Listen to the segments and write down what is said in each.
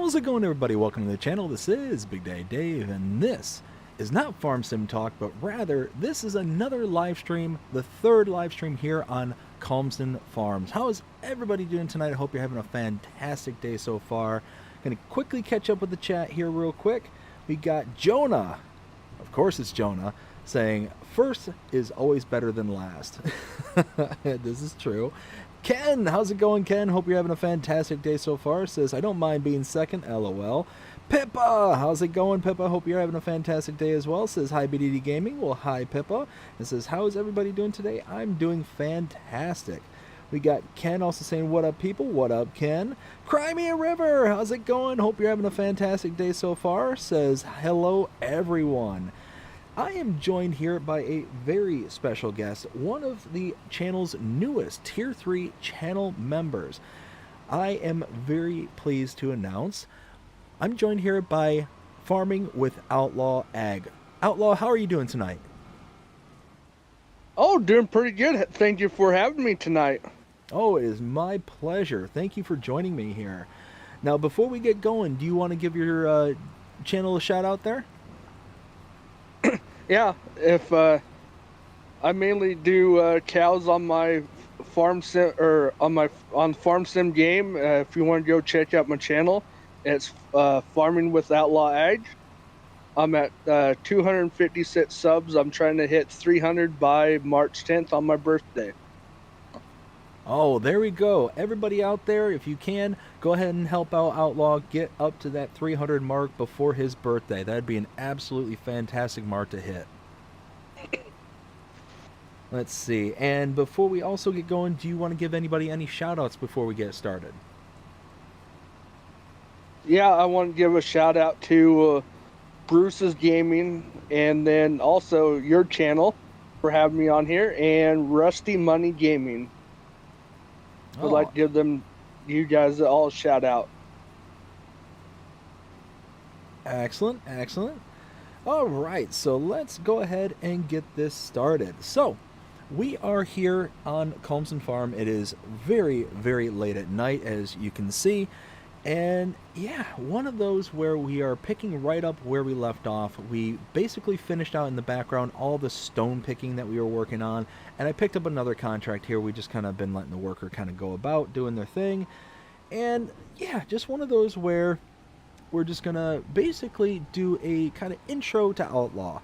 How's it going, everybody? Welcome to the channel. This is Big Day Dave, and this is not Farm Sim Talk, but rather this is another live stream, the third live stream here on Calmsden Farms. How is everybody doing tonight? I hope you're having a fantastic day so far. Gonna quickly catch up with the chat here real quick. We got Jonah, of course it's Jonah, saying first is always better than last. This is true. Ken, how's it going, Ken? Hope you're having a fantastic day so far. Says, I don't mind being second, LOL. Pippa, how's it going, Pippa? Hope you're having a fantastic day as well. Says, hi, BDD Gaming. Well, hi, Pippa. And says, how is everybody doing today? I'm doing fantastic. We got Ken also saying, what up, people? What up, Ken? Cry me a river. How's it going? Hope you're having a fantastic day so far. Says, hello, everyone. I am joined here by a very special guest, one of the channel's newest Tier 3 channel members. I am very pleased to announce I'm joined here by Farming with Outlaw Ag. Outlaw, how are you doing tonight? Oh, doing pretty good. Thank you for having me tonight. Oh, it is my pleasure. Thank you for joining me here. Now, before we get going, do you want to give your channel a shout out there? Yeah, if I mainly do cows on my farm sim or on farm sim game. If you want to go check out my channel, it's Farming with Outlaw Ag. I'm at 256 subs. I'm trying to hit 300 by March 10th on my birthday. Oh, there we go. Everybody out there, if you can, go ahead and help out Outlaw get up to that 300 mark before his birthday. That'd be an absolutely fantastic mark to hit. Let's see. And before we also get going, do you want to give anybody any shout-outs before we get started? Yeah, I want to give a shout out to Bruce's Gaming, and then also your channel for having me on here, and Rusty Money Gaming. I'd like to give you guys all a shout out. Excellent, excellent. All right, so let's go ahead and get this started. So, we are here on Calmsden Farm. It is very, very late at night, as you can see. And yeah, one of those where we are picking right up where we left off. We basically finished out in the background all the stone picking that we were working on, and I picked up another contract here. We just kind of been letting the worker kind of go about doing their thing. And yeah, just one of those where we're just gonna basically do a kind of intro to Outlaw.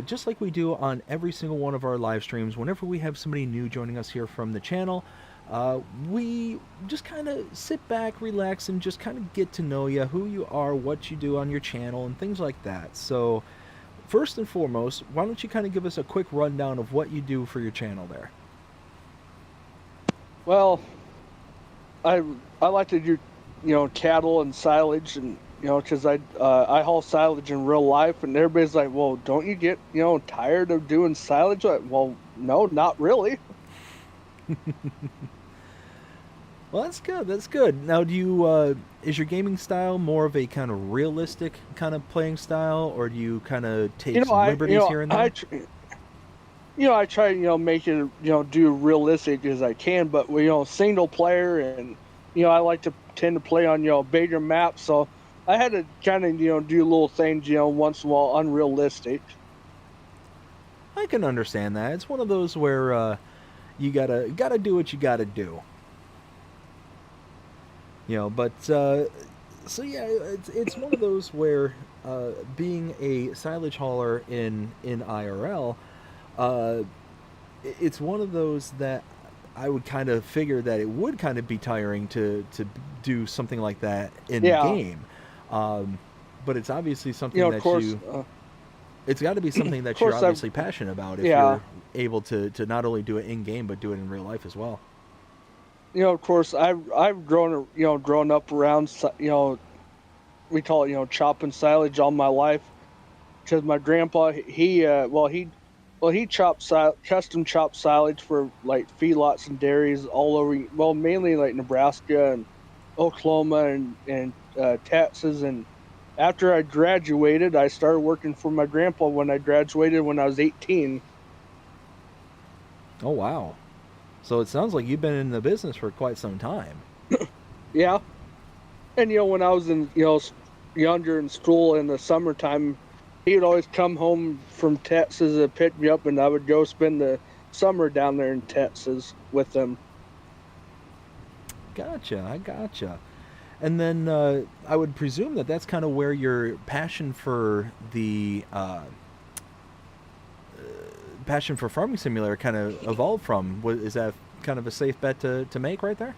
Just like we do on every single one of our live streams. Whenever we have somebody new joining us here from the channel, we just kind of sit back, relax, and just kind of get to know you, who you are, what you do on your channel, and things like that. So, first and foremost, why don't you kind of give us a quick rundown of what you do for your channel there? Well, I like to do, cattle and silage, and because I haul silage in real life, and everybody's like, well, don't you get tired of doing silage? Like, well, no, not really. Well, that's good. That's good. Now, do you is your gaming style more of a kind of realistic kind of playing style, or do you kind of take some liberties here and there? I try make it do realistic as I can, but single player, and I like to tend to play on bigger maps, so I had to kind of do little things once in a while unrealistic. I can understand that. It's one of those where you gotta do what you gotta do. But so yeah, it's one of those where being a silage hauler in IRL, it's one of those that I would kind of figure that it would kind of be tiring to do something like that in game. But it's obviously something that it's got to be something that you're obviously passionate about if you're able to not only do it in game but do it in real life as well. Of course, I've grown up around we call it chopping silage all my life, because my grandpa he chopped custom chopped silage for like feedlots and dairies all over, well, mainly like Nebraska and Oklahoma and Texas. And after I graduated, I started working for my grandpa when I graduated when I was 18. Oh, wow. So it sounds like you've been in the business for quite some time. Yeah. And when I was in younger in school in the summertime, he would always come home from Texas to pick me up, and I would go spend the summer down there in Texas with him. Gotcha, I gotcha. And then I would presume that that's kind of where your passion for Farming Simulator kind of evolved from. Is that kind of a safe bet to make right there?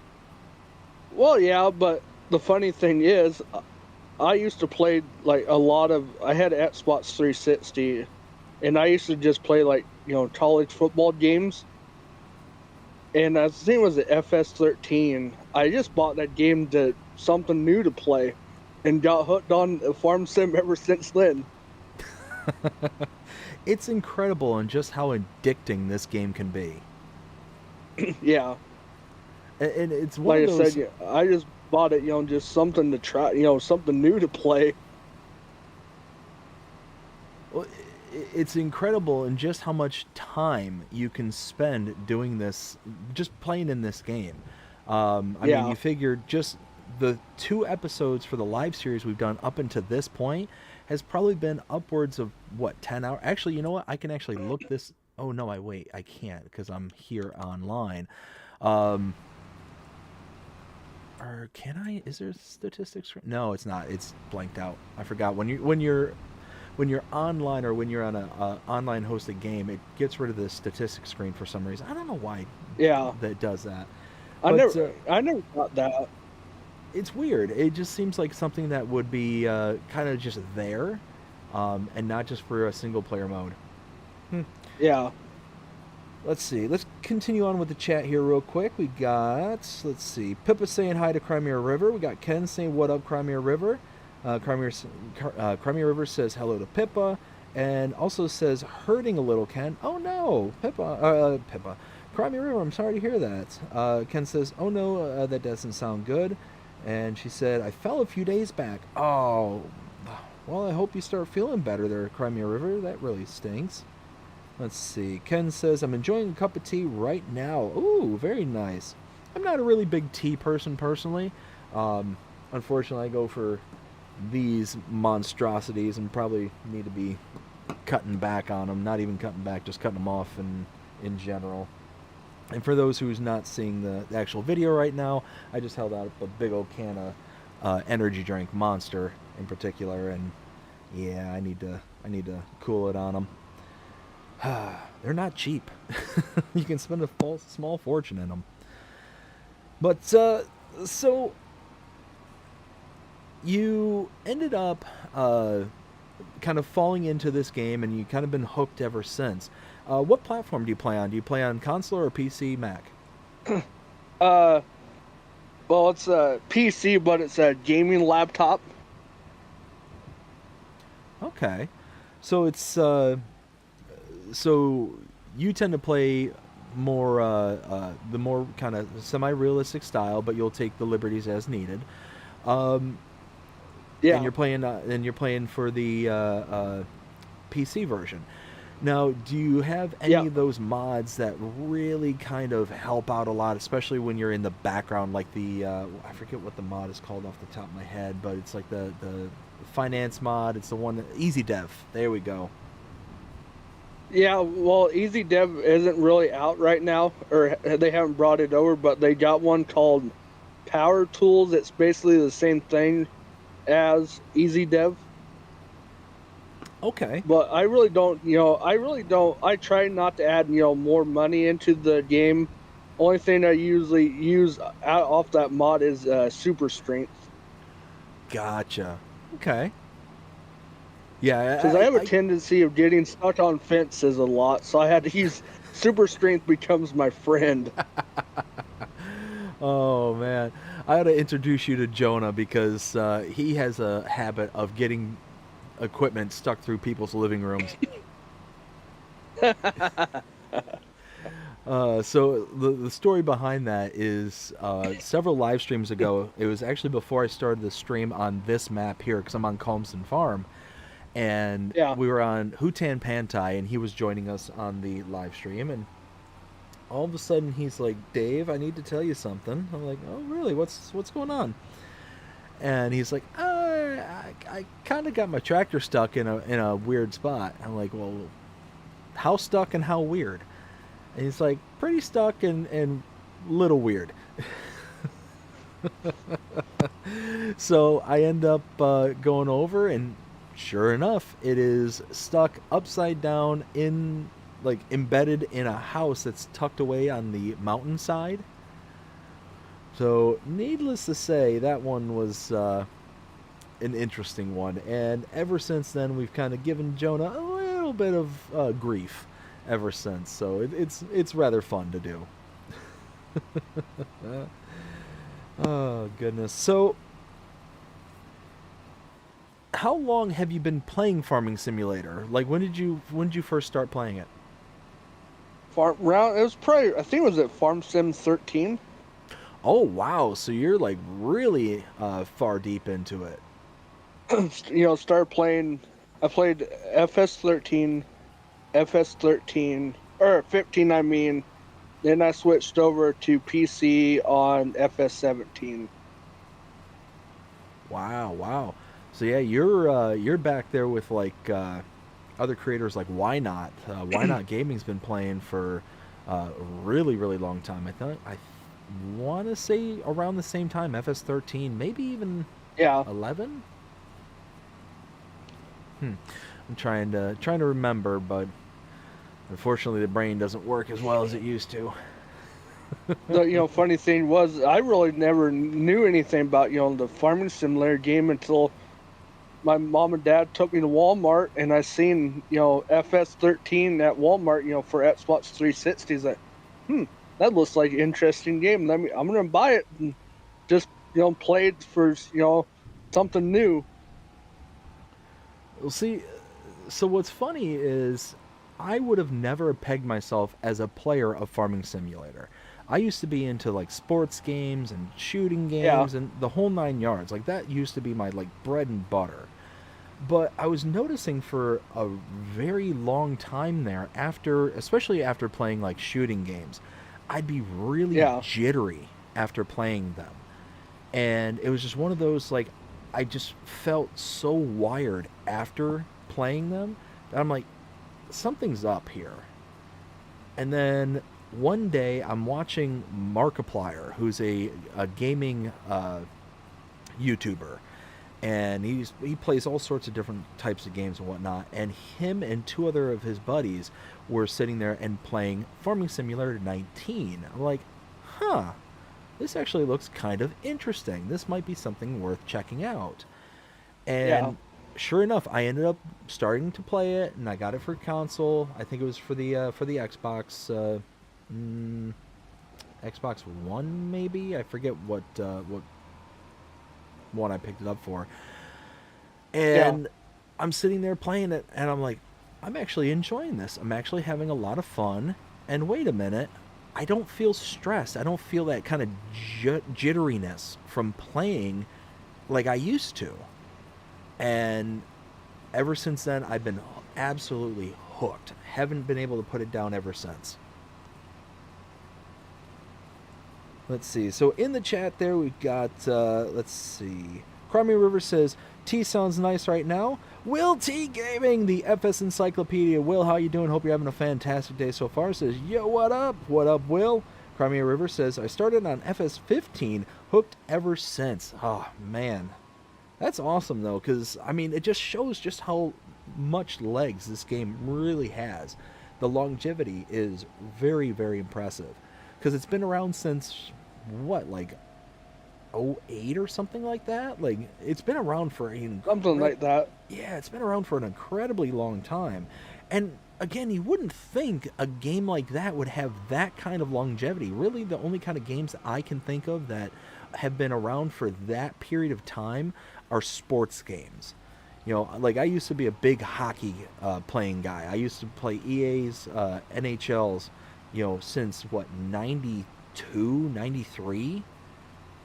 Well, yeah, but the funny thing is, I used to play like a lot of. I had Xbox 360, and I used to just play like college football games. And I think it was the FS13. I just bought that game to something new to play, and got hooked on Farm Sim ever since then. It's incredible in just how addicting this game can be. Yeah, And it's one like of I those. said, yeah, I just bought it, just something to try, something new to play. Well, it's incredible in just how much time you can spend doing this, just playing in this game. I mean, Yeah, you figure just the 2 episodes for the live series we've done up until this point has probably been upwards of what, 10 hours. Actually, you know what? I can actually look this. Oh no, I can't because I'm here online. Um, or can I? Is there statistics? No, it's not. It's blanked out. I forgot when you're online or when you're on a online hosted game, it gets rid of the statistics screen for some reason. I don't know why yeah. that does that, I but never, I never thought that. it's weird. It just seems like something that would be kind of just there, and not just for a single player mode. Hmm. Yeah, Let's see. Let's continue on with the chat here real quick. We got, let's see, Pippa saying hi to Crimea River. We got Ken saying what up, Crimea River. Crimea River says hello to Pippa, and also says hurting a little, Ken. Oh no, Pippa. Crimea River, I'm sorry to hear that. Ken says, oh no, that doesn't sound good. And she said, I fell a few days back. Oh, well, I hope you start feeling better there, Crimea River. That really stinks. Let's see. Ken says, I'm enjoying a cup of tea right now. Ooh, very nice. I'm not a really big tea person personally. Unfortunately, I go for these monstrosities and probably need to be cutting back on them. Not even cutting back, just cutting them off in general. And for those who's not seeing the actual video right now, I just held out a big old can of energy drink, Monster in particular, and yeah, I need to cool it on them. They're not cheap. You can spend a small fortune in them. But so you ended up kind of falling into this game, and you kind of been hooked ever since. What platform do you play on? Do you play on console or PC, Mac? uh, well, it's a PC, but it's a gaming laptop. Okay, so it's so you tend to play more the more kind of semi-realistic style, but you'll take the liberties as needed. Um, Yeah, and you're playing for the PC version. Now, do you have yeah, any of those mods that really kind of help out a lot, especially when you're in the background, like the I forget what the mod is called off the top of my head, but it's like the finance mod. It's the one that Easy Dev. There we go. yeah. Well, Easy Dev isn't really out right now, or they haven't brought it over, but they got one called Power Tools. It's basically the same thing as Easy Dev. Okay. But I really don't, I try not to add, more money into the game. Only thing I usually use out off that mod is super strength. Gotcha. Okay. Yeah, Because I have a tendency of getting stuck on fences a lot, so I had to use super strength becomes my friend. Oh man, I ought to introduce you to Jonah because he has a habit of getting equipment stuck through people's living rooms. So the story behind that is several live streams ago. It was actually before I started the stream on this map here because I'm on Calmsden Farm, and Yeah. we were on Hutan Pantai, and he was joining us on the live stream, and all of a sudden he's like, Dave, I need to tell you something. I'm like, oh really, what's going on? And he's like, I kind of got my tractor stuck in a weird spot. I'm like, well, how stuck and how weird? And he's like, pretty stuck and little weird. So I end up going over, and sure enough, it is stuck upside down in, like, embedded in a house that's tucked away on the mountainside. So, needless to say, that one was an interesting one. And ever since then, we've kind of given Jonah a little bit of grief ever since. So, it's rather fun to do. Oh, goodness. So, how long have you been playing Farming Simulator? Like, when did you first start playing it? Farm round. It was probably, I think it was at Farm Sim 13. Oh, wow. So you're like really far deep into it. Started playing. I played FS13, FS13 or 15. I mean, then I switched over to PC on FS17. Wow, wow. So yeah, you're back there with like other creators like Why Not? Why Not Gaming's been playing for a really really long time. I want to say around the same time, FS13, maybe even Yeah. 11. I'm trying to remember, but unfortunately the brain doesn't work as well as it used to. The funny thing was, I really never knew anything about the Farming Simulator game until my mom and dad took me to Walmart, and I seen FS13 at Walmart, for Xbox 360. Like, that looks like an interesting game. I'm gonna buy it and just play it for something new. Well, see, so what's funny is I would have never pegged myself as a player of Farming Simulator. I used to be into like sports games and shooting Yeah. games and the whole nine yards. Like that used to be my like bread and butter. But I was noticing for a very long time there, especially after playing like shooting games, I'd be really Yeah. jittery after playing them. And it was just one of those, like, I just felt so wired after playing them that I'm like, something's up here. And then one day I'm watching Markiplier, who's a gaming YouTuber, and he plays all sorts of different types of games and whatnot. And him and two other of his buddies were sitting there and playing Farming Simulator 19. I'm like, huh, this actually looks kind of interesting. This might be something worth checking out. And Yeah. sure enough, I ended up starting to play it, and I got it for console. I think it was for the Xbox, Xbox One, maybe. I forget what one I picked it up for. Yeah. And I'm sitting there playing it, and I'm like, I'm actually enjoying this. I'm actually having a lot of fun. And wait a minute, I don't feel stressed. I don't feel that kind of jitteriness from playing like I used to. And ever since then, I've been absolutely hooked. Haven't been able to put it down ever since. Let's see. So in the chat there, we've got, let's see. Crimey River says, T sounds nice right now. Will T Gaming, the FS Encyclopedia. Will, how you doing? Hope you're having a fantastic day so far. Says, yo, what up? What up, Will? Crimea River says, I started on FS15, hooked ever since. Oh, man. That's awesome, though, because, I mean, it just shows just how much legs this game really has. The longevity is very, very impressive. Because it's been around since, what, like, '08 or something like that? Like, it's been around for Something like that. yeah, it's been around for an incredibly long time. And again, you wouldn't think a game like that would have that kind of longevity. Really, the only kind of games that I can think of that have been around for that period of time are sports games. You know, like I used to be a big hockey playing guy. I used to play EA's NHLs, since what, 92, 93?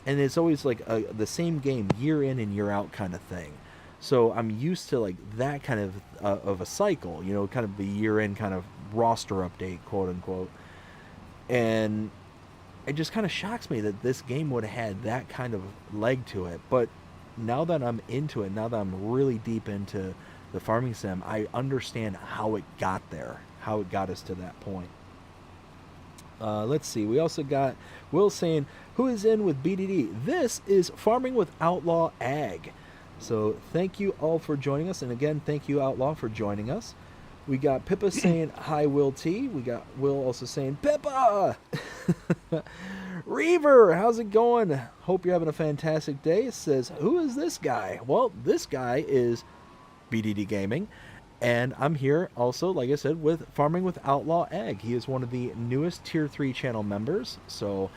And it's always like the same game year in and year out kind of thing. So I'm used to like that kind of a cycle, kind of the year in kind of roster update, quote unquote. And it just kind of shocks me that this game would have had that kind of leg to it. But now that I'm into it, now that I'm really deep into the farming sim, I understand how it got there, how it got us to that point. Let's see. We also got Will saying, "Who is in with BDD? This is Farming with Outlaw Ag." So thank you all for joining us, and again, thank you Outlaw for joining us. We got Pippa saying, "Hi, Will T." We got Will also saying, "Pippa." Reaver, how's it going? Hope you're having a fantastic day. It says, "Who is this guy?" Well, this guy is BDD Gaming. And I'm here also, like I said, with Farming with Outlaw Ag. He is one of the newest Tier 3 channel members. So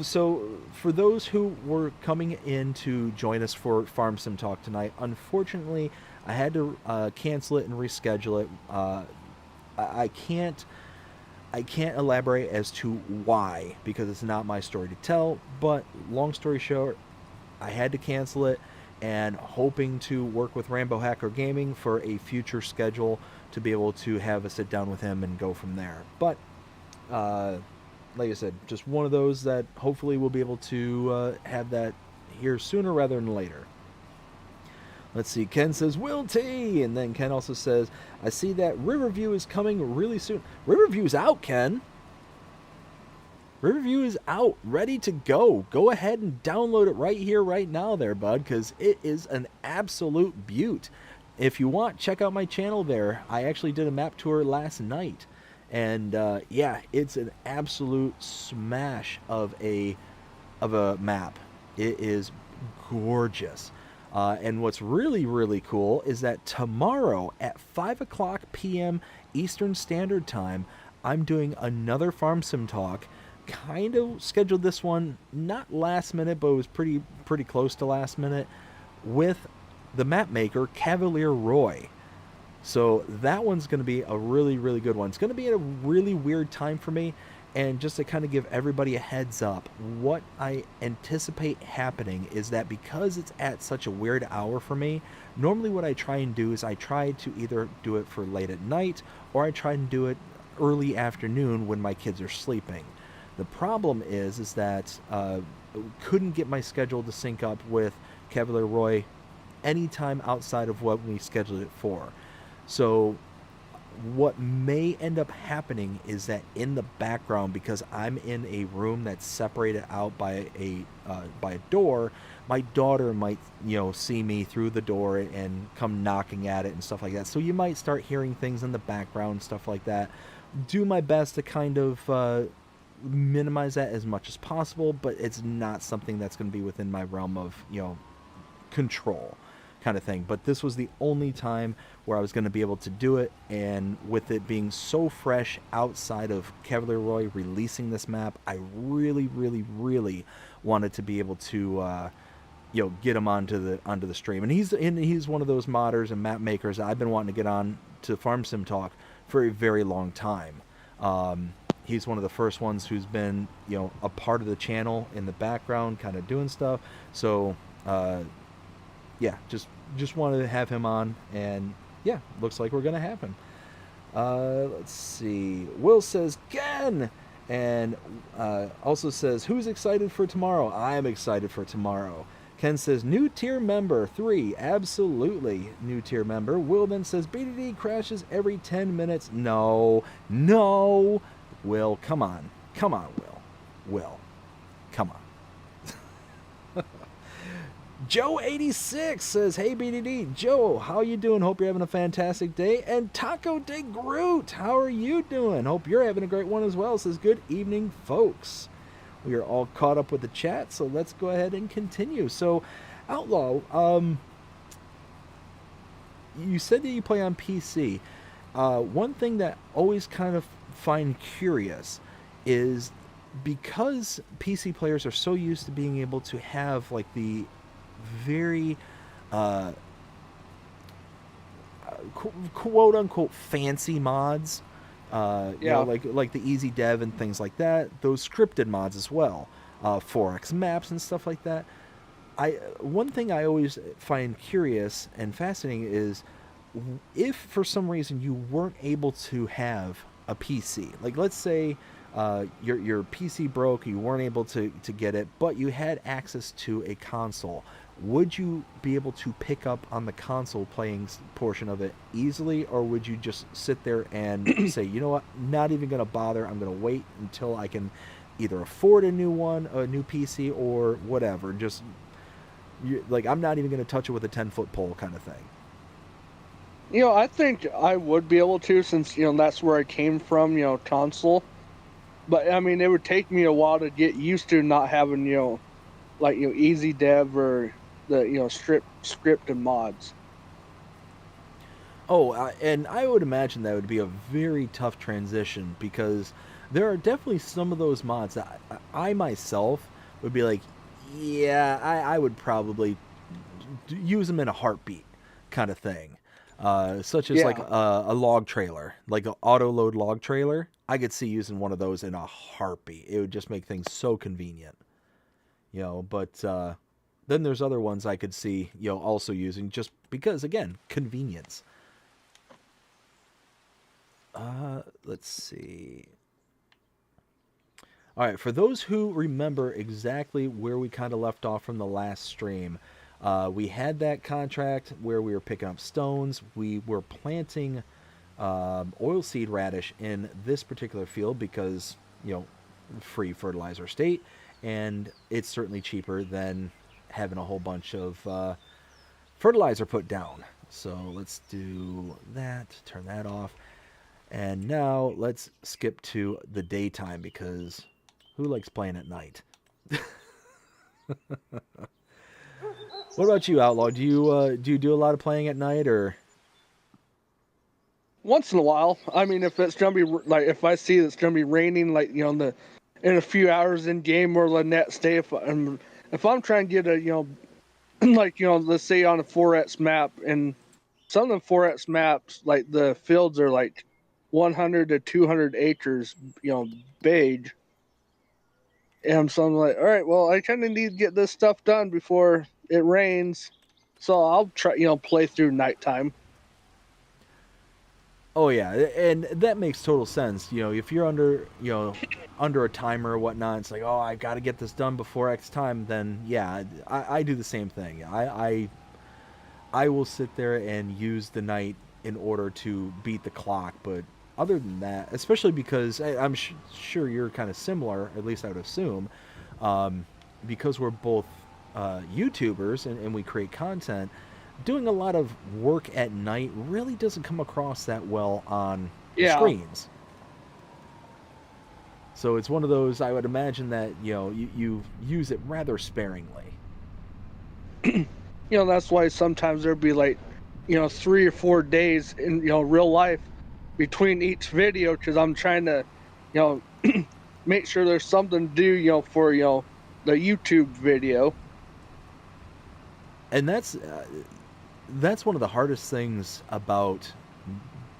so for those who were coming in to join us for Farm Sim Talk tonight, unfortunately, I had to cancel it and reschedule it. I can't elaborate as to why, because it's not my story to tell. But long story short, I had to cancel it, and hoping to work with Rambo Hacker Gaming for a future schedule to be able to have a sit down with him and go from there. But like I said, just one of those that hopefully we'll be able to have that here sooner rather than later. Let's see, Ken says, "Will T," and then Ken also says, "I see that Riverview is coming really soon." Riverview's out, Ken. Riverview is out, ready to go. Go ahead and download it right here, right now there, bud, because it is an absolute beaut. If you want, check out my channel there. I actually did a map tour last night. And yeah, it's an absolute smash of a map. It is gorgeous. And what's really, really cool is that tomorrow at 5 o'clock p.m. Eastern Standard Time, I'm doing another Farm Sim Talk. Kind of scheduled this one not last minute, but it was pretty close to last minute, with the map maker Cavalier Roy. So that one's going to be a really, really good one. It's going to be at a really weird time for me, and just to kind of give everybody a heads up, what I anticipate happening is that because it's at such a weird hour for me, normally what I try and do is I try to either do it for late at night, or I try and do it early afternoon when my kids are sleeping. The problem is that couldn't get my schedule to sync up with Cavalier Roy anytime outside of what we scheduled it for. So what may end up happening is that in the background, because I'm in a room that's separated out by a door, my daughter might, see me through the door and come knocking at it and stuff like that. So you might start hearing things in the background, stuff like that. Do my best to kind of minimize that as much as possible, but it's not something that's going to be within my realm of control kind of thing. But this was the only time where I was going to be able to do it, and with it being so fresh outside of Cavalier Roy releasing this map, I really, really, really wanted to be able to get him onto the stream. And he's one of those modders and map makers I've been wanting to get on to Farm Sim Talk for a very long time. He's one of the first ones who's been, a part of the channel in the background, kind of doing stuff. So, yeah, just wanted to have him on, and yeah, looks like we're gonna have him. Let's see. Will says, "Ken," and also says, "Who's excited for tomorrow?" I am excited for tomorrow. Ken says, "New tier member 3. Absolutely, new tier member." Will then says, "BDD crashes every 10 minutes. No. Will, come on, Will, come on. Joe86 says, "Hey BDD, Joe, how you doing? Hope you're having a fantastic day." And Taco de Groot, how are you doing? Hope you're having a great one as well. Says, "Good evening, folks." We are all caught up with the chat, so let's go ahead and continue. So, Outlaw, you said that you play on PC. One thing that always kind of find curious is, because PC players are so used to being able to have like the very quote unquote fancy mods, like the Easy Dev and things like that, those scripted mods as well, 4X maps and stuff like that. One thing I always find curious and fascinating is, if for some reason you weren't able to have a PC, like let's say your PC broke, you weren't able to get it, but you had access to a console. Would you be able to pick up on the console playing portion of it easily, or would you just sit there and say, you know what, not even going to bother, I'm going to wait until I can either afford a new PC, or whatever, just like, I'm not even going to touch it with a 10-foot pole kind of thing? I think I would be able to, since that's where I came from, console. But I mean, it would take me a while to get used to not having like easy dev or the script and mods. Oh, and I would imagine that would be a very tough transition, because there are definitely some of those mods that I myself would be like, yeah, I would probably use them in a heartbeat kind of thing. Such as like Yeah. a log trailer, like an auto load log trailer. I could see using one of those in a heartbeat. It would just make things so convenient, But then there's other ones I could see, also using, just because, again, convenience. Let's see. All right, for those who remember exactly where we kind of left off from the last stream, we had that contract where we were picking up stones. We were planting oilseed radish in this particular field because, free fertilizer state, and it's certainly cheaper than having a whole bunch of fertilizer put down. So let's do that, turn that off. And now let's skip to the daytime, because who likes playing at night? What about you, Outlaw? Do you do a lot of playing at night, or? Once in a while. I mean, if it's gonna be like, if I see it's gonna be raining, like in a few hours in game, or the next day, if I'm trying to get a like let's say on a 4X map, and some of the 4X maps, like the fields are like 100 to 200 acres, big. And so I'm like, all right, well, I kind of need to get this stuff done before it rains. So I'll try, play through nighttime. Oh yeah, and that makes total sense. If you're under a timer or whatnot, it's like, oh, I've got to get this done before X time. Then yeah, I do the same thing. I will sit there and use the night in order to beat the clock. But other than that, especially because I'm sure you're kind of similar, at least I would assume, because we're both YouTubers, and we create content. Doing a lot of work at night really doesn't come across that well on the Yeah. screens. So it's one of those, I would imagine that you use it rather sparingly. That's why sometimes there'd be like, 3 or 4 days in, real life between each video, because I'm trying to, make sure there's something to do, for, the YouTube video. And that's one of the hardest things about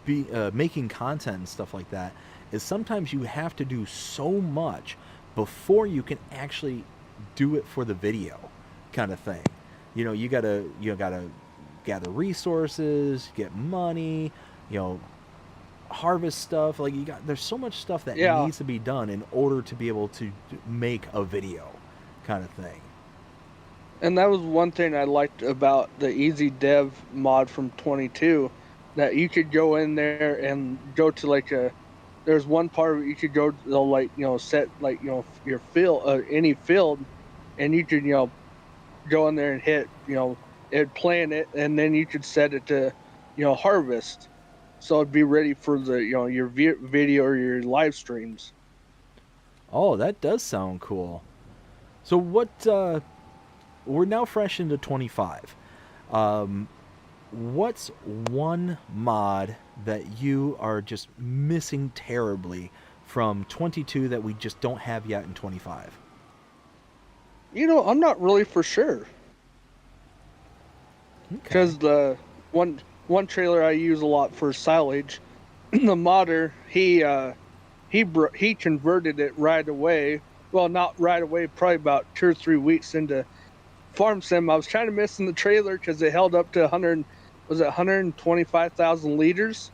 making content and stuff like that, is sometimes you have to do so much before you can actually do it for the video kind of thing. You gotta gather resources, get money, harvest stuff. Like, there's so much stuff that Yeah. needs to be done in order to be able to make a video kind of thing. And that was one thing I liked about the Easy Dev mod from 22, that you could go in there and go to like there's one part where you could go to like, set like, your field, any field, and you could, go in there and hit, it'd plan it, and then you could set it to, harvest. So it'd be ready for the, your video or your live streams. Oh, that does sound cool. So what, we're now fresh into 25. What's one mod that you are just missing terribly from 22 that we just don't have yet in 25? I'm not really for sure. Because the one trailer I use a lot for silage, the modder, he converted it right away. Well, not right away, probably about 2 or 3 weeks into farm sim. I was trying to miss in the trailer because it held up to 125,000 liters.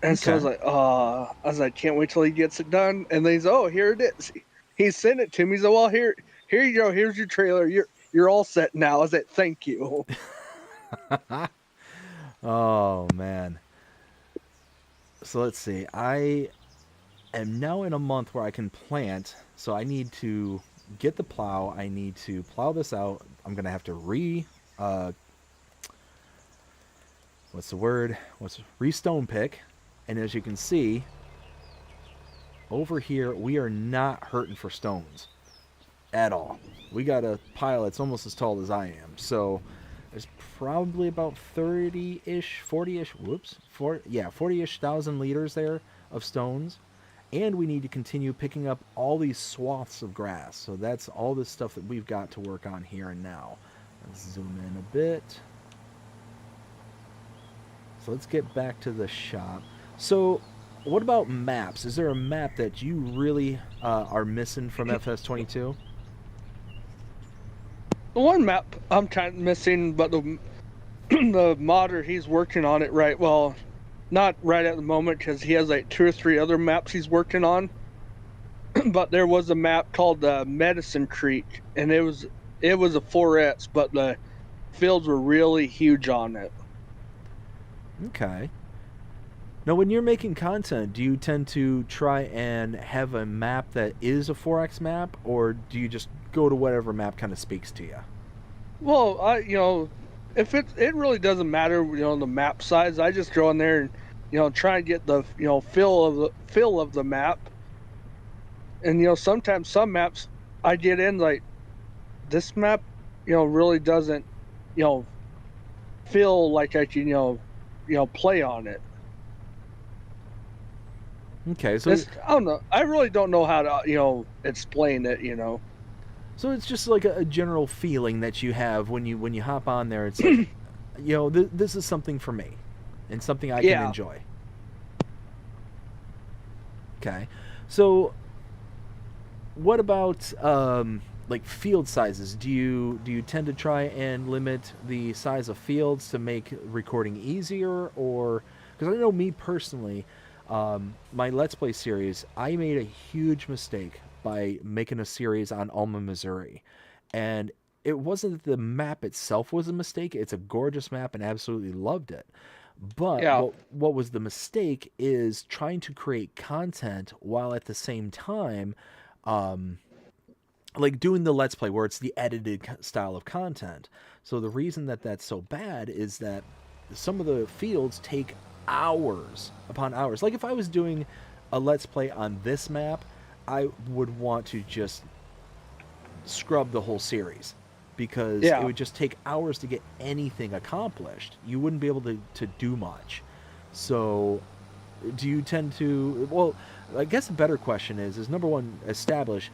And so Okay. I was like, can't wait till he gets it done. And then he's, oh, here it is. He sent it to me. He's like, well, here you go. Here's your trailer. You're all set now. I was like, thank you. Oh man. So let's see. I am now in a month where I can plant, so I need to get the plow. I need to plow this out. I'm gonna have to what's the word? What's re-stone pick. And as you can see, over here we are not hurting for stones at all. We got a pile that's almost as tall as I am. So there's probably about 30-ish, 40-ish, 40-ish thousand liters there of stones. And we need to continue picking up all these swaths of grass. So that's all this stuff that we've got to work on here and now. Let's zoom in a bit. So let's get back to the shop. So what about maps? Is there a map that you really are missing from FS22? The one map I'm kind of missing, but the modder, he's working on it right. Well, not right at the moment because he has like 2 or 3 other maps he's working on. But there was a map called Medicine Creek, and it was a 4S, but the fields were really huge on it. Okay. Now, when you're making content, do you tend to try and have a map that is a 4X map, or do you just go to whatever map kind of speaks to you? Well, if it really doesn't matter, the map size. I just go in there and try and get the feel of the map. And sometimes some maps I get in like this map, really doesn't feel like I can play on it. Okay, so I don't know. I really don't know how to explain it. So it's just like a general feeling that you have when you hop on there. It's like, this is something for me, and something I can enjoy. Okay, so what about like field sizes? Do you tend to try and limit the size of fields to make recording easier, or because I know me personally, my Let's Play series, I made a huge mistake by making a series on Alma, Missouri. And it wasn't that the map itself was a mistake. It's a gorgeous map and absolutely loved it. But what was the mistake is trying to create content while at the same time, like doing the Let's Play where it's the edited style of content. So the reason that that's so bad is that some of the fields take hours upon hours. Like if I was doing a Let's Play on this map, I would want to just scrub the whole series because it would just take hours to get anything accomplished. You wouldn't be able to do much. So do you tend to, well, I guess a better question is number one, establish,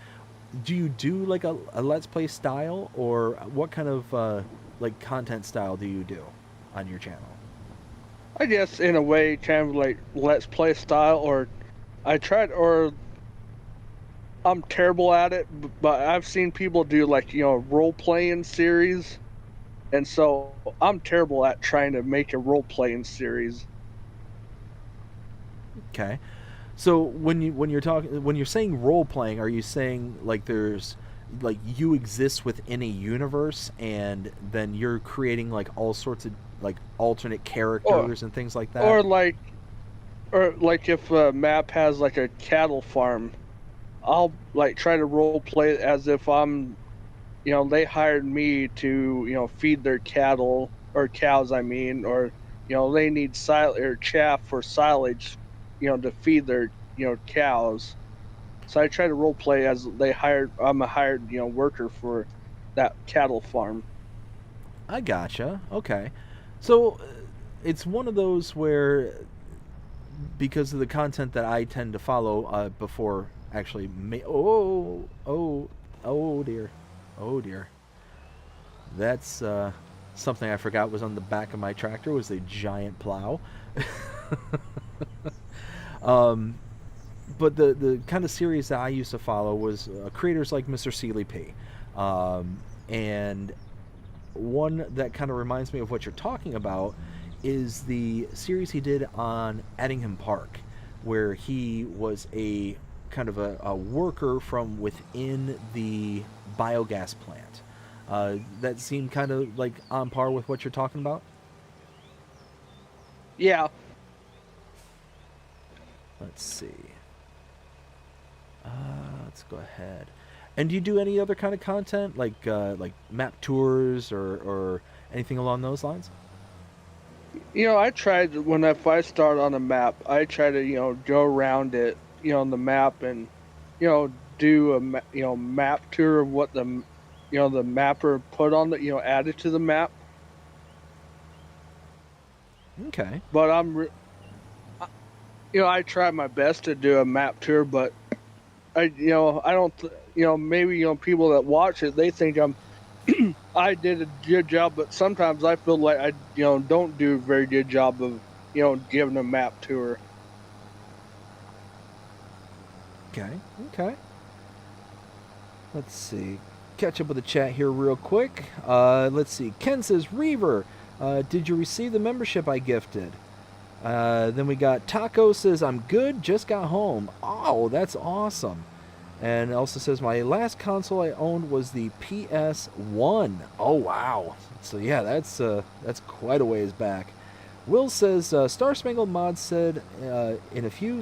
do you do like a Let's Play style, or what kind of like content style do you do on your channel? I guess in a way, kind of like Let's Play style, or I'm terrible at it, but I've seen people do like role playing series, and so I'm terrible at trying to make a role playing series. Okay, so when you're saying role playing, are you saying like there's like you exist within a universe and then you're creating like all sorts of like alternate characters and things like that? Or like if a map has like a cattle farm, I'll like try to role play it as if I'm, they hired me to, feed their cattle or cows, I mean, or, they need chaff for silage, to feed their, cows. So I try to role play as I'm a hired, worker for that cattle farm. I gotcha. Okay. So it's one of those where, because of the content that I tend to follow before actually oh dear, that's something I forgot was on the back of my tractor was a giant plow. But the kind of series that I used to follow was creators like Mr. Seeley P, and one that kind of reminds me of what you're talking about is the series he did on Addingham Park, where he was a kind of a worker from within the biogas plant. That seemed kind of like on par with what you're talking about. Yeah. Let's see. Let's go ahead. And do you do any other kind of content, like map tours or anything along those lines? I tried if I start on a map, I try to go around it, on the map, and do a map tour of what the mapper put on added to the map. Okay. But I try my best to do a map tour, but I don't maybe people that watch it, they think I did a good job, but sometimes I feel like I don't do a very good job of giving a map tour. Okay. Okay. Let's see. Catch up with the chat here real quick. Let's see. Ken says, Reaver, did you receive the membership I gifted? Then we got Taco says, I'm good, just got home. Oh, that's awesome. And also says, my last console I owned was the PS1. Oh, wow. So yeah, that's quite a ways back. Will says, Star Spangled Mod said in a few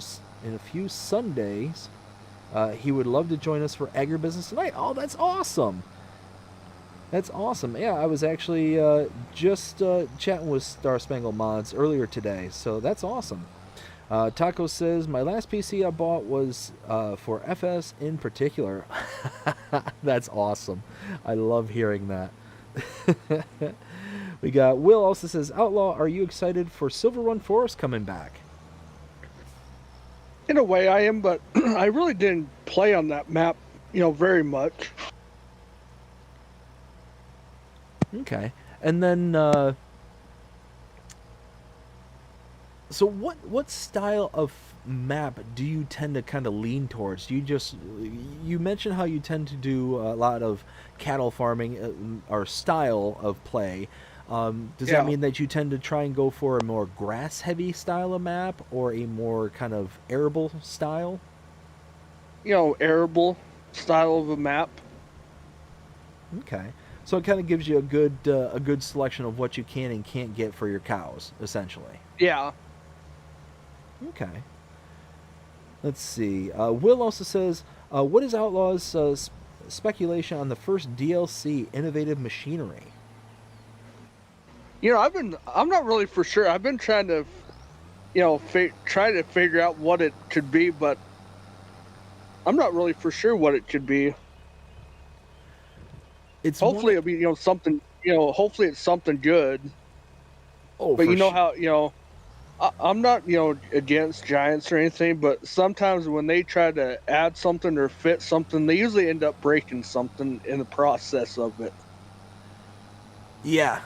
Sundays he would love to join us for Agribusiness Tonight. Oh, that's awesome. That's awesome. Yeah, I was actually just chatting with Star Spangled Mods earlier today, so that's awesome. Taco says, my last PC I bought was for FS in particular. That's awesome. I love hearing that. We got Will also says, Outlaw, are you excited for Silver Run Forest coming back? In a way I am, but I really didn't play on that map, very much. Okay. And then so what style of map do you tend to kind of lean towards? Do you mentioned how you tend to do a lot of cattle farming or style of play. Does that mean that you tend to try and go for a more grass heavy style of map or a more kind of arable style? Arable style of a map. Okay. So it kind of gives you a good selection of what you can and can't get for your cows, essentially. Yeah. Okay. Let's see. Will also says, what is Outlaw's speculation on the first DLC, Innovative Machinery? I'm not really for sure. I've been trying to, try to figure out what it could be, but I'm not really for sure what it could be. It's hopefully it'll be something. Hopefully it's something good. Oh, but how I'm not against giants or anything, but sometimes when they try to add something or fit something, they usually end up breaking something in the process of it. Yeah,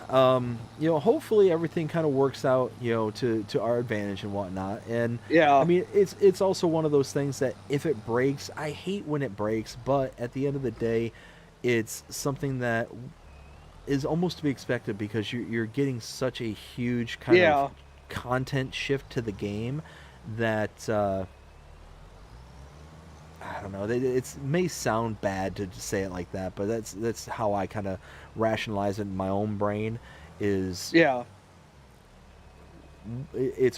hopefully everything kind of works out, to our advantage and whatnot. And yeah, I mean, it's also one of those things that if it breaks, I hate when it breaks, but at the end of the day, it's something that is almost to be expected because you're getting such a huge kind of content shift to the game that I don't know. It may sound bad to say it like that, but that's how I kind of rationalize it in my own brain. It's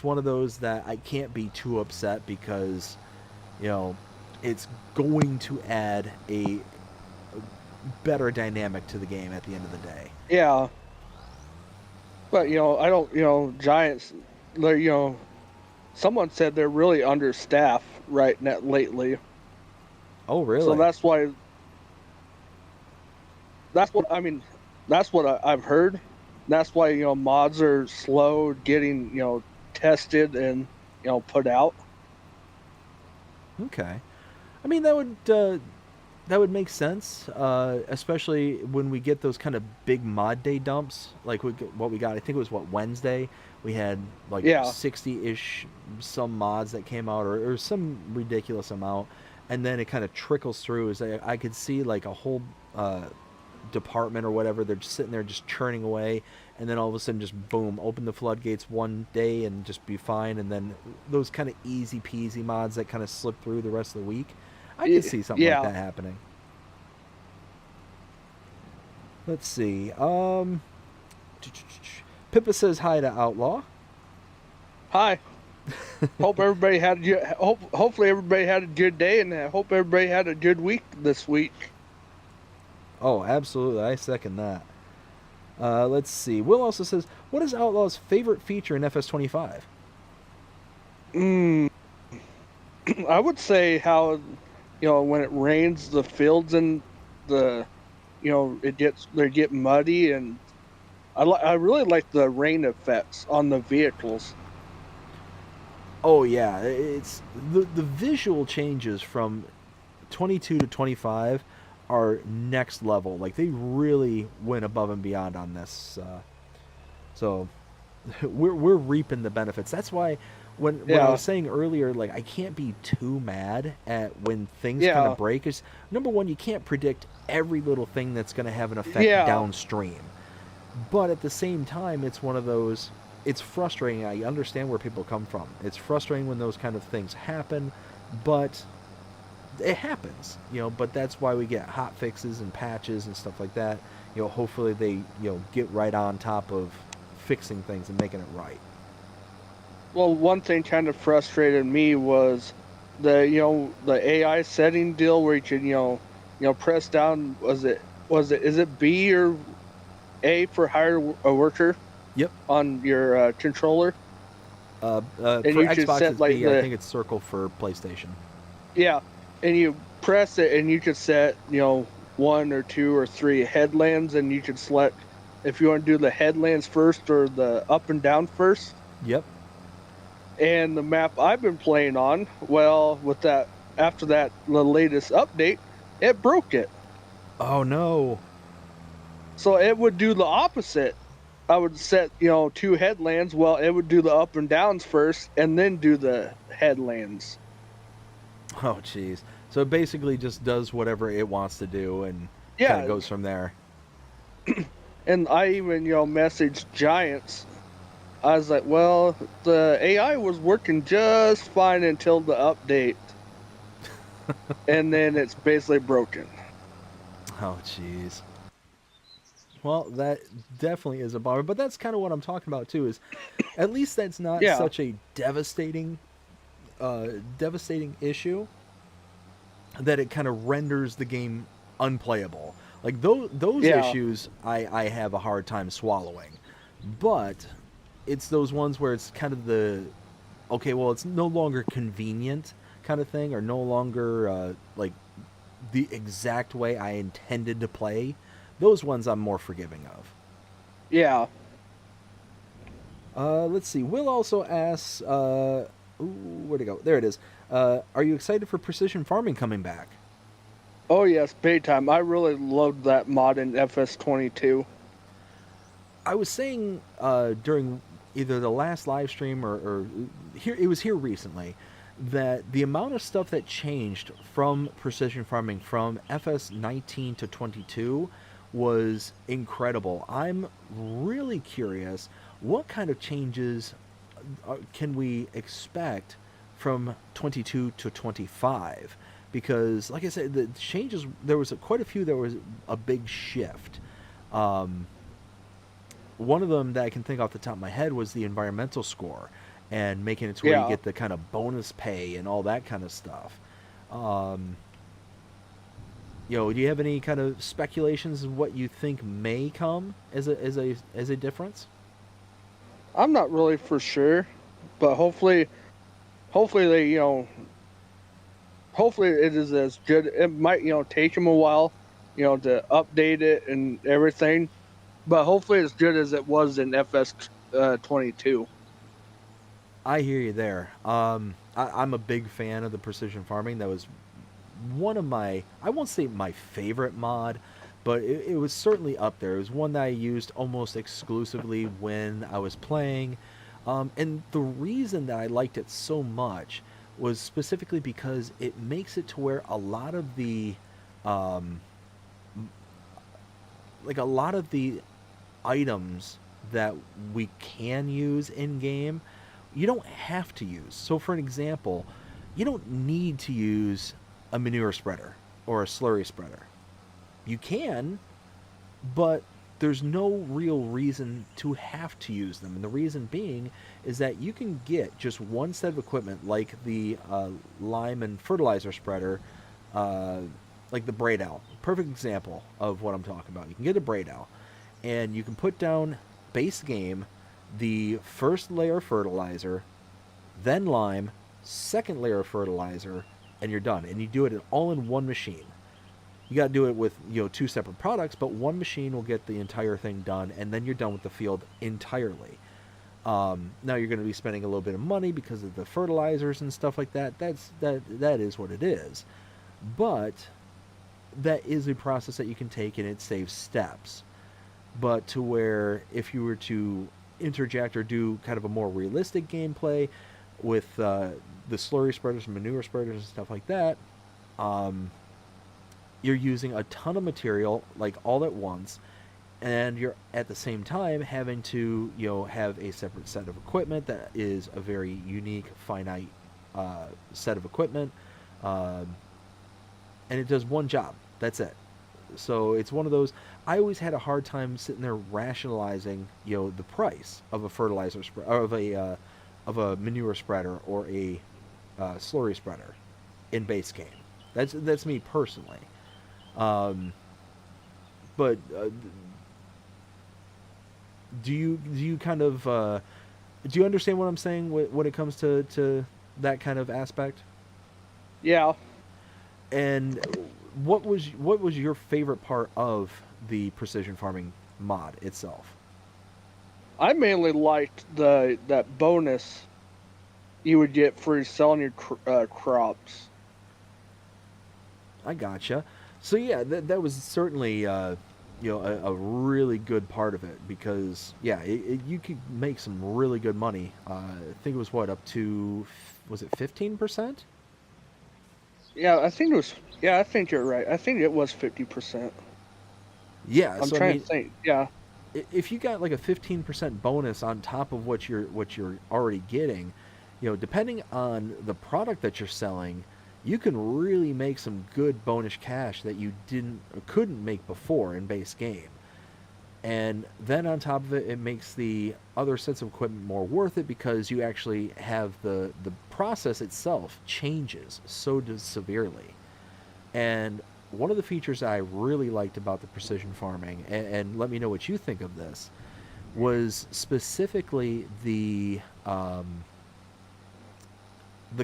one of those that I can't be too upset because, it's going to add a better dynamic to the game at the end of the day. Yeah. But I don't. Giants. They're someone said they're really understaffed right now lately. Oh, really? So that's why. That's what I mean. That's what I've heard. That's why mods are slow getting tested and put out. Okay, I mean that would make sense, especially when we get those kind of big mod day dumps like what we got. I think it was Wednesday. We had 60-ish some mods that came out or some ridiculous amount. And then it kind of trickles through. I could see like a whole department or whatever. They're just sitting there just churning away, and then all of a sudden just boom, open the floodgates one day and just be fine. And then those kind of easy peasy mods that kind of slip through the rest of the week, I could see something like Yeah. that happening. Let's see. Pippa says hi to Outlaw. Hi. Hope everybody had hopefully everybody had a good day, and I hope everybody had a good week this week. Oh, absolutely. I second that. Let's see. Will also says, what is Outlaw's favorite feature in FS25? I would say how, when it rains, the fields and the, they get muddy, and I really like the rain effects on the vehicles. Oh yeah, it's the visual changes from 22 to 25 are next level. Like they really went above and beyond on this. So we're reaping the benefits. That's why when I was saying earlier, like I can't be too mad at when things kind of break. Is number one, you can't predict every little thing that's going to have an effect downstream. But at the same time, it's one of those. It's frustrating. I understand where people come from. It's frustrating when those kind of things happen, but it happens, but that's why we get hot fixes and patches and stuff like that. Hopefully they, get right on top of fixing things and making it right. Well, one thing kind of frustrated me was the AI setting deal where you can, press down, is it B or A for hire a worker? Yep. On your controller. For Xbox, it's B. I think it's circle for PlayStation. Yeah, and you press it, and you could set, 1 or 2 or 3 headlands, and you could select if you want to do the headlands first or the up and down first. Yep. And the map I've been playing on, well, with that after the latest update, it broke it. Oh no. So it would do the opposite. I would set, 2 headlands. Well, it would do the up and downs first and then do the headlands. Oh, jeez. So it basically just does whatever it wants to do and kind of goes from there. And I even, messaged Giants. I was like, well, the AI was working just fine until the update. And then it's basically broken. Oh, jeez. Well, that definitely is a bummer, but that's kind of what I'm talking about too. Is at least that's not such a devastating issue that it kind of renders the game unplayable. Like those issues, I have a hard time swallowing, but it's those ones where it's kind of it's no longer convenient kind of thing, or no longer like the exact way I intended to play. Those ones I'm more forgiving of. Yeah. Let's see. Will also asks, where'd it go? There it is. Are you excited for precision farming coming back? Oh yes, big time. I really loved that mod in FS22. I was saying during either the last live stream or here, it was here recently, that the amount of stuff that changed from precision farming from FS19 to 22 was incredible. I'm really curious, what kind of changes can we expect from 22 to 25? Because, like I said, the changes, there was quite a few, there was a big shift. One of them that I can think off the top of my head was the environmental score, and making it to where you get the kind of bonus pay and all that kind of stuff. Do you have any kind of speculations of what you think may come as a difference? I'm not really for sure, but hopefully they, hopefully it is as good. It might, take them a while, to update it and everything, but hopefully it's good as it was in FS22. I hear you there. I'm a big fan of the precision farming. That was one of my, I won't say my favorite mod, but it was certainly up there. It was one that I used almost exclusively when I was playing. And the reason that I liked it so much was specifically because it makes it to where a lot of the like a lot of the items that we can use in game, you don't have to use. So, for an example, you don't need to use a manure spreader or a slurry spreader. You can, but there's no real reason to have to use them. And the reason being is that you can get just one set of equipment, like the lime and fertilizer spreader, uh, like the braid owl. Perfect example of what I'm talking about. You can get a braid owl, and you can put down base game, the first layer of fertilizer, then lime, second layer of fertilizer, and you're done. And you do it all in one machine. You got to do it with, you know, two separate products, but one machine will get the entire thing done, and then you're done with the field entirely. Now you're going to be spending a little bit of money because of the fertilizers and stuff like that. That is what it is, but that is a process that you can take, and it saves steps. But to where if you were to interject or do kind of a more realistic gameplay with the slurry spreaders and manure spreaders and stuff like that, you're using a ton of material like all at once, and you're at the same time having to, you know, have a separate set of equipment that is a very unique, finite set of equipment, and it does one job. That's it. So it's one of those. I always had a hard time sitting there rationalizing, you know, the price of a fertilizer or of a manure spreader or a slurry spreader in base game. That's me personally. But do you kind of do you understand what I'm saying when it comes to that kind of aspect? Yeah. And what was your favorite part of the precision farming mod itself? I mainly liked that bonus you would get for selling your crops. I gotcha. So yeah, that was certainly you know, a really good part of it, because yeah, you could make some really good money. I think it was what, up to, was it 15%? Yeah, I think it was. Yeah, I think you're right. I think it was 50%. Yeah, I'm so I trying mean, to think. Yeah. if you got like a 15% bonus on top of what you're already getting, you know, depending on the product that you're selling, you can really make some good bonus cash that you didn't or couldn't make before in base game. And then on top of it, it makes the other sets of equipment more worth it, because you actually have the process itself changes so severely. And one of the features I really liked about the precision farming, and let me know what you think of this, was specifically the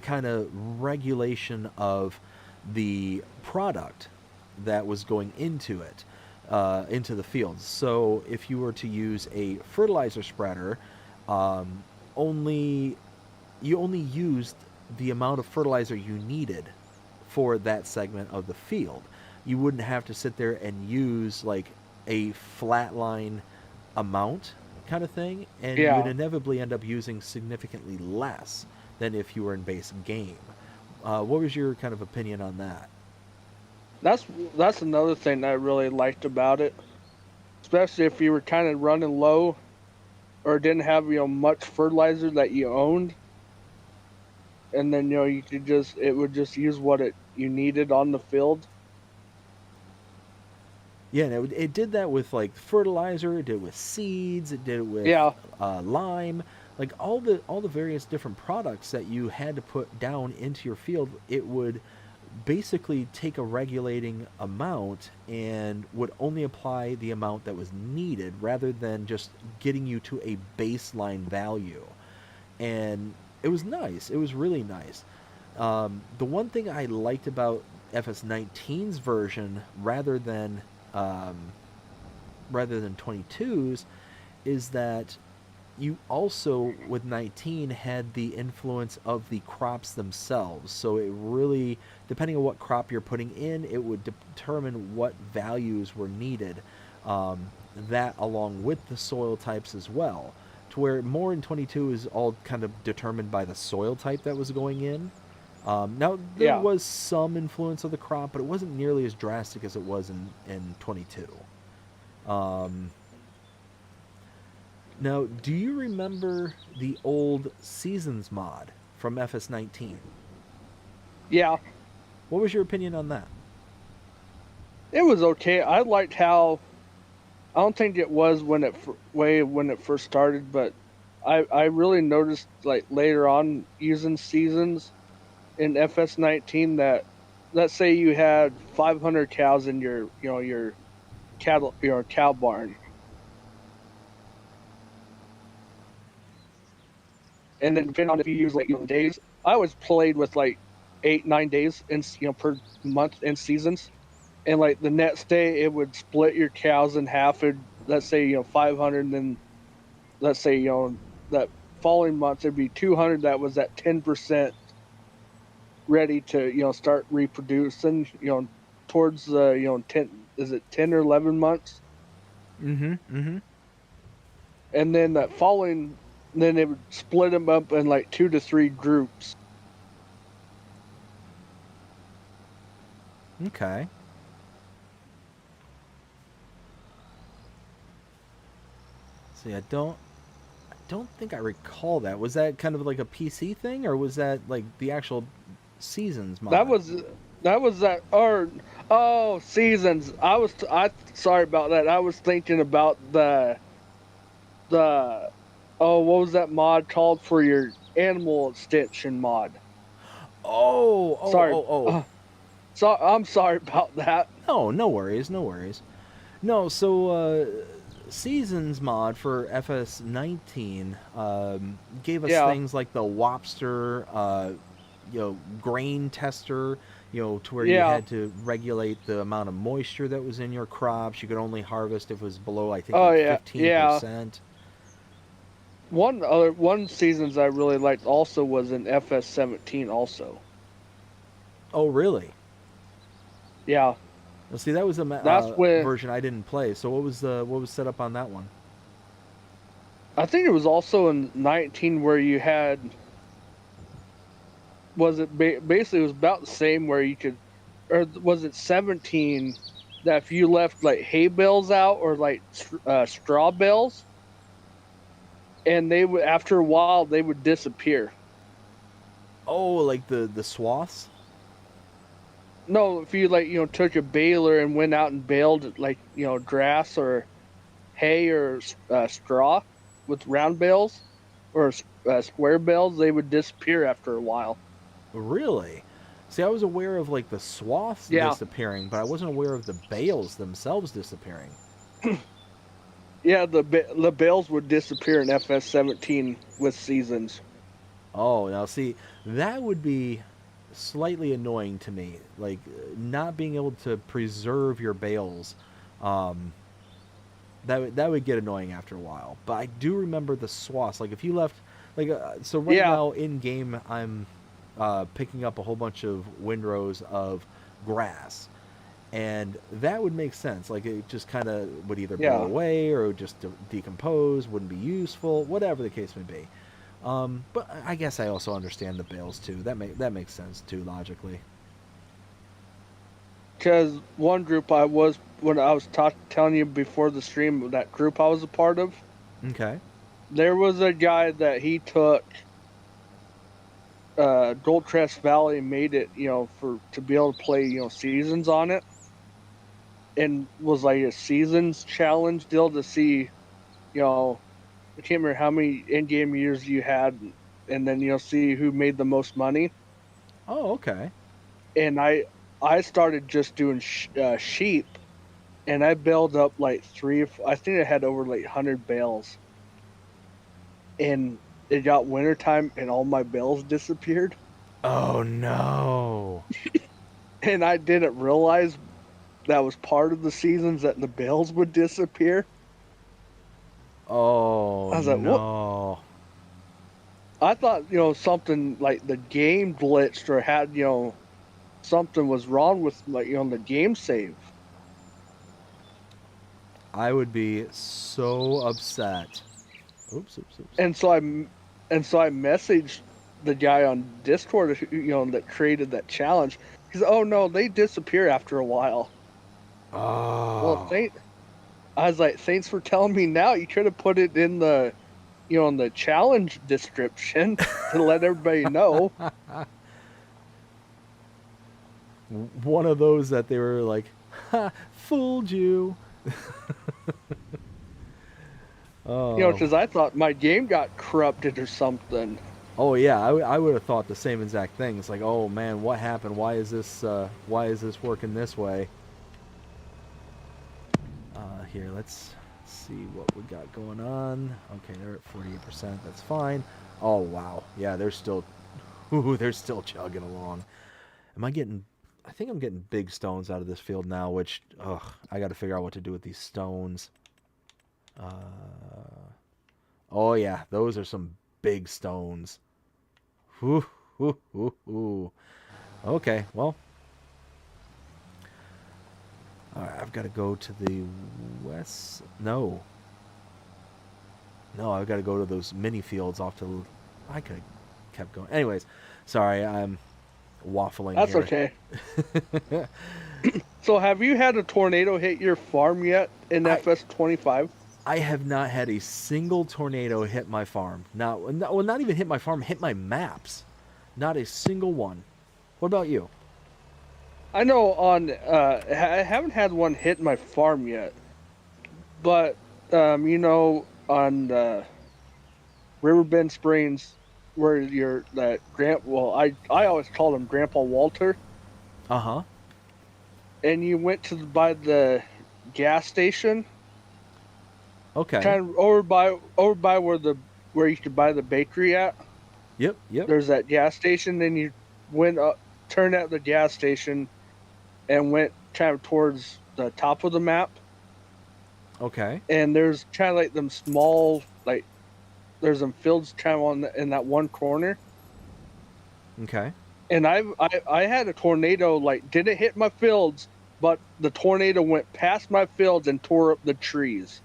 kind of regulation of the product that was going into it, into the fields. So if you were to use a fertilizer spreader, only you only used the amount of fertilizer you needed for that segment of the field. You wouldn't have to sit there and use like a flatline amount kind of thing, and you would Yeah. inevitably end up using significantly less than if you were in base game. What was your kind of opinion on that? That's that's another thing that I really liked about it, especially if you were kind of running low or didn't have much fertilizer that you owned, and then you could just it would just use what it you needed on the field. Yeah, and it did that with like fertilizer. It did it with seeds. It did it with Yeah. lime. Like all the various different products that you had to put down into your field, it would basically take a regulating amount and would only apply the amount that was needed, rather than just getting you to a baseline value. And it was nice. It was really nice. The one thing I liked about FS19's version, um, rather than 22's, is that you also with 19 had the influence of the crops themselves. So it really, depending on what crop you're putting in, it would determine what values were needed. That along with the soil types as well, to where more in 22 is all kind of determined by the soil type that was going in. Now there Yeah. was some influence of the crop, but it wasn't nearly as drastic as it was in 22. Um, Now, do you remember the old Seasons mod from FS19? Yeah, What was your opinion on that? it was okay. I liked how I don't think it was when it first started, but I really noticed like later on using seasons in FS19 that let's say you had 500 cows in your your cow barn, and then depending on if you use like days, I always played with like 8 9 days in per month in seasons, and like the next day it would split your cows in half. And let's say 500, and then let's say that following month it'd be 200 that was at 10% ready to start reproducing towards the 10, is it 10 or 11 months, Mm-hmm. Mm-hmm. and then that following, then it would split them up in like 2 to 3 groups. Okay. See, I don't think I recall that. Was that kind of like a PC thing, or was that like the actual Seasons mod? That was that, or oh, seasons. I sorry about that. I was thinking about the oh, what was that mod called for your animal extension mod? Oh, oh, Sorry. oh, oh. So I'm sorry about that. No, no worries, no worries. No, so Seasons mod for FS19 gave us Yeah. things like the Wobster, grain tester, to where you Yeah. had to regulate the amount of moisture that was in your crops. You could only harvest if it was below, I think, Oh like yeah. Yeah. 15%. One seasons I really liked also was in FS17 also. Oh, really? Yeah. Well, see, that was a That's when version I didn't play. So what was set up on that one? I think it was also in 19 where you had, was it basically it was about the same where you could, or was it 17 that if you left like hay bales out or like straw bales, and they would, after a while they would disappear. Oh, like the swaths. No, if you like took a baler and went out and baled like grass or hay or straw with round bales or square bales, they would disappear after a while. Really? See, I was aware of like the swaths Yeah. disappearing, but I wasn't aware of the bales themselves disappearing. Yeah, the bales would disappear in FS17 with seasons. Oh, now see, that would be slightly annoying to me. Like not being able to preserve your bales. Um, that would get annoying after a while. But I do remember the swaths. Like if you left, like so right Yeah. now in game, I'm picking up a whole bunch of windrows of grass, and that would make sense. Like it just kind of would either blow Yeah. away or would just decompose, wouldn't be useful, whatever the case may be. But I guess I also understand the bales too. That makes sense too logically. Because one group I was, when I was telling you before the stream, that group I was a part of, Okay. there was a guy that he took Goldcrest Valley and made it, for to be able to play, seasons on it, and was like a seasons challenge deal to see, I can't remember how many in-game years you had, and then see who made the most money. Oh, okay. And I started just doing sheep, and I bailed up like I think I had over like 100 bales, and it got wintertime and all my bales disappeared, Oh no. and I didn't realize that was part of the seasons that the bales would disappear. Oh I was like, what? no. I thought something like the game glitched or had something was wrong with like the game save. I would be so upset. Oops, oops, oops. And so I messaged the guy on Discord that created that challenge. He's, oh no, they disappear after a while. Well, Oh. I was like, thanks for telling me now. You could have put it in the, in the challenge description to let everybody know. One of those that they were like, ha, fooled you. Oh, Because I thought my game got corrupted or something. oh yeah, I would have thought the same exact thing. It's like, oh man, what happened? Why is this working this way? Here, let's see what we got going on. Okay, they're at 48%. That's fine. Oh wow, yeah, they're still, ooh, they're still chugging along. Am I getting? I think I'm getting big stones out of this field now, which, ugh, I got to figure out what to do with these stones. Oh yeah, those are some big stones. Whew, whew, whew, whew. Okay, well, all right, I've got to go to the west. No, no, I've got to go to those mini fields off to. I could have kept going. Anyways, sorry, I'm waffling That's here. okay. So have you had a tornado hit your farm yet in I FS25? I have not had a single tornado hit my farm. Well, not even hit my farm, hit my maps. Not a single one. What about you? I know I haven't had one hit my farm yet, but on Riverbend Springs, where I always called him Grandpa Walter, Uh huh. and you went to by the gas station, Okay. kind of over by where you could buy the bakery at. Yep. Yep. There's that gas station, then you went up, turned at the gas station, and went kind of towards the top of the map. Okay. And there's kind of like them small, like there's some fields kind of in that one corner. Okay. And I had a tornado, like, didn't hit my fields, but the tornado went past my fields and tore up the trees.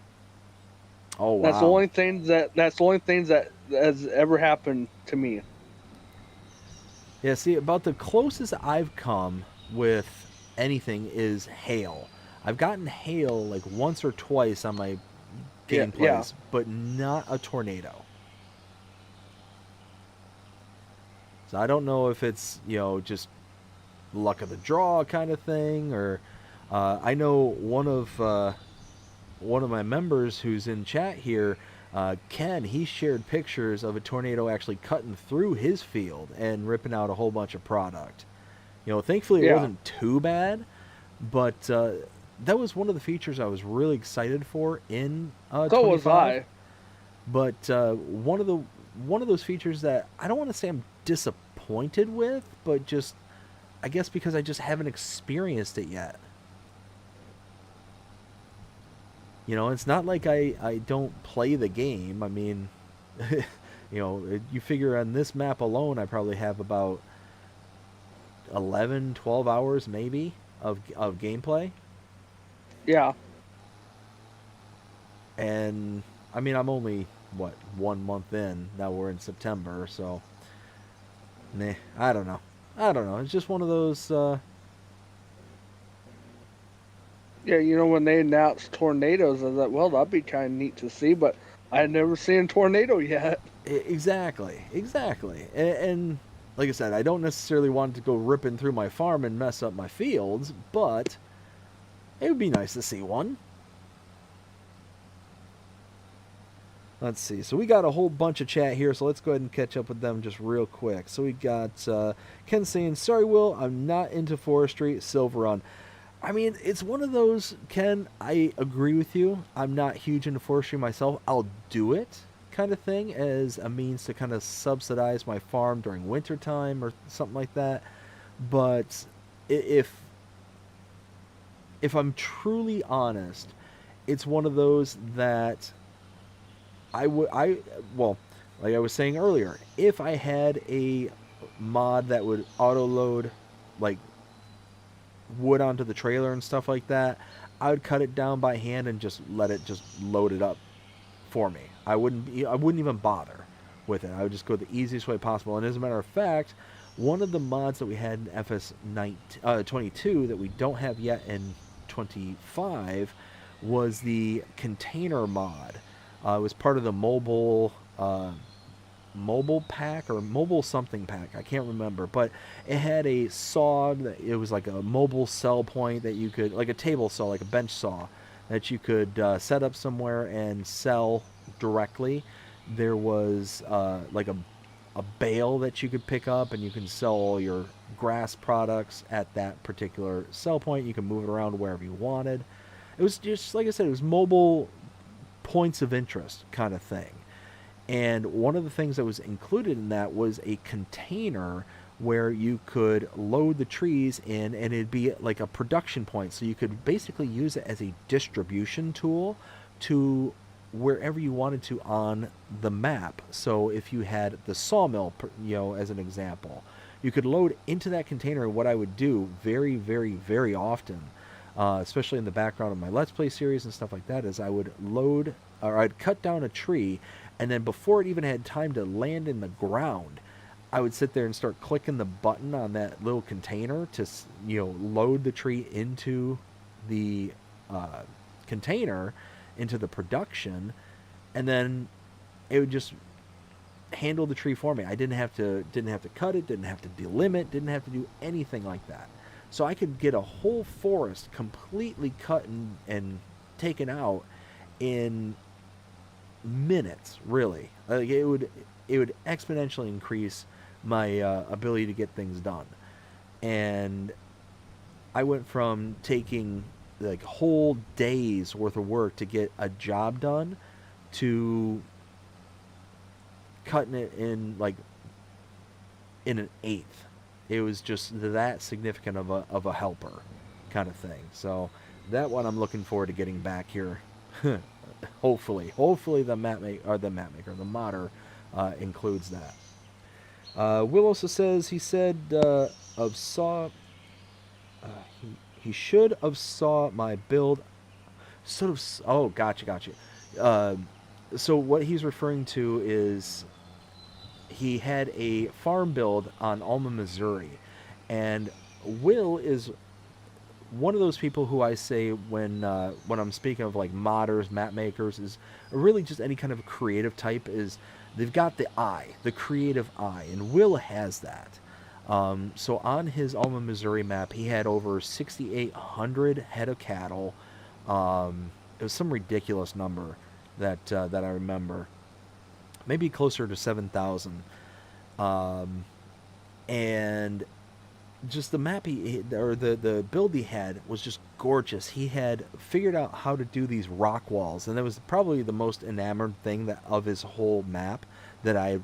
Oh wow. That's the only thing that has ever happened to me. Yeah. See, about the closest I've come with anything is hail. I've gotten hail like once or twice on my gameplays, Yeah. but not a tornado. So I don't know if it's, just luck of the draw kind of thing, or I know one of my members who's in chat here, Ken, he shared pictures of a tornado actually cutting through his field and ripping out a whole bunch of product. Thankfully it Yeah. wasn't too bad, but that was one of the features I was really excited for in So 25. was I. But one of those features that I don't want to say I'm disappointed with, but just, I guess because I just haven't experienced it yet. It's not like I don't play the game. I mean, you figure on this map alone, I probably have about 11, 12 hours maybe of gameplay. Yeah. And I mean, I'm only, 1 month in. Now we're in September, so I don't know. It's just one of those. Yeah, when they announced tornadoes, I was like, well, that'd be kind of neat to see, but I had never seen a tornado yet. Exactly. And like I said, I don't necessarily want to go ripping through my farm and mess up my fields, but it would be nice to see one. Let's see. So we got a whole bunch of chat here, so let's go ahead and catch up with them just real quick. So we got Ken saying, sorry, Will, I'm not into forestry, Silver on. I mean, it's one of those, Ken, I agree with you. I'm not huge into forestry myself. I'll do it kind of thing as a means to kind of subsidize my farm during wintertime or something like that. But if I'm truly honest, it's one of those that well, like I was saying earlier, if I had a mod that would auto load like wood onto the trailer and stuff like that, I would cut it down by hand and just let it just load it up for me. I wouldn't even bother with it. I would just go the easiest way possible. And as a matter of fact, one of the mods that we had in FS 22 that we don't have yet in 25 was the container mod. It was part of the mobile pack or mobile something pack. I can't remember, but it had a saw. It was like a mobile cell point that you could, like a table saw, like a bench saw, that you could set up somewhere and sell directly. There was like a bale that you could pick up, and you can sell all your grass products at that particular sell point. You can move it around wherever you wanted. It was just, like I said, it was mobile points of interest kind of thing. And one of the things that was included in that was a container where you could load the trees in, and it'd be like a production point. So you could basically use it as a distribution tool to wherever you wanted to on the map. So if you had the sawmill, as an example, you could load into that container. What I would do very, very, very often, especially in the background of my Let's Play series and stuff like that, is I would load, or I'd cut down a tree, and then before it even had time to land in the ground, I would sit there and start clicking the button on that little container to, load the tree into the container, into the production, and then it would just handle the tree for me. I didn't have to cut it, didn't have to delimb it, didn't have to do anything like that. So I could get a whole forest completely cut and taken out in minutes, really. It would exponentially increase my ability to get things done. And I went from taking like whole days worth of work to get a job done to cutting it in like in an eighth. It was just that significant of a helper kind of thing. So that one I'm looking forward to getting back here. Hopefully the modder includes that. Will also says he said of saw he should have saw my build. Oh, gotcha. So what he's referring to is he had a farm build on Alma, Missouri, and Will is one of those people who I say when I'm speaking of like modders, map makers, is really just any kind of creative type, is they've got the creative eye, and Will has that. So on his Alma, Missouri map, he had over 6,800 head of cattle. It was some ridiculous number that I remember, maybe closer to 7,000. And just the map the build he had was just gorgeous. He had figured out how to do these rock walls, and that was probably the most enamored thing of his whole map that I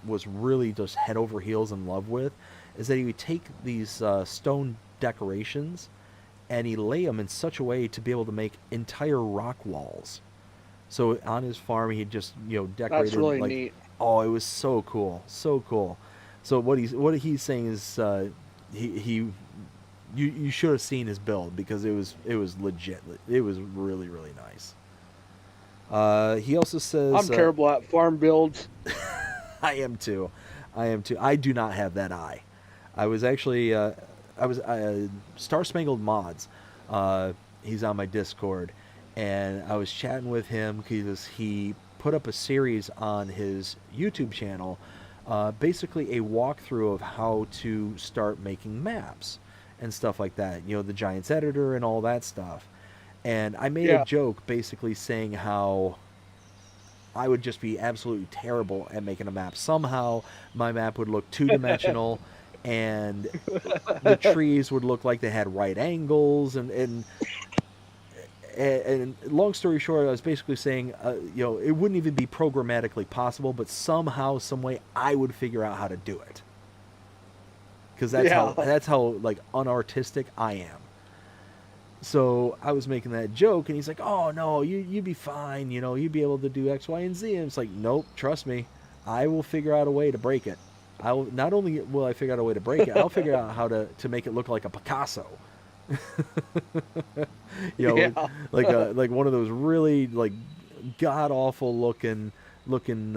was really just head over heels in love with, is that he would take these stone decorations and he lay them in such a way to be able to make entire rock walls. So on his farm, he just decorated. That's really neat. Oh, it was so cool, so cool. So what he's saying is you should have seen his build, because it was legit. It was really, really nice. He also says I'm terrible at farm builds. I am too. I do not have that eye. I was actually Star Spangled Mods. He's on my Discord, and I was chatting with him because he put up a series on his YouTube channel, basically a walkthrough of how to start making maps and stuff like that. The Giants editor and all that stuff. And I made a joke basically saying how I would just be absolutely terrible at making a map. Somehow my map would look two-dimensional, and the trees would look like they had right angles, and long story short, I was basically saying, it wouldn't even be programmatically possible, but somehow, some way, I would figure out how to do it. Because that's how like unartistic I am. So I was making that joke, and he's like, "Oh no, you'd be fine. You'd be able to do X, Y, and Z." And it's like, "Nope, trust me, I will figure out a way to break it. Not only will I figure out a way to break it, I'll figure out how to make it look like a Picasso." Like one of those really like god awful looking looking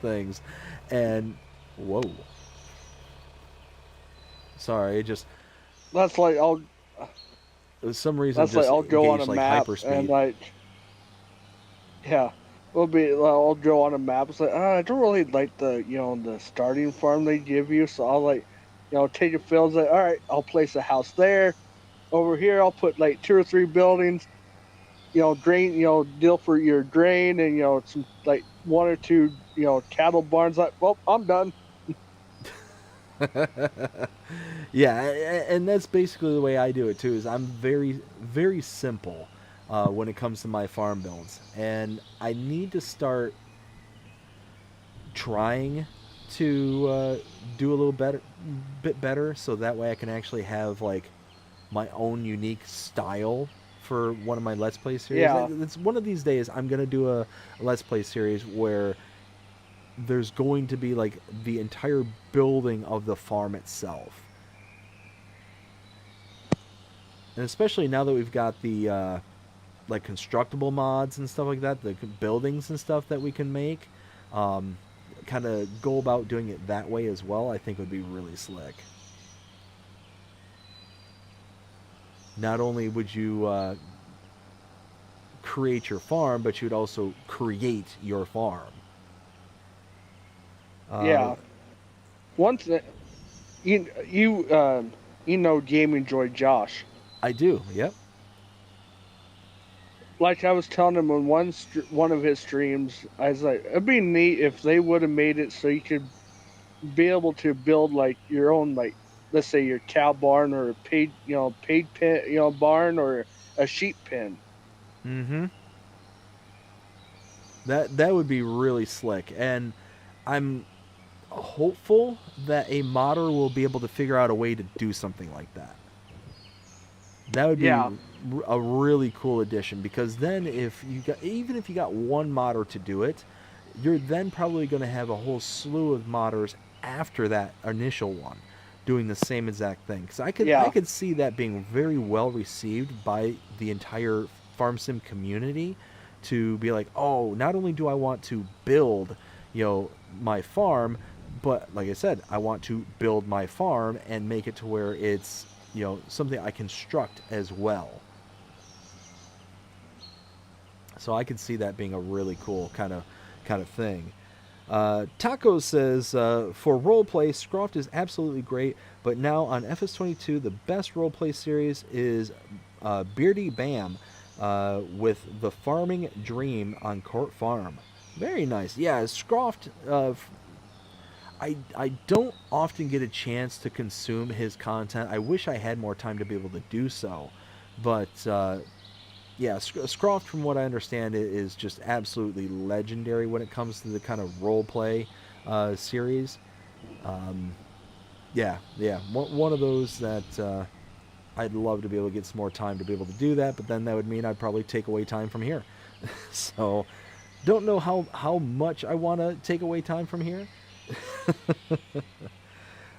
things. And whoa, sorry, That's like For some reason, That's like just I'll go on engage a like map and hyperspeed. like, yeah, I'll go on a map. It's like, I don't really like the starting farm they give you, so I'll like, take a field. Like, all right, I'll place a house there. Over here, I'll put like 2 or 3 buildings. Drain. Deal for your drain and some like 1 or 2 cattle barns. Like, well, I'm done. Yeah, and that's basically the way I do it too. Is I'm very, very simple when it comes to my farm builds, and I need to start trying to do a little bit better, so that way I can actually have like my own unique style for one of my Let's Play series. Yeah, It's one of these days I'm gonna do a Let's Play series where there's going to be like the entire building of the farm itself. And especially now that we've got the like constructible mods and stuff like that, the buildings and stuff that we can make, um, kind of go about doing it that way as well, I think would be really slick. Not only would you create your farm, but you'd also create your farm. Uh, yeah. Once Gaming Joy Josh. I do, yep. Like I was telling him on one of his streams, I was like, it'd be neat if they would have made it so you could be able to build like your own, like, let's say your cow barn or a paid pen, barn or a sheep pen. Mm-hmm. That would be really slick, and I'm hopeful that a modder will be able to figure out a way to do something like that. That would be Yeah, a really cool addition, because then even if you got one modder to do it, you're then probably going to have a whole slew of modders after that initial one doing the same exact thing. Because I yeah, could see that being very well received by the entire farm sim community, to be like, oh, not only do I want to build, my farm, but like I said, I want to build my farm and make it to where it's, something I construct as well. So I could see that being a really cool kind of thing. Taco says, for roleplay, Scroft is absolutely great, but now on FS22, the best roleplay series is Beardy Bam with the Farming Dream on Court Farm. Very nice. Yeah, Scroft, I don't often get a chance to consume his content. I wish I had more time to be able to do so. But yeah, Scroft, from what I understand, is just absolutely legendary when it comes to the kind of role play series. Yeah, one of those that I'd love to be able to get some more time to be able to do that, but then that would mean I'd probably take away time from here. So, don't know how much I want to take away time from here.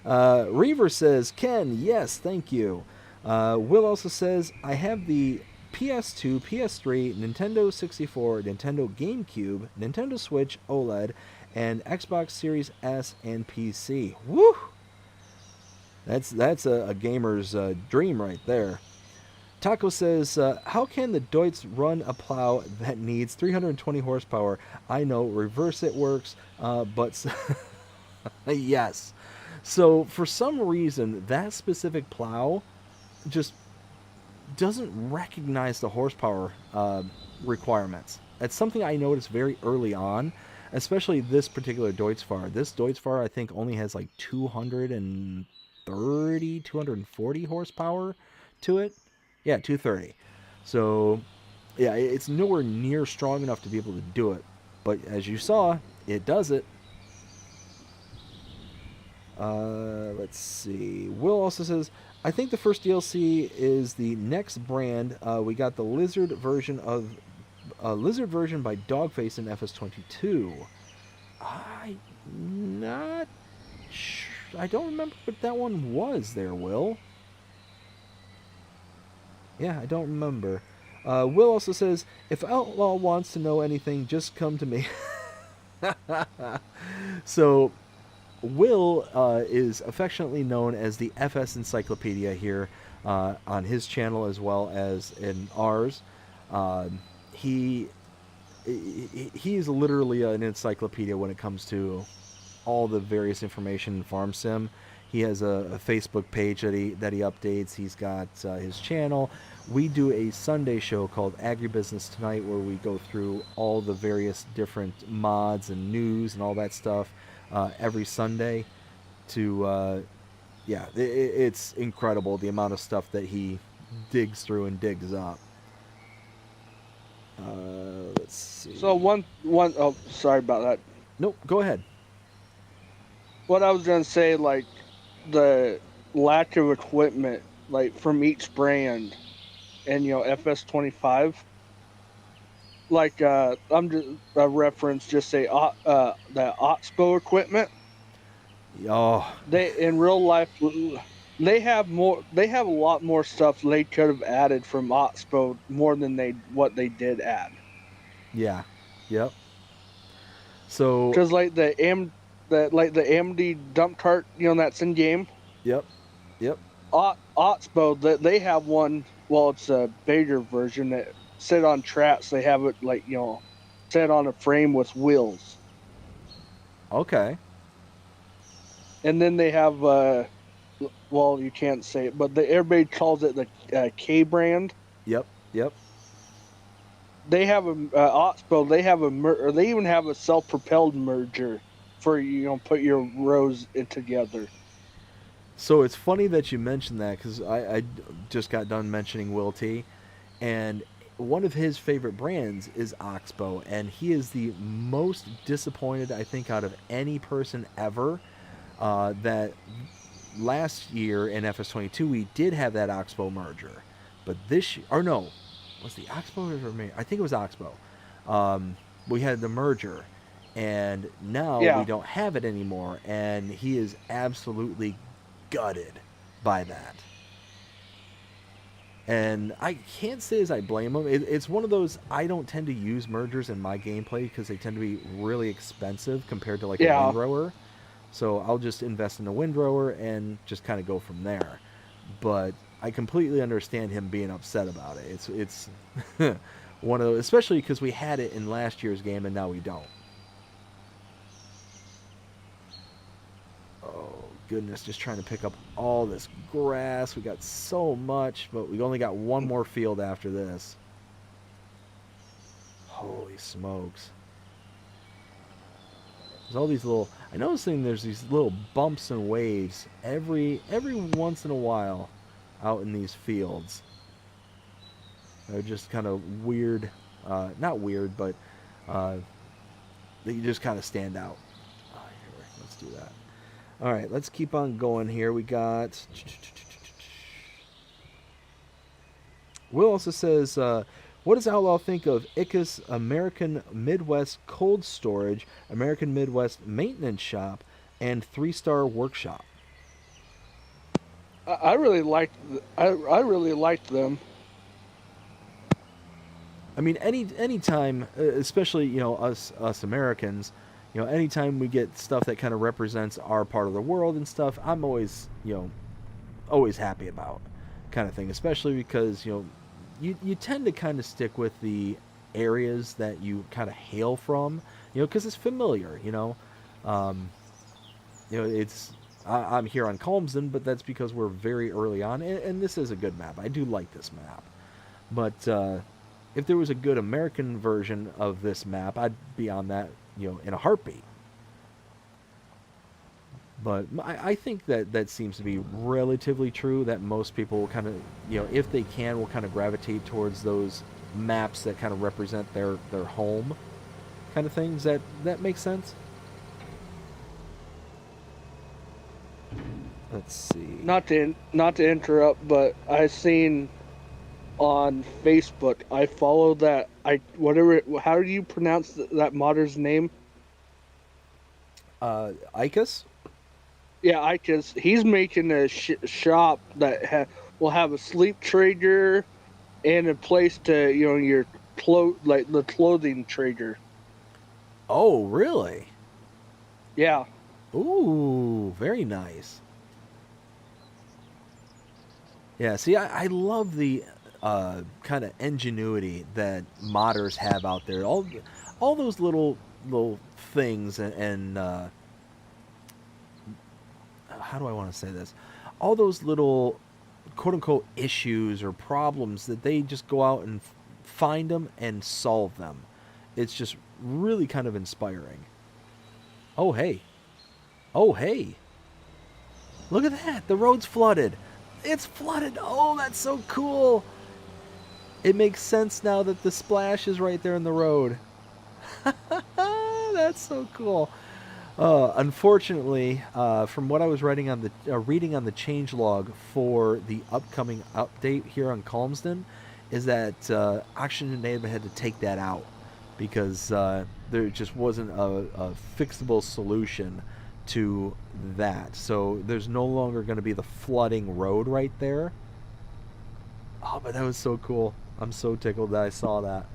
Reaver says, Ken, yes, thank you. Will also says, I have the PS2, PS3, Nintendo 64, Nintendo GameCube, Nintendo Switch OLED, and Xbox Series S and PC. Woo! That's a gamer's dream right there. Taco says, how can the Deutz run a plow that needs 320 horsepower? I know, reverse it works, but... Yes. So, for some reason, that specific plow just doesn't recognize the horsepower requirements. That's something I noticed very early on, especially this particular Deutz-Fahr. This Deutz-Fahr, I think, only has like 240 horsepower to it. Yeah, 230. So, yeah, it's nowhere near strong enough to be able to do it. But as you saw, it does it. Let's see. Will also says, I think the first DLC is the next brand. We got the lizard version by Dogface in FS22. I'm not sure. I don't remember what that one was there, Will. Yeah, I don't remember. Will also says, if Outlaw wants to know anything, just come to me. So, Will is affectionately known as the FS Encyclopedia here on his channel as well as in ours. He he's literally an encyclopedia when it comes to all the various information in farm sim. He has a Facebook page that he updates. He's got his channel. We do a Sunday show called Agribusiness Tonight, where we go through all the various different mods and news and all that stuff every Sunday. Yeah, it's incredible the amount of stuff that he digs through and digs up. Let's see. So oh, sorry about that. Nope, go ahead. What I was gonna say, like the lack of equipment, like from each brand, and FS25. Like I'm just a reference. Just say the Oxbow equipment. Oh, They in real life, they have more. They have a lot more stuff they could have added from Oxbow more than what they did add. yeah, yep. So, Because like the AMD dump cart, that's in game. yep, yep. Oxbow, they have one. Well, it's a bigger version that sit on tracks. They have it like set on a frame with wheels, Okay. and then they have well, you can't say it, but everybody calls it the K brand. Yep, yep. They have a Oxbow. They have or they even have a self-propelled merger for put your rows in together. So it's funny that you mentioned that because I just got done mentioning Will T, and one of his favorite brands is Oxbow, and he is the most disappointed, I think, out of any person ever that last year in FS22 we did have that Oxbow merger, but this year, or no, was the Oxbow or I think it was Oxbow. We had the merger, and now we don't have it anymore, and he is absolutely gutted by that. And I can't say as I blame him. It's one of those, I don't tend to use mergers in my gameplay because they tend to be really expensive compared to like a windrower. So I'll just invest in a windrower and just kind of go from there. But I completely understand him being upset about it. It's one of those, especially because we had it in last year's game and now we don't. Oh goodness, just trying to pick up all this grass. We got so much, but we only got one more field after this. Holy smokes. There's all these little, I noticed there's these little bumps and waves every once in a while out in these fields. They're just kind of weird, not weird, but they just kind of stand out. Here, let's do that. All right, let's keep on going here. We got Will also says, what does Outlaw think of ICA's American Midwest Cold Storage, American Midwest Maintenance Shop, and 3-Star Workshop? I really liked them. I mean, any time, especially us Americans, anytime we get stuff that kind of represents our part of the world and stuff, I'm always always happy about, kind of thing. Especially because you tend to kind of stick with the areas that you kind of hail from, because it's familiar. It's I'm here on Calmsden, but that's because we're very early on, and this is a good map. I do like this map, but if there was a good American version of this map, I'd be on that, in a heartbeat. But I think that seems to be relatively true, that most people will kind of, if they can, will kind of gravitate towards those maps that kind of represent their home kind of things. That makes sense? Let's see. Not to interrupt, but I seen on Facebook, I follow that how do you pronounce that modder's name? Icus? Yeah, Icus. He's making a shop that will have a sleep trader and a place to your like the clothing trader. Oh, really? Yeah. Ooh, very nice. Yeah, see, I love the kind of ingenuity that modders have out there. All those little things and how do I want to say this? All those little quote unquote issues or problems that they just go out and find them and solve them. It's just really kind of inspiring. Oh hey, oh hey, look at that! The road's flooded. It's flooded. Oh, that's so cool. It makes sense now that the splash is right there in the road. That's so cool. Unfortunately, from what I was reading on the changelog for the upcoming update here on Calmsden, is that Oxygendavid had to take that out because there just wasn't a fixable solution to that. So there's no longer going to be the flooding road right there. Oh, but that was so cool. I'm so tickled that I saw that.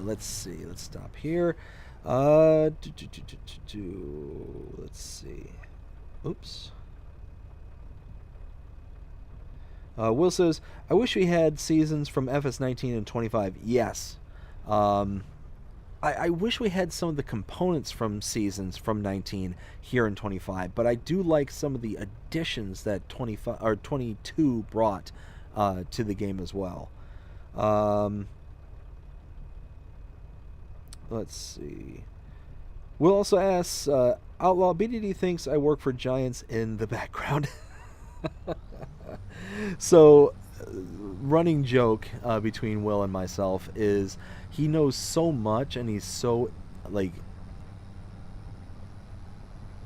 Let's see. Let's stop here. Let's see. Oops. Will says, I wish we had seasons from FS19 and 25. Yes. I wish we had some of the components from seasons from 19 here in 25, but I do like some of the additions that 25 or 22 brought to the game as well. Let's see. Will also asks, Outlaw BDD thinks I work for Giants in the background. So, running joke between Will and myself is he knows so much and he's so like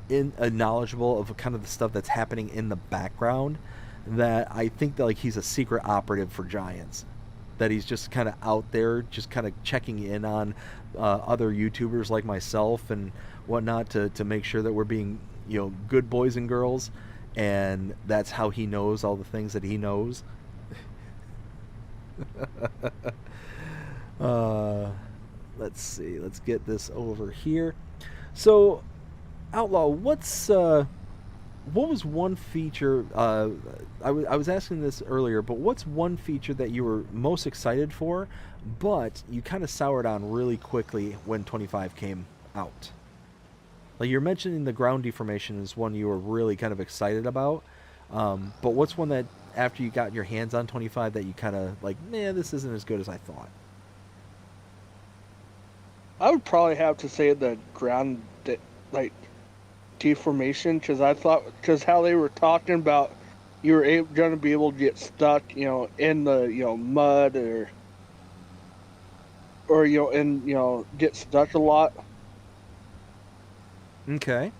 knowledgeable of kind of the stuff that's happening in the background that I think that like he's a secret operative for Giants. That he's just kind of out there, just kind of checking in on other YouTubers like myself and whatnot to make sure that we're being, good boys and girls, and that's how he knows all the things that he knows. Let's see. Let's get this over here. So, Outlaw, what was one feature? I was asking this earlier, but what's one feature that you were most excited for, but you kind of soured on really quickly when 25 came out? Like you're mentioning the ground deformation is one you were really kind of excited about, but what's one that after you got your hands on 25 that you kind of like, man, this isn't as good as I thought? I would probably have to say the ground like deformation, because how they were talking about you were going to be able to get stuck, in the mud or get stuck a lot. Okay.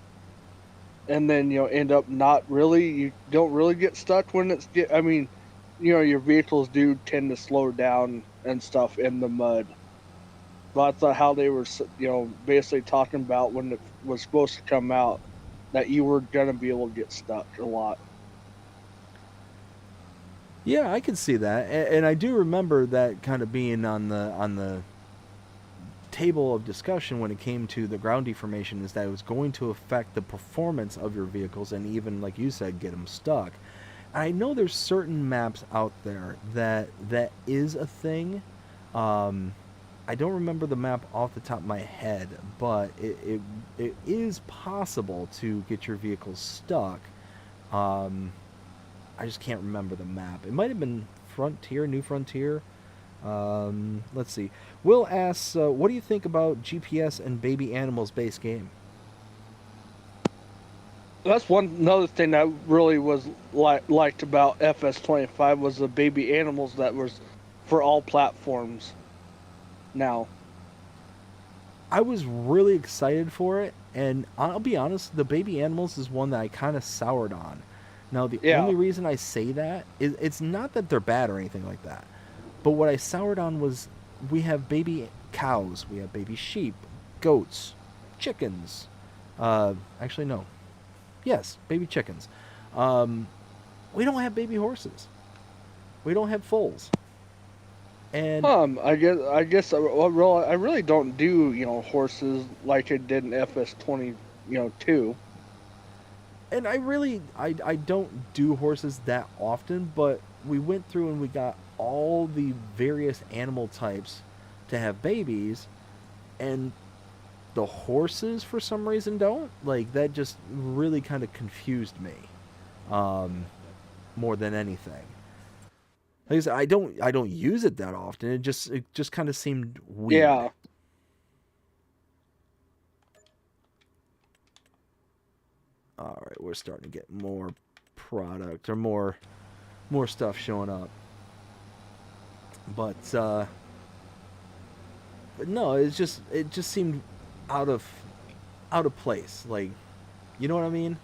And then end up not really. You don't really get stuck when I mean, your vehicles do tend to slow down and stuff in the mud. But I thought how they were, basically talking about when it was supposed to come out, that you were gonna be able to get stuck a lot. Yeah, I can see that, and I do remember that kind of being on the table of discussion when it came to the ground deformation, is that it was going to affect the performance of your vehicles and even, like you said, get them stuck. I know there's certain maps out there that is a thing. I don't remember the map off the top of my head, but it is possible to get your vehicles stuck. I just can't remember the map. It might have been Frontier, New Frontier. Let's see. Will asks, what do you think about GPS and baby animals base game? That's another thing that really was liked about FS25 was the baby animals that was for all platforms. Now, I was really excited for it, and I'll be honest, the baby animals is one that I kind of soured on. Now, the only reason I say that is it's not that they're bad or anything like that, but what I soured on was we have baby cows, we have baby sheep, goats, chickens. Actually, no. Yes, baby chickens. We don't have baby horses. We don't have foals. And I guess I really don't do horses like I did in FS20 2. And I don't do horses that often, but we went through and we got all the various animal types to have babies, and the horses for some reason don't. Like that just really kind of confused me, more than anything. Like I said, I don't use it that often. It just kind of seemed weird. Yeah. All right, we're starting to get more product or more stuff showing up. But no, it just seemed out of out of place. Like, you know what I mean?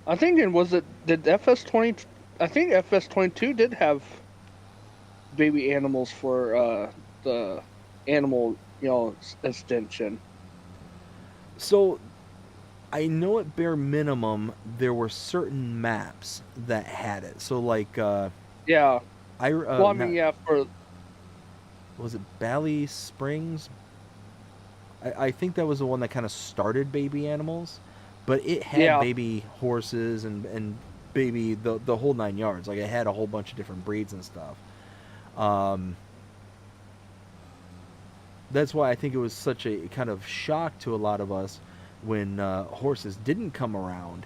I think it was it did FS20. I think FS22 did have baby animals for the animal extension. So I know at bare minimum there were certain maps that had it. So like Yeah. I Well, I mean, not, yeah, for was it Bally Springs? I think that was the one that kind of started baby animals, but it had yeah, baby horses and baby the whole nine yards. Like it had a whole bunch of different breeds and stuff. Um, that's why I think it was such a kind of shock to a lot of us when horses didn't come around.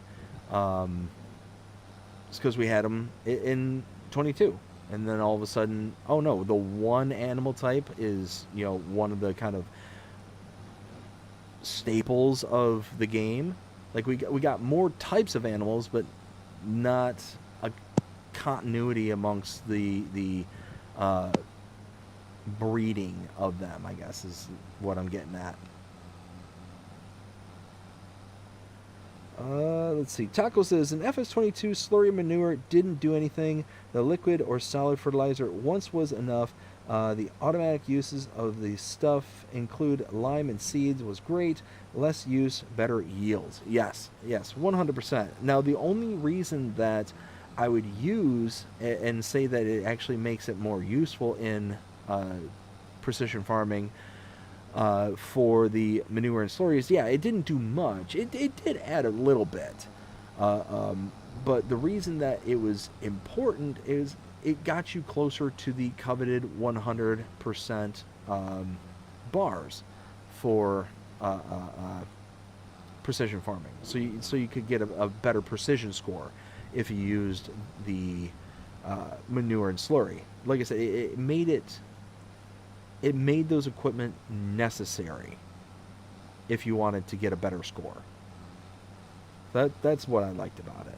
Um, it's because we had them in 22, and then all of a sudden, oh no, the one animal type is one of the kind of staples of the game. Like we got more types of animals, but not a continuity amongst the uh, breeding of them, I guess is what I'm getting at. Let's see. Taco says in FS22, slurry manure didn't do anything. The liquid or solid fertilizer once was enough. The automatic uses of the stuff include lime and seeds was great. Less use, better yields. Yes, 100%. Now, the only reason that I would use and say that it actually makes it more useful in precision farming for the manure and slurries, yeah, it didn't do much. It did add a little bit. But the reason that it was important is it got you closer to the coveted 100% bars for precision farming. So you could get a better precision score if you used the manure and slurry. Like I said, it made those equipment necessary if you wanted to get a better score. That's what I liked about it.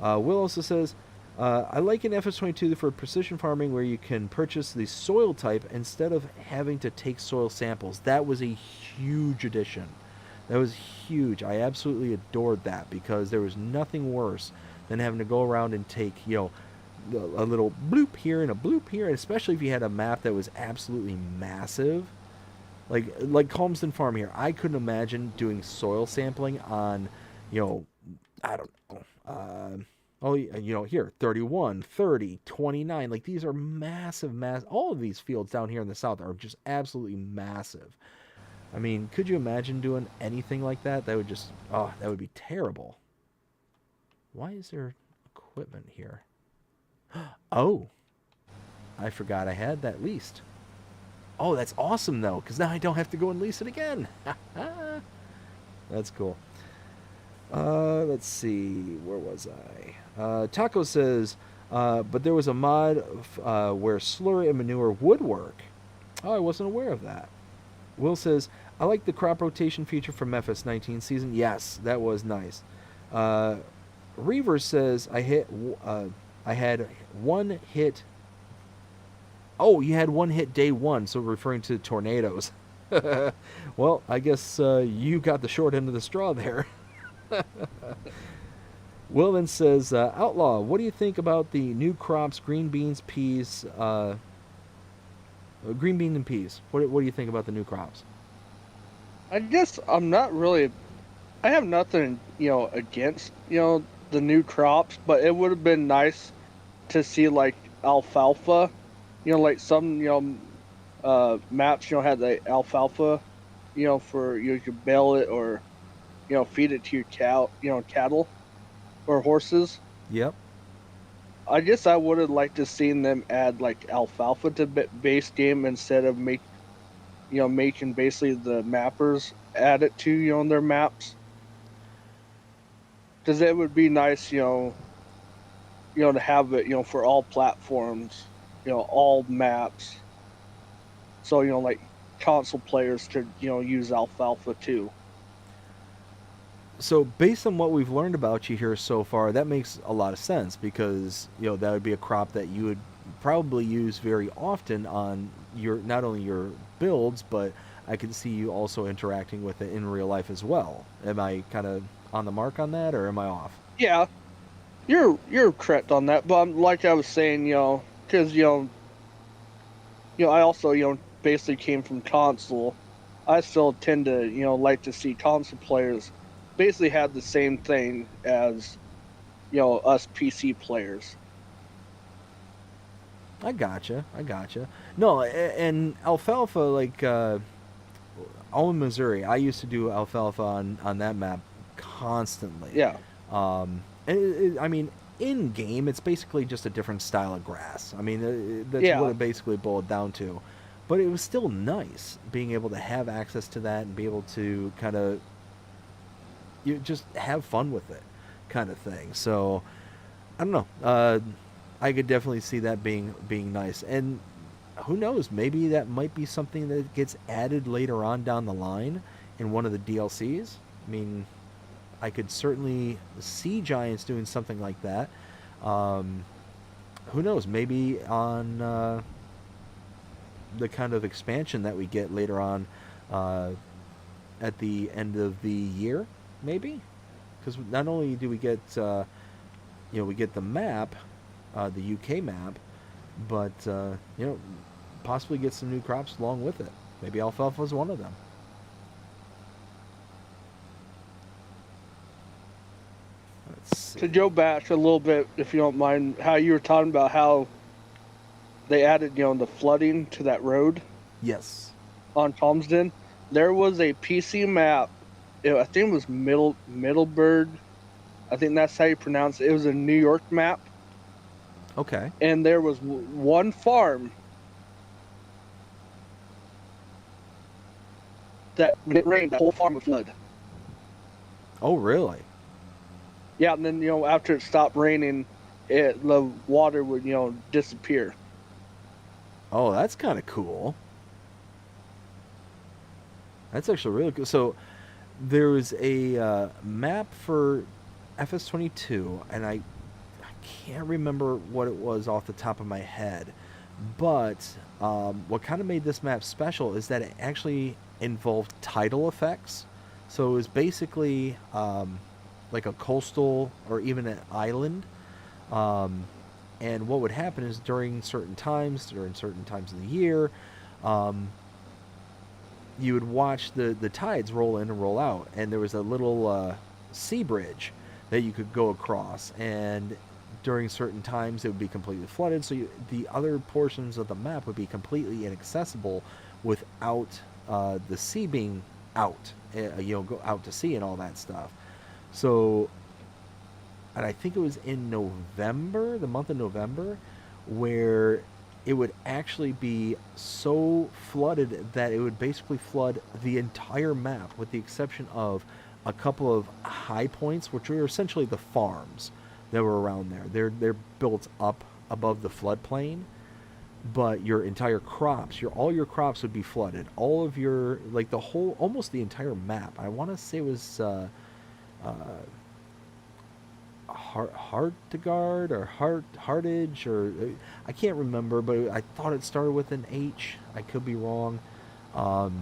Will also says, I like in FS22 for precision farming where you can purchase the soil type instead of having to take soil samples. That was a huge addition. That was huge. I absolutely adored that because there was nothing worse than having to go around and take, a little bloop here and a bloop here, and especially if you had a map that was absolutely massive. Like Calmsden Farm here, I couldn't imagine doing soil sampling on, I don't know, here, 31, 30, 29. Like, these are massive. All of these fields down here in the south are just absolutely massive. I mean, could you imagine doing anything like that? That would be terrible. Why is there equipment here? Oh, I forgot I had that leased. Oh, that's awesome, though, because now I don't have to go and lease it again. That's cool. Let's see. Where was I? Taco says, but there was a mod where slurry and manure would work. Oh, I wasn't aware of that. Will says, I like the crop rotation feature from FS19 season. Yes, that was nice. Reaver says, I had one hit. Oh, you had one hit day one, so referring to tornadoes. Well, I guess you got the short end of the straw there. Will then says, Outlaw, what do you think about the new crops, green beans, peas, green beans and peas? What do you think about the new crops? I guess I'm not really. I have nothing, against the new crops, but it would have been nice to see like alfalfa, like some maps had the alfalfa, for you could bale it or feed it to your cattle or horses. Yep. I guess I would have liked to seen them add like alfalfa to base game instead of making basically the mappers add it to their maps, because it would be nice to have it for all platforms, all maps, so like console players could use alfalfa too. So based on what we've learned about you here so far, that makes a lot of sense because that would be a crop that you would probably use very often on your not only your builds, but I could see you also interacting with it in real life as well. Am I kind of on the mark on that, or am I off? Yeah, you're correct on that, but like I was saying, because I also basically came from console. I still tend to like to see console players basically have the same thing as us PC players. I gotcha. I gotcha. No, and alfalfa, like all in Missouri, I used to do alfalfa on that map constantly. Yeah, I mean, in game, it's basically just a different style of grass. I mean, that's what yeah. it basically boiled down to. But it was still nice being able to have access to that and be able to kind of you just have fun with it, kind of thing. So I don't know. I could definitely see that being nice, and who knows? Maybe that might be something that gets added later on down the line in one of the DLCs. I mean, I could certainly see Giants doing something like that. Um, who knows? Maybe on the kind of expansion that we get later on at the end of the year, maybe, because not only do we get we get the map, the UK map, but possibly get some new crops along with it. Maybe alfalfa is one of them. Let's see. To go back a little bit, if you don't mind, how you were talking about how they added the flooding to that road Yes. on Calmsden. There was a PC map. I think it was Middleburg. I think that's how you pronounce it. It was a New York map, Okay. and there was one farm that when it rained, the whole farm would flood. Oh, really? Yeah, and then after it stopped raining, the water would disappear. Oh, that's kind of cool. That's actually really cool. So there was a map for FS22, and I can't remember what it was off the top of my head. But what kind of made this map special is that it actually involved tidal effects. So it was basically like a coastal or even an island. And what would happen is during certain times of the year, you would watch the tides roll in and roll out. And there was a little sea bridge that you could go across. And during certain times, it would be completely flooded. So the other portions of the map would be completely inaccessible without the sea being out, go out to sea and all that stuff. So, and I think it was in November, the month of November, where it would actually be so flooded that it would basically flood the entire map, with the exception of a couple of high points, which are essentially the farms that were around there. They're built up above the floodplain, but your entire crops, all your crops would be flooded. All of your, like, the whole, almost the entire map. I want to say it was Hartigard or Hartage, or I can't remember, but I thought it started with an H. I could be wrong. But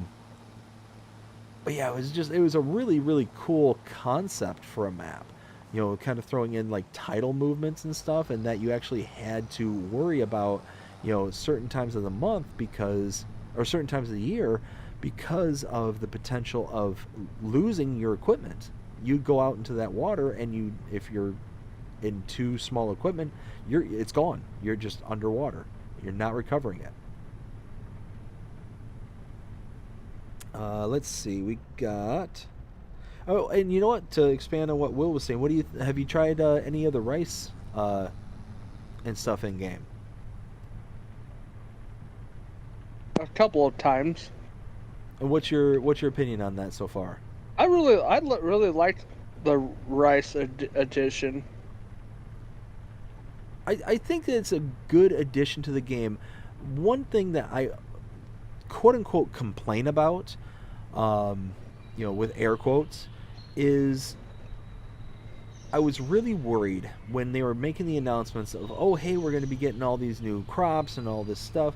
yeah, it was a really, really cool concept for a map. Kind of throwing in like tidal movements and stuff, and that you actually had to worry about, certain times of the month or certain times of the year, because of the potential of losing your equipment. You'd go out into that water, and if you're in too small equipment, it's gone. You're just underwater. You're not recovering it. Let's see. We got Oh, and you know what? To expand on what Will was saying, what do you have you tried any of the rice and stuff in game? A couple of times. And what's your opinion on that so far? I really liked the rice edition. I think that it's a good addition to the game. One thing that I quote unquote complain about, with air quotes, is I was really worried when they were making the announcements of, oh, hey, we're going to be getting all these new crops and all this stuff,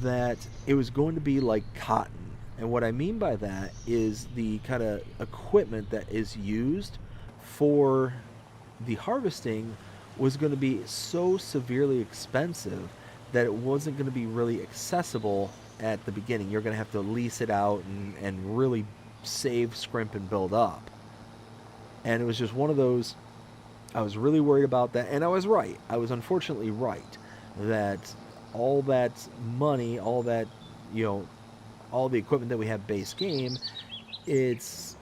that it was going to be like cotton. And what I mean by that is the kind of equipment that is used for the harvesting was going to be so severely expensive that it wasn't going to be really accessible at the beginning. You're going to have to lease it out and really save, scrimp, and build up. And it was just one of those. I was really worried about that, and I was right. I was unfortunately right that all that money, all that, all the equipment that we have base game, it's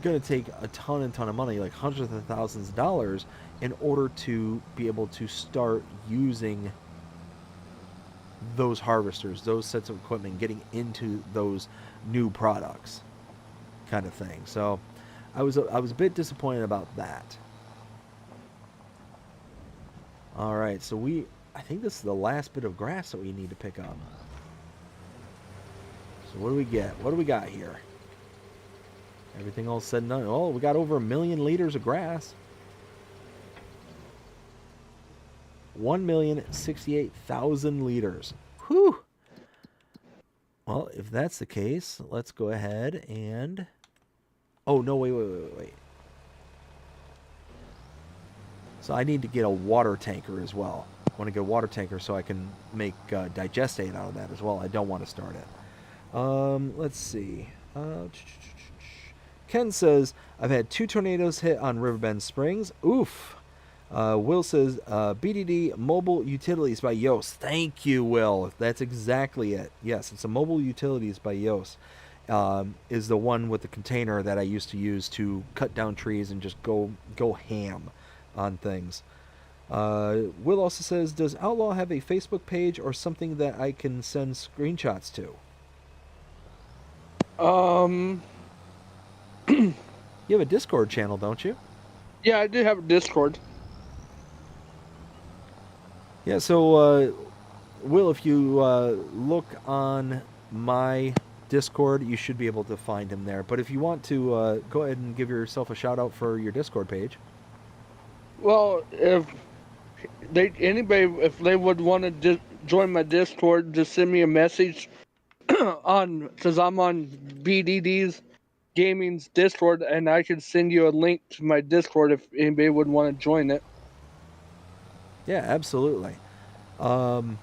going to take a ton of money, like hundreds of thousands of dollars, in order to be able to start using those harvesters, those sets of equipment, getting into those new products, kind of thing. So I was a bit disappointed about that. All right, so I think this is the last bit of grass that we need to pick up. So what do we get? What do we got here? Everything all said and done. Oh, we got over 1 million liters of grass. 1,068,000 liters. Whew. Well, if that's the case, let's go ahead and... Oh, no, wait. So I need to get a water tanker as well. I want to get a water tanker so I can make digestate out of that as well. I don't want to start it. Let's see. Ken says, I've had 2 tornadoes hit on Riverbend Springs. Oof. Will says, BDD Mobile Utilities by Yoast. Thank you, Will. That's exactly it. Yes, it's a Mobile Utilities by Yoast. Is the one with the container that I used to use to cut down trees and just go ham on things. Will also says, does Outlaw have a Facebook page or something that I can send screenshots to? You have a Discord channel, don't you? Yeah, I do have a Discord. Yeah, so, Will, if you look on my Discord, you should be able to find him there. But if you want to go ahead and give yourself a shout out for your Discord page. Well, if they would want to join my Discord, just send me a message because I'm on BDD's Gaming's Discord, and I can send you a link to my Discord if anybody would want to join it. Yeah, absolutely. So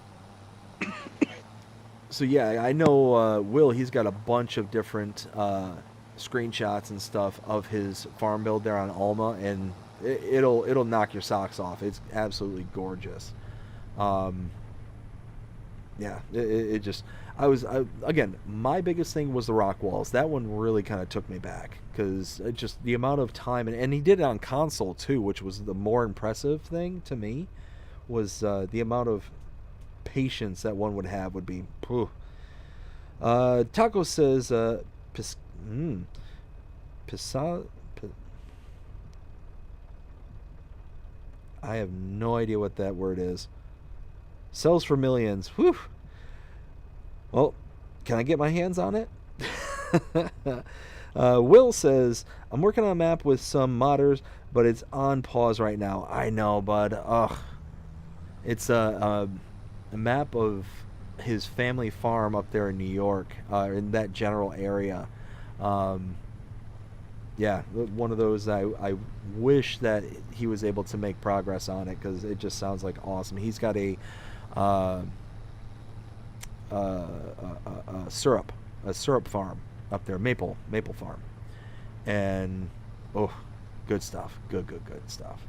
yeah, I know Will. He's got a bunch of different screenshots and stuff of his farm build there on Alma, and it'll knock your socks off. It's absolutely gorgeous. Yeah, it just again, my biggest thing was the rock walls. That one really kind of took me back because just the amount of time, and he did it on console too, which was the more impressive thing to me. Was the amount of patience that one would have would be. Taco says, I have no idea what that word is. Sells for millions. Whew. Well, can I get my hands on it? Will says, I'm working on a map with some modders, but it's on pause right now. I know, bud. Ugh. It's a map of his family farm up there in New York, in that general area. Yeah, one of those I wish that he was able to make progress on it because it just sounds like awesome. He's got a syrup farm up there, maple farm, and good stuff, good stuff.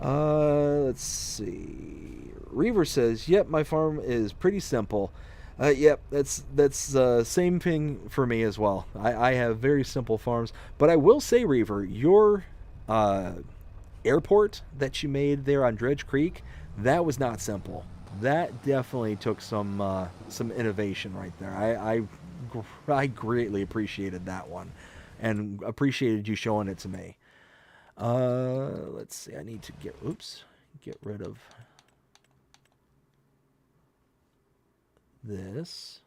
Let's see. Reaver says, yep, my farm is pretty simple. Yep, that's same thing for me as well. I have very simple farms, but I will say, Reaver, your uh, airport that you made there on Dredge Creek, that was not simple. That definitely took some innovation right there. I greatly appreciated that one, and appreciated you showing it to me. Let's see. I need to get rid of this.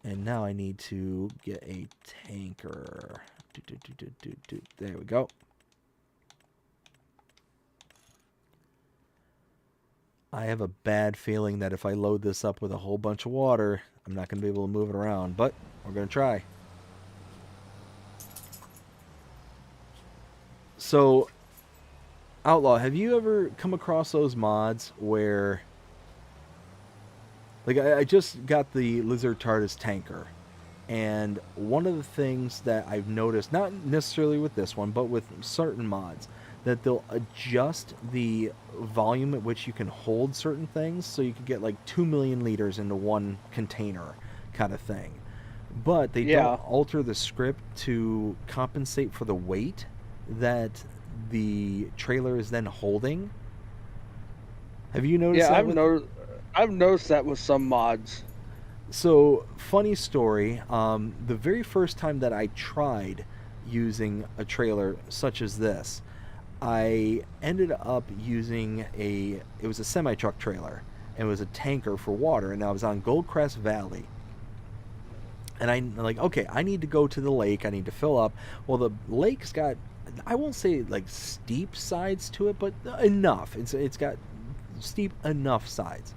And now I need to get a tanker. There we go. I have a bad feeling that if I load this up with a whole bunch of water, I'm not going to be able to move it around, but we're going to try. So, Outlaw, have you ever come across those mods where... Like, I just got the Lizard TARDIS tanker, and one of the things that I've noticed, not necessarily with this one, but with certain mods, that they'll adjust the volume at which you can hold certain things, so you can get like 2 million liters into one container kind of thing. But they don't alter the script to compensate for the weight that the trailer is then holding. Have you noticed that? I've noticed that with some mods. So, funny story, the very first time that I tried using a trailer such as this, I ended up using it was a semi-truck trailer, and it was a tanker for water, and I was on Goldcrest Valley. And I'm like, okay, I need to go to the lake, I need to fill up. Well, the lake's got, I won't say like steep sides to it, but enough. It's got steep enough sides.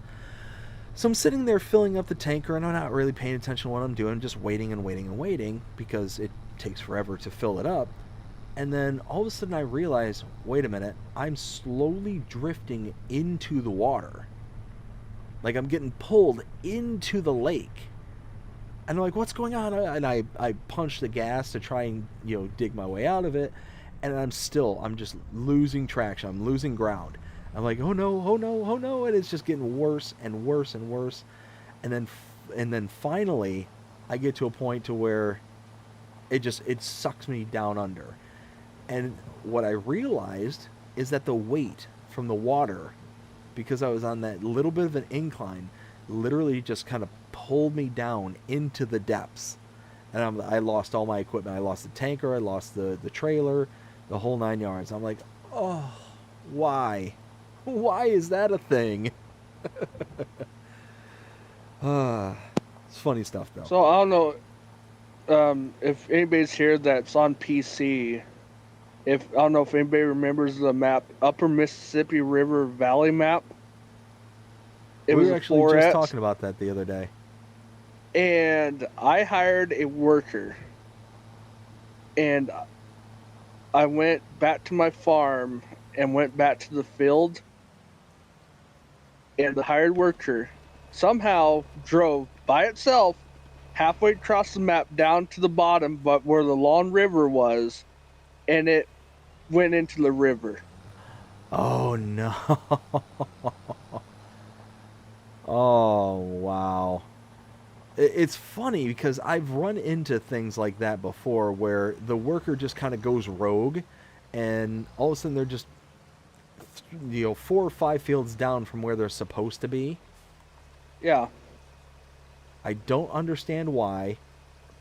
So I'm sitting there filling up the tanker, and I'm not really paying attention to what I'm doing, just waiting and waiting and waiting, because it takes forever to fill it up. And then all of a sudden I realize, wait a minute, I'm slowly drifting into the water. Like, I'm getting pulled into the lake. And I'm like, what's going on? And I punch the gas to try and, dig my way out of it. And I'm just losing traction. I'm losing ground. I'm like, oh no, oh no, oh no. And it's just getting worse and worse and worse. And then finally, I get to a point to where it sucks me down under. And what I realized is that the weight from the water, because I was on that little bit of an incline, literally just kind of pulled me down into the depths. And I lost all my equipment. I lost the tanker, I lost the trailer, the whole 9 yards. I'm like, oh, why? Why is that a thing? It's funny stuff, though. So, I don't know if anybody's here that's on PC. I don't know if anybody remembers the map, Upper Mississippi River Valley map. We were actually just talking about that the other day. And I hired a worker. And I went back to my farm and went back to the field. And the hired worker somehow drove by itself halfway across the map down to the bottom, but where the long river was, and it went into the river. Oh no. Oh wow. It's funny because I've run into things like that before where the worker just kind of goes rogue, and all of a sudden they're just 4 or 5 fields down from where they're supposed to be. Yeah. I don't understand why,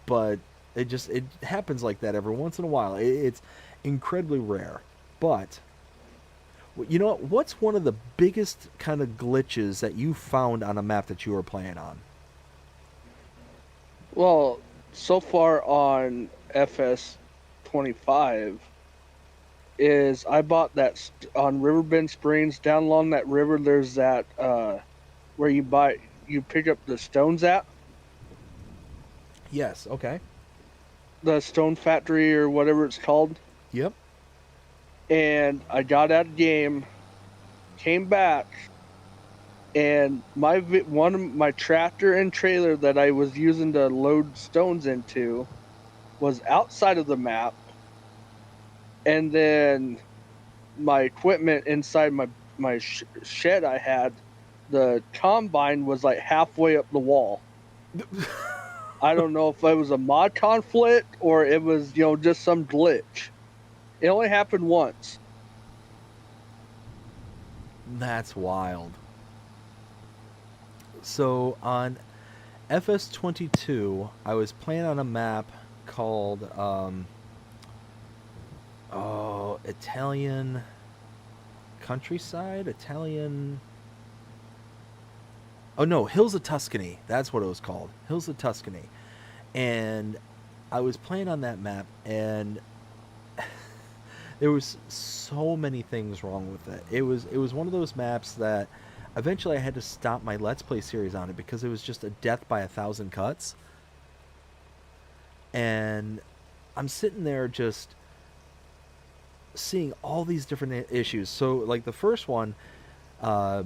but it happens like that every once in a while. It's incredibly rare. But you know what's one of the biggest kind of glitches that you found on a map that you were playing on? Well, so far on FS25 is I bought that on Riverbend Springs. Down along that river, there's that where you pick up the stones at. Yes, okay. The stone factory or whatever it's called. Yep. And I got out of game, came back, and one of my tractor and trailer that I was using to load stones into was outside of the map. And then my equipment inside my shed I had the combine was like halfway up the wall. I don't know if it was a mod conflict or it was, just some glitch. It only happened once. That's wild. So on FS22, I was playing on a map called Italian countryside, Italian. Oh no, Hills of Tuscany. That's what it was called. Hills of Tuscany. And I was playing on that map, and there was so many things wrong with it. It was one of those maps that eventually I had to stop my Let's Play series on it because it was just a death by 1,000 cuts. And I'm sitting there just seeing all these different issues. So like the first one, the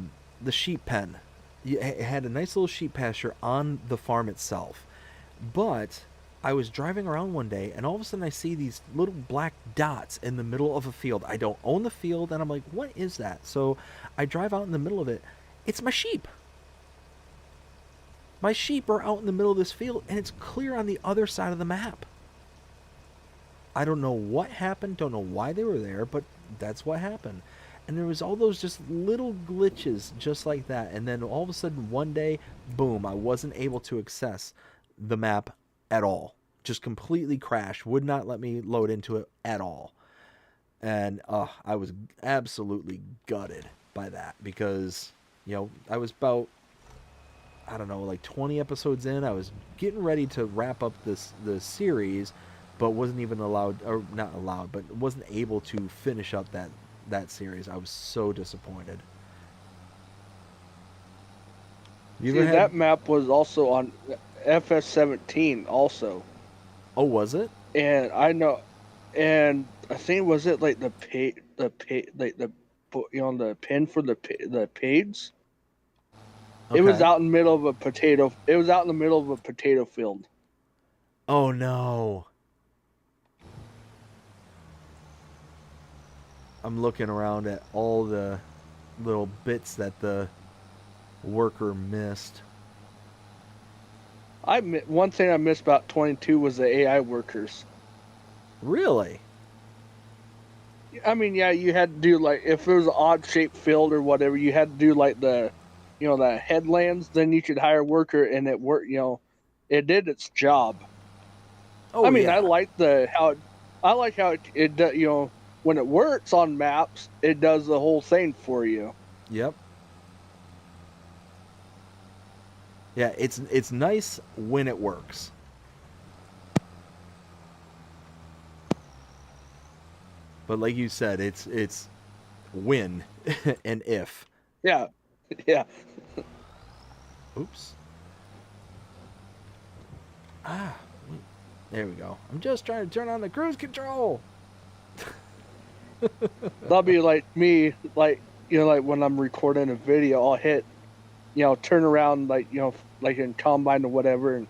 sheep pen. It had a nice little sheep pasture on the farm itself. But I was driving around one day, and all of a sudden I see these little black dots in the middle of a field. I don't own the field, and I'm like, what is that? So I drive out in the middle of it. It's my sheep. My sheep are out in the middle of this field, and it's clear on the other side of the map. I don't know what happened, don't know why they were there, but that's what happened. And there was all those just little glitches just like that. And then all of a sudden one day, boom, I wasn't able to access the map at all. Just completely crashed. Would not let me load into it at all. And I was absolutely gutted by that because, I was about, I don't know, like 20 episodes in. I was getting ready to wrap up the series, but wasn't even allowed, or not allowed, but wasn't able to finish up that series. I was so disappointed. That map was also on FS17 also. Oh, was it? And I know, and I think was it like the pin for the pigs. Okay. It was out in the middle of a potato. It was out in the middle of a potato field. Oh no. I'm looking around at all the little bits that the worker missed. One thing I missed about 22 was the AI workers. Really? I mean, yeah, you had to do like if it was an odd shaped field or whatever, you had to do like the headlands. Then you could hire a worker, and it worked. It did its job. Oh, I mean, yeah. I like how it when it works on maps, it does the whole thing for you. Yep. Yeah, it's nice when it works. But like you said, it's when and if. Yeah. Yeah. Oops. There we go. I'm just trying to turn on the cruise control. That'll be like me, like when I'm recording a video, I'll hit, turn around like like in Combine or whatever, and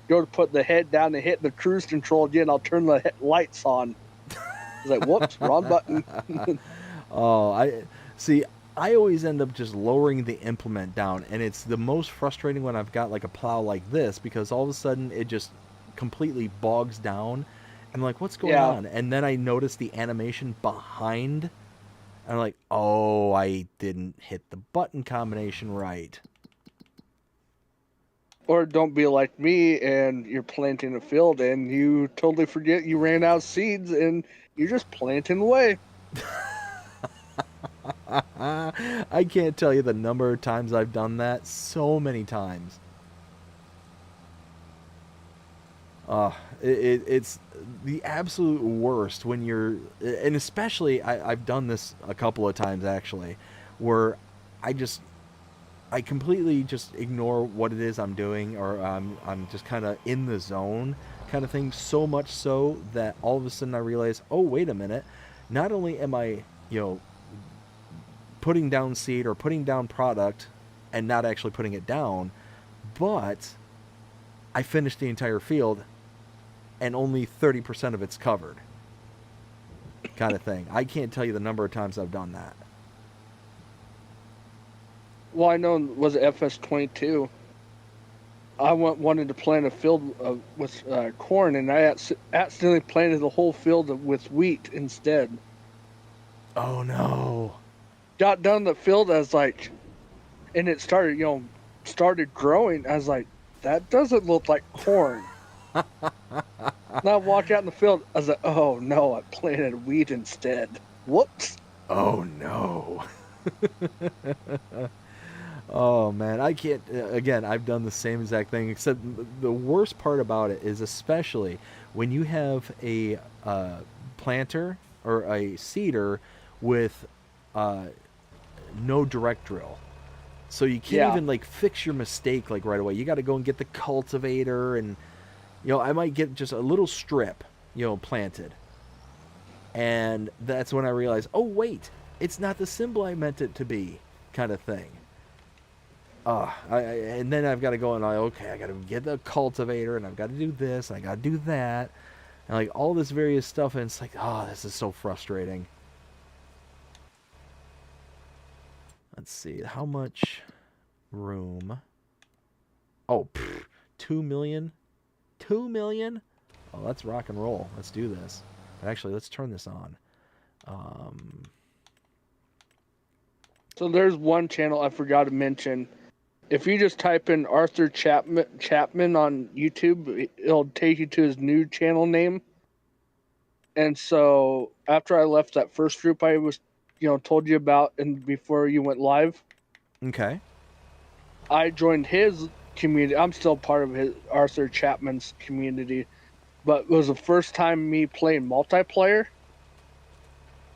go to put the head down and hit the cruise control again. I'll turn the lights on. It's like, whoops, wrong button. Oh, I always end up just lowering the implement down, and it's the most frustrating when I've got like a plow like this because all of a sudden it just completely bogs down. I'm like, what's going on? And then I notice the animation behind. And I'm like, oh, I didn't hit the button combination right. Or don't be like me and you're planting a field and you totally forget you ran out of seeds and you're just planting away. I can't tell you the number of times I've done that. So many times. It's the absolute worst when you're, and especially I've done this a couple of times actually, where I completely just ignore what it is I'm doing, or I'm just kind of in the zone kind of thing, so much so that all of a sudden I realize, oh, wait a minute, not only am I, putting down seed or putting down product and not actually putting it down, but I finished the entire field and only 30% of it's covered kind of thing. I can't tell you the number of times I've done that. well, I know was it FS22. I wanted to plant a field with corn, and I accidentally planted the whole field with wheat instead. Oh no. Got done the field, I was like, and it started, started growing. I was like, that doesn't look like corn. And I walked out in the field. I was like, oh no, I planted wheat instead. Whoops. Oh no. Oh man, I can't. Again, I've done the same exact thing. Except the worst part about it is, especially when you have a planter or a seeder with no direct drill, so you can't Yeah. even like fix your mistake like right away. You got to go and get the cultivator, and I might get just a little strip, planted, and that's when I realize, oh wait, it's not the symbol I meant it to be, kind of thing. And then I've got to go and okay, I got to get the cultivator, and I've got to do this, and I got to do that, and like all this various stuff, and it's like, oh, this is so frustrating. Let's see, how much room? Oh, 2 million? 2 million? Oh, let's rock and roll. Let's do this. Actually, let's turn this on. So there's one channel I forgot to mention. If you just type in Arthur Chapman on YouTube, it'll take you to his new channel name. And so after I left that first group I was, told you about, and before you went live, Okay. I joined his community. I'm still part of his Arthur Chapman's community, but it was the first time me playing multiplayer,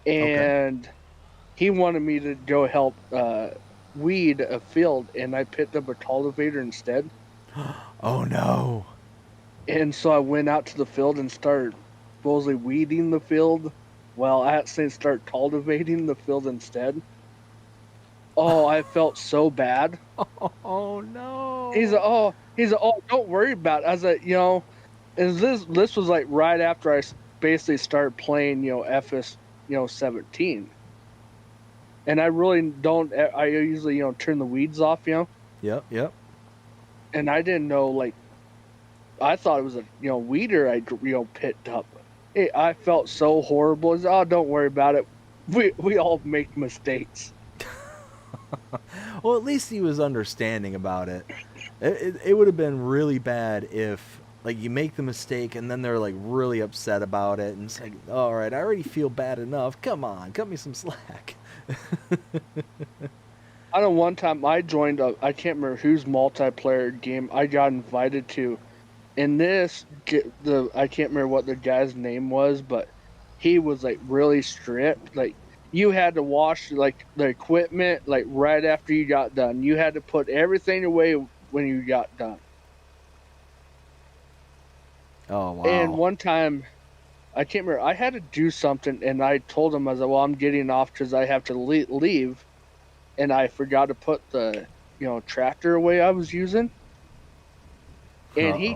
and he wanted me to go help weed a field, and I picked up a cultivator instead. Oh no. And so I went out to the field and started supposedly weeding the field. Well, I actually started cultivating the field instead. Oh, I felt so bad. Oh no. He's like, oh, don't worry about it. I was like, and this was like right after I basically started playing, FS, 17. And I really don't. I usually, turn the weeds off, Yep. And I didn't know, like, I thought it was a, weeder I, picked up. I felt so horrible. Said, oh, don't worry about it. We all make mistakes. Well, at least he was understanding about it. It would have been really bad if, like, you make the mistake and then they're like really upset about it, and it's like, all right, I already feel bad enough. Come on, cut me some slack. I know one time I joined I can't remember whose multiplayer game I got invited to. In this, I can't remember what the guy's name was, but he was like really strict. Like, you had to wash like the equipment like right after you got done. You had to put everything away when you got done. Oh wow. And one time, I can't remember, I had to do something, and I told him, I was like, well, I'm getting off because I have to leave, and I forgot to put the tractor away I was using. And he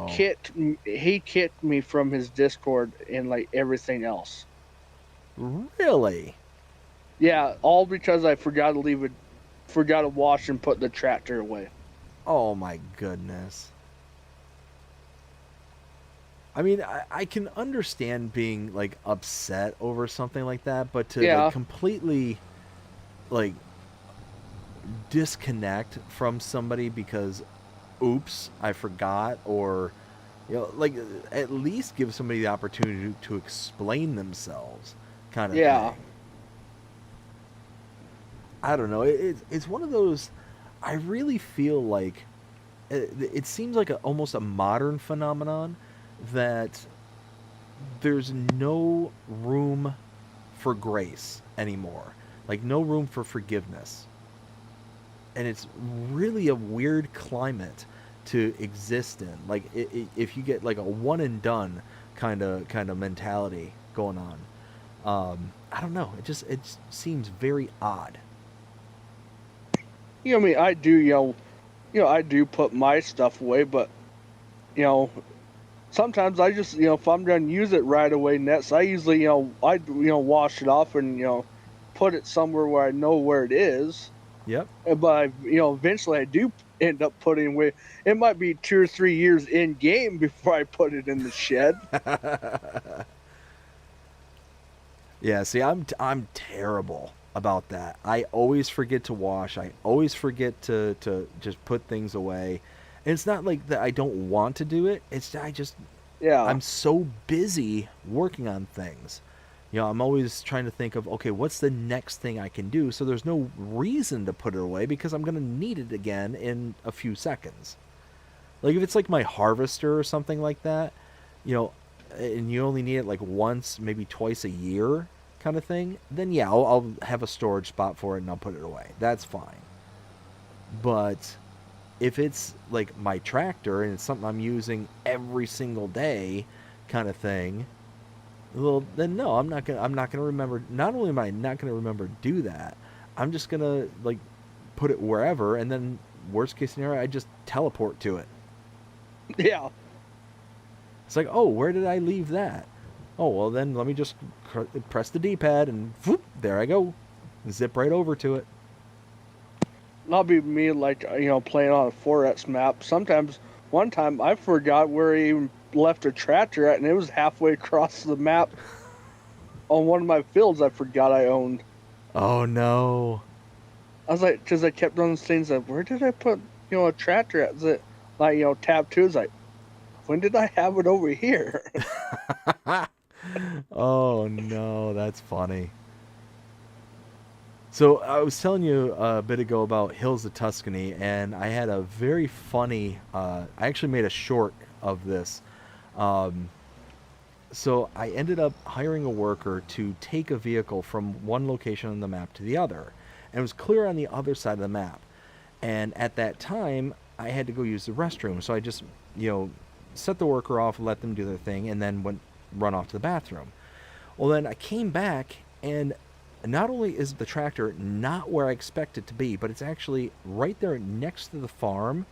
kicked me from his Discord and like everything else. Really? Yeah, all because I forgot to wash and put the tractor away. Oh my goodness. I mean, I can understand being like upset over something like that, but to like completely like disconnect from somebody because oops, I forgot, or like at least give somebody the opportunity to explain themselves, kind of thing. I don't know. It's one of those. I really feel like it seems like almost a modern phenomenon that there's no room for grace anymore. Like no room for forgiveness. And it's really a weird climate to exist in. Like if you get like a one and done kind of mentality going on, I don't know. It seems very odd. I mean, I do, I do put my stuff away, but sometimes I just, if I'm gonna use it right away, nets, I usually, wash it off and put it somewhere where I know where it is. Yep. But eventually I do end up putting away. It might be 2 or 3 years in game before I put it in the shed. Yeah, see, I'm terrible about that. I always forget to wash. I always forget to just put things away. And it's not like that I don't want to do it. It's Yeah, I'm so busy working on things. I'm always trying to think of, okay, what's the next thing I can do? So there's no reason to put it away because I'm going to need it again in a few seconds. Like if it's like my harvester or something like that, you know, and you only need it like once, maybe twice a year kind of thing, then yeah, I'll have a storage spot for it and I'll put it away. That's fine. But if it's like my tractor and it's something I'm using every single day kind of thing, well then no, I'm not gonna remember. Not only am I not gonna remember to do that, I'm just gonna like put it wherever, and then worst case scenario I just teleport to it. yeah. It's like, oh, where did I leave that? Oh, well, then let me just press the D-pad and whoop, there I go. Zip right over to it. That'll be me, like playing on a 4X map. Sometimes, one time I forgot where I even left a tractor at, and it was halfway across the map on one of my fields I forgot I owned. Oh, no. I was like, because I kept on things like, where did I put a tractor at? Is it like tab 2 is like, when did I have it over here? Oh, no, that's funny. So I was telling you a bit ago about Hills of Tuscany, and I had a very funny. I actually made a short of this. Um, so I ended up hiring a worker to take a vehicle from one location on the map to the other, and it was clear on the other side of the map. And at that time, I had to go use the restroom, so I just set the worker off, let them do their thing, and then went run off to the bathroom. Well, then I came back, and not only is the tractor not where I expect it to be, but it's actually right there next to the farm,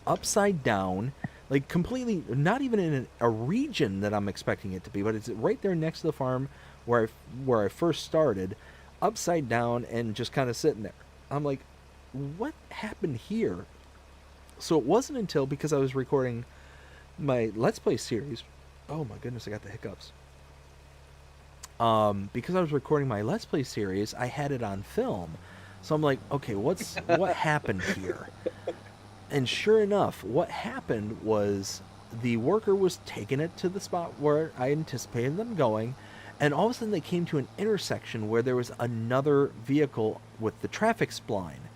upside down, like completely not even in a region that I'm expecting it to be, but it's right there next to the farm where I first started, upside down and just kind of sitting there. I'm like, what happened here? So it wasn't until, because I was recording my Let's Play series. Oh my goodness, I got the hiccups. Because I was recording my Let's Play series, I had it on film. So I'm like, okay, what happened here? And sure enough, what happened was the worker was taking it to the spot where I anticipated them going, and all of a sudden they came to an intersection where there was another vehicle with the traffic spline.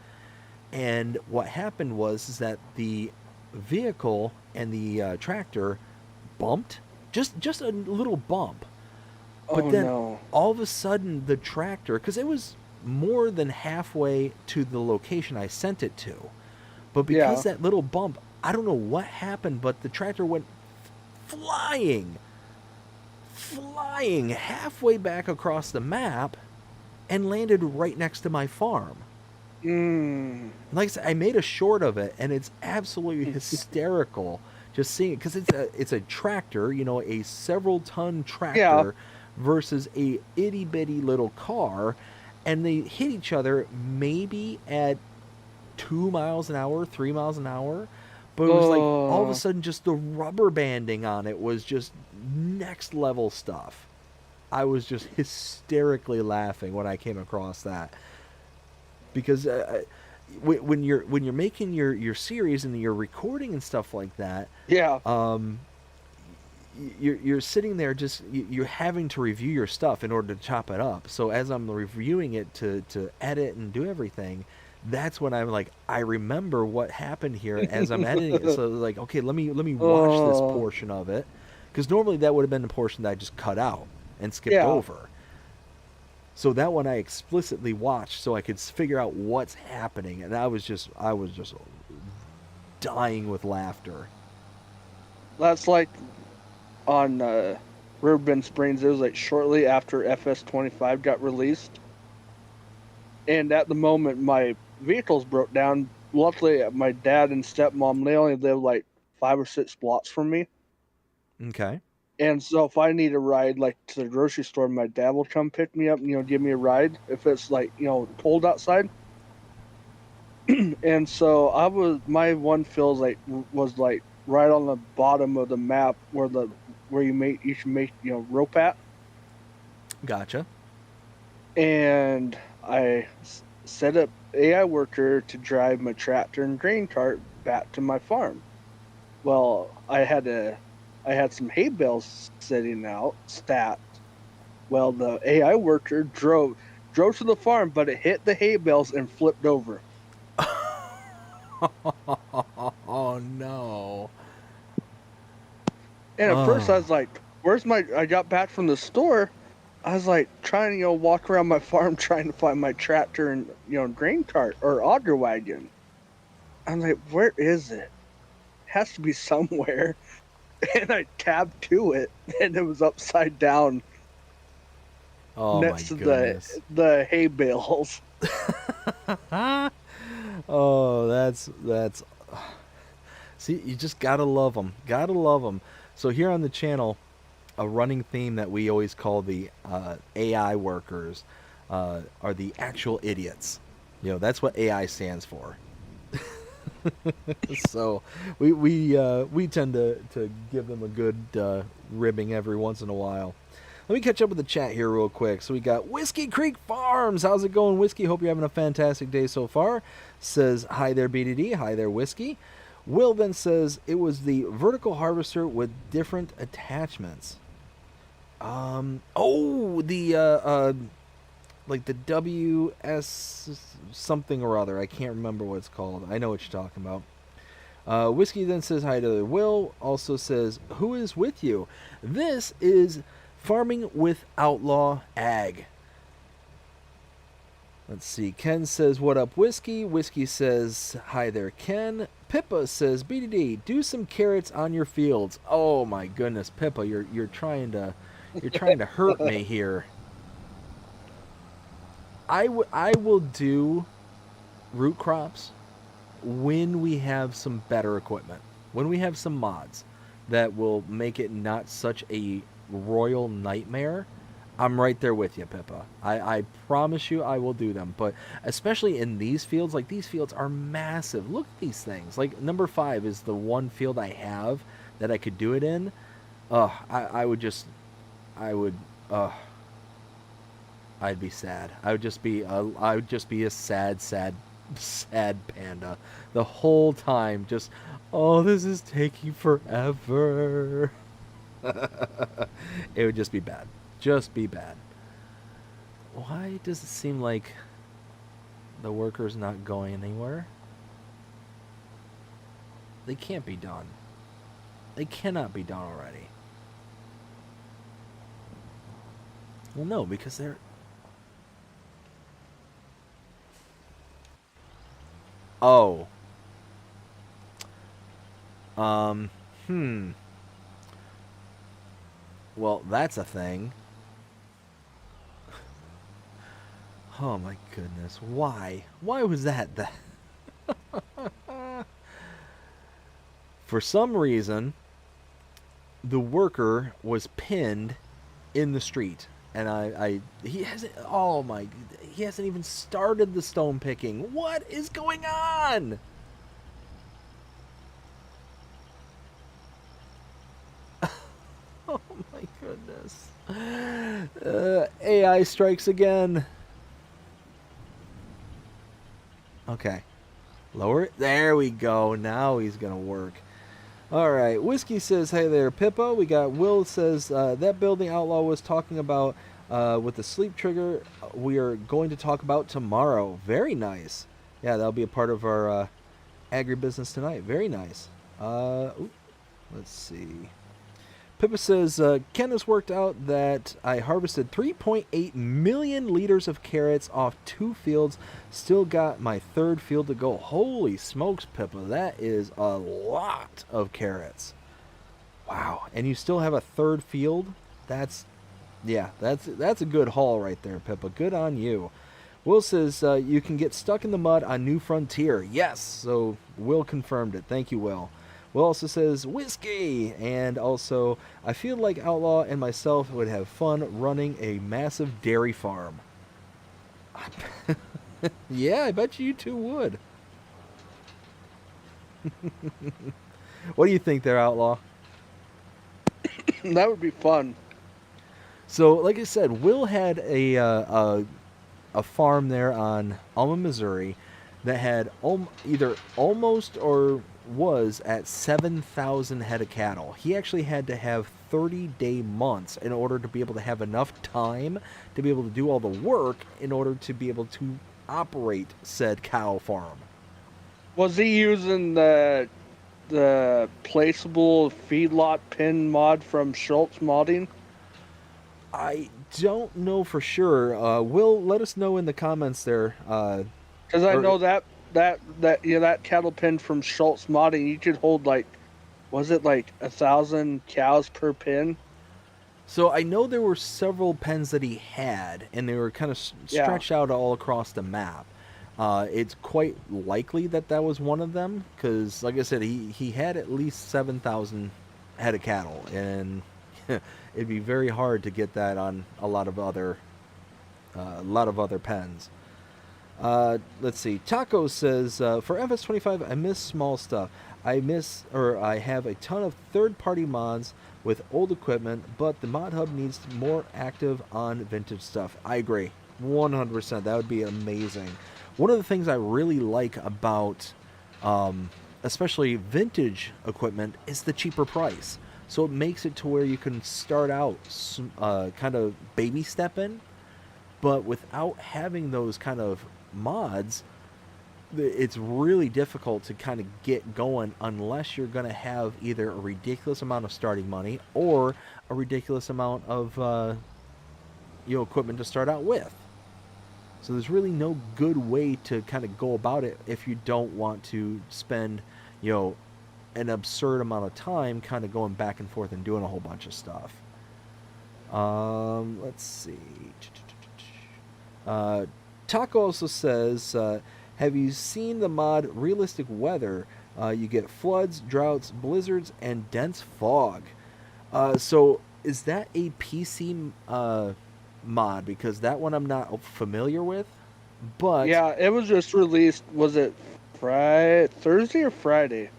And what happened was is that the vehicle and the tractor bumped, just a little bump. But Oh then no. all of a sudden the tractor, because it was more than halfway to the location I sent it to, but because Yeah. that little bump, I don't know what happened, but the tractor went flying, flying halfway back across the map and landed right next to my farm. Mm. Like I said, I made a short of it, and it's absolutely hysterical just seeing it, because it's a tractor, a several ton Yeah. tractor versus a itty bitty little car, and they hit each other maybe at 2 miles an hour, 3 miles an hour, but it was like all of a Oh. sudden just the rubber banding on it was just next level stuff. I was just hysterically laughing when I came across that, because when you're making your series and you're recording and stuff like that, Yeah. um, you're sitting there just you're having to review your stuff in order to chop it up. So as I'm reviewing it to edit and do everything, that's when I'm like, I remember what happened here as I'm editing it. So like, okay, let me watch this Oh. portion of it, because normally that would have been the portion that I just cut out and skipped Yeah. over. So that one I explicitly watched so I could figure out what's happening, and I was just dying with laughter. That's like on Riverbend Springs. It was like shortly after FS25 got released, and at the moment my vehicles broke down. Luckily, my dad and stepmom, they only live like 5 or 6 blocks from me, Okay. and so if I need a ride like to the grocery store, my dad will come pick me up and give me a ride if it's like cold outside. And so my one field was like right on the bottom of the map where you should make rope at. Gotcha. And set up AI worker to drive my tractor and grain cart back to my farm. Well, I had some hay bales sitting out stacked. Well, the AI worker drove to the farm, but it hit the hay bales and flipped over. Oh no. And at first I Oh. was like, "Where's my?" I got back from the store. I was like trying to walk around my farm trying to find my tractor and grain cart or auger wagon. I'm like, "Where is it? It has to be somewhere." And I tabbed to it, and it was upside down Oh my next to goodness. the hay bales. Oh, that's. See, you just gotta love them. Gotta love them. So here on the channel, a running theme that we always call the AI workers are the actual idiots. That's what AI stands for. So we tend to give them a good ribbing every once in a while. Let me catch up with the chat here real quick. So we got Whiskey Creek Farms. How's it going, Whiskey? Hope you're having a fantastic day so far. Says, hi there, BDD. Hi there, Whiskey. Will then says, it was the vertical harvester with different attachments. Oh, the like the WS something or other. I can't remember what it's called. I know what you're talking about. Whiskey then says hi to Will. Also says, who is with you? This is Farming with Outlaw Ag. Let's see. Ken says, what up, Whiskey? Whiskey says, hi there, Ken. Pippa says, BDD, do some carrots on your fields. Oh my goodness, Pippa, you're trying to hurt me here. I will do root crops when we have some better equipment. When we have some mods that will make it not such a royal nightmare. I'm right there with you, Pippa. I promise you I will do them. But especially in these fields, like these fields are massive. Look at these things. Like number 5 is the one field I have that I could do it in. I would I'd be sad. I would just be a sad panda the whole time. Just, oh, this is taking forever. It would just be bad. Just be bad. Why does it seem like the worker's not going anywhere? They can't be done. They cannot be done already. Well, no, because they're... Oh. Well, that's a thing. Oh my goodness. Why? Why was that? For some reason, the worker was pinned in the street. And he hasn't even started the stone picking. What is going on? Oh my goodness. AI strikes again. Okay. Lower it. There we go. Now he's going to work. All right. Whiskey says, hey there, Pippa. We got Will says, that building Outlaw was talking about with the sleep trigger, we are going to talk about tomorrow. Very nice. Yeah, that'll be a part of our agribusiness tonight. Very nice. Let's see. Pippa says, Ken has worked out that I harvested 3.8 million liters of carrots off 2 fields. Still got my 3rd field to go. Holy smokes, Pippa. That is a lot of carrots. Wow. And you still have a 3rd field? That's a good haul right there, Pippa. Good on you. Will says, you can get stuck in the mud on New Frontier. Yes. So Will confirmed it. Thank you, Will. Will also says, Whiskey! And also, I feel like Outlaw and myself would have fun running a massive dairy farm. Yeah, I bet you two would. What do you think there, Outlaw? That would be fun. So, like I said, Will had a farm there on Alma, Missouri, that had either almost or was at 7,000 head of cattle. He actually had to have 30-day months in order to be able to have enough time to be able to do all the work in order to be able to operate said cow farm. Was he using the placeable feedlot pin mod from Schultz Modding? I don't know for sure. Will, let us know in the comments there. Because I know that cattle pen from Schultz Modding, you could hold like, was it like 1,000 cows per pin? So I know there were several pens that he had, and they were kind of stretched out all across the map. It's quite likely that that was one of them, because, like I said, he had at least 7,000 head of cattle, and it'd be very hard to get that on a lot of other pens. Let's see. Taco says, for FS25, I miss small stuff. I have a ton of third-party mods with old equipment, but the mod hub needs more active on vintage stuff. I agree, 100%. That would be amazing. One of the things I really like about, especially vintage equipment, is the cheaper price. So it makes it to where you can start out kind of baby stepping, but without having those kind of mods, it's really difficult to kind of get going unless you're going to have either a ridiculous amount of starting money or a ridiculous amount of equipment to start out with. So there's really no good way to kind of go about it if you don't want to spend an absurd amount of time kind of going back and forth and doing a whole bunch of stuff. Let's see. Taco also says, have you seen the mod Realistic Weather? You get floods, droughts, blizzards, and dense fog. So is that a PC mod? Because that one I'm not familiar with. But yeah, it was just released. Was it Thursday or Friday?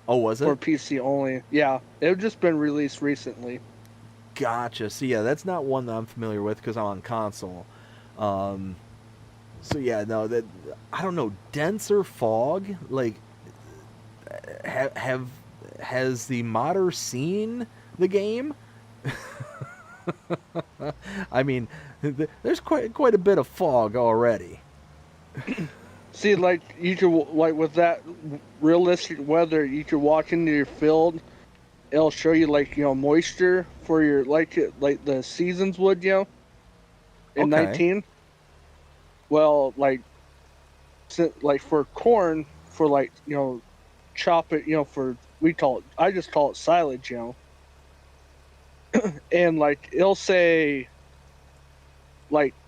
Oh, was it? For PC only. Yeah, it just been released recently. Gotcha. So yeah, that's not one that I'm familiar with because I'm on console. So yeah, no, that I don't know. Denser fog, like, has the modder seen the game? I mean, there's quite a bit of fog already. See, like you could with that realistic weather, you could walk into your field. It'll show you moisture for your like the seasons would in Okay. 19. Well, for corn, for chop it, I just call it silage, and it'll say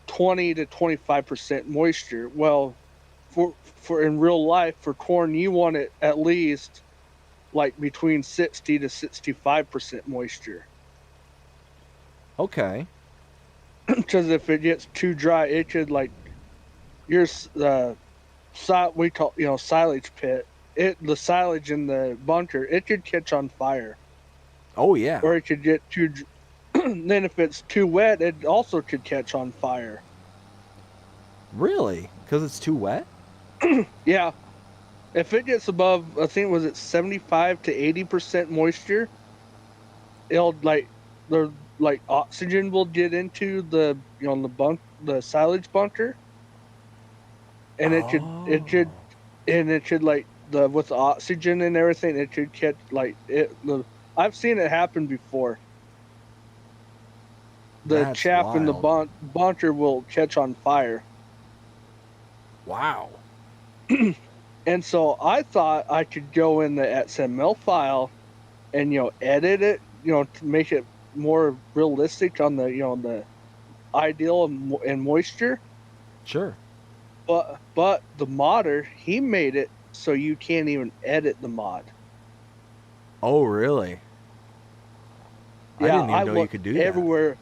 20 to 25% moisture. Well, for in real life for corn, you want it at least between 60 to 65% moisture. Okay. Because if it gets too dry, it could we call silage pit. The silage in the bunker, it could catch on fire. Oh yeah. Or it could get too. Then if it's too wet, it also could catch on fire. Really? Because it's too wet? Yeah. If it gets above, I think was it 75 to 80% moisture, it'll oxygen will get into the the silage bunker, and it should with the oxygen and everything, it should catch I've seen it happen before. The chaff in the bunker will catch on fire. Wow. And so I thought I could go in the XML file and edit it, to make it more realistic on the the ideal and moisture. Sure. But the modder, he made it so you can't even edit the mod. Oh really? Yeah, I didn't even know you could do that. Everywhere.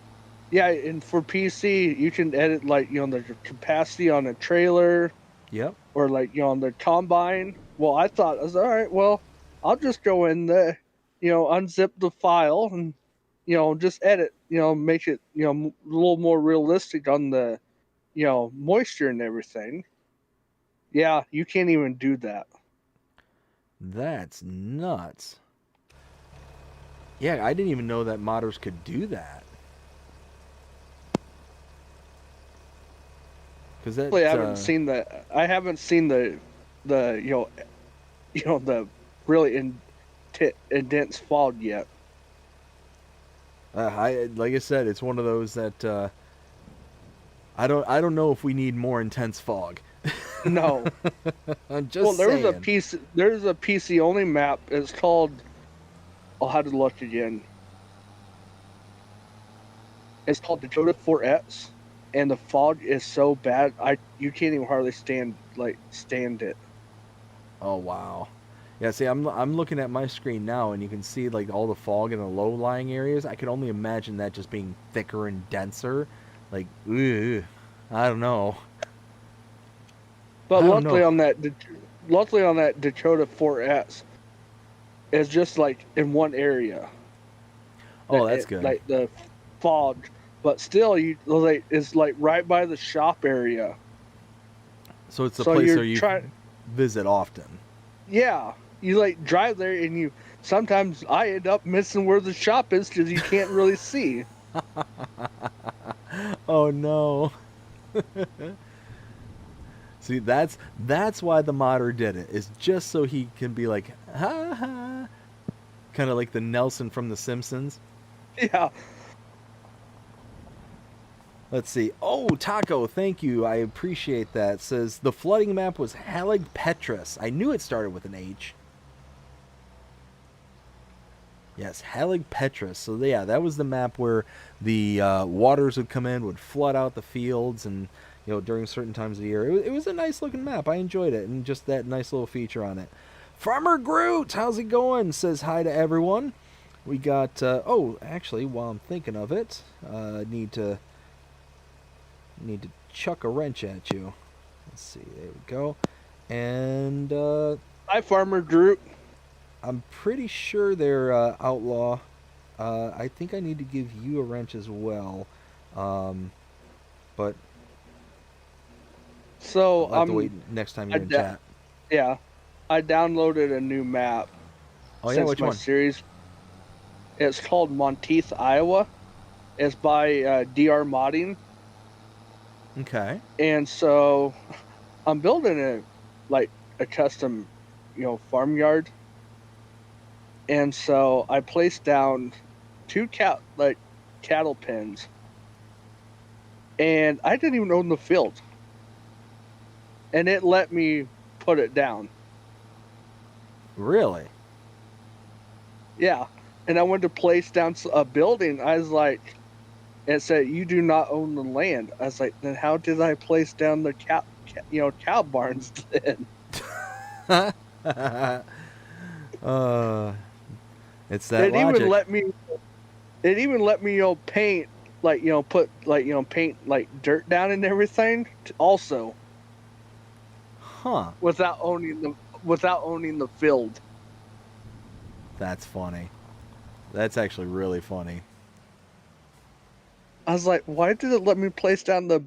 Yeah, and for PC you can edit the capacity on a trailer. Yep. Or on the combine, well, I thought, I was all right, well, I'll just go in there, unzip the file and, just edit, make it, a little more realistic on the, moisture and everything. Yeah, you can't even do that. That's nuts. Yeah, I didn't even know that modders could do that. Because I that, haven't seen the the really intense fog yet. like I said, it's one of those that I don't know if we need more intense fog. No. I'm Well, just saying. there's a PC only map. It's called. I'll have to look again. It's called Dakota 4X, and the fog is so bad, you can't even hardly stand it. Oh wow. Yeah, see, I'm looking at my screen now, and you can see like all the fog in the low-lying areas. I can only imagine that just being thicker and denser. Like, ugh, I don't know. But I don't know. luckily on that Dakota 4S, it's just like in one area. Oh, that's good. Like the fog, but still, it's like right by the shop area. So it's the So place you're where you trying, visit often. yeah, you like drive there, and sometimes I end up missing where the shop is because you can't really see. Oh no. See, that's why the modder did it. Is just so he can be like, ha ha, kind of like the Nelson from The Simpsons. Yeah. Let's see. Oh, Taco, thank you. I appreciate that. Says the flooding map was Halig Petrus. I knew it started with an H. Yes, Halig Petrus. So yeah, that was the map where the waters would come in, would flood out the fields, and during certain times of the year, it was a nice looking map. I enjoyed it, and just that nice little feature on it. Farmer Groot, how's it going? Says hi to everyone. We got. Oh, actually, while I'm thinking of it, need to chuck a wrench at you. Let's see. There we go. And Hi, Farmer Groot. I'm pretty sure they're outlaw. I think I need to give you a wrench as well. But So I'll have to wait next time you're in chat. Yeah, I downloaded a new map Oh yeah, since which my one? series. It's called Monteith, Iowa. It's by DR Modding, Okay. and so I'm building a custom, farmyard, and so I placed down two cattle pens, and I didn't even own the field, and it let me put it down. Really? Yeah, and I went to place down a building. I was like, it said you do not own the land. I was like, then how did I place down the cow barns then? uh, it's that It even logic. let me. It even let me paint put paint dirt down and everything also Huh. without owning the field. That's funny. That's actually really funny. I was like, why did it let me place down the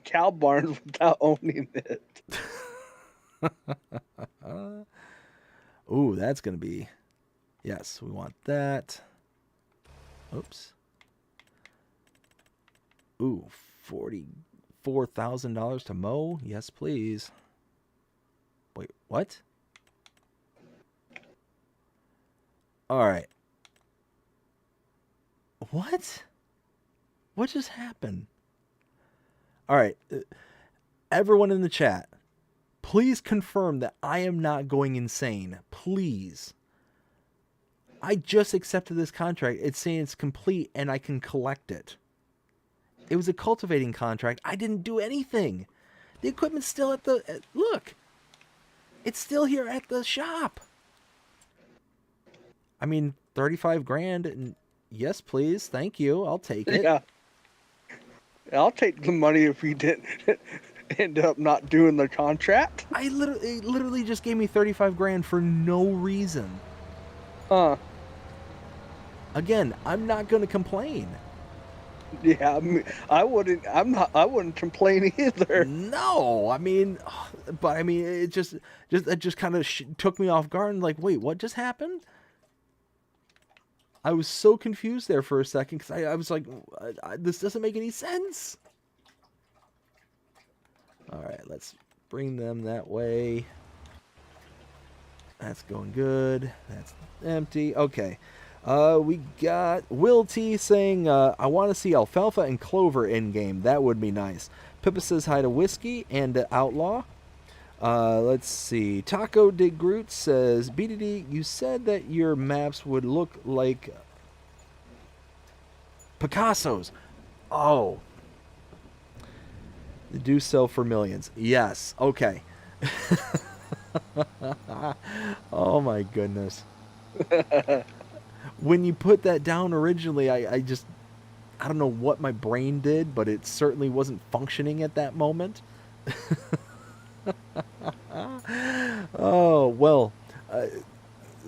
cow barns without owning it? Ooh, that's gonna be. Yes, we want that. Oops. Ooh, $44,000 to mow? Yes, please. Wait, what? All right. What? What just happened? All right. Everyone in the chat, please confirm that I am not going insane. Please. I just accepted this contract. It's saying it's complete and I can collect it. It was a cultivating contract. I didn't do anything. The equipment's still at the... Look. It's still here at the shop. I mean, 35 grand. And yes, please. Thank you. I'll take it. Yeah, I'll take the money if you didn't. ended up not doing the contract. It literally just gave me 35 grand for no reason. Again, I'm not going to complain. Yeah, I wouldn't complain either. No, I mean, but I mean, it just kind of took me off guard. And like, wait, what just happened? I was so confused there for a second because I was like, this doesn't make any sense. All right, let's bring them that way. That's going good. That's empty. Okay. We got Will T saying, I want to see Alfalfa and Clover in game. That would be nice. Pippa says hi to Whiskey and Outlaw. Let's see. Taco de Groot says, BDD, you said that your maps would look like Picasso's. Oh. They do sell for millions. Yes. Okay. Oh my goodness. When you put that down originally, I don't know what my brain did, but it certainly wasn't functioning at that moment. Oh, well.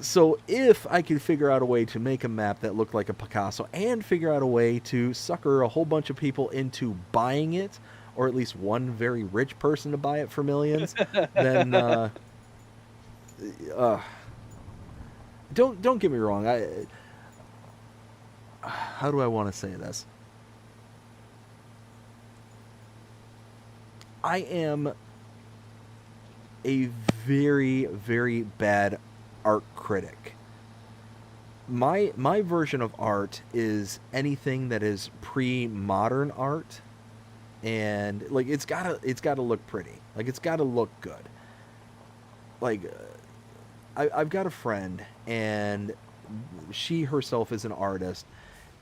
So if I could figure out a way to make a map that looked like a Picasso and figure out a way to sucker a whole bunch of people into buying it, or at least one very rich person to buy it for millions, then don't get me wrong. How do I want to say this? I am a very, very bad art critic. My version of art is anything that is pre-modern art, and like it's gotta look pretty. Like it's gotta look good. Like I've got a friend, and she herself is an artist,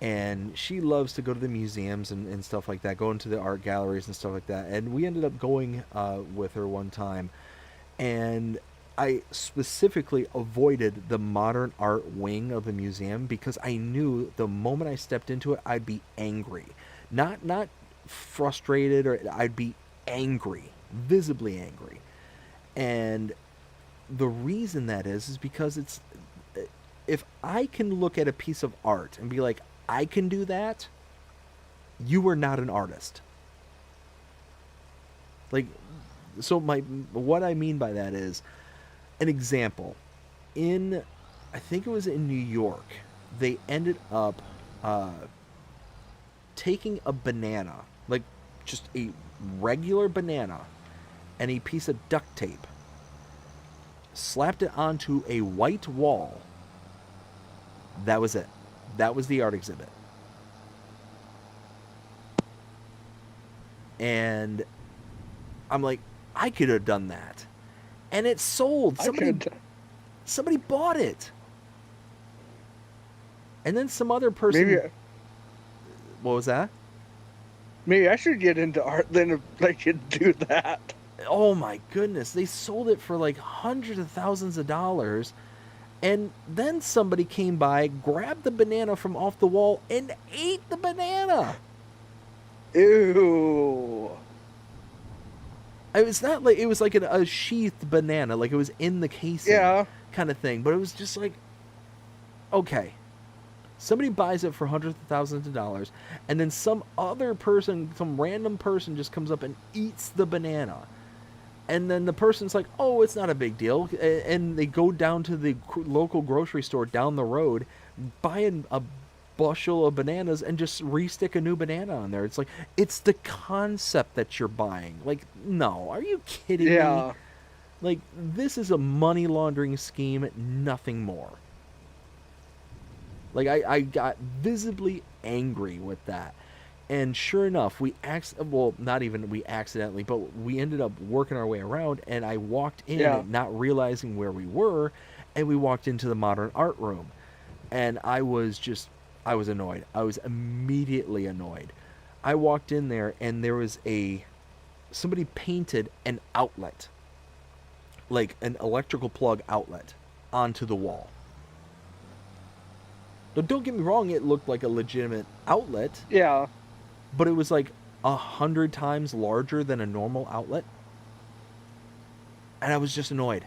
and she loves to go to the museums and stuff like that, go into the art galleries and stuff like that. And we ended up going with her one time, and I specifically avoided the modern art wing of the museum because I knew the moment I stepped into it, I'd be angry. Not frustrated, or I'd be angry, visibly angry. And the reason that is because it's, if I can look at a piece of art and be like, I can do that, you are not an artist. Like, so what I mean by that is, an example, I think it was in New York, they ended up taking a banana, like just a regular banana, and a piece of duct tape, slapped it onto a white wall. That was it. That was the art exhibit. And I'm like, I could have done that. And it sold. Somebody bought it. And then some other person... Maybe, what was that? Maybe I should get into art then if I could do that. Oh my goodness. They sold it for like hundreds of thousands of dollars. And then somebody came by, grabbed the banana from off the wall, and ate the banana. Ew. It's not like, it was like a sheathed banana, like it was in the casing, Yeah, kind of thing. But it was just like, okay, somebody buys it for hundreds of thousands of dollars, and then some other person, some random person, just comes up and eats the banana. And then the person's like, oh, it's not a big deal. And they go down to the local grocery store down the road, buy a bushel of bananas, and just re-stick a new banana on there. It's like, it's the concept that you're buying. Like, no, are you kidding me? Like, this is a money laundering scheme, nothing more. Like, I got visibly angry with that. And sure enough, not even we accidentally, but we ended up working our way around, and I walked in, not realizing where we were, and we walked into the modern art room. And I was annoyed. I was immediately annoyed. I walked in there, and there was somebody painted an outlet, like an electrical plug outlet, onto the wall. Now, don't get me wrong, it looked like a legitimate outlet. Yeah. But it was like 100 times larger than a normal outlet. And I was just annoyed.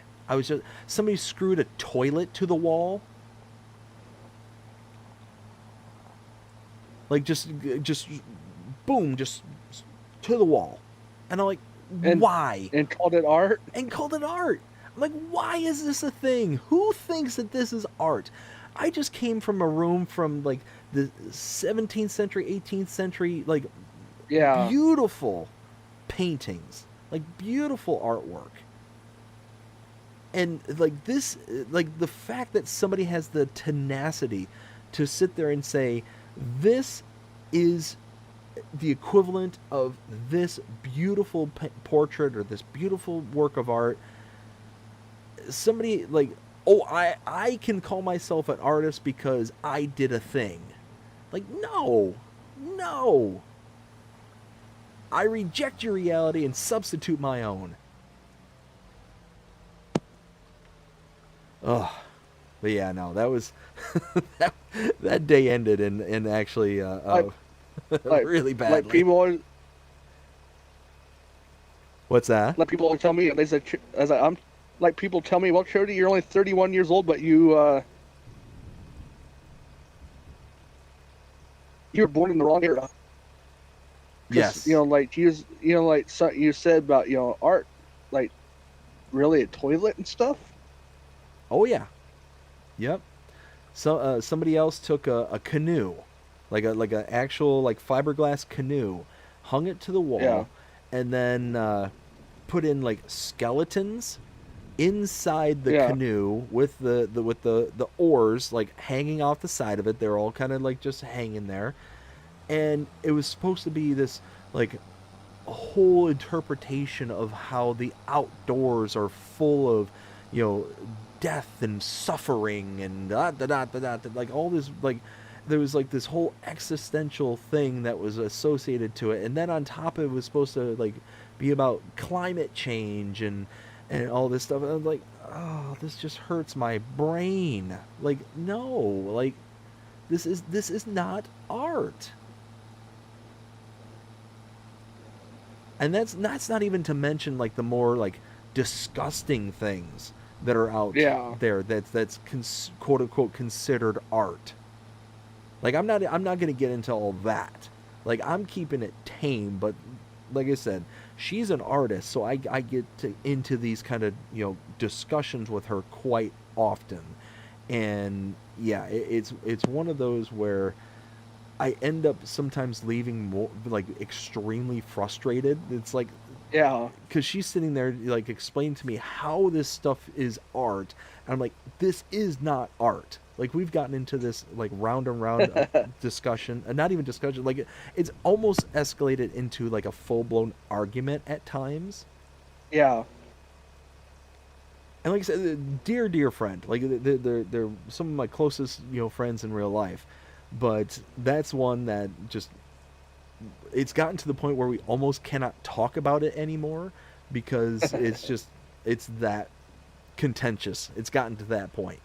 Somebody screwed a toilet to the wall. Like, just boom, just to the wall. And I'm like, why? And called it art? And called it art. I'm like, why is this a thing? Who thinks that this is art? I just came from a room from, like, the 17th century, 18th century, like, Yeah. beautiful paintings. Like, beautiful artwork. And, like, this, like, the fact that somebody has the tenacity to sit there and say, this is the equivalent of this beautiful portrait or this beautiful work of art. Somebody, like, oh, I can call myself an artist because I did a thing. Like, no. I reject your reality and substitute my own. Ugh. But yeah, no, that was that day ended in actually really badly. Like people always, What's that? like people always tell me, they said, I'm like, people tell me, well, Cody, you're only 31 years old, but you were born in the wrong era. Yes. You know, like you said about, art, like, really a toilet and stuff. Oh yeah. Yep. So somebody else took a canoe, like a actual, like, fiberglass canoe, hung it to the wall, Yeah. and then put in, like, skeletons inside the Yeah. canoe with the oars, like, hanging off the side of it. They're all kind of, like, just hanging there, and it was supposed to be this, like, whole interpretation of how the outdoors are full of, death and suffering and like all this, like, there was, like, this whole existential thing that was associated to it, and then on top of it was supposed to, like, be about climate change and all this stuff. And I was like, oh, this just hurts my brain. Like, no, like, this is not art. And that's not even to mention, like, the more, like, disgusting things that are out there that's quote unquote considered art. Like, I'm not going to get into all that. Like, I'm keeping it tame, but like I said, she's an artist, so I get into these kind of, discussions with her quite often. And yeah, it's one of those where I end up sometimes leaving more, like, extremely frustrated. It's like, Yeah. because she's sitting there, like, explaining to me how this stuff is art, and I'm like, this is not art. Like, we've gotten into this, like, round and round discussion, and not even discussion, like, it's almost escalated into, like, a full-blown argument at times. Yeah. And like I said, dear friend, like, they're some of my closest, friends in real life, but that's one that just, it's gotten to the point where we almost cannot talk about it anymore because it's that contentious. It's gotten to that point.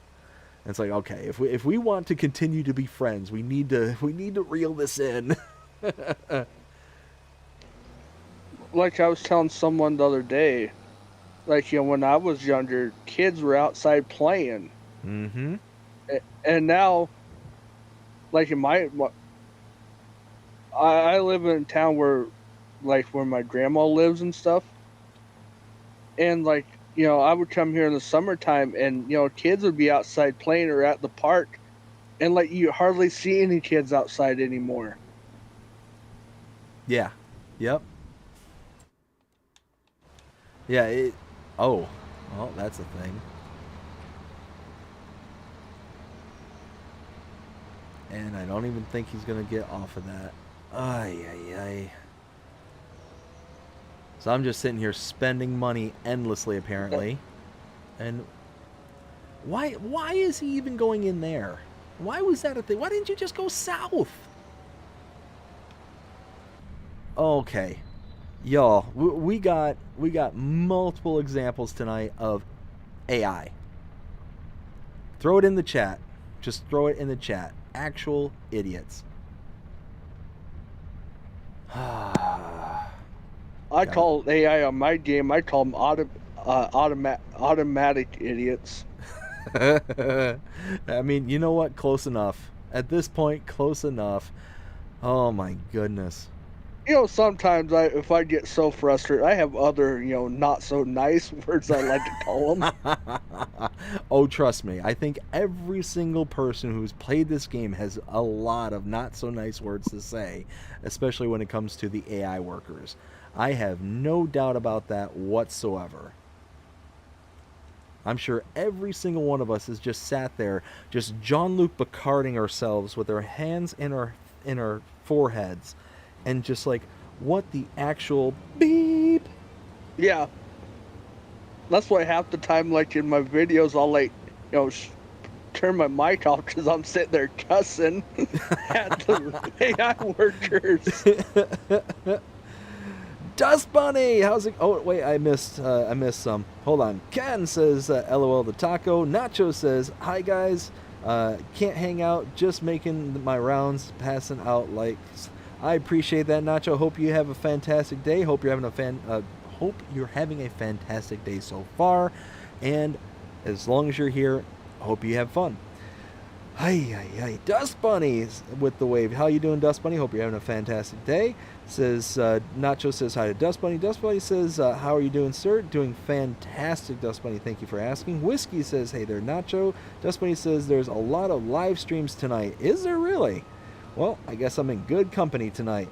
And it's like, okay, if we want to continue to be friends, we need to reel this in. Like I was telling someone the other day, like, when I was younger, kids were outside playing. Mm-hmm. And now, like, I live in a town where my grandma lives and stuff. And, like, I would come here in the summertime and, kids would be outside playing or at the park. And, like, you hardly see any kids outside anymore. Yeah. Yep. Yeah, oh, well, that's a thing. And I don't even think he's going to get off of that. Ay. So I'm just sitting here spending money endlessly, apparently. And why is he even going in there? Why was that a thing? Why didn't you just go south? Okay. Y'all, we got multiple examples tonight of AI. Throw it in the chat. Just throw it in the chat. Actual idiots. I call AI on my game. I call them automatic idiots. I mean, you know what? Close enough. At this point, close enough. Oh my goodness. Sometimes if I get so frustrated, I have other, not so nice words I like to call them. Oh, trust me. I think every single person who's played this game has a lot of not so nice words to say, especially when it comes to the AI workers. I have no doubt about that whatsoever. I'm sure every single one of us has just sat there, just Jean-Luc Picarding ourselves with our hands in our foreheads, and just like, what the actual beep? Yeah. That's why half the time, like in my videos, I'll turn my mic off because I'm sitting there cussing at the AI workers. Dust Bunny, how's it? Oh wait, I missed some. Hold on. Ken says, "LOL the taco." Nacho says, "Hi guys, can't hang out, just making my rounds, passing out likes." I appreciate that, Nacho. Hope you have a fantastic day. Hope you're having a fantastic day so far, and as long as you're here, hope you have fun. Hi. Dust Bunny with the wave. How you doing, Dust Bunny? Hope you're having a fantastic day. Says Nacho says hi to Dust Bunny. Dust Bunny says, how are you doing, sir? Doing fantastic, Dust Bunny. Thank you for asking. Whiskey says, hey there, Nacho. Dust Bunny says, there's a lot of live streams tonight. Is there really? Well, I guess I'm in good company tonight.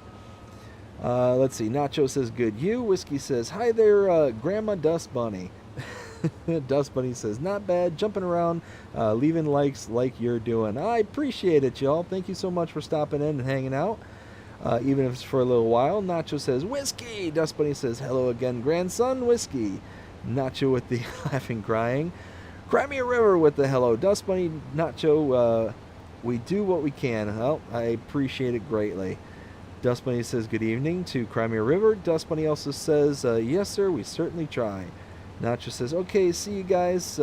Let's see. Nacho says, good you. Whiskey says, hi there, Grandma Dust Bunny. Dust Bunny says, not bad, jumping around, leaving likes like you're doing. I appreciate it, y'all. Thank you so much for stopping in and hanging out, even if it's for a little while. Nacho says, whiskey. Dust Bunny says, hello again, grandson. Whiskey. Nacho with the laughing, crying. Cry me a river with the hello. Dust Bunny, Nacho, we do what we can. Well, I appreciate it greatly. Dust Bunny says, good evening to Cry me a river. Dust Bunny also says, yes, sir, we certainly try. Nacho says, okay, see you guys.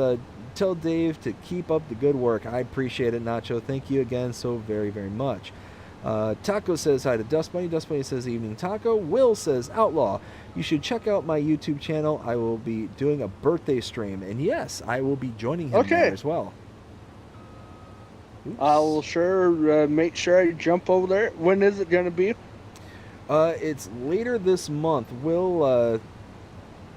Tell Dave to keep up the good work. I appreciate it, Nacho. Thank you again so very, very much. Taco says hi to Dust Bunny. Dust Bunny says, evening, Taco. Will says, Outlaw, you should check out my YouTube channel. I will be doing a birthday stream. And yes, I will be joining him there as well. Oops. I will make sure I jump over there. When is it going to be? It's later this month. We'll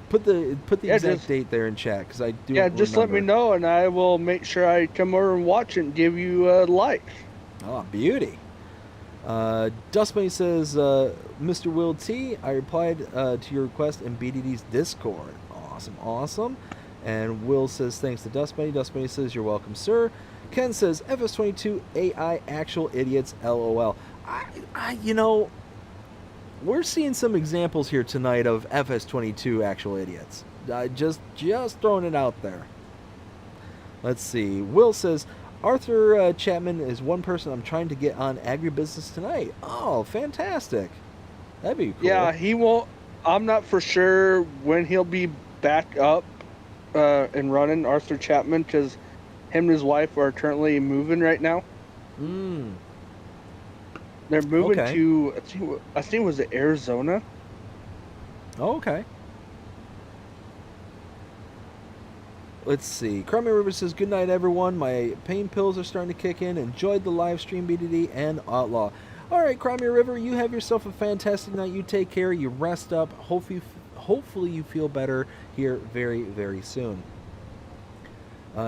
put the exact date there in chat because I do. Yeah, just let me know and I will make sure I come over and watch it and give you a like. Oh, beauty. Dust Bunny says, Mr. Will T, I replied to your request in BDD's Discord. Awesome. And Will says, thanks to Dust Bunny. Dust Bunny says, you're welcome, sir. Ken says, FS22 AI actual idiots, LOL. We're seeing some examples here tonight of FS22 actual idiots. Just throwing it out there. Let's see. Will says, Arthur Chapman is one person I'm trying to get on agribusiness tonight. Oh, fantastic. That'd be cool. Yeah, he won't. I'm not for sure when he'll be back up and running, Arthur Chapman, because him and his wife are currently moving right now. They're moving to, I think was it Arizona? Oh, okay. Let's see. Crummy River says, good night, everyone. My pain pills are starting to kick in. Enjoyed the live stream, BDD and Outlaw. All right, Crummy River, you have yourself a fantastic night. You take care. You rest up. Hopefully you feel better here very, very soon.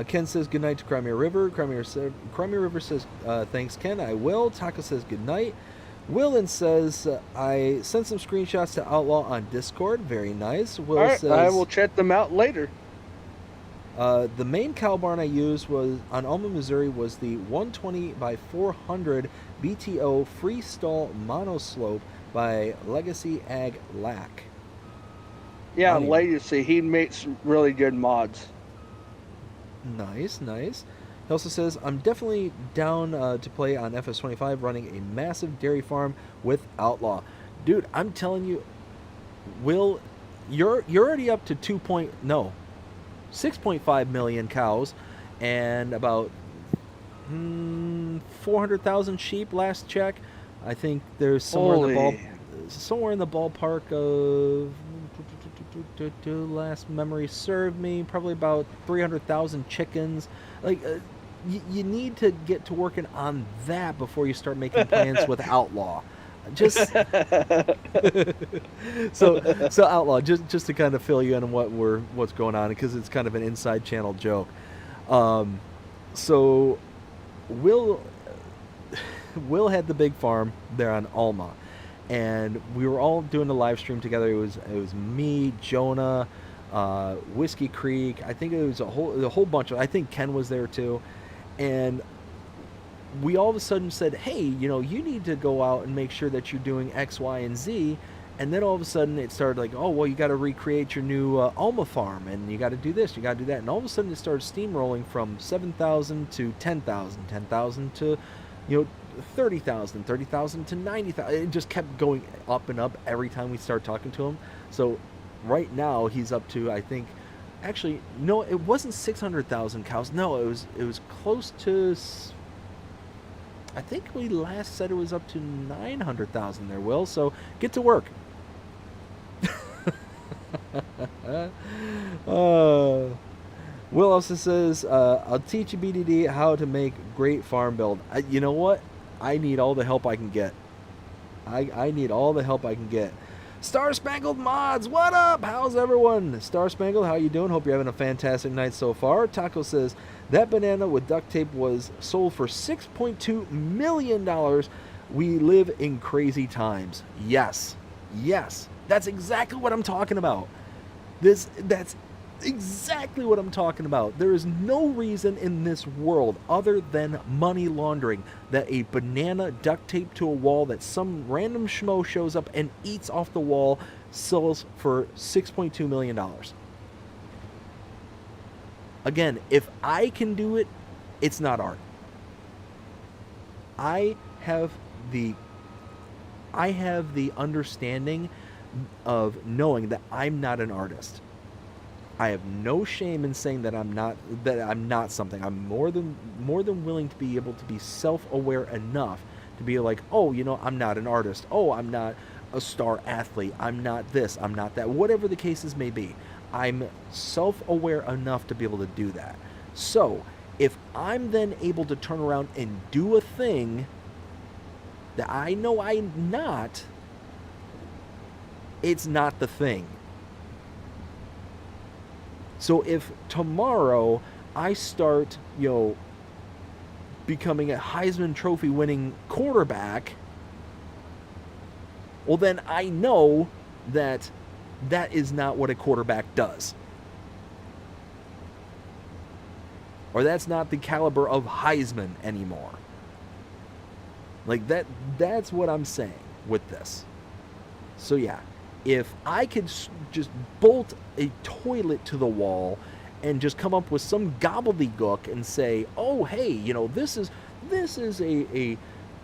Ken says good night to Crimea River. Crimea River says, thanks, Ken. I will. Taco says good night. Willin says, I sent some screenshots to Outlaw on Discord. Very nice. Will says, I will check them out later. The main cow barn I used was on Alma, Missouri was the 120 by 400 BTO freestall monoslope by Legacy Ag Lack. Yeah, Legacy. He makes really good mods. Nice. He also says, I'm definitely down to play on FS25 running a massive dairy farm with Outlaw. Dude, I'm telling you, Will, you're already up to 6.5 million cows and about 400,000 sheep last check. I think there's somewhere in the somewhere in the ballpark of, last memory served me, probably about 300,000 chickens. Like, you need to get to working on that before you start making plans with Outlaw. Just so Outlaw, just to kind of fill you in on what's going on, because it's kind of an inside channel joke. So Will had the big farm there on Alma, and we were all doing the live stream together. It was me, Jonah, Whiskey Creek. I think it was a whole bunch of. I think Ken was there too, and we all of a sudden said, hey, you need to go out and make sure that you're doing X, Y, and Z. And then all of a sudden it started like, oh, well, you got to recreate your new Alma farm, and you got to do this, you got to do that. And all of a sudden it started steamrolling from 7,000 to 10,000, 10,000 to, 30,000, 30,000 to 90,000. It just kept going up and up every time we started talking to him. So right now he's up to, I think, actually, no, it wasn't 600,000 cows. No, it was close to... I think we last said it was up to 900,000 there, Will. So get to work. Will also says, I'll teach you, BDD, how to make great farm build. You know what? I need all the help I can get. I need all the help I can get. Star Spangled Mods, what up? How's everyone? Star Spangled, how you doing? Hope you're having a fantastic night so far. Taco says, that banana with duct tape was sold for $6.2 million. We live in crazy times. Yes. That's exactly what I'm talking about. That's exactly what I'm talking about. There is no reason in this world other than money laundering that a banana duct taped to a wall that some random schmo shows up and eats off the wall sells for $6.2 million. Again, if I can do it, it's not art. I have the understanding of knowing that I'm not an artist. I have no shame in saying that I'm not something. I'm more than willing to be able to be self-aware enough to be like, oh, I'm not an artist. Oh, I'm not a star athlete. I'm not this. I'm not that. Whatever the cases may be. I'm self-aware enough to be able to do that. So, if I'm then able to turn around and do a thing that I know I'm not, it's not the thing. So if tomorrow I start, becoming a Heisman Trophy winning quarterback, well then I know that is not what a quarterback does. Or that's not the caliber of Heisman anymore. Like that's what I'm saying with this. So yeah, if I could just bolt a toilet to the wall and just come up with some gobbledygook and say, oh hey, this is a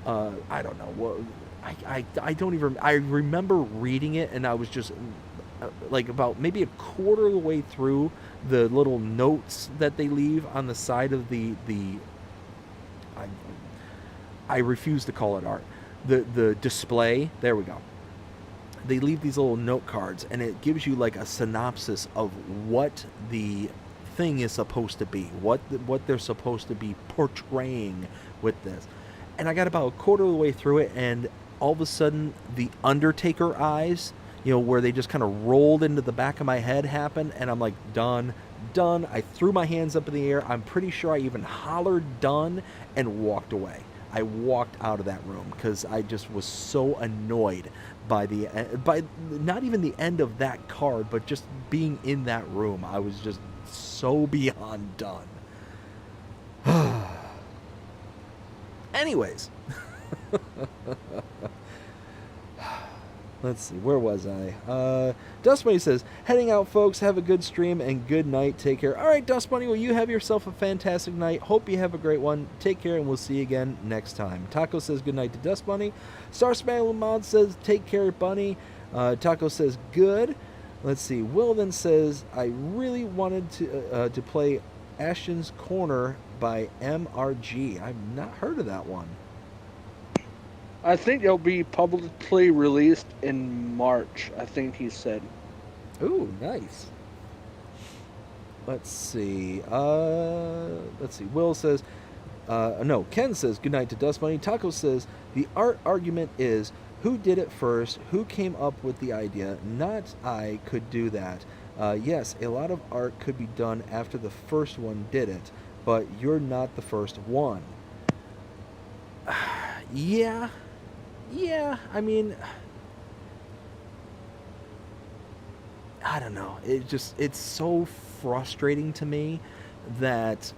I don't know what I don't even I remember reading it, and I was just like about maybe a quarter of the way through the little notes that they leave on the side of the I refuse to call it art, the display. There we go. They leave these little note cards, and it gives you like a synopsis of what the thing is supposed to be, what they're supposed to be portraying with this. And I got about a quarter of the way through it, and all of a sudden the Undertaker eyes, where they just kind of rolled into the back of my head happened, and I'm like, done. I threw my hands up in the air. I'm pretty sure I even hollered done and walked away. I walked out of that room because I just was so annoyed by not even the end of that card, but just being in that room. I was just so beyond done. Anyways. Let's see, where was I? Dust Bunny says, heading out, folks. Have a good stream and good night. Take care. All right, Dust Bunny, well, you have yourself a fantastic night. Hope you have a great one. Take care, and we'll see you again next time. Taco says good night to Dust Bunny. Star Spangled Mod says, take care, Bunny. Taco says, good. Let's see. Will then says, I really wanted to play Ashton's Corner by MRG. I've not heard of that one. I think it'll be publicly released in March, I think he said. Ooh, nice. Let's see. Let's see. Will says, no, Ken says, good night to Dust Bunny. Taco says, the art argument is who did it first, who came up with the idea, not I could do that. Yes, a lot of art could be done after the first one did it, but you're not the first one. Yeah, yeah, I mean, I don't know. It's so frustrating to me that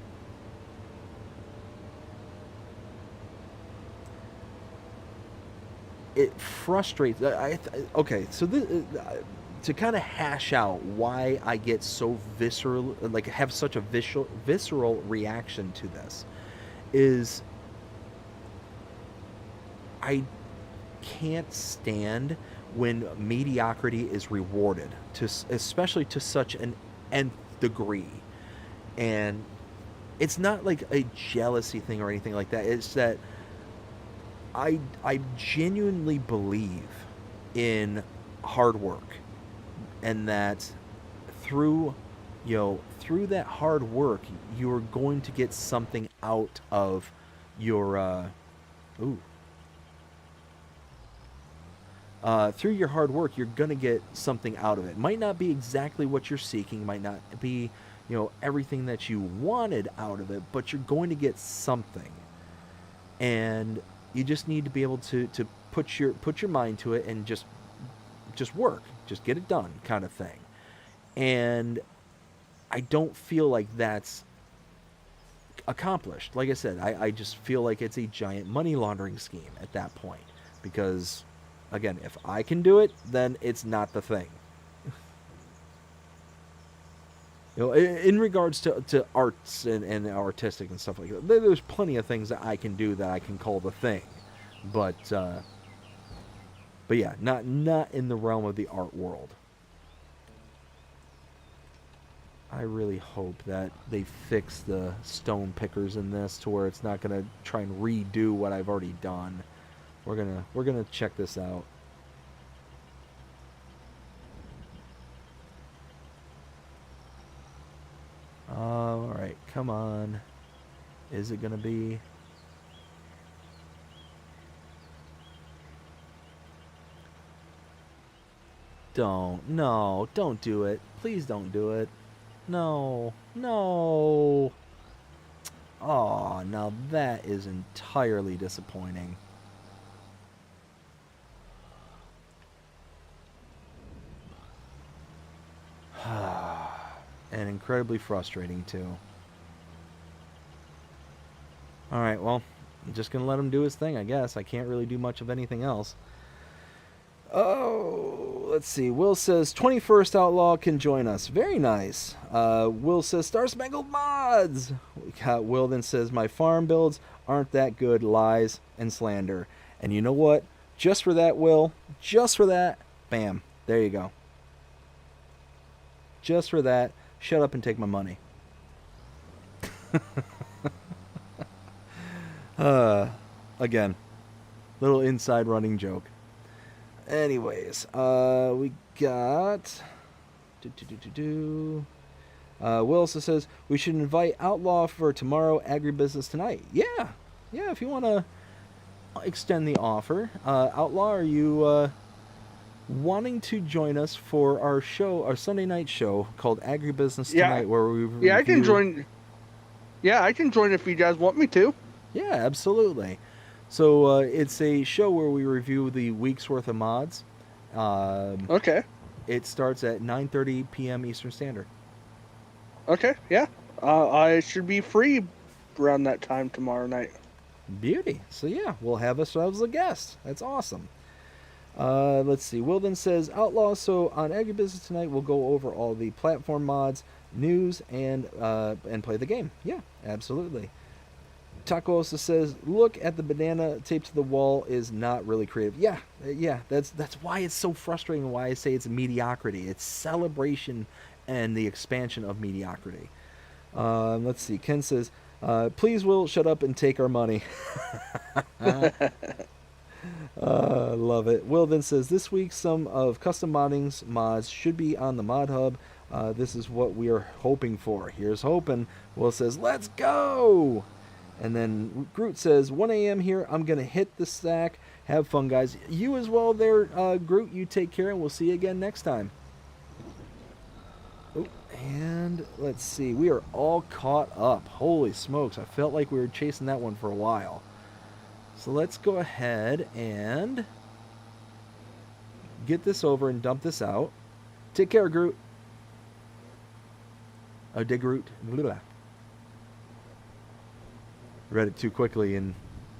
it frustrates. Okay, so to kind of hash out why I get so visceral, like have such a visceral reaction to this, is I can't stand when mediocrity is rewarded to especially to such an nth degree. And it's not like a jealousy thing or anything like that. It's that I genuinely believe in hard work, and that through through that hard work you're going to get something out of your ooh through your hard work, you're gonna get something out of it. Might not be exactly what you're seeking, might not be, everything that you wanted out of it, but you're going to get something. And you just need to be able to put your mind to it and just work, just get it done, kind of thing. And I don't feel like that's accomplished. Like I said, I just feel like it's a giant money laundering scheme at that point, because again, if I can do it, then it's not the thing. In regards to arts and artistic and stuff like that, there's plenty of things that I can do that I can call the thing, but yeah, not in the realm of the art world. I really hope that they fix the stone pickers in this to where it's not gonna try and redo what I've already done. We're gonna check this out. All right, come on. Is it gonna be? Don't do it. Please don't do it. No, no. Oh, now that is entirely disappointing. And incredibly frustrating, too. Alright, well, I'm just going to let him do his thing, I guess. I can't really do much of anything else. Oh, let's see. Will says 21st Outlaw can join us. Very nice. Will says Star Spangled Mods. Will then says my farm builds aren't that good. Lies and slander. And you know what? Just for that, Will. Just for that. Bam. There you go. Just for that. Shut up and take my money. Again, little inside running joke. Anyways, we got... Will also says, we should invite Outlaw for tomorrow, agribusiness tonight. Yeah, if you want to extend the offer. Outlaw, are you wanting to join us for our show, our Sunday night show called Agribusiness Tonight, where we review... Yeah, I can join. Yeah, I can join if you guys want me to. Yeah, absolutely. So it's a show where we review the week's worth of mods. Okay. It starts at 9:30 p.m. Eastern Standard. Okay, yeah. I should be free around that time tomorrow night. Beauty. So yeah, we'll have ourselves a guest. That's awesome. Let's see. Will then says, Outlaw, so on Agribusiness Tonight, we'll go over all the platform mods, news, and play the game. Yeah, absolutely. Taco also says, look at the banana taped to the wall is not really creative. Yeah, that's why it's so frustrating, and why I say it's mediocrity. It's celebration and the expansion of mediocrity. Let's see. Ken says, please, Will, shut up and take our money. Love it. Will then says, this week some of Custom Modding's mods should be on the Mod Hub. This is what we are hoping for. Here's hoping. Will says, let's go! And then Groot says, 1 a.m. here. I'm going to hit the stack. Have fun, guys. You as well there, Groot. You take care, and we'll see you again next time. Oh, and let's see. We are all caught up. Holy smokes. I felt like we were chasing that one for a while. So let's go ahead and get this over and dump this out. Take care, Groot. Oh, dig Groot. Blah. Read it too quickly and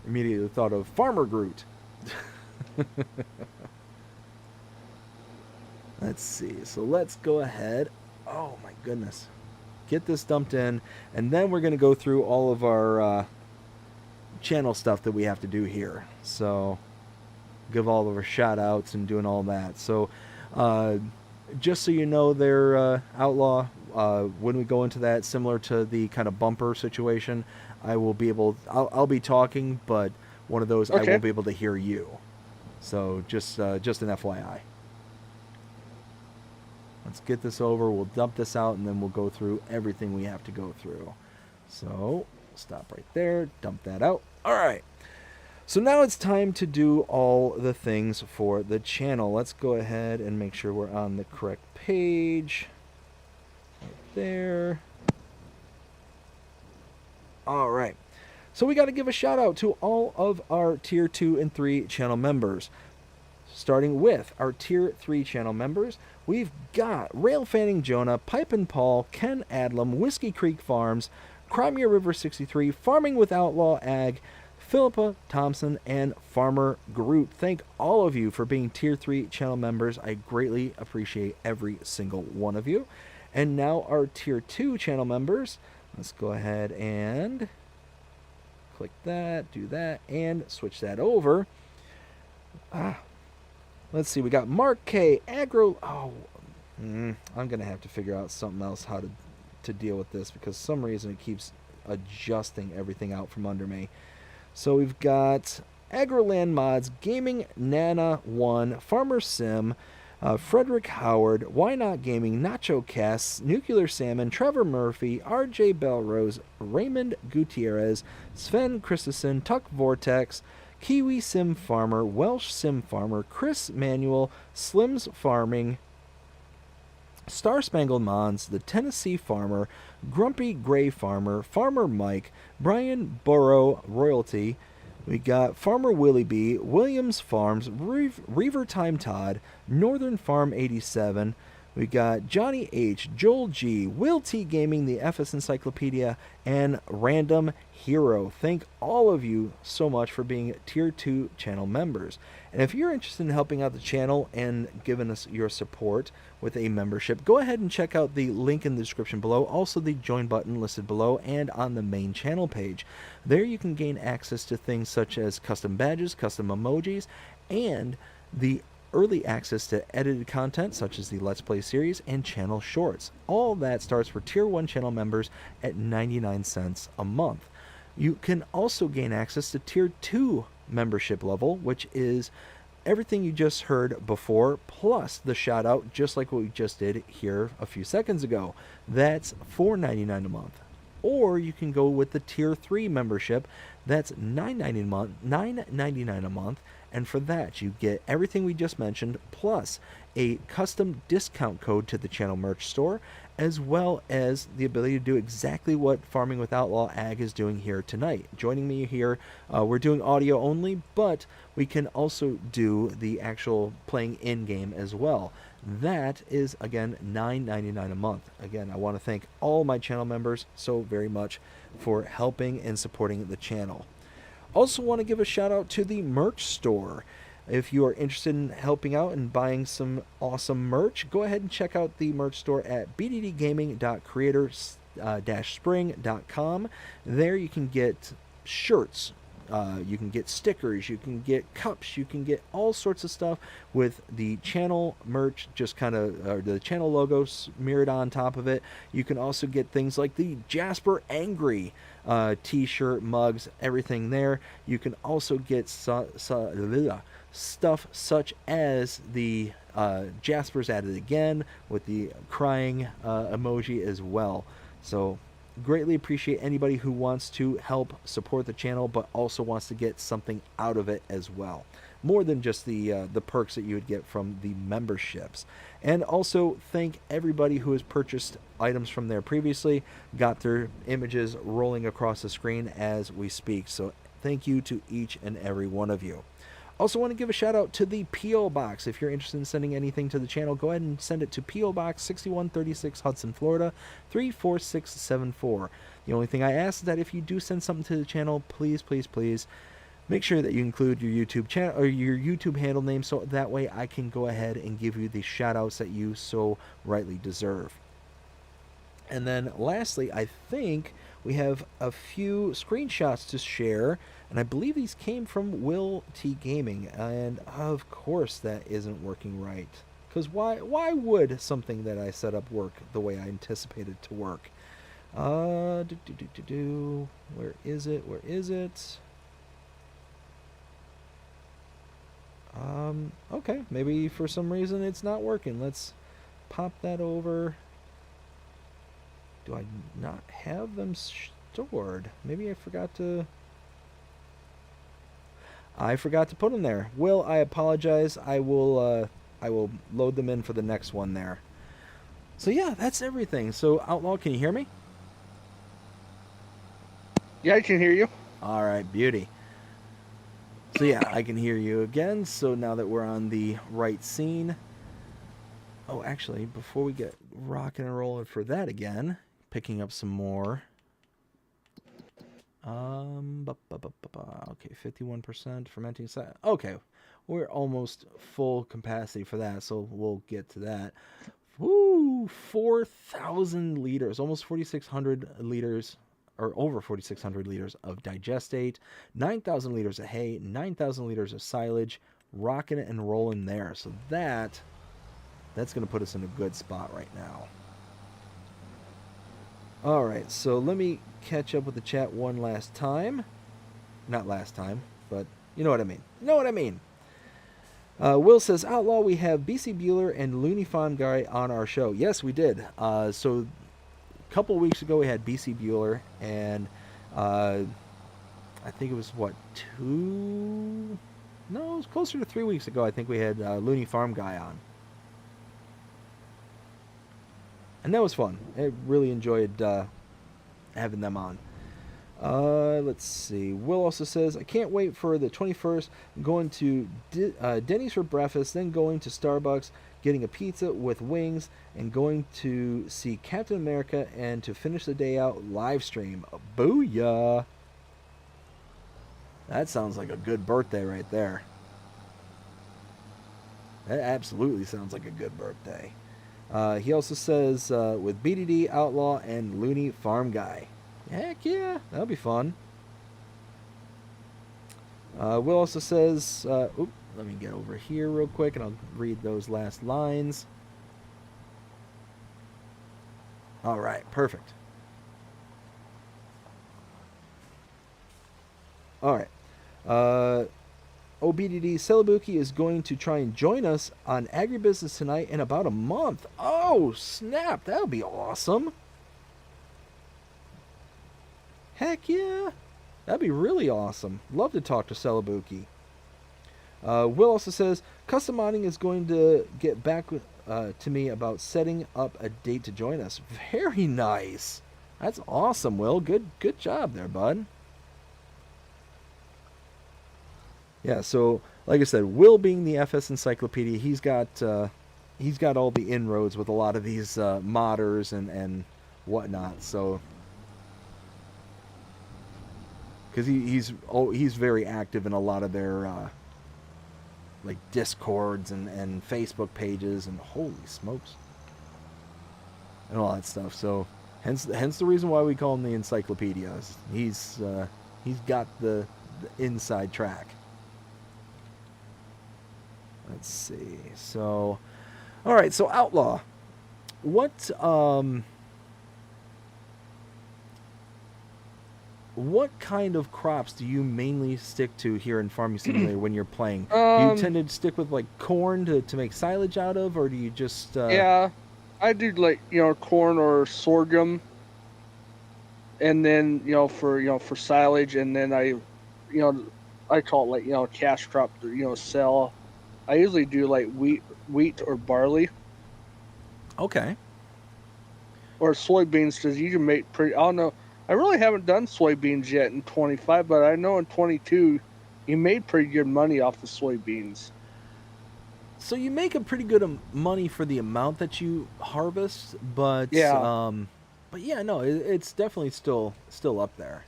immediately thought of Farmer Groot. Let's see. So let's go ahead. Oh my goodness. Get this dumped in, and then we're going to go through all of our channel stuff that we have to do here. So give all of our shout outs and doing all that. So just so you know there, Outlaw, when we go into that, similar to the kind of bumper situation, I will be able, I'll be talking, but one of those I won't be able to hear you. So just an FYI. Let's get this over. We'll dump this out, and then we'll go through everything we have to go through. So stop right there. Dump that out. All right. So now it's time to do all the things for the channel. Let's go ahead and make sure we're on the correct page. Right there. All right. So we got to give a shout out to all of our Tier 2 and 3 channel members. Starting with our Tier 3 channel members, we've got Rail Fanning Jonah, Pipe and Paul, Ken Adlam, Whiskey Creek Farms, Crimea River 63, Farming with Outlaw Ag, Philippa Thompson, and Farmer Groot. Thank all of you for being Tier 3 channel members. I greatly appreciate every single one of you. And now our Tier 2 channel members. Let's go ahead and click that, do that, and switch that over. Let's see, we got Mark K, Agro. I'm going to have to figure out something else how to deal with this, because for some reason it keeps adjusting everything out from under me. So we've got Agroland Mods, Gaming Nana 1, Farmer Sim, Frederick Howard, Why Not Gaming, Nacho Casts, Nuclear Salmon, Trevor Murphy, RJ Belrose, Raymond Gutierrez, Sven Christensen, Tuck Vortex, Kiwi Sim Farmer, Welsh Sim Farmer, Chris Manuel, Slim's Farming, Star Spangled Mons, The Tennessee Farmer, Grumpy Gray Farmer, Farmer Mike, Brian Burrow Royalty. We got Farmer Willie B, Williams Farms, Reaver Time Todd, Northern Farm 87. We got Johnny H, Joel G, Will T Gaming, the FS Encyclopedia, and Random Hero. Thank all of you so much for being Tier 2 channel members. And if you're interested in helping out the channel and giving us your support with a membership, go ahead and check out the link in the description below, also the join button listed below and on the main channel page. There you can gain access to things such as custom badges, custom emojis, and the early access to edited content such as the Let's Play series and channel shorts. All that starts for Tier 1 channel members at 99 cents a month. You can also gain access to Tier 2 membership level, which is everything you just heard before, plus the shout out, just like what we just did here a few seconds ago. That's $4.99 a month. Or you can go with the Tier 3 membership. That's $9.99 a month. And for that, you get everything we just mentioned, plus a custom discount code to the channel merch store, as well as the ability to do exactly what Farming with Outlaw Ag is doing here tonight. Joining me here, we're doing audio only, but we can also do the actual playing in-game as well. That is, again, $9.99 a month. Again, I want to thank all my channel members so very much for helping and supporting the channel. Also want to give a shout out to the merch store. If you are interested in helping out and buying some awesome merch, go ahead and check out the merch store at bddgaming.creator-spring.com. There you can get shirts, You can get stickers, you can get cups, you can get all sorts of stuff with the channel merch, just kind of the channel logo smeared on top of it. You can also get things like the Jasper Angry t-shirt, mugs, everything there. You can also get stuff such as the Jasper's at it again with the crying emoji as well. So greatly appreciate anybody who wants to help support the channel but also wants to get something out of it as well, more than just the perks that you would get from the memberships. And also thank everybody who has purchased items from there previously, got their images rolling across the screen as we speak. So thank you to each and every one of you. Also want to give a shout out to the P.O. Box. If you're interested in sending anything to the channel, go ahead and send it to P.O. Box 6136 Hudson, Florida 34674. The only thing I ask is that if you do send something to the channel, please, please, please make sure that you include your YouTube channel or your YouTube handle name, so that way I can go ahead and give you the shout outs that you so rightly deserve. And then lastly, I think we have a few screenshots to share, and I believe these came from Will T Gaming, and of course that isn't working right. Because why would something that I set up work the way I anticipated to work? Where is it? Where is it? Okay, maybe for some reason it's not working. Let's pop that over. Do I not have them stored? Maybe I forgot to put them there. Will, I apologize. I will load them in for the next one there. So yeah, that's everything. So Outlaw, can you hear me? Yeah, I can hear you. All right, beauty. So yeah, I can hear you again. So now that we're on the right scene. Oh, actually, before we get rocking and rolling for that again, picking up some more. Okay, 51% fermenting. Okay, we're almost full capacity for that, so we'll get to that. Woo! 4,000 liters, almost 4,600 liters, or over 4,600 liters of digestate, 9,000 liters of hay, 9,000 liters of silage, rocking it and rolling there. So that's going to put us in a good spot right now. All right, so let me catch up with the chat one last time. Not last time, but you know what I mean. You know what I mean. Will says, Outlaw, we have BC Bueller and Looney Farm Guy on our show. Yes, we did. So a couple weeks ago we had BC Bueller, and I think it was, what, it was closer to 3 weeks ago. I think we had Looney Farm Guy on. And that was fun. I really enjoyed having them on. Let's see. Will also says, I can't wait for the 21st. I'm going to Denny's for breakfast, then going to Starbucks, getting a pizza with wings, and going to see Captain America, and to finish the day out, live stream. Booyah! That sounds like a good birthday right there. That absolutely sounds like a good birthday. He also says, with BDD, Outlaw, and Looney Farm Guy. Heck yeah, that'll be fun. Will also says, let me get over here real quick and I'll read those last lines. All right, perfect. All right. OBDD Celebuki is going to try and join us on Agribusiness tonight in about a month. Oh, snap. That'll be awesome. Heck yeah. That'd be really awesome. Love to talk to Celebuki. Will also says, Custom Modding is going to get back to me about setting up a date to join us. Very nice. That's awesome, Will. Good job there, bud. Yeah, so like I said, Will being the FS Encyclopedia, he's got all the inroads with a lot of these modders and whatnot. So, because he's very active in a lot of their like Discords and Facebook pages, and holy smokes, and all that stuff. So hence the reason why we call him the Encyclopedia. He's got the the inside track. Let's see. So, all right. So Outlaw, what what kind of crops do you mainly stick to here in Farming Simulator when you're playing? Do you tend to stick with like corn to make silage out of, or do you just Yeah, I do like corn or sorghum, and then for silage, and then I call it like cash crop to sell. I usually do like wheat or barley okay? or soybeans because you can make pretty. I don't know. I really haven't done soybeans yet in 25, but I know in 22 you made pretty good money off the soybeans. So you make a pretty good money for the amount that you harvest, Yeah, but yeah, no, it's definitely still up there.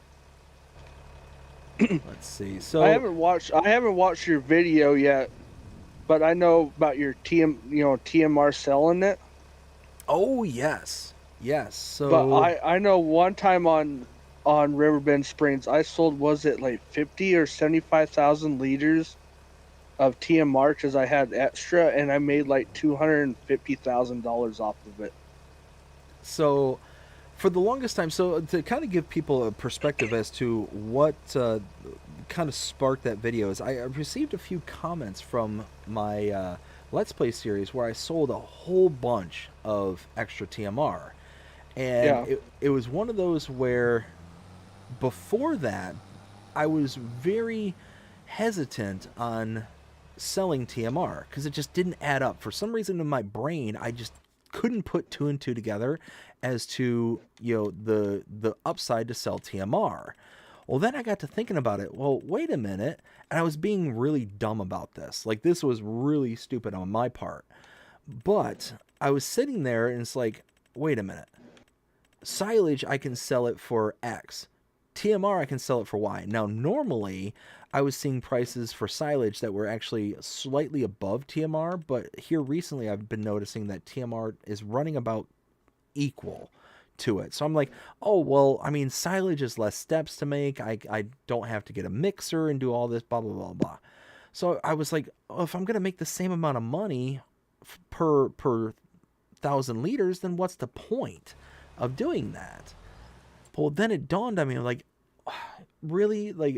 Let's see. I So, haven't watched your video yet, but I know about your TMR selling it. oh yes, yes. But So I know one time on Riverbend Springs, I sold, was it like 50 or 75,000 liters of TMR because I had extra, and I made like $250,000 off of it. so for the longest time, so to kind of give people a perspective as to what kind of sparked that video is, I received a few comments from my Let's Play series where I sold a whole bunch of extra TMR. And Yeah, it was one of those where before that, I was very hesitant on selling TMR because it just didn't add up. For some reason in my brain, I just couldn't put two and two together as to the upside to sell TMR. Well, then I got to thinking about it. Well, wait a minute, and I was being really dumb about this. Like this was really stupid on my part. But I was sitting there and it's like, wait a minute. Silage, I can sell it for X. TMR, I can sell it for Y. Now, normally, I was seeing prices for silage that were actually slightly above TMR, but here recently I've been noticing that TMR is running about equal to it. So I'm like, oh, well, I mean, silage is less steps to make. I don't have to get a mixer and do all this, blah, blah, blah, blah. So I was like, oh, if I'm going to make the same amount of money per 1,000 liters, then what's the point of doing that? Well, then it dawned on me, like, really? Like,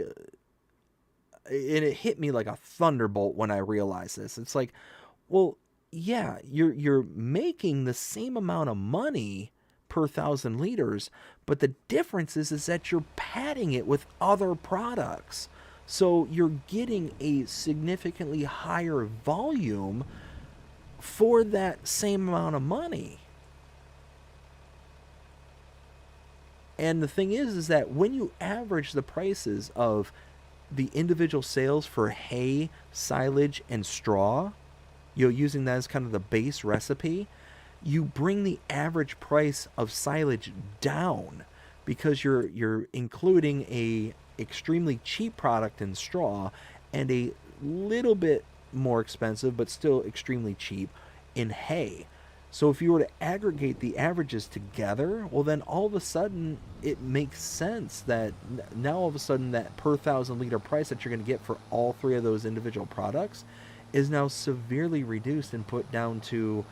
it hit me like a thunderbolt when I realized this. It's like, well, yeah, you're making the same amount of money per 1,000 liters, but the difference is that you're padding it with other products. So you're getting a significantly higher volume for that same amount of money. And the thing is that when you average the prices of the individual sales for hay, silage, and straw, using that as kind of the base recipe, you bring the average price of silage down because you're including a extremely cheap product in straw and a little bit more expensive but still extremely cheap in hay. So if you were to aggregate the averages together, well then all of a sudden it makes sense that now all of a sudden that per 1,000 liter price that you're going to get for all three of those individual products is now severely reduced and put down to,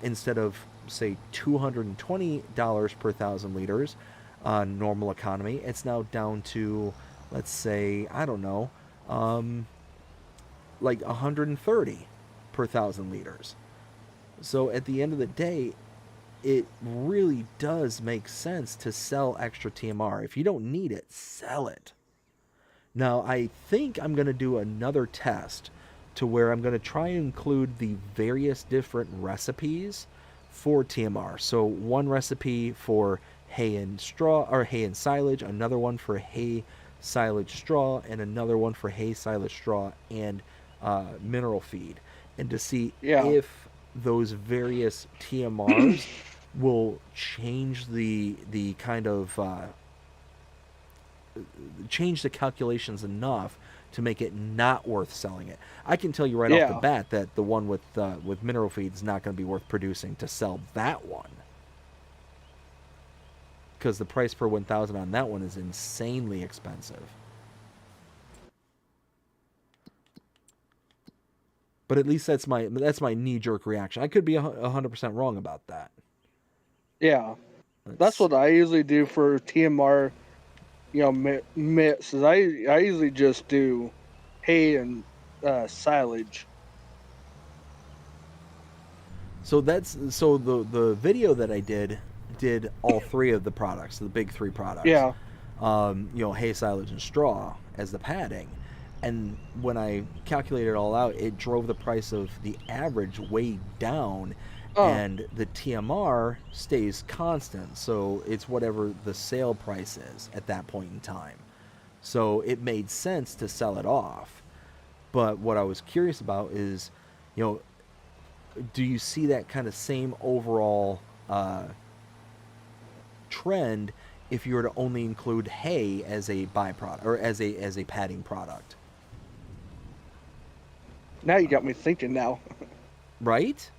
instead of say $220 per 1,000 liters on normal economy, it's now down to, let's say, I don't know, like 130 per 1,000 liters. So at the end of the day, it really does make sense to sell extra TMR. If you don't need it, sell it. Now, I think I'm going to do another test to where I'm going to try and include the various different recipes for TMR. So one recipe for hay and straw, or hay and silage, another one for hay, silage, straw, and another one for hay, silage, straw, and mineral feed. And to see yeah, if those various TMRs will change the kind of change the calculations enough to make it not worth selling it. I can tell you right off the yeah, bat that the one with mineral feed is not going to be worth producing to sell that one, because the price per 1,000 on that one is insanely expensive. But at least that's my knee-jerk reaction. I could be 100% wrong about that. Yeah, that's what I usually do for TMR. Mix is I usually just do hay and silage. So the video that I did all three of the products, the big three products. Yeah. Hay, silage, and straw as the padding. And when I calculated it all out, it drove the price of the average way down, and the TMR stays constant. So it's whatever the sale price is at that point in time. So it made sense to sell it off. But what I was curious about is, do you see that kind of same overall trend if you were to only include hay as a byproduct or as a padding product? Now you got me thinking now. Right?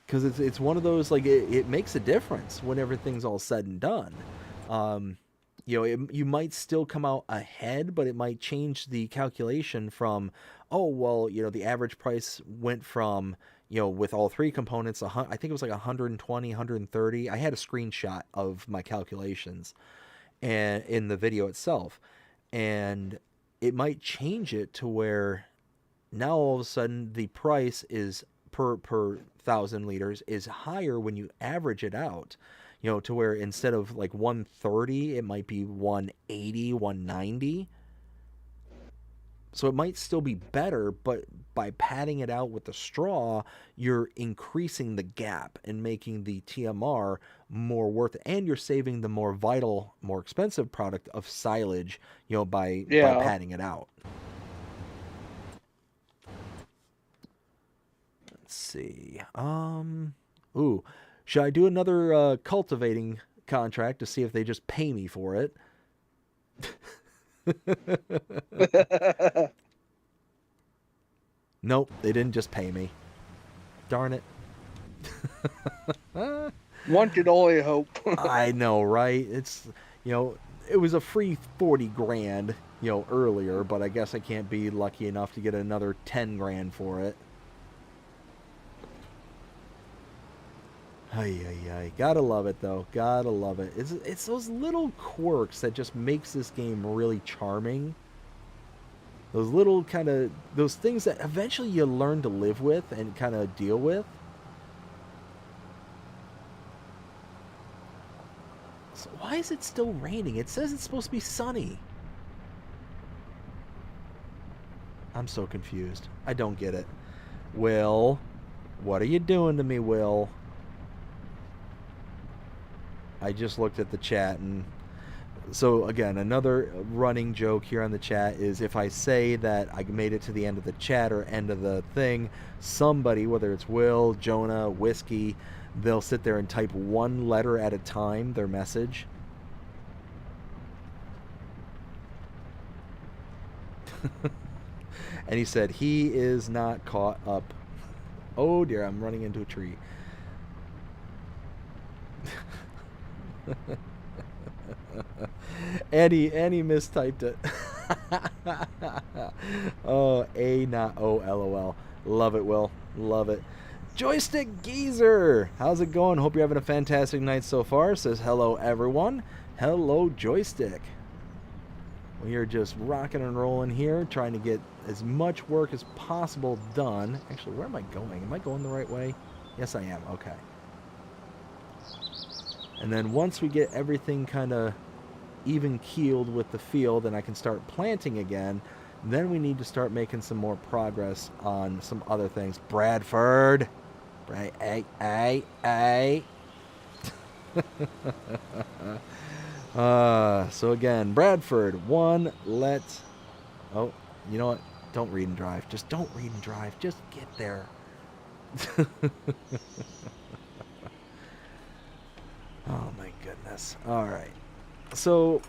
Because it's one of those, like, it makes a difference when everything's all said and done. You might still come out ahead, but it might change the calculation from, oh, well, the average price went from, with all three components, I think it was like 120, 130. I had a screenshot of my calculations and in the video itself. And it might change it to where now all of a sudden the price is per 1,000 liters is higher when you average it out, to where instead of like 130, it might be 180, 190. So it might still be better, but by padding it out with the straw, you're increasing the gap and making the TMR more worth it. And you're saving the more vital, more expensive product of silage, by padding it out. Let's see. Should I do another cultivating contract to see if they just pay me for it? Nope, they didn't just pay me. Darn it. One could only hope. I know, right? It's, it was a free 40 grand, earlier, but I guess I can't be lucky enough to get another 10 grand for it. Ay. Gotta love it, though. Gotta love it. It's those little quirks that just makes this game really charming. Those little those things that eventually you learn to live with and kind of deal with. So why is it still raining? It says it's supposed to be sunny. I'm so confused. I don't get it. Will, what are you doing to me, Will? I just looked at the chat, and so again, another running joke here on the chat is if I say that I made it to the end of the chat or end of the thing, somebody, whether it's Will, Jonah, Whiskey, they'll sit there and type one letter at a time, their message. And he said, he is not caught up. Oh dear, I'm running into a tree. and he mistyped it. Oh, A not O, LOL. Love it, Will. Love it. Joystick Geezer, how's it going? Hope you're having a fantastic night so far. Says hello, everyone. Hello, Joystick. We are just rocking and rolling here, trying to get as much work as possible done. Actually, where am I going? Am I going the right way? Yes, I am. Okay. And then once we get everything kind of even keeled with the field and I can start planting again, then we need to start making some more progress on some other things. Bradford. Hey. So again, Bradford, oh, you know what? Don't read and drive. Just don't read and drive. Just get there. Oh my goodness. All right. So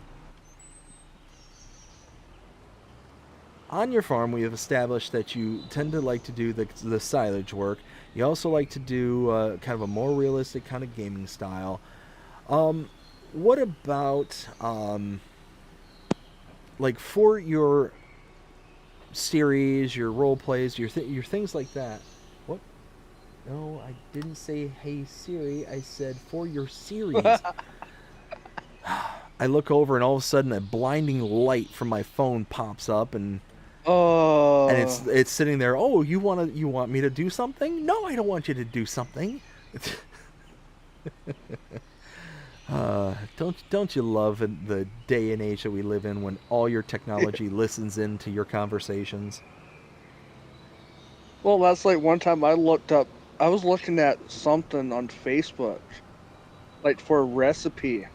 on your farm, we have established that you tend to like to do the silage work. You also like to do kind of a more realistic kind of gaming style. What about like for your series, your role plays, your things like that. What? No, I didn't say hey Siri. I said for your series. I look over and all of a sudden a blinding light from my phone pops up and Oh, it's sitting there. Oh, you want me to do something? No, I don't want you to do something. Don't you love the day and age that we live in when all your technology listens in to your conversations? well, that's like one time I was looking at something on Facebook, like for a recipe.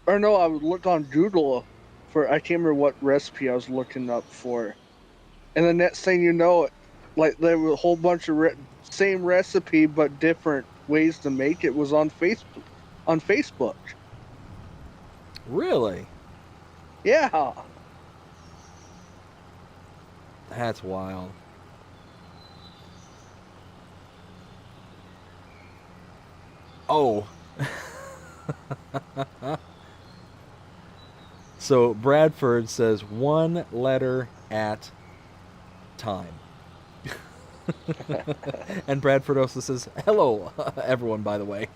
Or no, I would look on Google I can't remember what recipe I was looking up for. And the next thing you know, like there was a whole bunch of same recipe but different ways to make it was on Facebook. On Facebook, Really? yeah. That's wild. Oh. So Bradford says one letter at time. And Bradford also says, "Hello, everyone." By the way,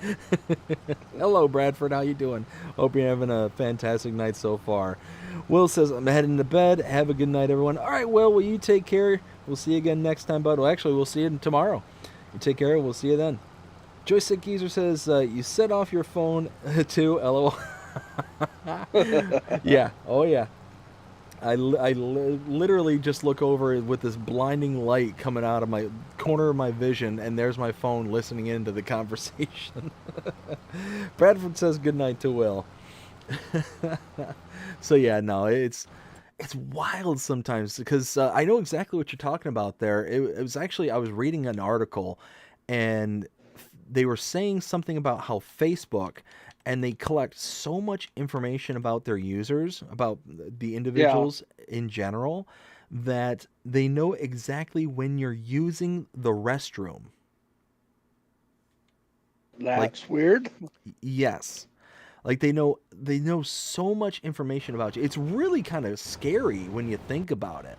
hello, Bradford. How you doing? Hope you're having a fantastic night so far. Will says, "I'm heading to bed. Have a good night, everyone." All right, Will. Will you take care? We'll see you again next time, bud. Well, actually, we'll see you tomorrow. You take care. We'll see you then. Joystick Geezer says, "You set off your phone too." LOL. Yeah. Oh yeah. Literally just look over with this blinding light coming out of my corner of my vision, and there's my phone listening into the conversation. Bradford says good night to Will. So yeah, no, it's wild sometimes because I know exactly what you're talking about there. It was actually I was reading an article, and they were saying something about how Facebook and they collect so much information about their users, about the Yeah, individuals in general, that they know exactly when you're using the restroom. Like, that's weird. yes. Like they know so much information about you. It's really kind of scary when you think about it.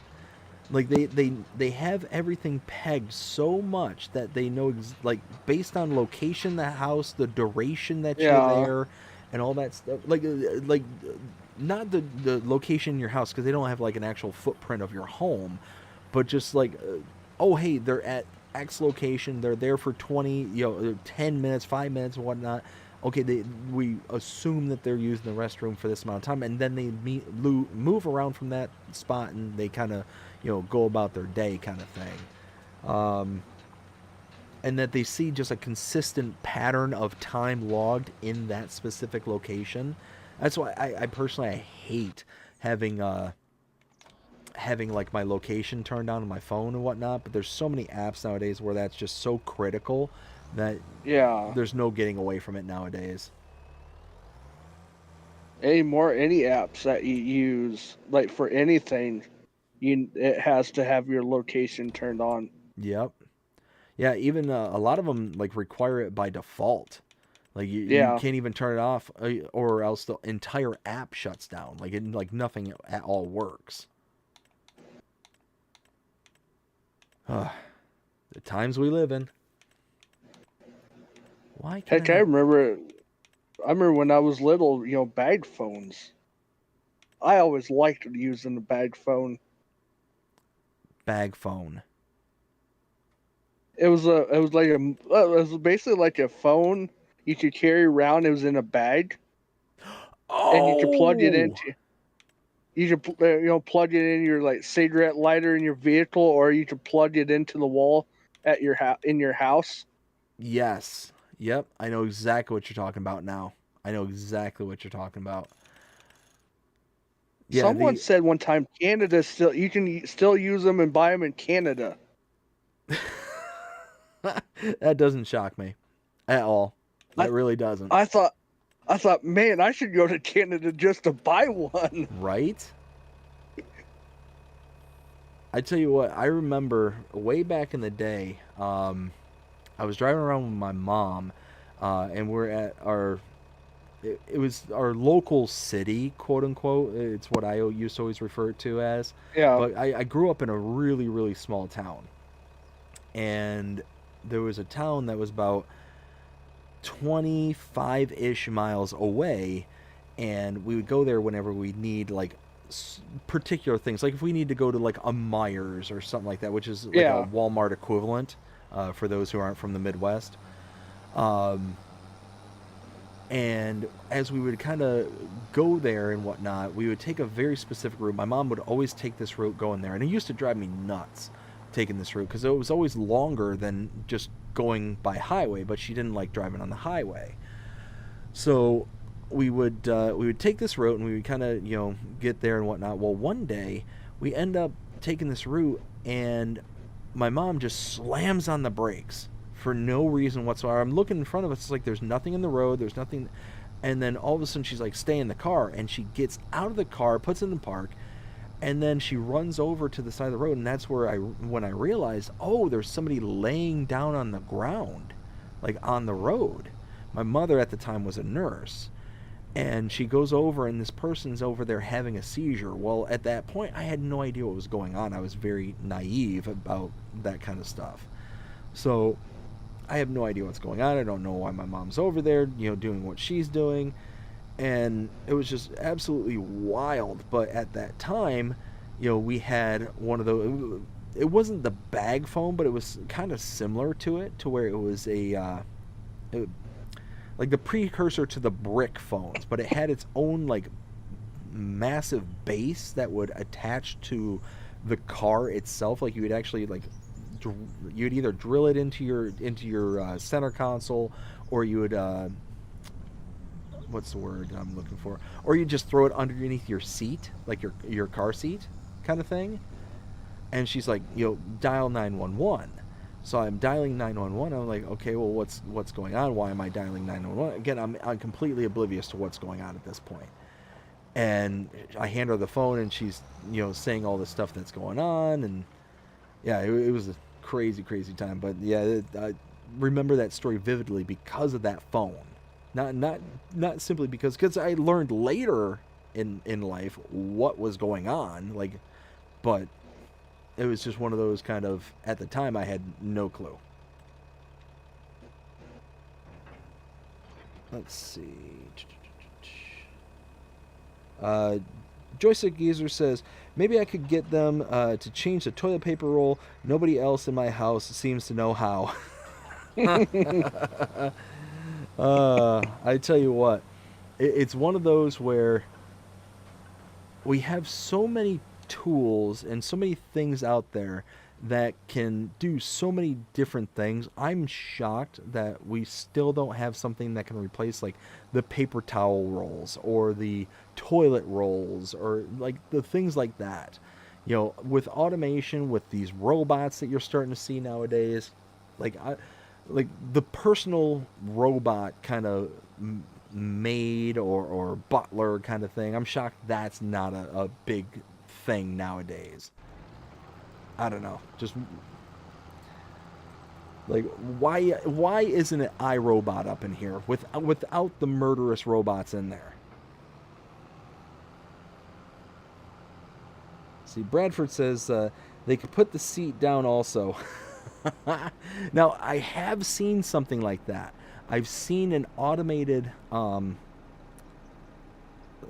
Like they have everything pegged so much that they know like based on location, the house, the duration that you're Yeah, there, and all that stuff. Not the location in your house because they don't have like an actual footprint of your home, but just like oh hey, they're at X location, they're there for 20 10 minutes, 5 minutes, and whatnot. Okay, we assume that they're using the restroom for this amount of time, and then they move around from that spot, and they kind of go about their day kind of thing. And that they see just a consistent pattern of time logged in that specific location. That's why I personally I hate having like my location turned on my phone and whatnot. But there's so many apps nowadays where that's just so critical that yeah. there's no getting away from it nowadays. Any apps that you use, like for anything, it has to have your location turned on. Yep. Yeah, even a lot of them like require it by default. Like you Yeah, can't even turn it off, or else the entire app shuts down. Like nothing at all works. The times we live in. Why can I heck, I not remember. I remember when I was little, bag phones. I always liked using the bag phone. bag phone? It was like it was basically like a phone you could carry around. It was in a bag, and you could plug it Oh, into. You could plug it in your like cigarette lighter in your vehicle, or you could plug it into the wall at your in your house. yes. Yep, I know exactly what you're talking about now. I know exactly what you're talking about. Yeah, Someone the said one time Canada still you can still use them and buy them in Canada. that doesn't shock me at all. I That really doesn't. I thought man, I should go to Canada just to buy one. Right? I tell you what, I remember way back in the day, I was driving around with my mom, and we're at our it was our local city, quote unquote. It's what I used to always refer to as. Yeah. But I grew up in a really, really small town. And there was a town that was about 25-ish miles away. And we would go there whenever we need, like, particular things. Like if we need to go to, like, a Myers or something like that, which is like a Yeah. Walmart equivalent for those who aren't from the Midwest. Um, and as we would kind of go there and whatnot, we would take a very specific route. My mom would always take this route going there, and it used to drive me nuts taking this route because it was always longer than just going by highway. But she didn't like driving on the highway, so we would take this route and we would kind of get there and whatnot. Well, one day we end up taking this route, and my mom just slams on the brakes for no reason whatsoever. I'm looking in front of us, it's like there's nothing in the road, there's nothing, and then all of a sudden she's like, stay in the car, and she gets out of the car, puts it in the park, and then she runs over to the side of the road, and that's where when I realized, oh, there's somebody laying down on the ground, like on the road. My mother at the time was a nurse, and she goes over, and this person's over there having a seizure. Well, at that point I had no idea what was going on. I was very naive about that kind of stuff, so I have no idea what's going on. I don't know why my mom's over there, doing what she's doing. And it was just absolutely wild. But at that time, we had one of those. It wasn't the bag phone, but it was kind of similar to it, to where it was like the precursor to the brick phones, but it had its own, like, massive base that would attach to the car itself. Like you would actually, like, you'd either drill it into your center console, or you would what's the word I'm looking for, or you just throw it underneath your seat, like your car seat kind of thing. And she's like, dial 911. So I'm dialing 911. I'm like, okay, well, what's going on? Why am I dialing 911? Again, I'm completely oblivious to what's going on at this point. And I hand her the phone, and she's saying all the stuff that's going on. And yeah, it was a crazy, crazy time. But yeah, I remember that story vividly because of that phone. Not simply because I learned later in life what was going on, like, but it was just one of those kind of, at the time I had no clue. Let's see. Joystick Geezer says, maybe I could get them to change the toilet paper roll. Nobody else in my house seems to know how. I tell you what, it's one of those where we have so many tools and so many things out there that can do so many different things. I'm shocked that we still don't have something that can replace, like, the paper towel rolls or the toilet rolls, or like the things like that. With automation, with these robots that you're starting to see nowadays, like the personal robot kind of maid or butler kind of thing. I'm shocked that's not a big thing nowadays. I don't know. Just like, why isn't it iRobot up in here without the murderous robots in there? See, Bradford says they could put the seat down also. Now, I have seen something like that. I've seen an automated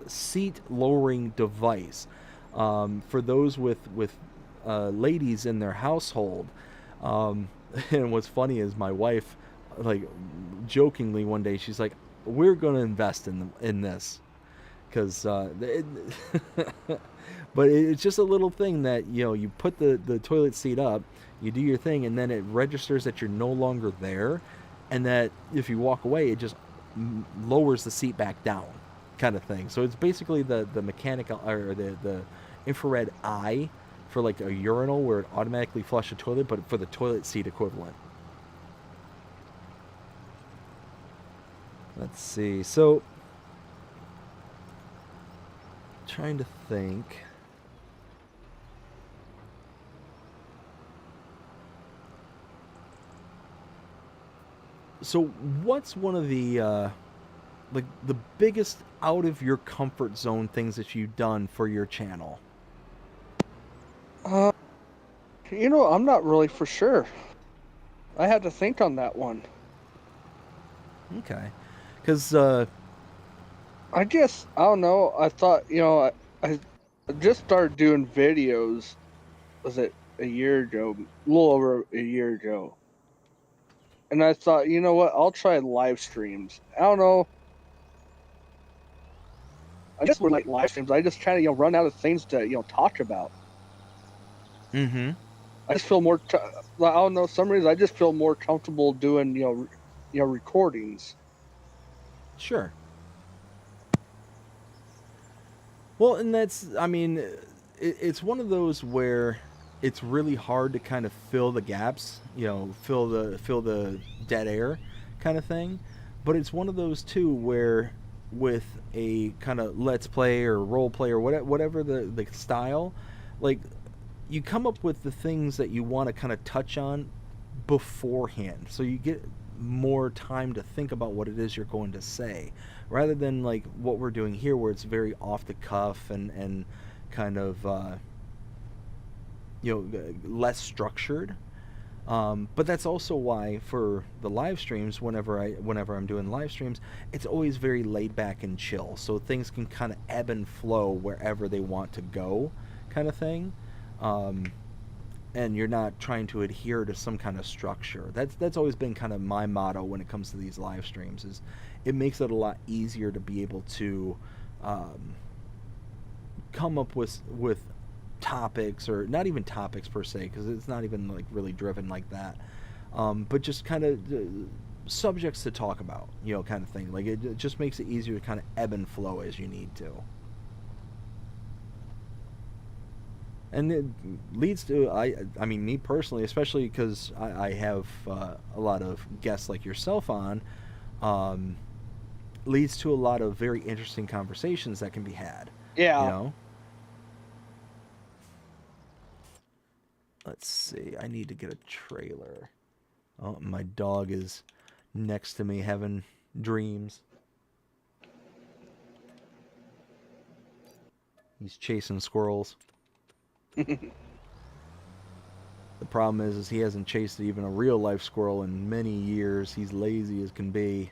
seat lowering device for those with ladies in their household. And what's funny is my wife, like, jokingly one day, she's like, "We're going to invest in this." Because but it's just a little thing that you put the toilet seat up, you do your thing, and then it registers that you're no longer there, and that if you walk away, it just lowers the seat back down, kind of thing. So it's basically the mechanical, or the infrared eye for, like, a urinal where it automatically flushes a toilet, but for the toilet seat equivalent. Let's see. So, trying to think. So, what's one of the like the biggest out of your comfort zone things that you've done for your channel? Uh, I'm not really for sure. I had to think on that one. Okay, because I guess I don't know. I thought I just started doing videos. Was it a year ago? A little over a year ago. And I thought, you know what? I'll try live streams. I don't know. I just would like live streams. I just kind of run out of things to talk about. mm-hmm, I just feel more. I don't know. Some reason I just feel more comfortable doing recordings. sure. Well, and that's, I mean, it's one of those where it's really hard to kind of fill the gaps, fill the dead air kind of thing. But it's one of those too where with a kind of let's play or role play or whatever the style, like you come up with the things that you want to kind of touch on beforehand. So you get more time to think about what it is you're going to say rather than like what we're doing here where it's very off the cuff and kind of less structured. But that's also why for the live streams, whenever I'm doing live streams, it's always very laid back and chill, so things can kind of ebb and flow wherever they want to go, kind of thing. And you're not trying to adhere to some kind of structure. That's always been kind of my motto when it comes to these live streams. Is it makes it a lot easier to be able to come up with topics, or not even topics per se, because it's not even like really driven like that, but just kind of subjects to talk about, kind of thing. Like it just makes it easier to kind of ebb and flow as you need to. And it leads to, I mean, me personally, especially because I have a lot of guests like yourself on, leads to a lot of very interesting conversations that can be had. Yeah. Let's see. I need to get a trailer. Oh, my dog is next to me having dreams. He's chasing squirrels. The problem is he hasn't chased even a real life squirrel in many years. He's lazy as can be.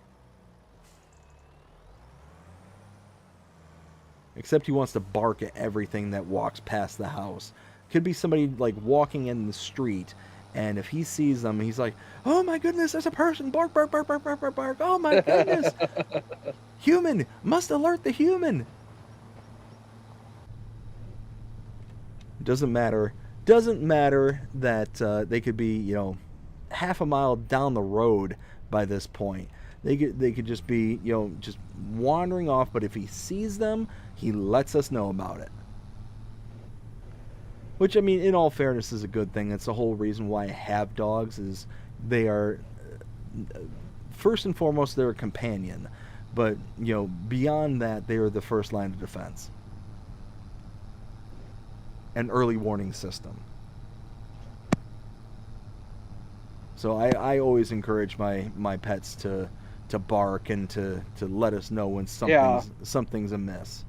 Except he wants to bark at everything that walks past the house. Could be somebody like walking in the street, and if he sees them, he's like, "Oh my goodness, there's a person! Bark, bark, bark, bark, bark, bark, bark! Oh my goodness! Human! Must alert the human!" Doesn't matter that they could be, half a mile down the road by this point. They could just be, just wandering off, but if he sees them, he lets us know about it. Which, I mean, in all fairness, is a good thing. That's the whole reason why I have dogs, is they are, first and foremost, they're a companion. But, beyond that, they are the first line of defense. An early warning system. So I always encourage my pets to bark and to let us know when something's amiss.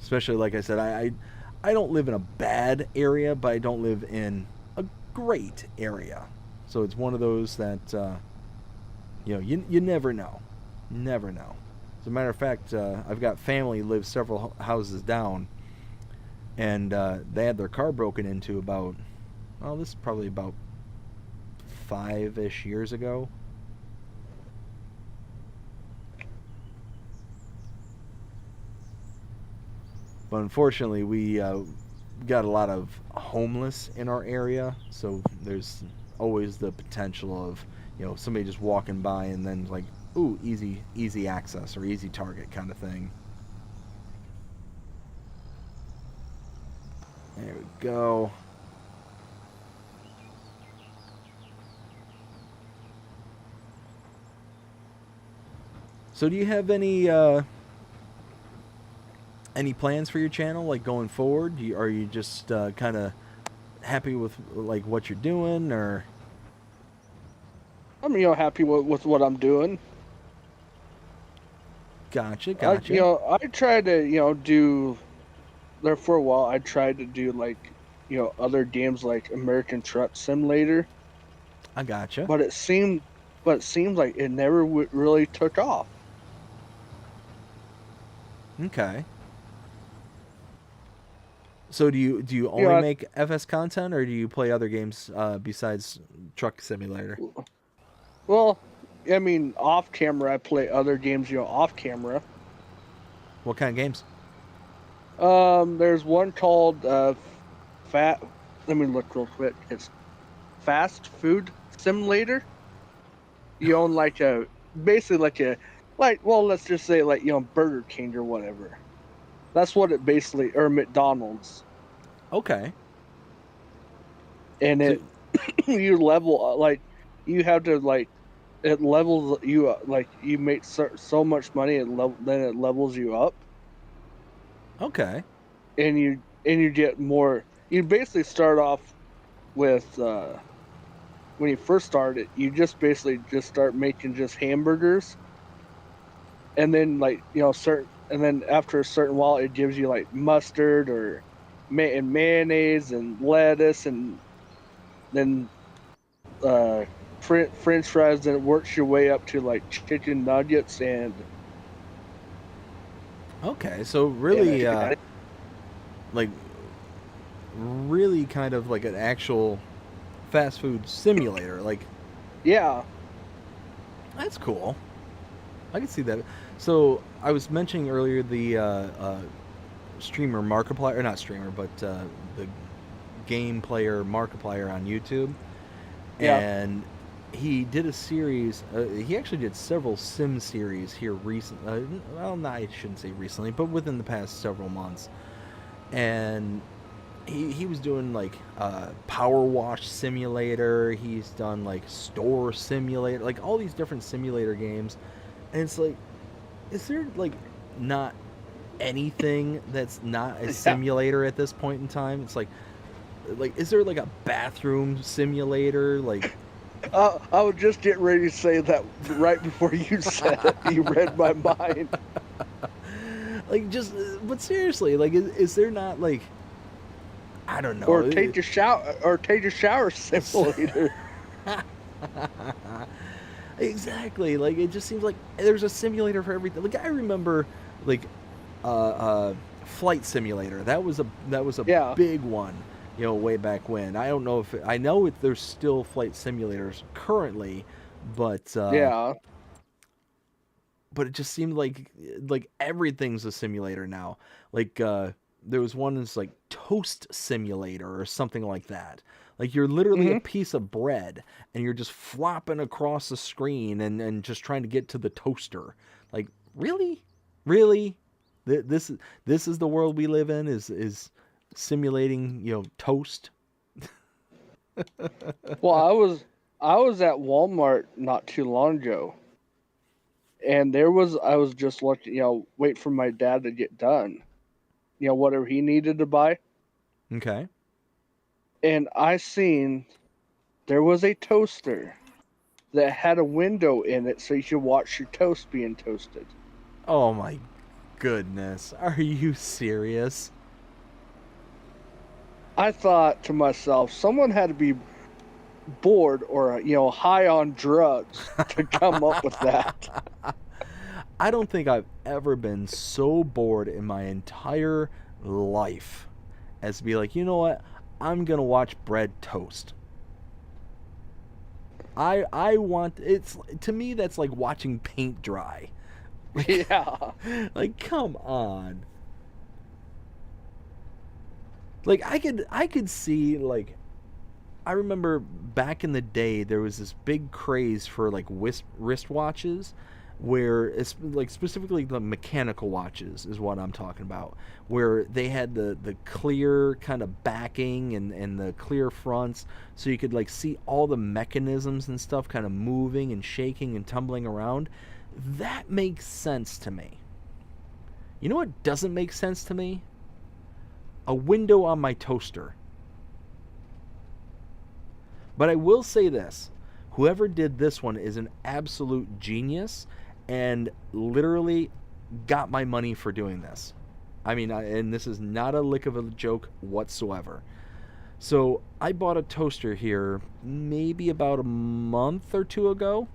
Especially, like I said, I don't live in a bad area, but I don't live in a great area. So it's one of those that you never know. Never know. As a matter of fact, I've got family live several houses down, and they had their car broken into about, well, this is probably about 5-ish years ago. But unfortunately, we got a lot of homeless in our area, so there's always the potential of, somebody just walking by and then like, ooh, easy access or easy target kind of thing. There we go. So do you have any plans for your channel, like going forward? Are you just kind of happy with like what you're doing, or? I'm happy with what I'm doing. Gotcha, I gotcha. I tried to do there for a while. I tried to do like other games like American Truck Simulator, I gotcha. but it seems like it never really took off. Okay. So do you You only know, make FS content, or do you play other games besides Truck Simulator? well, I mean, off camera, I play other games. Off camera. What kind of games? There's one called Fat. Let me look real quick. It's Fast Food Simulator. You own like a basically like well, let's just say like Burger King or whatever. That's what it basically or McDonald's, Okay. and So, it you level like you have to like it levels you like you make so much money then it levels you up, okay. and you get more. You basically start off with when you first start it, you just basically just start making just hamburgers, and then like certain, and then after a certain while, it gives you like mustard or and mayonnaise and lettuce, and then uh, French fries. Then it works your way up to like chicken nuggets Okay. So and really, like, really kind of like an actual fast food simulator. Like, yeah, that's cool. I can see that. So I was mentioning earlier the streamer Markiplier, or not streamer, but the game player Markiplier on YouTube, yeah, and he did a series. He actually did several sim series here recent. Well, no, I shouldn't say recently, but within the past several months. And he was doing like power wash simulator. He's done like store simulator, like all these different simulator games. And it's like, is there like not anything that's not a yeah. simulator at this point in time? It's like is there like a bathroom simulator? Like, I was just getting ready to say that right before you said it. You read my mind. like just, but seriously, like, is there not like, I don't Or know. take a shower simulator. Exactly. Like, it just seems like there's a simulator for everything. Like, I remember like flight simulator. That was a Yeah. big one, way back when. I don't know if I know if there's still flight simulators currently, but Yeah. it just seemed like everything's a simulator now. Like, there was one that's like toast simulator or something like that. Like, you're literally a Hmm. piece of bread and you're just flopping across the screen and just trying to get to the toaster. Like, really, really, this is the world we live in. Is simulating toast. Well, I was at Walmart not too long ago, and I was just looking, wait for my dad to get done, whatever he needed to buy, Okay. and I seen there was a toaster that had a window in it so you could watch your toast being toasted. Oh my goodness, are you serious? I thought to myself, someone had to be bored or high on drugs to come up with that. I don't think I've ever been so bored in my entire life as to be like, you know what? I'm gonna watch bread toast. I want, it's, to me that's like watching paint dry. Like, Yeah. like, come on. Like, I could see, like, I remember back in the day there was this big craze for like wristwatches, where it's like specifically the mechanical watches is what I'm talking about, where they had the clear kind of backing and the clear fronts, so you could like see all the mechanisms and stuff kind of moving and shaking and tumbling around. That makes sense to me. You know what doesn't make sense to me? A window on my toaster. But I will say this. Whoever did this one is an absolute genius and literally got my money for doing this. I mean, and this is not a lick of a joke whatsoever. So I bought a toaster here maybe about a month or two ago.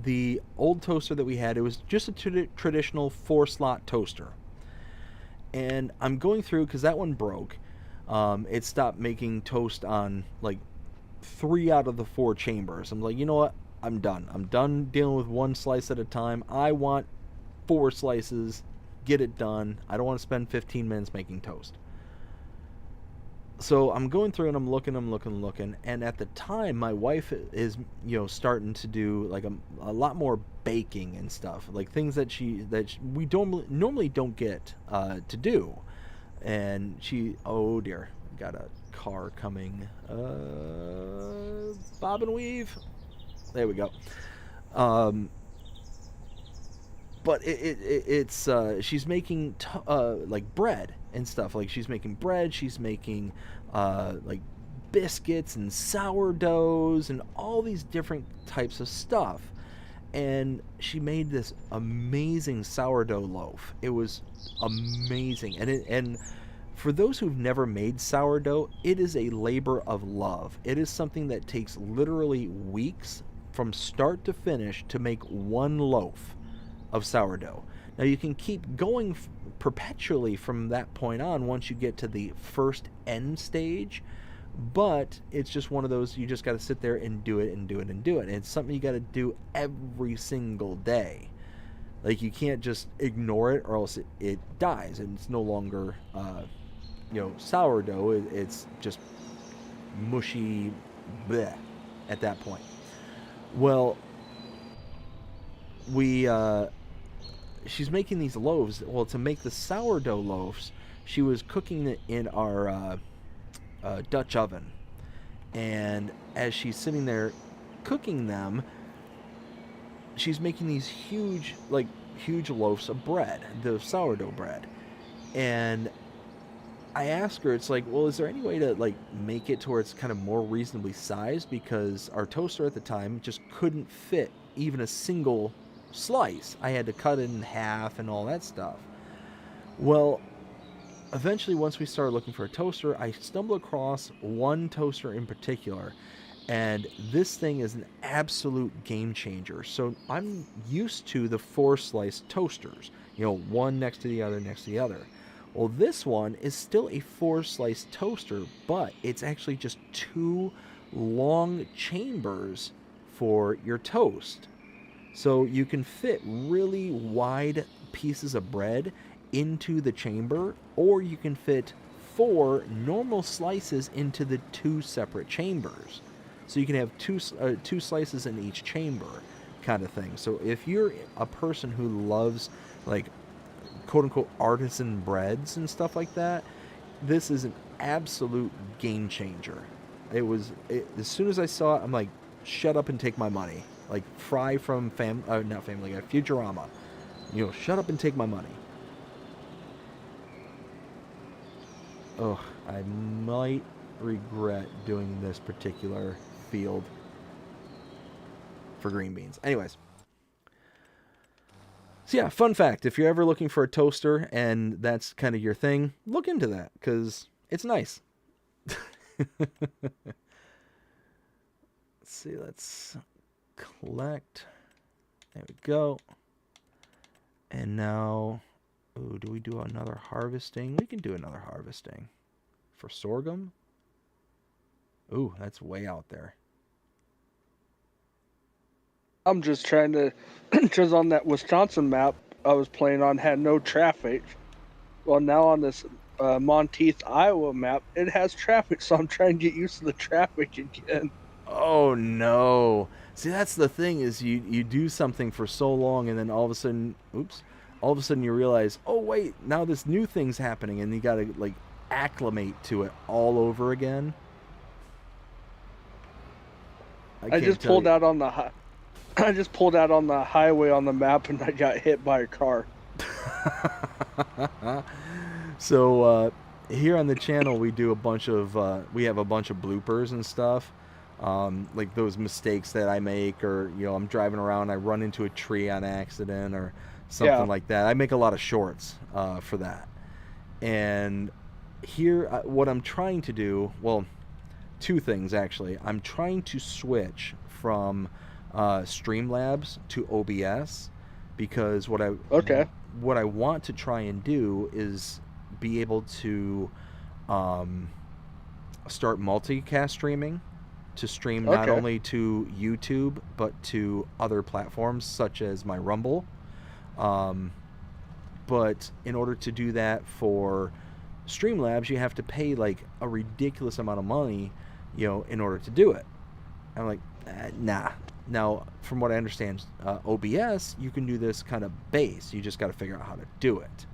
The old toaster that we had, it was just a traditional 4-slot toaster. And I'm going through, because that one broke. It stopped making toast on like 3 out of the 4 chambers. I'm like, you know what? I'm done. I'm done dealing with 1 slice at a time. I want 4 slices. Get it done. I don't want to spend 15 minutes making toast. So I'm going through and I'm looking, and at the time my wife is, starting to do like a lot more baking and stuff, like things that we don't normally don't get to do. And she, oh dear, got a car coming, bob and weave. There we go. But it's she's making like bread and stuff. Like she's making bread, she's making like biscuits and sourdoughs and all these different types of stuff. And she made this amazing sourdough loaf. It was amazing. And for those who've never made sourdough, it is a labor of love. It is something that takes literally weeks from start to finish to make one loaf of sourdough. Now you can keep going perpetually from that point on once you get to the first end stage, but it's just one of those, you just got to sit there and do it and do it and do it. And it's something you got to do every single day. Like you can't just ignore it or else it dies and it's no longer sourdough. It's just mushy bleh at that point. Well, she's making these loaves. Well, to make the sourdough loaves, she was cooking it in our Dutch oven. And as she's sitting there cooking them, she's making these huge loaves of bread, the sourdough bread. And I asked her, it's like, well, is there any way to like make it to where it's kind of more reasonably sized? Because our toaster at the time just couldn't fit even a single slice. I had to cut it in half and all that stuff. Well, eventually once we started looking for a toaster, I stumbled across one toaster in particular, and this thing is an absolute game changer. So I'm used to the 4-slice toasters, one next to the other next to the other. Well, this one is still a 4-slice toaster, but it's actually just 2 long chambers for your toast. So you can fit really wide pieces of bread into the chamber, or you can fit 4 normal slices into the 2 separate chambers. So you can have 2 slices in each chamber kind of thing. So if you're a person who loves like quote-unquote artisan breads and stuff like that, this is an absolute game changer. As soon as I saw it, I'm like, shut up and take my money. Like Fry from Futurama. Shut up and take my money. Oh, I might regret doing this particular field for green beans. Anyways. So yeah, fun fact, if you're ever looking for a toaster and that's kind of your thing, look into that because it's nice. Let's see, let's collect. There we go. And now, do we do another harvesting? We can do another harvesting. For sorghum? Ooh, that's way out there. I'm just trying to, because on that Wisconsin map I was playing on had no traffic. Well, now on this Monteith, Iowa map, it has traffic, so I'm trying to get used to the traffic again. Oh no. See, that's the thing is you do something for so long and then all of a sudden, you realize, oh wait, now this new thing's happening and you got to like acclimate to it all over again. I just pulled out on the highway on the map and I got hit by a car. So here on the channel we do we have a bunch of bloopers and stuff. like those mistakes that I make, or I'm driving around, I run into a tree on accident, or something Yeah. like that. I make a lot of shorts for that. And here, what I'm trying to do, well, two things actually. I'm trying to switch from Streamlabs to OBS, because Okay. what I want to try and do is be able to um, start multicast streaming, to stream not Okay. only to YouTube but to other platforms such as my Rumble. Um, but in order to do that for Streamlabs, you have to pay like a ridiculous amount of money, in order to do it. I'm like, nah. Now, from what I understand, OBS, you can do this kind of base. You just got to figure out how to do it.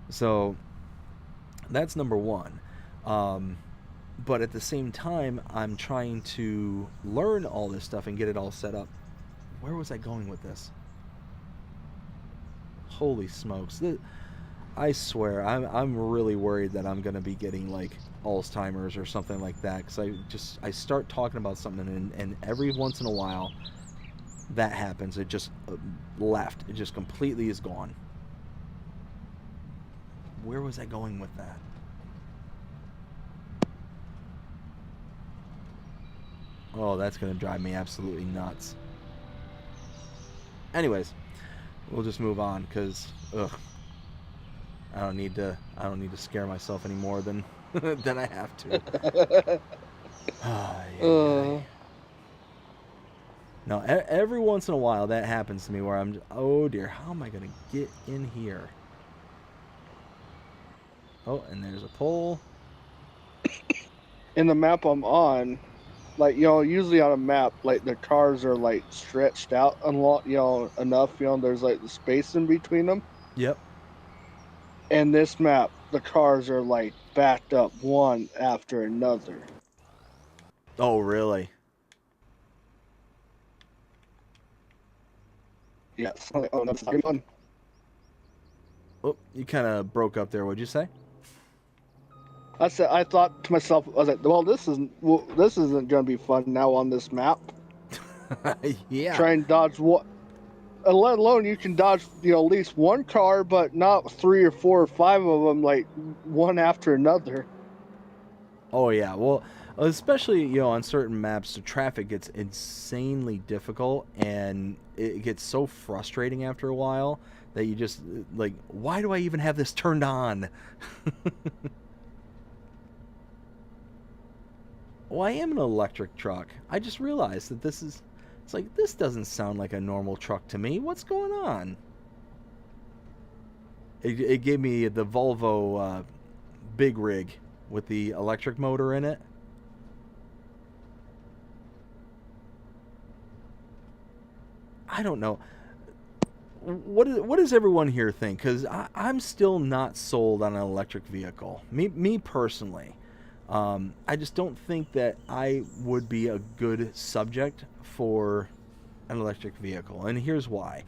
So that's number one. But at the same time, I'm trying to learn all this stuff and get it all set up. Where was I going with this? Holy smokes. I swear, I'm really worried that I'm going to be getting like Alzheimer's or something like that, because I start talking about something, and every once in a while that happens. It just left. It just completely is gone. Where was I going with that? Oh, that's going to drive me absolutely nuts. Anyways, we'll just move on, because I don't need to scare myself any more than than I have to. uh, No, every once in a while that happens to me where I'm just, oh dear, how am I going to get in here? Oh, and there's a pole. in the map I'm on, like usually on a map, like the cars are like stretched out a lot, enough. There's like the space in between them. Yep. And this map, the cars are like backed up one after another. Oh, really? Yes. Oh, that's not fun. Oh, you kind of broke up there. What'd you say? I thought to myself, I was like, well, this isn't going to be fun now on this map. Yeah. Try and dodge what, let alone you can dodge, at least one car, but not three or four or five of them, like one after another. Oh, yeah. Well, especially, on certain maps, the traffic gets insanely difficult, and it gets so frustrating after a while that you just, like, why do I even have this turned on? Well, I am an electric truck. I just realized that it's like, this doesn't sound like a normal truck to me. What's going on? It gave me the Volvo big rig with the electric motor in it. I don't know. What does everyone here think? Because I'm still not sold on an electric vehicle. Me personally. I just don't think that I would be a good subject for an electric vehicle. And here's why.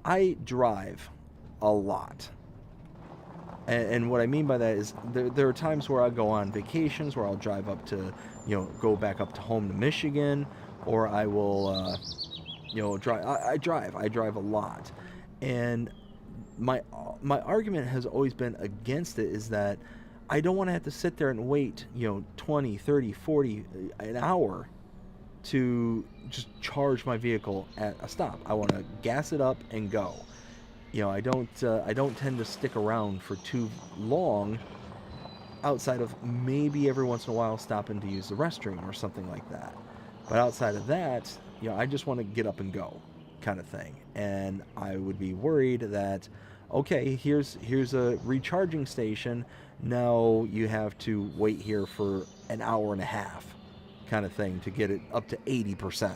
I drive a lot. And what I mean by that is there are times where I go on vacations where I'll drive up to, go back up to home to Michigan, or I will, drive. I drive a lot. And my argument has always been against it is that I don't want to have to sit there and wait, 20, 30, 40 an hour to just charge my vehicle at a stop. I want to gas it up and go. I don't tend to stick around for too long, outside of maybe every once in a while stopping to use the restroom or something like that. But outside of that, I just want to get up and go, kind of thing. And I would be worried that, okay, here's a recharging station. Now you have to wait here for an hour and a half, kind of thing, to get it up to 80%,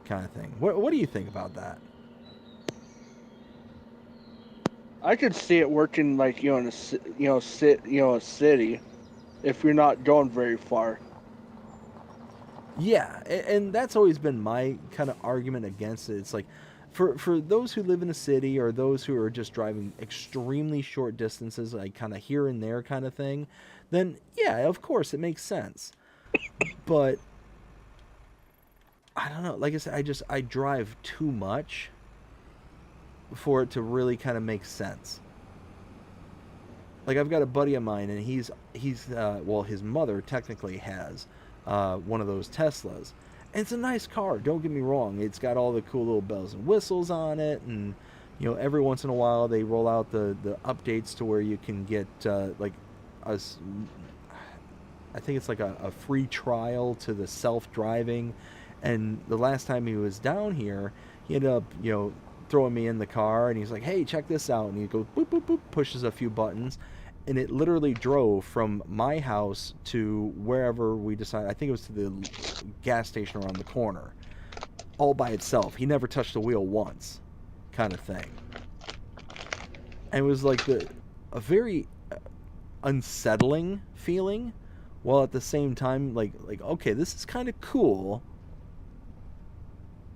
kind of thing. What do you think about that? I could see it working like in a city, if you're not going very far. Yeah, and that's always been my kind of argument against it. It's like, for those who live in a city, or those who are just driving extremely short distances, like kind of here and there kind of thing, then yeah, of course it makes sense. But I don't know. Like I said, I drive too much for it to really kind of make sense. Like I've got a buddy of mine, and he's well, his mother technically has one of those Teslas, and it's a nice car. Don't get me wrong; it's got all the cool little bells and whistles on it, and every once in a while they roll out the updates to where you can get like a, I think it's like a free trial to the self driving. And the last time he was down here, he ended up throwing me in the car, and he's like, "Hey, check this out," and he goes boop boop boop, pushes a few buttons, and it literally drove from my house to wherever we decided. I think it was to the gas station around the corner, all by itself. He never touched the wheel once, kind of thing. And it was like a very unsettling feeling, while at the same time like okay, this is kind of cool,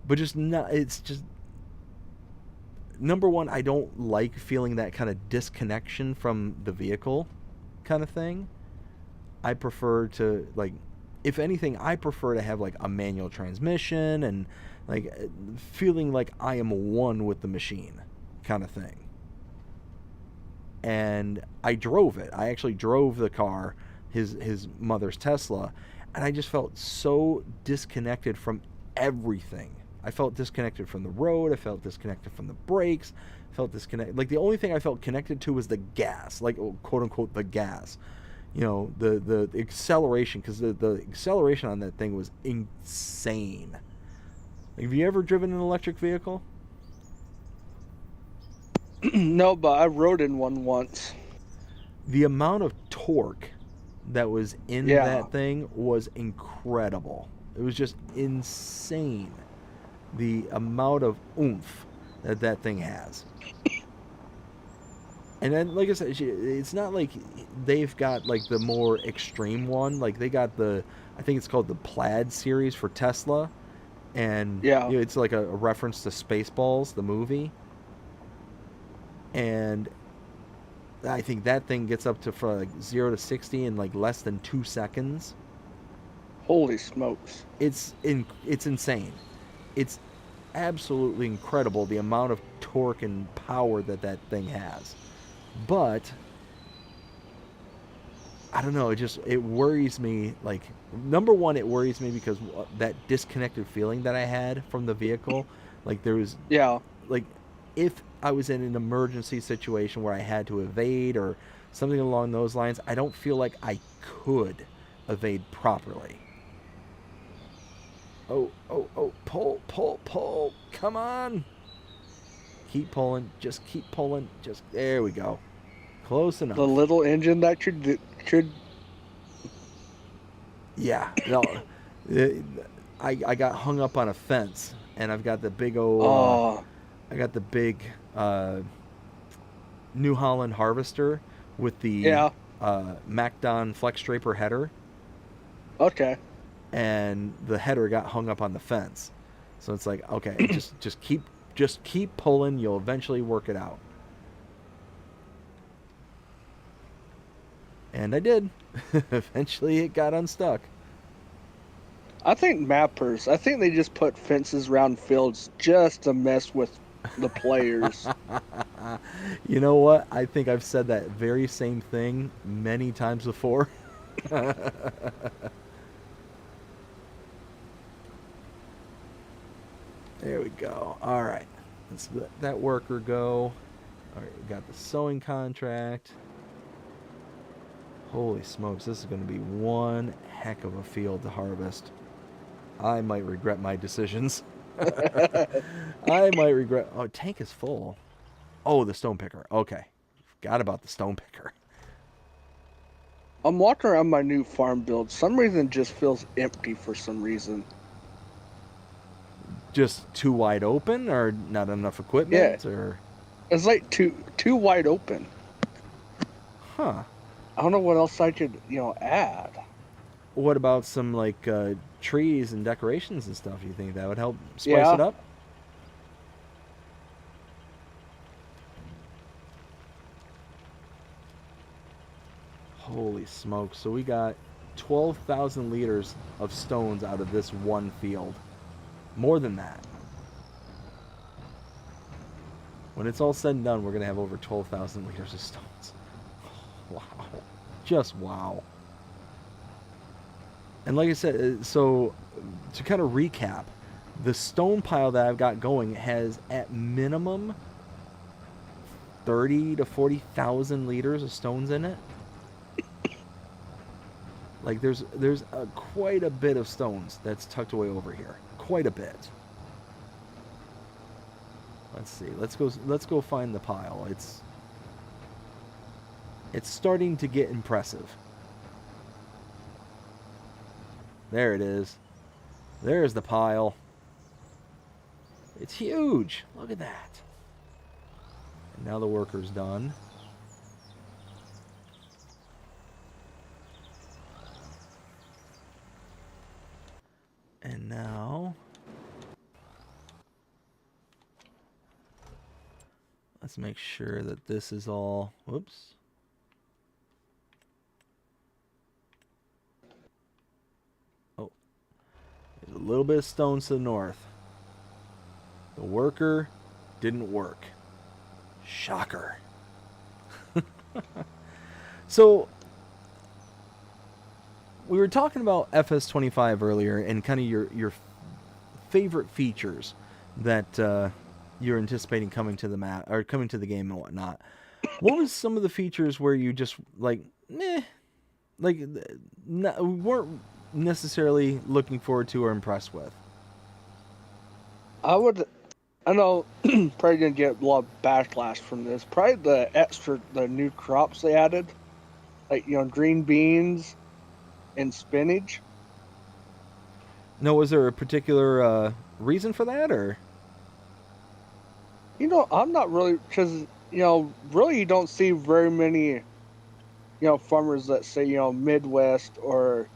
but just not. It's just, number one, I don't like feeling that kind of disconnection from the vehicle kind of thing. I prefer to, like, if anything, I prefer to have like a manual transmission, and like feeling like I am one with the machine kind of thing. And I drove it. I actually drove the car, his mother's Tesla, and I just felt so disconnected from everything. I felt disconnected from the road. I felt disconnected from the brakes. I felt disconnected. Like the only thing I felt connected to was the gas, like quote unquote the gas. The acceleration, because the acceleration on that thing was insane. Have you ever driven an electric vehicle? No, but I rode in one once. The amount of torque that was in Yeah. that thing was incredible. It was just insane. The amount of oomph that thing has. And then, like I said, it's not like they've got like the more extreme one. Like they got I think it's called the Plaid series for Tesla, and Yeah. it's like a reference to Spaceballs, the movie. And I think that thing gets up to from like 0 to 60 in like less than 2 seconds. Holy smokes! It's insane. It's absolutely incredible the amount of torque and power that thing has. But I don't know, it worries me. Like, number one, it worries me because that disconnected feeling that I had from the vehicle. Like there was, Yeah. like, if I was in an emergency situation where I had to evade or something along those lines, I don't feel like I could evade properly. Oh, pull, come on. Keep pulling, just keep pulling, there we go. Close enough. The little engine that could. Yeah, no, I got hung up on a fence, and I've got the big I got the big New Holland harvester with the Yeah. MacDon Flex Draper header, Okay. and the header got hung up on the fence. So it's like, okay, just keep pulling. You'll eventually work it out. And I did. Eventually, it got unstuck. I think mappers. I think they just put fences around fields just to mess with the players. You know what? I think I've said that very same thing many times before. There we go. All right. Let's let that worker go. All right, we got the sewing contract. Holy smokes, this is going to be one heck of a field to harvest. I might regret my decisions. I might regret... Oh, tank is full. Oh, the stone picker. Okay. Forgot about the stone picker. I'm walking around my new farm build. Some reason it just feels empty for some reason. Just too wide open, or not enough equipment? Yeah. Or... It's like too wide open. Huh. I don't know what else I could, add. What about some, like, trees and decorations and stuff? You think that would help spice it up? Holy smokes. So we got 12,000 liters of stones out of this one field. More than that. When it's all said and done, we're going to have over 12,000 liters of stones. Wow. Just wow. And like I said, so to kind of recap, the stone pile that I've got going has at minimum 30 to 40,000 liters of stones in it. Like there's quite a bit of stones that's tucked away over here. Quite a bit. Let's see. Let's go find the pile. It's starting to get impressive. There it is. There's the pile. It's huge. Look at that. And now the worker's done. And now let's make sure that this is all, whoops. Oh, there's a little bit of stones to the north. The worker didn't work. Shocker. So, we were talking about FS25 earlier and kind of your favorite features that you're anticipating coming to the map or coming to the game and whatnot. What was some of the features where you just like, weren't necessarily looking forward to or impressed with? I know probably gonna get a lot of backlash from this. Probably the new crops they added, like green beans and spinach. No, was there a particular reason for that, or? I'm not really, because really you don't see very many farmers that say Midwest or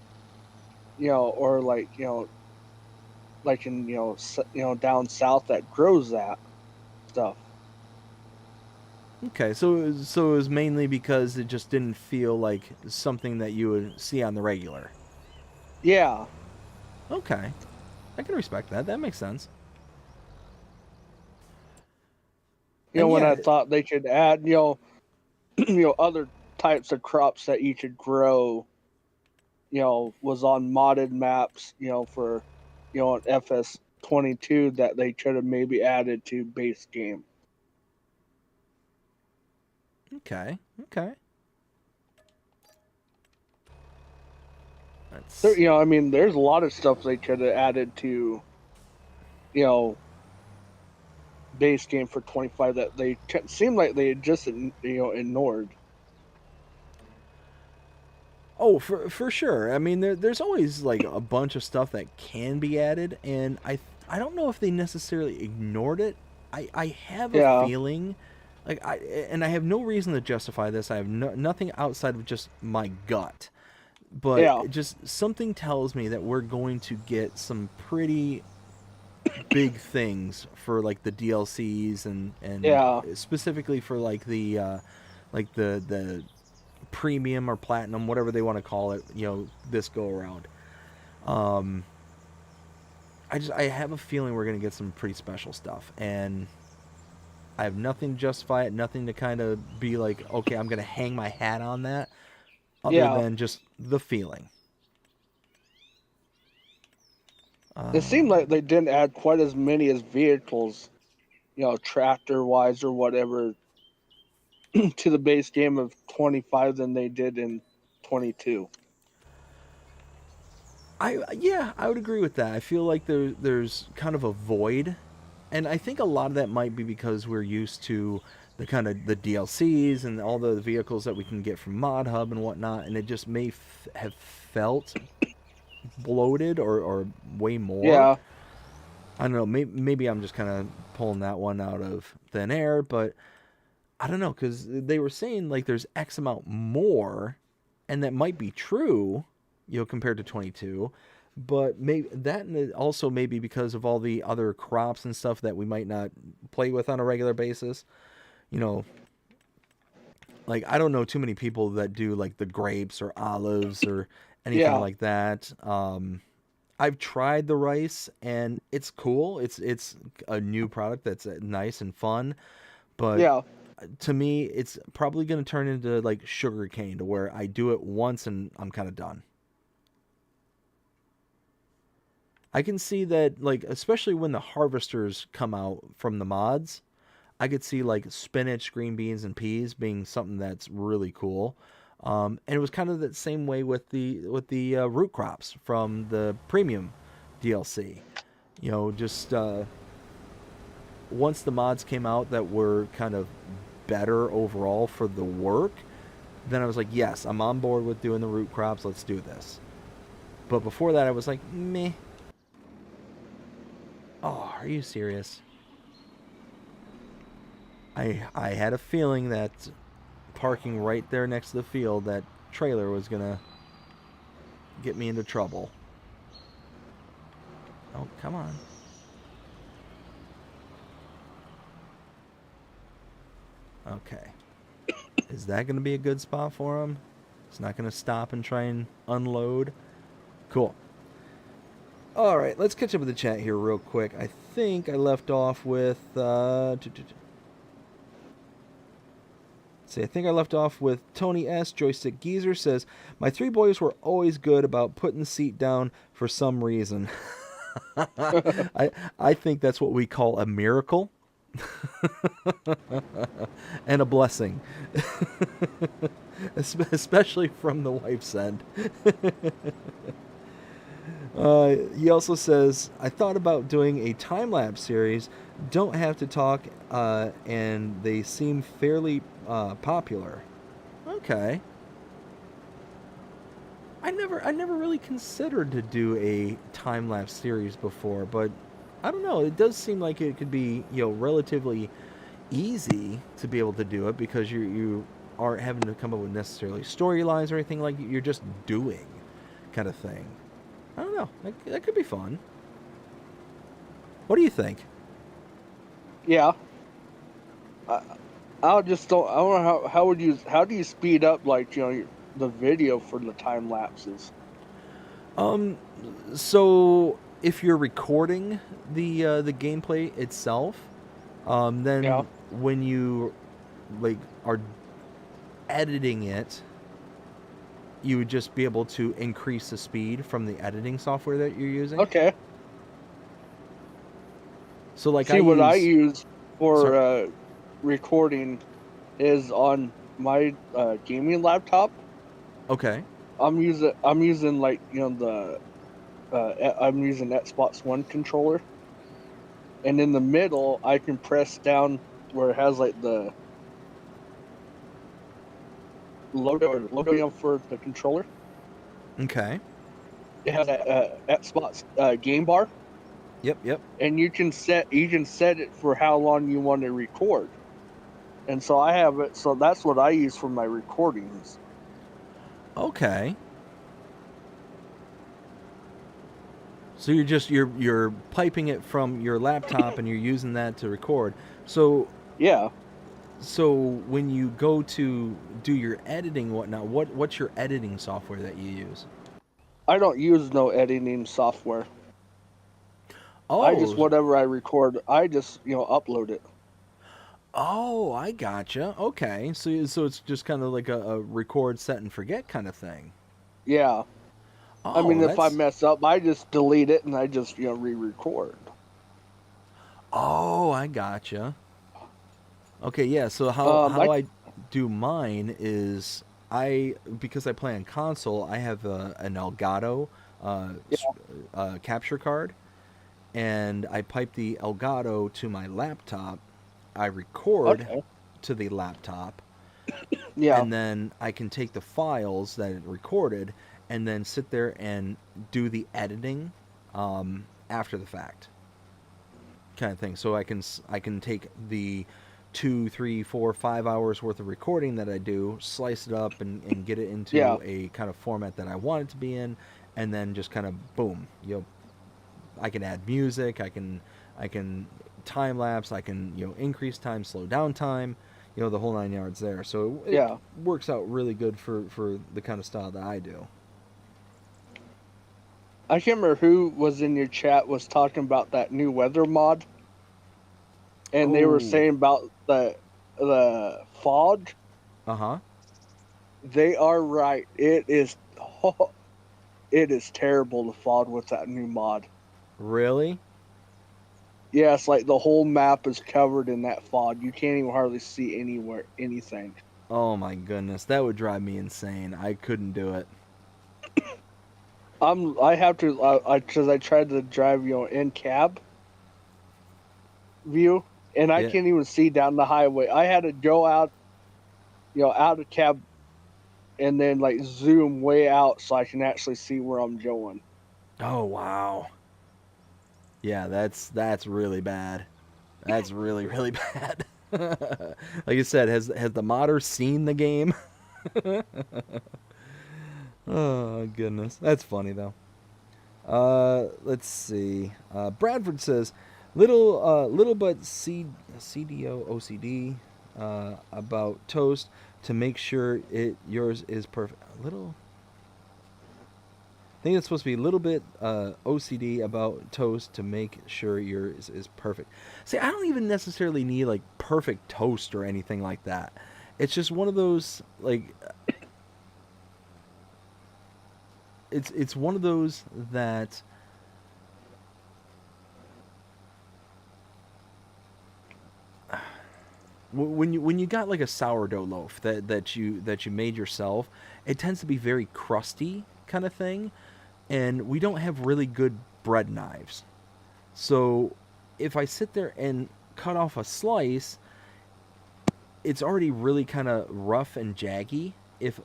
or like in down south that grows that stuff. Okay, so it was mainly because it just didn't feel like something that you would see on the regular. Yeah. Okay, I can respect that. That makes sense. When I thought they could add other types of crops that you could grow, was on modded maps, for an FS22 that they could have maybe added to base game. Okay. So, there's a lot of stuff they could have added to, base game for 25 that they seemed like they had just, ignored. Oh, for sure. I mean, there's always like a bunch of stuff that can be added, and I don't know if they necessarily ignored it. I have a feeling, like I have no reason to justify this. I have nothing outside of just my gut, but just something tells me that we're going to get some pretty big things for like the DLCs and specifically for like the premium or platinum, whatever they want to call it, this go around. I have a feeling we're going to get some pretty special stuff, and I have nothing to justify it, nothing to kind of be like, okay, I'm going to hang my hat on that, other than just the feeling. It seemed like they didn't add quite as many as vehicles, tractor wise or whatever, to the base game of 25 than they did in 22. I would agree with that. I feel like there's kind of a void, and I think a lot of that might be because we're used to the kind of the DLCs and all the vehicles that we can get from Mod Hub and whatnot, and it just may have felt bloated or way more. Yeah. I don't know. Maybe I'm just kind of pulling that one out of thin air, but I don't know, because they were saying like there's X amount more, and that might be true, compared to 22, but maybe that also maybe because of all the other crops and stuff that we might not play with on a regular basis. Like I don't know too many people that do like the grapes or olives or anything Yeah. like that. I've tried the rice and it's cool. It's a new product that's nice and fun, but Yeah. to me, it's probably going to turn into like sugar cane to where I do it once and I'm kind of done. I can see that, like, especially when the harvesters come out from the mods, I could see like spinach, green beans, and peas being something that's really cool. And it was kind of the same way with the root crops from the premium DLC. You know, just once the mods came out that were kind of better overall for the work, then I was like, yes, I'm on board with doing the root crops. Let's do this. But before that, I was like, meh. Oh, are you serious? I had a feeling that parking right there next to the field, that trailer was gonna get me into trouble. Oh, come on. Okay. Is that gonna be a good spot for him? It's not gonna stop and try and unload. Cool. All right, let's catch up with the chat here real quick. I think I left off with. See, I think I left off with Tony S. Joystick Geezer says, my three boys were always good about putting the seat down for some reason. I think that's what we call a miracle and a blessing, especially from the wife's end. He also says, I thought about doing a time-lapse series. Don't have to talk, and they seem fairly popular. Okay. I never really considered to do a time-lapse series before, but I don't know. It does seem like it could be, relatively easy to be able to do it because you aren't having to come up with necessarily storylines or anything like you're just doing kind of thing. I don't know. That could be fun. What do you think? Yeah. I, I just don't. I don't know how do you speed up like the video for the time lapses? So if you're recording the gameplay itself, Yeah. then when you like are editing it, you would just be able to increase the speed from the editing software that you're using. Okay. So like See, what I use sorry. for recording is on my gaming laptop. Okay. I'm using like I'm using Xbox One controller, and in the middle I can press down where it has like the logo for the controller. Okay. It has a Xbox game bar, Yep. and you can set it for how long you want to record. And so I have it. So that's what I use for my recordings. Okay. So you're piping it from your laptop and you're using that to record. So Yeah. when you go to do your editing and whatnot, what's your editing software that you use? I don't use no editing software. I just Oh, whatever I record, I just upload it. oh, I gotcha. Okay, so it's just kind of like a record, set, and forget kind of thing. Yeah. I Oh, mean, if I that's mess up, I just delete it and I just re-record. oh, I gotcha. Okay, yeah. So I how I do mine is because I play on console, I have an Elgato yeah. capture card, and I pipe the Elgato to my laptop. I record Okay. to the laptop, Yeah. and then I can take the files that it recorded and then sit there and do the editing after the fact, kind of thing. So I can take the 2, 3, 4, 5 hours worth of recording that I do, slice it up and get it Yeah. into a kind of format that I want it to be in, and then just kind of boom, I can add music, I can time lapse, I can increase time, slow down time, the whole 9 yards there. So it Yeah. works out really good for the kind of style that I do. I can't remember who was in your chat was talking about that new weather mod, and they were Oh. saying about the fog. Uh-huh. They are right. It is it is terrible to fog with that new mod. Really? Yeah, it's like the whole map is covered in that fog. You can't even hardly see anywhere anything. Oh my goodness, that would drive me insane. I couldn't do it. I have to because I tried to drive in cab view, and I Yeah. can't even see down the highway. I had to go out out of cab and then like zoom way out so I can actually see where I'm going. Oh wow. Yeah, that's really bad. That's really really bad. Like you said, has the modder seen the game? Oh goodness, that's funny though. Let's see. Bradford says, little but CDO OCD about toast to make sure yours is perfect. Little. I think it's supposed to be a little bit OCD about toast to make sure yours is perfect. See, I don't even necessarily need like perfect toast or anything like that. It's just one of those like it's one of those that when you got like a sourdough loaf that you made yourself, it tends to be very crusty kind of thing, and we don't have really good bread knives. So if I sit there and cut off a slice, it's already really kind of rough and jaggy. If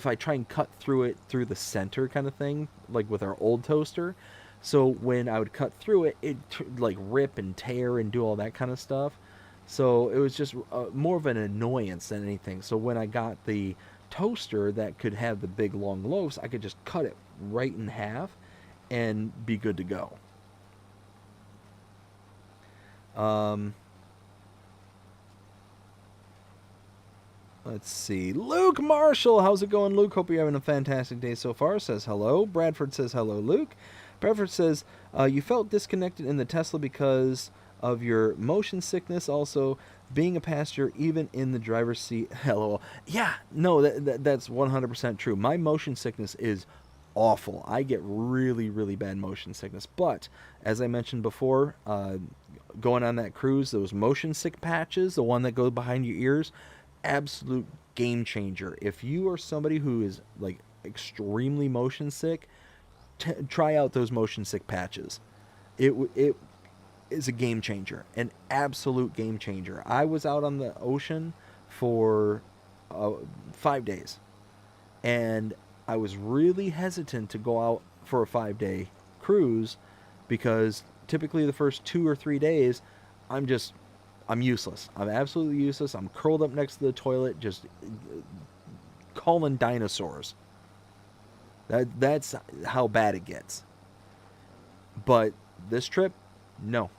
I try and cut through it through the center kind of thing, like with our old toaster, so when I would cut through it, like rip and tear and do all that kind of stuff. So it was just more of an annoyance than anything. So when I got the toaster that could have the big long loaves, I could just cut it right in half and be good to go. Let's see. Luke Marshall. How's it going, Luke? Hope you're having a fantastic day so far. Says hello. Bradford says hello, Luke. Bradford says, you felt disconnected in the Tesla because of your motion sickness. Also, being a passenger, even in the driver's seat. Hello. Yeah, no, that's 100% true. My motion sickness is awful. I get really, really bad motion sickness. But, as I mentioned before, going on that cruise, those motion sick patches, the one that goes behind your ears, absolute game changer. If you are somebody who is like extremely motion sick, try out those motion sick patches. It is a game changer, an absolute game changer. I was out on the ocean for 5 days, and I was really hesitant to go out for a 5-day cruise because typically the first 2 or 3 days, I'm useless. I'm absolutely useless. I'm curled up next to the toilet, just calling dinosaurs. That's how bad it gets. But this trip, no.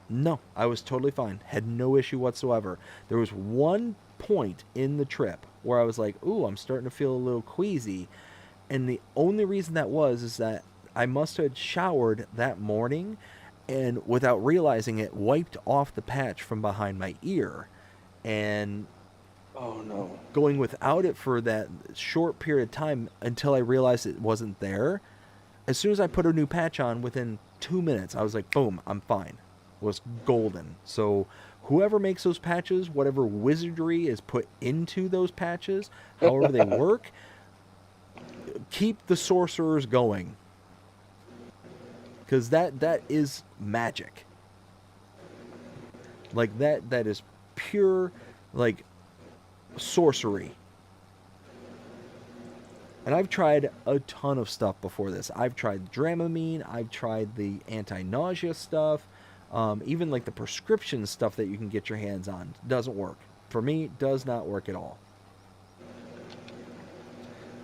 No, I was totally fine. Had no issue whatsoever. There was one point in the trip where I was like, ooh, I'm starting to feel a little queasy. And the only reason that was is that I must have showered that morning and without realizing it, wiped off the patch from behind my ear. And oh no, going without it for that short period of time until I realized it wasn't there. As soon as I put a new patch on, within 2 minutes, I was like, boom, I'm fine. It was golden. So whoever makes those patches, whatever wizardry is put into those patches, however they work, keep the sorcerers going. Because that is magic. Like that is pure like sorcery. And I've tried a ton of stuff before this. I've tried Dramamine, I've tried the anti-nausea stuff, even like the prescription stuff that you can get your hands on. Doesn't work. For me, does not work at all.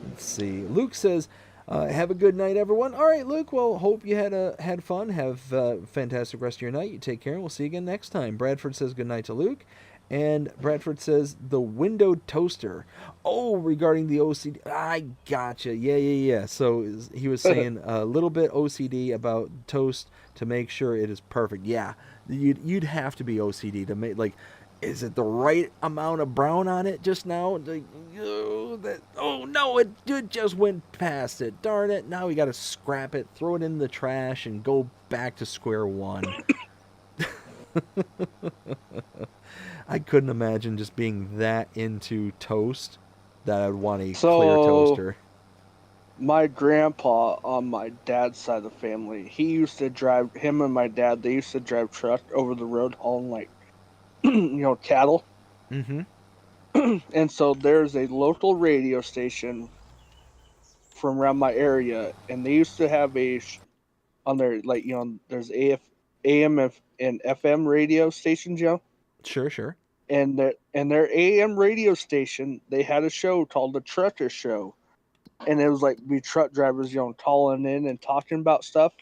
Let's see. Luke says, have a good night, everyone. All right, Luke. Well, hope you had fun. Have a fantastic rest of your night. You take care, and we'll see you again next time. Bradford says good night to Luke. And Bradford says the window toaster. Oh, regarding the OCD, I gotcha. Yeah. So he was saying a little bit OCD about toast to make sure it is perfect. Yeah, you'd have to be OCD to make like. Is it the right amount of brown on it just now? Like, oh no, it just went past it. Darn it! Now we got to scrap it, throw it in the trash, and go back to square one. I couldn't imagine just being that into toast that I'd want a clear So toaster. my grandpa on my dad's side of the family, he used to drive, him and my dad, they used to drive truck over the road hauling like cattle. Mm-hmm. And so there's a local radio station from around my area, and they used to have on their like there's AM and FM radio stations, Sure. and their AM radio station, they had a show called the Trucker Show, and it was like we truck drivers, calling in and talking about stuff,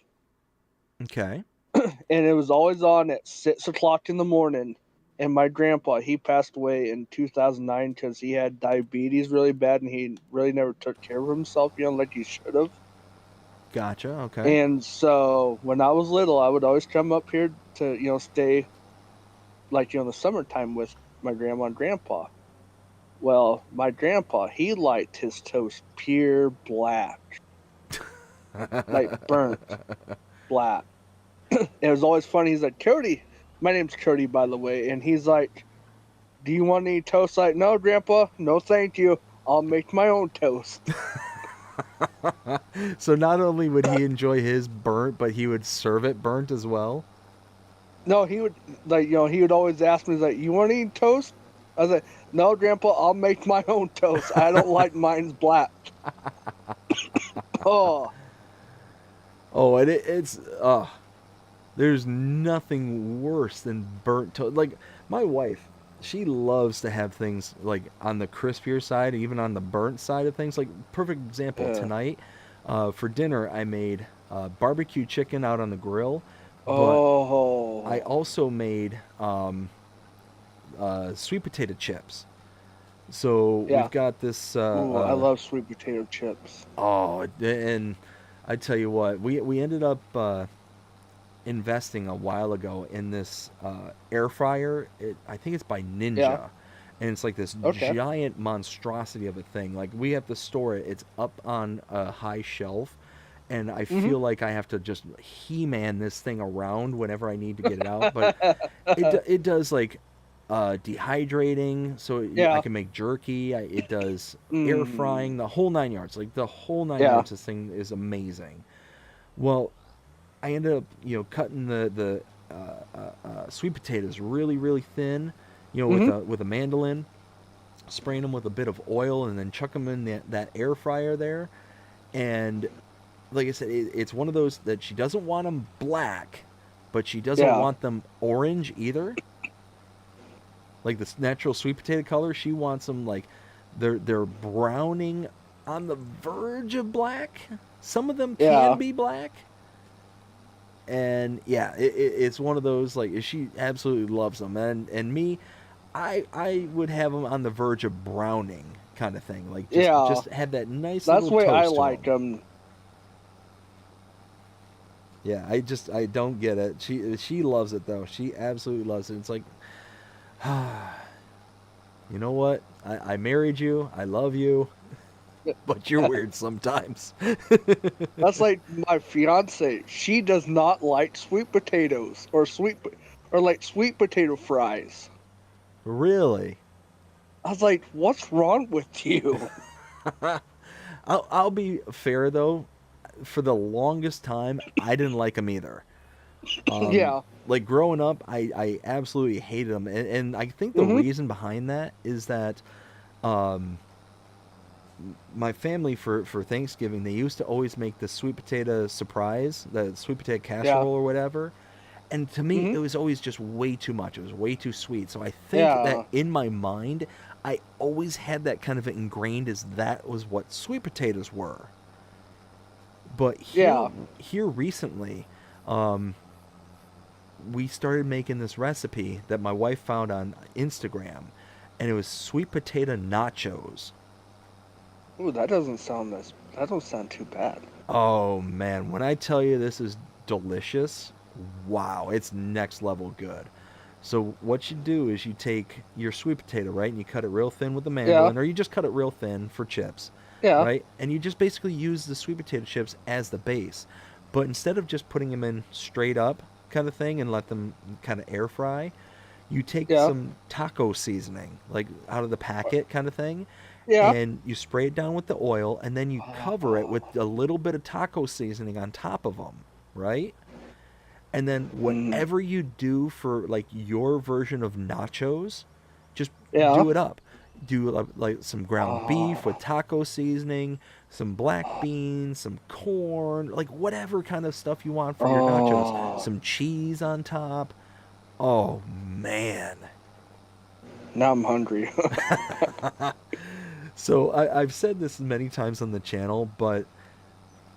Okay. and it was always on at 6 o'clock in the morning. And my grandpa, he passed away in 2009 because he had diabetes really bad, and he really never took care of himself, like he should have. Gotcha. Okay. And so when I was little, I would always come up here to, stay like, the summertime with my grandma and grandpa. Well, my grandpa, he liked his toast pure black, like burnt black. It was always funny. He's like, Cody, my name's Cody, by the way. And he's like, do you want any toast? Like, no, grandpa, no, thank you. I'll make my own toast. So not only would he enjoy his burnt, but he would serve it burnt as well. No, he would he would always ask me, he's like, you want any toast? I was like, no, grandpa, I'll make my own toast. I don't like mine's black. Oh, And it's there's nothing worse than burnt toast. Like my wife, she loves to have things like on the crispier side, even on the burnt side of things. Like perfect example tonight, for dinner I made barbecue chicken out on the grill, but I also made sweet potato chips. So yeah. we've got this. Ooh, I love sweet potato chips. And I tell you what, we ended up investing a while ago in this air fryer. I think it's by Ninja. Yeah. And it's like this giant monstrosity of a thing. Like we have to store it. It's up on a high shelf, and I feel like I have to just He-Man this thing around whenever I need to get it out. But it does like dehydrating, so I can make jerky. It does air frying, the whole 9 yards. Like the whole 9 yards. This thing is amazing. Well, I ended up cutting the sweet potatoes really really thin, with a mandolin, spraying them with a bit of oil, and then chuck them in that air fryer there. And like I said, it's one of those that she doesn't want them black, but she doesn't want them orange either. Like the natural sweet potato color, she wants them like they're browning on the verge of black. Some of them can be black. And it's one of those, like, she absolutely loves them. And me, I would have them on the verge of browning kind of thing. Like just have that nice That's little the way toast I to like them. them. Yeah, I don't get it. She loves it though. She absolutely loves it. It's like, you know what? I married you. I love you. But you're weird sometimes. That's like my fiance. She does not like sweet potatoes or like sweet potato fries. Really? I was like, what's wrong with you? I'll be fair though. For the longest time, I didn't like them either. Yeah. Like growing up, I absolutely hated them, and I think the reason behind that is that, my family for Thanksgiving, they used to always make the sweet potato surprise, the sweet potato casserole or whatever. And to me, it was always just way too much. It was way too sweet. So I think that in my mind, I always had that kind of ingrained as that was what sweet potatoes were. But here recently, we started making this recipe that my wife found on Instagram, and it was sweet potato nachos. Ooh, that doesn't sound that don't sound too bad. Oh man, when I tell you this is delicious, wow, it's next level good. So what you do is you take your sweet potato, right, and you cut it real thin with the Yeah, mandolin, or you just cut it real thin for chips, yeah, right? And you just basically use the sweet potato chips as the base. But instead of just putting them in straight up kind of thing and let them kind of air fry, you take yeah, some taco seasoning, like out of the packet kind of thing, yeah. and you spray it down with the oil, and then you cover it with a little bit of taco seasoning on top of them, right? And then Mm, whatever you do for like your version of nachos, just yeah. do it up. Do like some ground beef with Oh, taco seasoning, some black beans, some corn, like whatever kind of stuff you want for your nachos. oh. Some cheese on top. Oh man. Now I'm hungry. So I've said this many times on the channel, but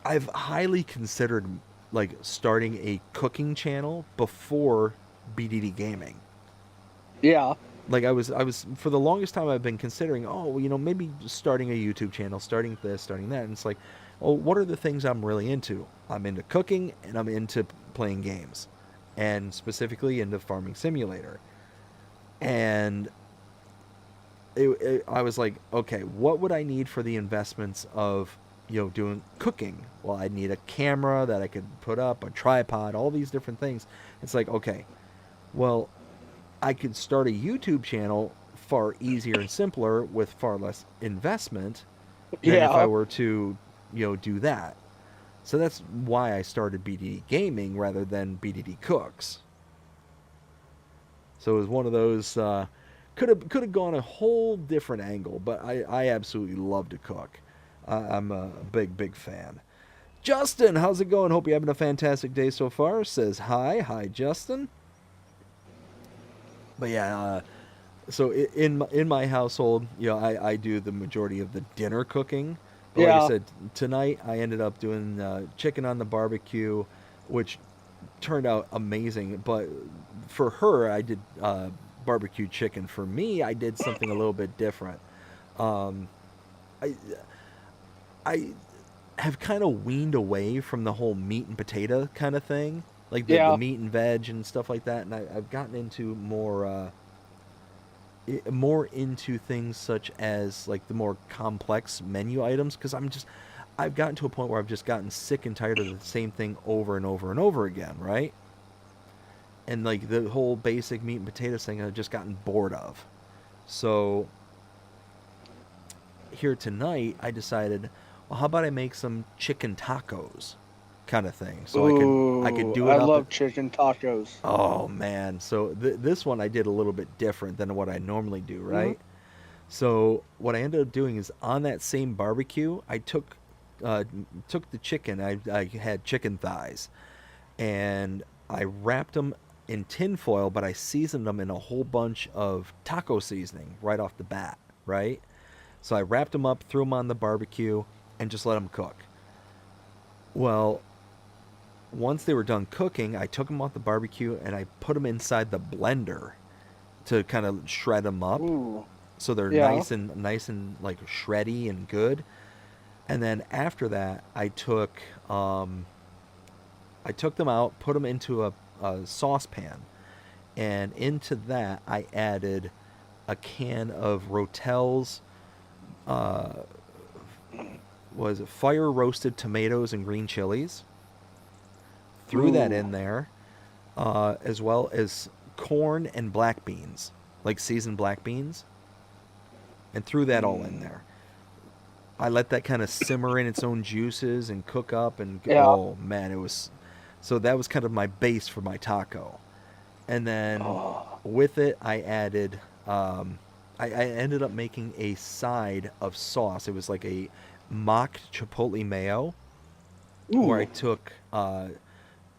I've highly considered like starting a cooking channel before BDD gaming. Yeah, Like I was for the longest time I've been considering, oh, well, maybe starting a YouTube channel, starting this, starting that, and it's like, oh, what are the things I'm really into? I'm into cooking and I'm into playing games, and specifically into Farming Simulator. And I was like, okay, what would I need for the investments of doing cooking? Well, I'd need a camera that I could put up, a tripod, all these different things. It's like, okay, well, I could start a YouTube channel far easier and simpler with far less investment than if I yeah. were to, do that. So that's why I started BDD Gaming rather than BDD Cooks. So it was one of those could have gone a whole different angle, but I absolutely love to cook. I'm a big fan. Justin, how's it going? Hope you're having a fantastic day so far. Says hi, Justin. But yeah, so in my household, I do the majority of the dinner cooking. But like I Yeah. said, tonight I ended up doing chicken on the barbecue, which turned out amazing. But for her, I did barbecue chicken. For me, I did something a little bit different. Um, I I have kind of weaned away from the whole meat and potato kind of thing, like the Yeah. meat and veg and stuff like that. And I've gotten into more into things such as like the more complex menu items because I've gotten to a point where I've just gotten sick and tired of the same thing over and over and over again, right? And like the whole basic meat and potatoes thing I've just gotten bored of. So here tonight I decided, well, how about I make some chicken tacos kind of thing. So I could Ooh, do I it up at, love chicken tacos. oh man. So this one I did a little bit different than what I normally do, Hmm. right? So what I ended up doing is on that same barbecue, I uh, took the chicken. I had chicken thighs, and I wrapped them in tin foil, but I seasoned them in a whole bunch of taco seasoning right off the bat, right? So I wrapped them up, threw them on the barbecue, and just let them cook. Well, once they were done cooking, I took them off the barbecue and I put them inside the blender to kind of shred them up Ooh, so they're yeah. nice and like shreddy and good. And then after that, I took them out, put them into a saucepan, and into that I added a can of Rotel's uh, was it fire roasted tomatoes and green chilies. Threw that Ooh. in there, as well as corn and black beans, like seasoned black beans, and threw that all in Mm. there. I let that kind of simmer in its own juices and cook up, and Yeah. oh man, it was so that was kind of my base for my taco. And then Oh. with it, I ended up making a side of sauce. It was like a mock chipotle mayo, where I Ooh. took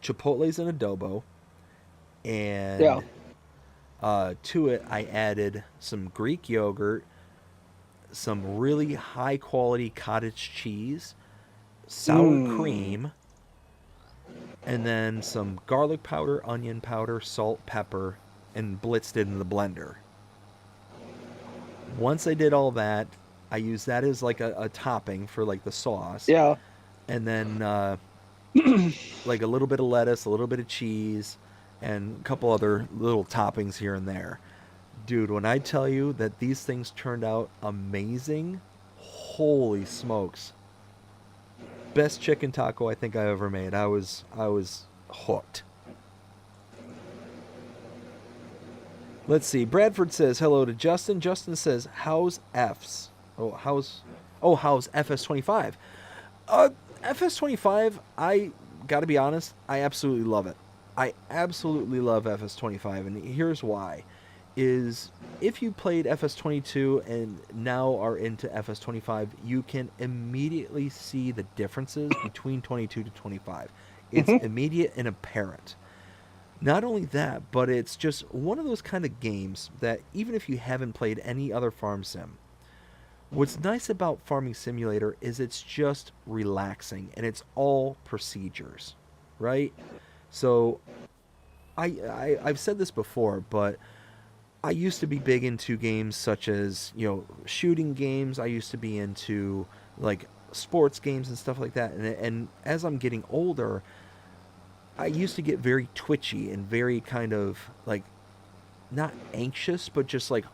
chipotles and adobo, Yeah. and to it I added some Greek yogurt, some really high quality cottage cheese, sour Mmm. cream, and then some garlic powder, onion powder, salt, pepper, and blitzed it in the blender. Once I did all that, I used that as like a topping for like the sauce, Yeah. and then like a little bit of lettuce, a little bit of cheese, and a couple other little toppings here and there. Dude, when I tell you that these things turned out amazing, holy smokes. Best chicken taco I think I ever made. I was hooked. Let's see. Bradford says hello to Justin. Justin says, "How's F's? How's FS25? Uh FS25, I got to be honest, I absolutely love it. I absolutely love FS25, and here's why. Is if you played FS22 and now are into FS25, you can immediately see the differences between 22 to 25. It's Hmm. immediate and apparent. Not only that, but it's just one of those kind of games that even if you haven't played any other farm sim, what's nice about Farming Simulator is it's just relaxing and it's all procedures, right? So I've said this before, but I used to be big into games such as, shooting games. I used to be into like sports games and stuff like that. And as I'm getting older, I used to get very twitchy and very kind of like not anxious, but just like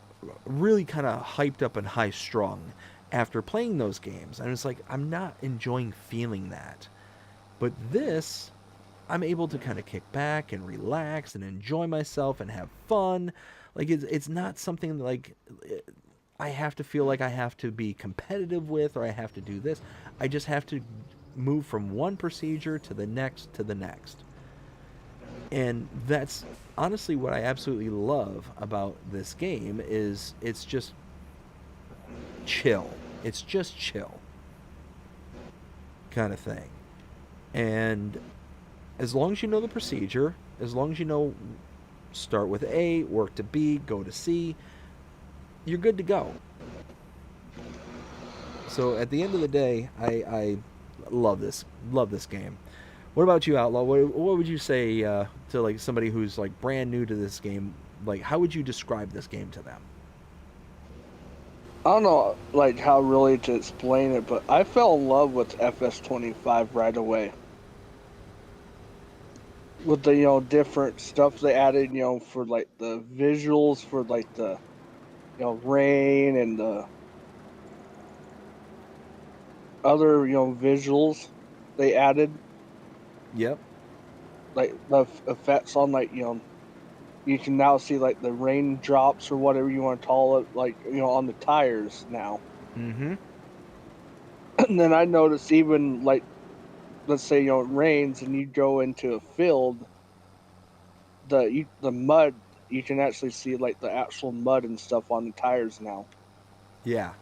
really kind of hyped up and high strung after playing those games. And it's like, I'm not enjoying feeling that. But this, I'm able to kind of kick back and relax and enjoy myself and have fun. Like it's not something like I have to feel like I have to be competitive with or I have to do this. I just have to move from one procedure to the next to the next. And that's honestly what I absolutely love about this game is it's just chill. It's just chill kind of thing. And as long as you know the procedure, as long as you know start with A, work to B, go to C, you're good to go. So at the end of the day, I love this game. What about you, Outlaw? What would you say to like somebody who's like brand new to this game? Like, how would you describe this game to them? I don't know like how really to explain it, but I fell in love with FS25 right away. With the different stuff they added, for like the visuals, for like the rain and the other visuals they added, Yep. like the effects on like you can now see like the raindrops or whatever you want to call it, like on the tires now. Mm-hmm. And then I noticed even like let's say it rains and you go into a field, the mud, you can actually see like the actual mud and stuff on the tires now. Yeah.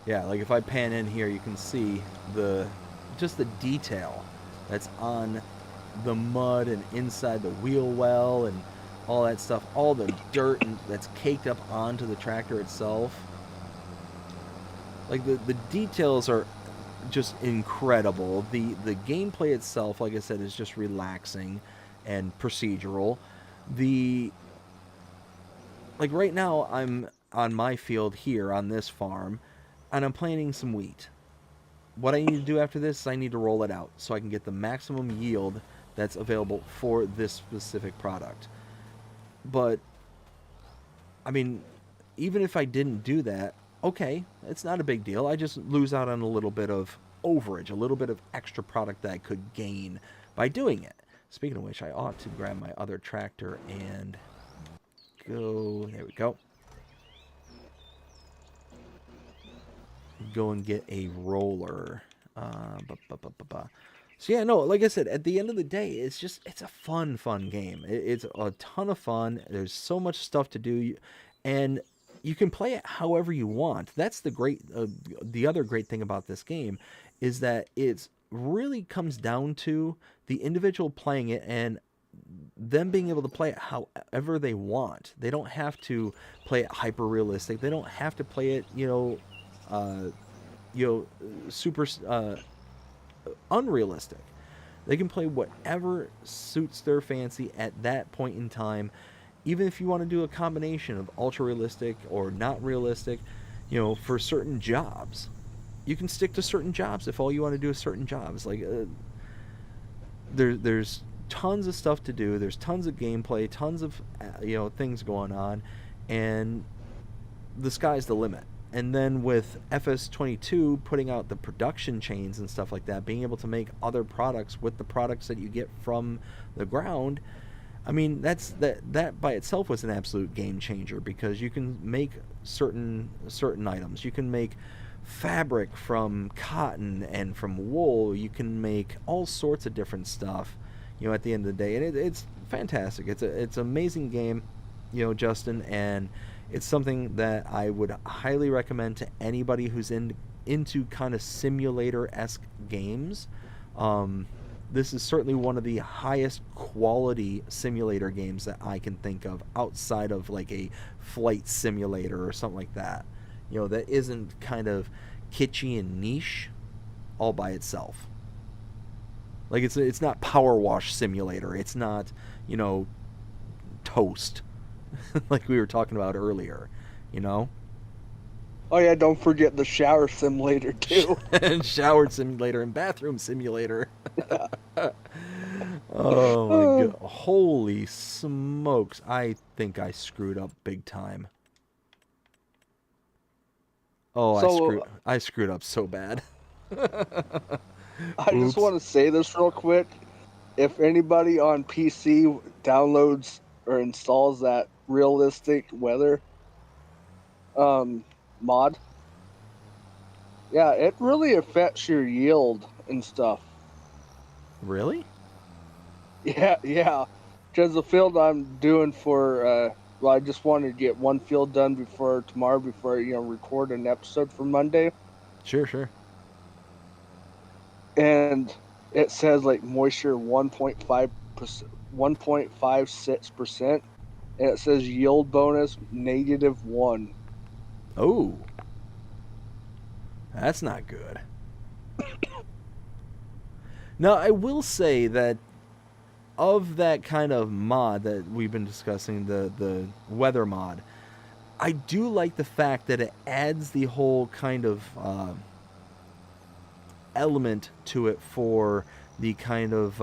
Yeah. Like if I pan in here, you can see the just the detail that's on the mud and inside the wheel well and all that stuff, all the dirt that's caked up onto the tractor itself. Like the details are just incredible. The gameplay itself, like I said, is just relaxing and procedural. The like right now I'm on my field here on this farm and I'm planting some wheat. What I need to do after this is I need to roll it out so I can get the maximum yield that's available for this specific product. But I mean, even if I didn't do that, okay, it's not a big deal. I just lose out on a little bit of overage, a little bit of extra product that I could gain by doing it. Speaking of which, I ought to grab my other tractor and go. There we go. Go and get a roller. So yeah, no, like I said, at the end of the day, it's a fun game. It's a ton of fun. There's so much stuff to do, and you can play it however you want. That's the other great thing about this game, is that it's really comes down to the individual playing it and them being able to play it however they want. They don't have to play it hyper realistic. They don't have to play it, uh, super unrealistic. They can play whatever suits their fancy at that point in time. Even if you want to do a combination of ultra realistic or not realistic, for certain jobs, you can stick to certain jobs if all you want to do is certain jobs. Like there's tons of stuff to do. There's tons of gameplay, tons of things going on, and the sky's the limit. And then with FS22 putting out the production chains and stuff like that, being able to make other products with the products that you get from the ground, I mean, that by itself was an absolute game changer, because you can make certain items. You can make fabric from cotton and from wool. You can make all sorts of different stuff, at the end of the day, and it's fantastic. It's an amazing game, Justin, and it's something that I would highly recommend to anybody who's into kind of simulator-esque games. This is certainly one of the highest quality simulator games that I can think of, outside of like a flight simulator or something like that. That isn't kind of kitschy and niche all by itself. Like it's not Power Wash Simulator. It's not, Toast, like we were talking about earlier. Oh yeah, don't forget the shower simulator too. And shower simulator and bathroom simulator. Oh my god! Holy smokes! I think I screwed up big time. Oh, I screwed up so bad. I just want to say this real quick. If anybody on PC downloads or installs that realistic weather mod, yeah, it really affects your yield and stuff. Really? Yeah. Because the field I'm doing for, well, I just wanted to get one field done before tomorrow, before record an episode for Monday. Sure. And it says like moisture 1.56%, and it says yield bonus -1. Oh, that's not good. Now, I will say that of that kind of mod that we've been discussing, the weather mod, I do like the fact that it adds the whole kind of element to it for the kind of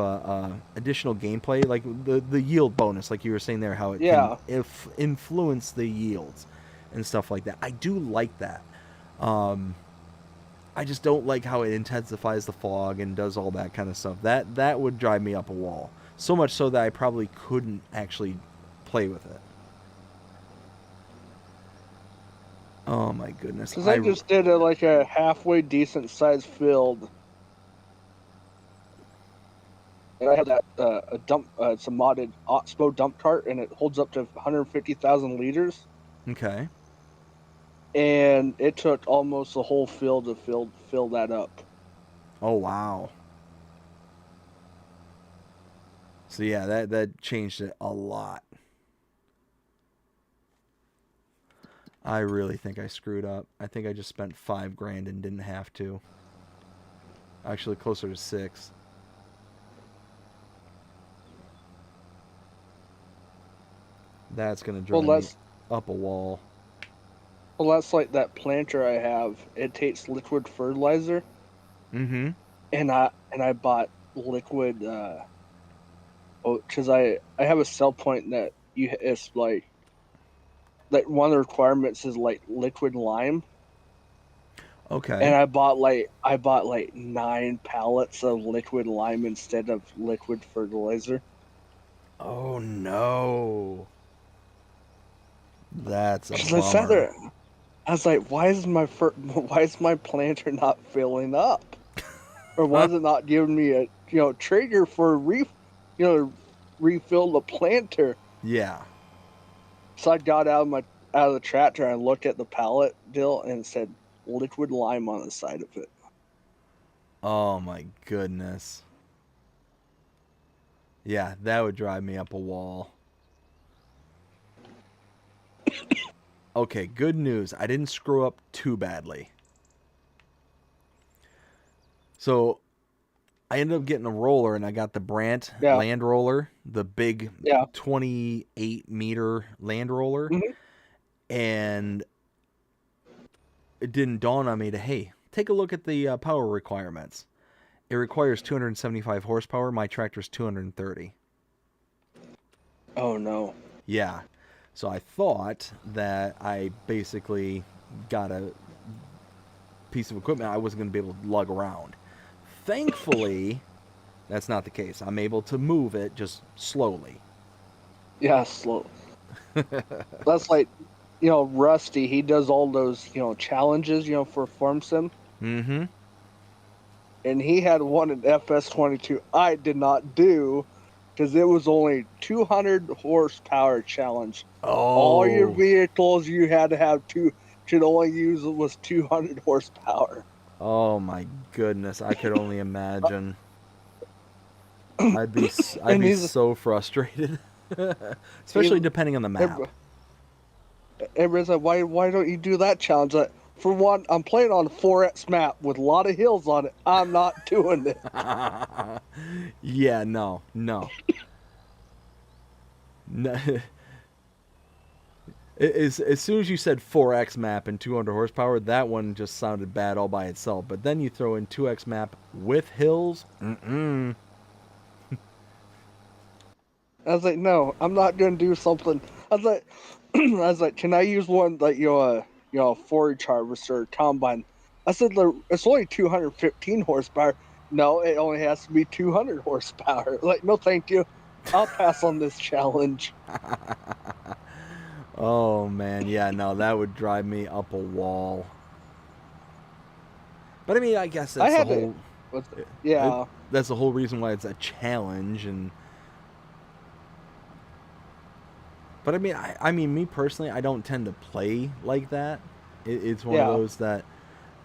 additional gameplay, like the yield bonus, like you were saying there, how it can influence the yields and stuff like that. I do like that. I just don't like how it intensifies the fog and does all that kind of stuff. That would drive me up a wall. So much so that I probably couldn't actually play with it. Oh my goodness. Because I just did like a halfway decent sized field. And I have that a dump. It's a modded Oxbow dump cart, and it holds up to 150,000 liters. Okay. And it took almost the whole field to fill that up. Oh wow. So yeah, that changed it a lot. I really think I screwed up. I think I just spent $5,000 and didn't have to. Actually, closer to 6. That's gonna drive me up a wall. Well, that's like that planter I have. It takes liquid fertilizer. Mm-hmm. And I bought liquid. Because I have a sell point that it's like one of the requirements is like liquid lime. Okay. And I bought like 9 pallets of liquid lime instead of liquid fertilizer. Oh no. That's a bummer. I was like, why is my planter not filling up? Or why is it not giving me a trigger for refill the planter? Yeah. So I got out of the tractor and looked at the pallet deal, and it said liquid lime on the side of it. Oh my goodness. Yeah, that would drive me up a wall. Okay, good news. I didn't screw up too badly. So, I ended up getting a roller, and I got the Brandt Yeah. land roller, the big Yeah. 28-meter land roller, Hmm. and it didn't dawn on me to, hey, take a look at the power requirements. It requires 275 horsepower. My tractor's 230. Oh no. Yeah. So I thought that I basically got a piece of equipment I wasn't going to be able to lug around. Thankfully, that's not the case. I'm able to move it just slowly. Yeah, slow. That's like, Rusty. He does all those, challenges, for Farm Sim, Mm-hmm. and he had one in FS22. I did not do because it was only 200 horsepower challenge. All your Oh. vehicles you had to have should only use was 200 horsepower. Oh my goodness. I could only imagine. I'd And be so frustrated. Especially he's depending on the map. everybody's like, why don't you do that challenge? Like, for one, I'm playing on a 4X map with a lot of hills on it. I'm not doing it. Yeah, no. No. As soon as you said 4X map and 200 horsepower, that one just sounded bad all by itself. But then you throw in 2X map with hills. Mm-mm. I was like, no, I'm not gonna do something. I was like, can I use one like forage harvester or combine? I said, it's only 215 horsepower. No, it only has to be 200 horsepower. Like, no, thank you. I'll pass on this challenge. Oh man, yeah, no, that would drive me up a wall. But I mean, I guess I that's the had to, whole. yeah, That's the whole reason why it's a challenge, and. But I mean, I mean, me personally, I don't tend to play like that. It's one of yeah, those that,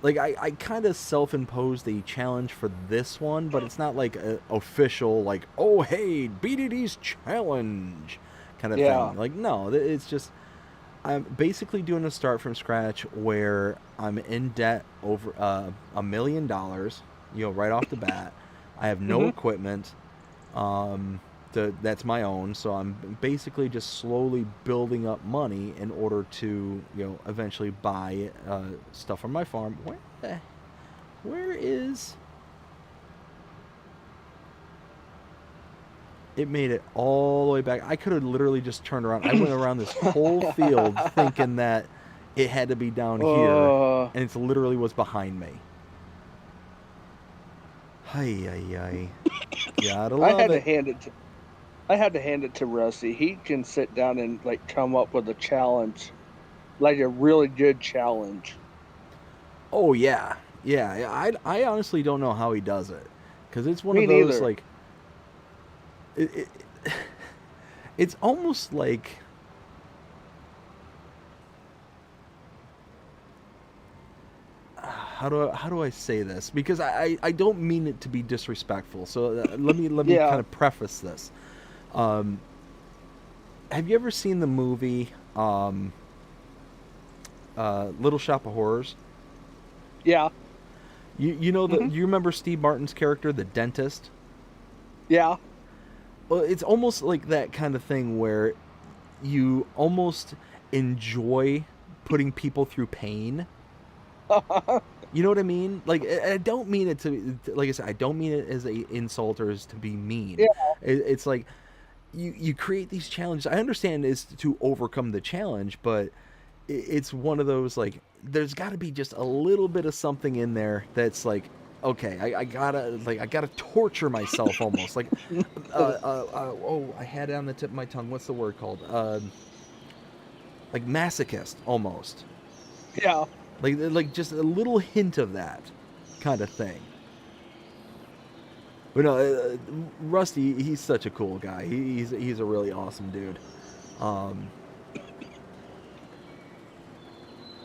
like, I kind of self-imposed a challenge for this one, but it's not like a official, like, oh hey, BDD's challenge kind of yeah. thing. Like, no, it's just I'm basically doing a start from scratch where I'm in debt over $1 million, right off the bat. I have no Hmm. equipment. That's my own, so I'm basically just slowly building up money in order to, eventually buy stuff from my farm. Where is? It made it all the way back. I could have literally just turned around. I went around this whole field thinking that it had to be down here, uh, and it literally was behind me. Hi, gotta I love had to it. hand it to Rusty. He can sit down and like come up with a challenge, like a really good challenge. Oh yeah, yeah. I honestly don't know how he does it, because it's one Me of those neither. like it it's almost like how do I say this? Because I don't mean it to be disrespectful. So let me kind Yeah, of preface this. Um, have you ever seen the movie Little Shop of Horrors? yeah, You know hmm, you remember Steve Martin's character, the dentist? yeah. Well, it's almost like that kind of thing where you almost enjoy putting people through pain. You know what I mean? Like, I don't mean it like I said, I don't mean it as a insult or as to be mean. Yeah, It's like you create these challenges. I understand it's to overcome the challenge, but it's one of those like there's got to be just a little bit of something in there that's like, okay, I gotta torture myself almost like, oh, I had it on the tip of my tongue. What's the word called? Like masochist almost. yeah. Like just a little hint of that kind of thing. But no, Rusty, he's such a cool guy. He's a really awesome dude. Um,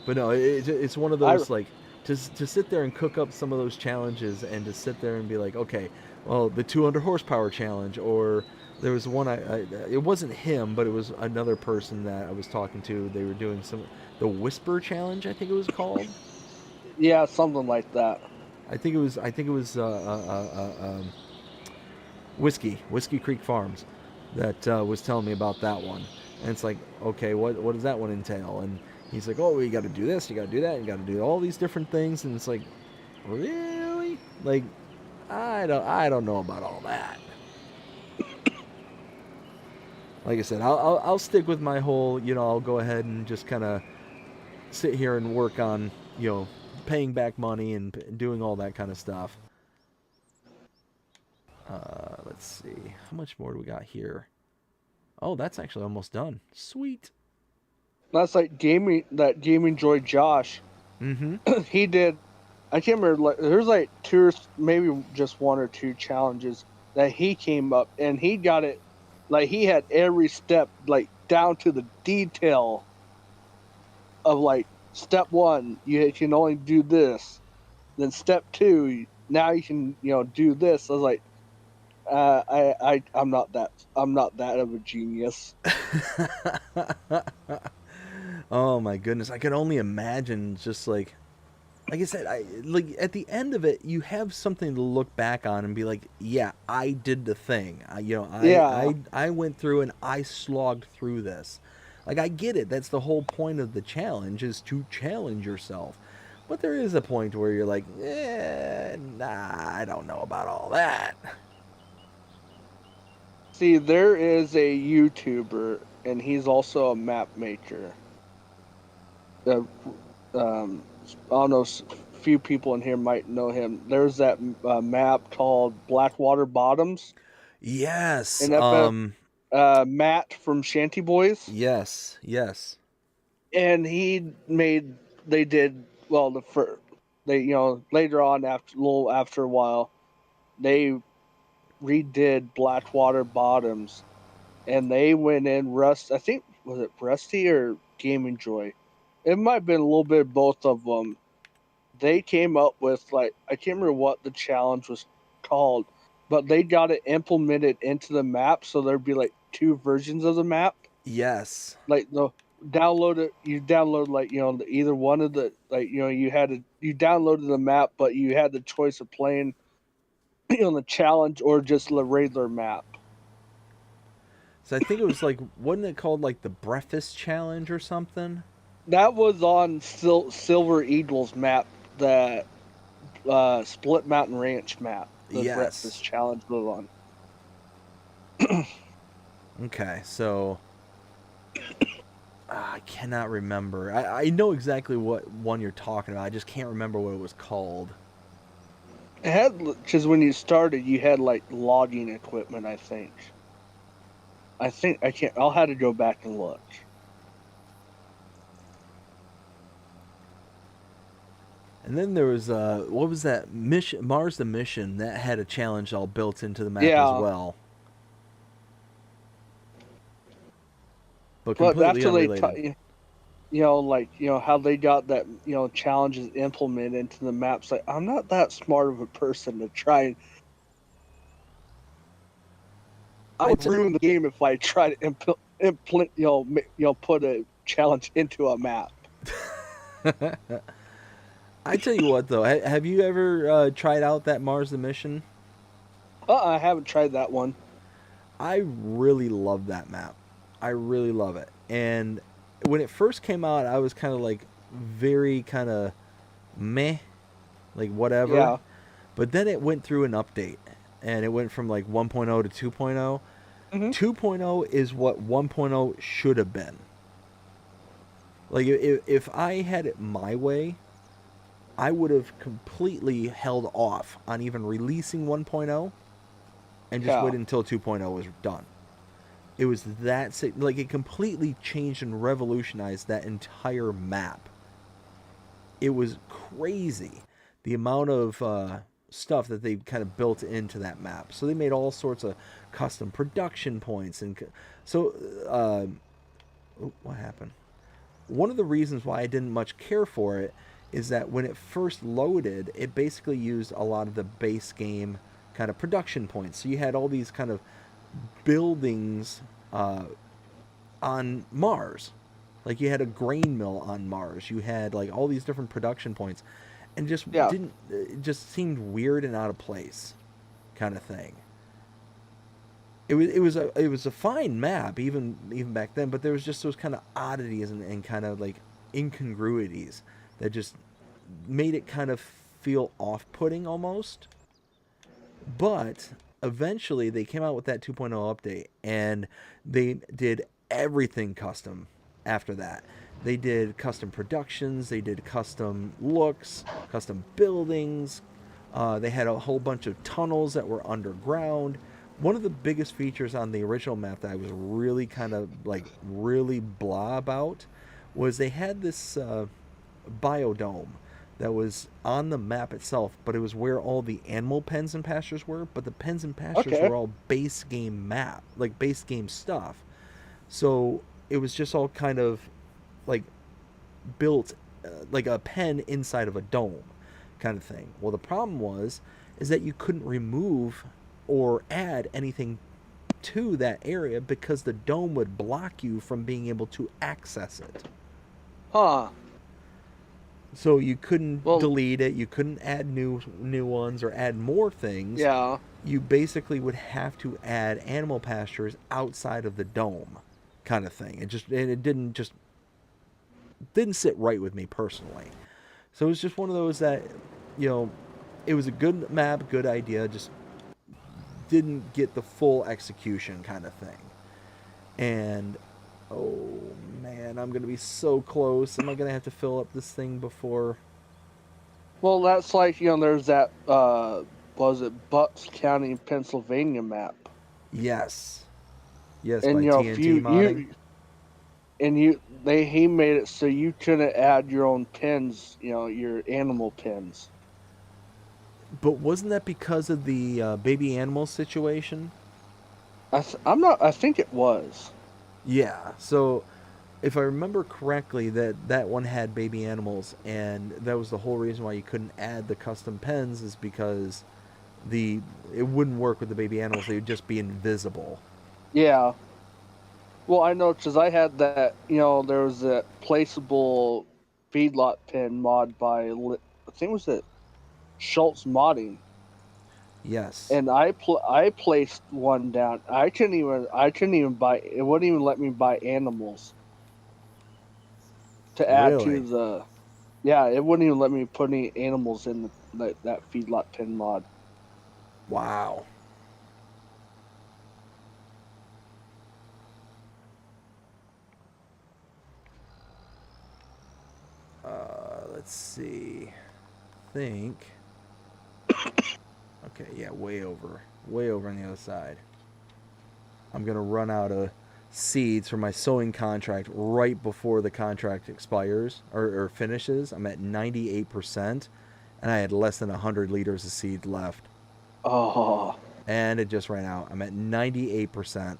but no, it's one of I those like to sit there and cook up some of those challenges and to sit there and be like, okay, well, the 200 horsepower challenge, or there was one it wasn't him, but it was another person that I was talking to. They were doing the whisper challenge, I think it was called. Yeah, something like that. I think it was Whiskey Creek Farms that was telling me about that one. And it's like, okay, what does that one entail? And he's like, oh, you got to do this, you got to do that, you got to do all these different things. And it's like, really? Like, I don't know about all that. Like I said, I'll stick with my whole, I'll go ahead and just kind of sit here and work on, paying back money and doing all that kind of stuff. Let's see. How much more do we got here? Oh, that's actually almost done. Sweet. That's like gaming joy Josh. Mm-hmm. He did. I can't remember. Like, there's like two, or maybe just one or two challenges that he came up, and he got it. Like he had every step like down to the detail of like step one, you can only do this. Then step two, now you can do this. I was like, I'm not that of a genius. Oh my goodness, I can only imagine just like I said, like at the end of it, you have something to look back on and be like, yeah, I did the thing. Yeah. I went through and I slogged through this. Like I get it. That's the whole point of the challenge is to challenge yourself. But there is a point where you're like, nah, I don't know about all that. See, there is a YouTuber, and he's also a map maker. Uh, I don't know, few people in here might know him. There's that map called Blackwater Bottoms, Yes. and Matt from Shanty Boys, Yes. Yes. and they did well they later on after a while they redid Blackwater Bottoms, and they went in I think was it Rusty or Gaming Joy? It might have been a little bit of both of them. They came up with like I can't remember what the challenge was called, but they got it implemented into the map, so there'd be like two versions of the map. Yes. Like the you download like either one of the like you downloaded the map, but you had the choice of playing the challenge or just the regular map. So I think it was like, wasn't it called like the Breakfast Challenge or something? That was on Silver Eagle's map, the Split Mountain Ranch map. The Breakfast Yes. Challenge was on. Okay, so I cannot remember. I know exactly what one you're talking about. I just can't remember what it was called. It had because when you started, you had like logging equipment. I think I can't. I'll have to go back and look. And then there was what was that mission? Mars the Mission that had a challenge all built into the map Yeah, as well, but but completely after unrelated. like how they got that challenges implemented into the maps. Like I'm not that smart of a person to try and I would ruin the game if I try to implement put a challenge into a map. I tell you what, though, have you ever tried out that Mars the Mission? I haven't tried that one. I really love that map. I really love it. And when it first came out, I was kind of like very kind of meh, like whatever. Yeah. But then it went through an update and it went from like 1.0 to 2.0. Mm-hmm. 2.0 is what 1.0 should have been. Like if I had it my way, I would have completely held off on even releasing 1.0 and just Yeah. waited until 2.0 was done. It was that like it completely changed and revolutionized that entire map. It was crazy the amount of stuff that they kind of built into that map. So they made all sorts of custom production points and so what happened? One of the reasons why I didn't much care for it is that when it first loaded, it basically used a lot of the base game kind of production points. So you had all these kind of buildings on Mars. Like you had a grain mill on Mars. You had like all these different production points. and just Yeah. didn't. It just seemed weird and out of place, kind of thing. It was a fine map even back then, but there was just those kind of oddities and kind of like incongruities that just made it kind of feel off-putting almost. But eventually they came out with that 2.0 update and they did everything custom after that. They did custom productions, they did custom looks, custom buildings. They had a whole bunch of tunnels that were underground. One of the biggest features on the original map that I was really kind of like really blah about was they had this biodome that was on the map itself, but it was where all the animal pens and pastures were. But the pens and pastures Okay. were all base game map, like base game stuff. So it was just all kind of like built like a pen inside of a dome kind of thing. Well, the problem was is that you couldn't remove or add anything to that area because the dome would block you from being able to access it. Huh. So you couldn't Well, delete it, you couldn't add new ones or add more things. yeah. You basically would have to add animal pastures outside of the dome kind of thing. It didn't sit right with me personally. So it was just one of those that, you know, it was a good map, good idea, just didn't get the full execution kind of thing. And oh man, I'm gonna be so close. Am I gonna have to fill up this thing before? Well, that's like, there's that, was it Bucks County, Pennsylvania map. Yes, yes, And, by if TNT modding. he made it so you couldn't add your own pins, your animal pins. But wasn't that because of the baby animal situation? I think it was. Yeah. So if I remember correctly, that one had baby animals, and that was the whole reason why you couldn't add the custom pens is because it wouldn't work with the baby animals. They would just be invisible. Yeah. Well, I know because I had that, there was that placeable feedlot pin mod by, I think it was it Schultz Modding. Yes. And I placed one down. I couldn't even buy. It wouldn't even let me buy animals to add to Really? the. Yeah, it wouldn't even let me put any animals in that feedlot pin mod. Wow. Let's see. Think. Okay, yeah, way over on the other side. I'm gonna run out of seeds for my sowing contract right before the contract expires or finishes. I'm at 98%, and I had less than 100 liters of seed left, Oh. and it just ran out. I'm at 98%.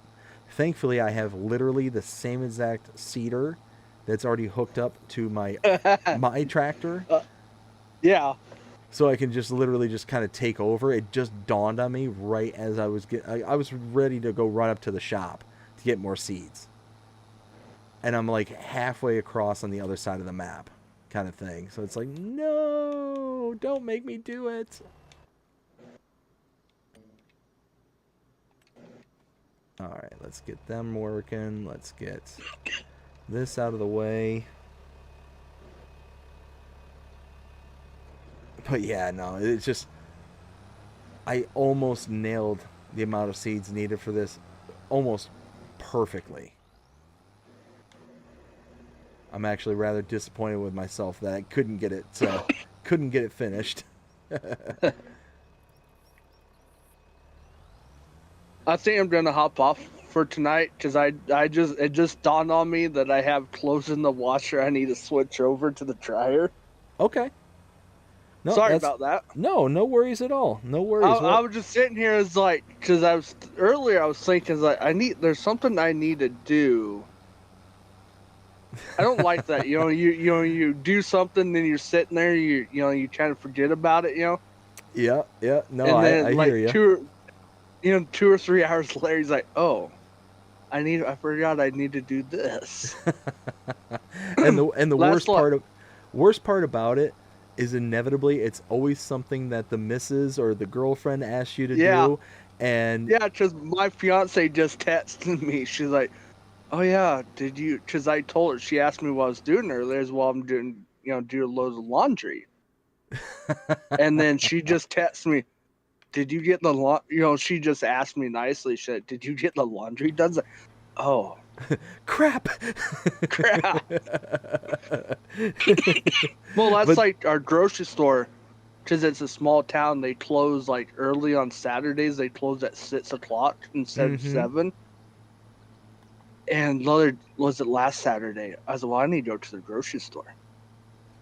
Thankfully, I have literally the same exact seeder that's already hooked up to my tractor, Yeah. so I can just literally just kind of take over. It just dawned on me right as I was ready to go run up to the shop to get more seeds, and I'm like halfway across on the other side of the map, kind of thing. So it's like, no, don't make me do it. All right, let's get them working. Let's get this out of the way. But yeah, no, it's just I almost nailed the amount of seeds needed for this almost perfectly. I'm actually rather disappointed with myself that I couldn't get it finished. I think I'm gonna hop off for tonight because it just dawned on me that I have clothes in the washer. I need to switch over to the dryer. Okay. No, Sorry about that. No worries at all. No I, worries. I was just sitting here as like, because I was thinking like there's something I need to do. I don't like that. You do something, then you're sitting there, you kind of forget about it, Yeah. No, and then I like hear you. 2 or 3 hours later, he's like, oh, I forgot I need to do this. And the worst part about it is inevitably, it's always something that the missus or the girlfriend asks you to Yeah, do. And yeah, because my fiance just texted me. She's like, "Oh yeah, did you?" Because I told her, she asked me what I was doing earlier. As well, I'm doing, doing loads of laundry. And then she just texted me, "Did you get the she just asked me nicely. She said, "Did you get the laundry done?" I was like, oh crap. crap! Well, that's But like our grocery store. Because it's a small town, they close like early on Saturdays. They close at 6 o'clock instead of mm-hmm. 7. And the other was it last Saturday? I said, "Well, I need to go to the grocery store."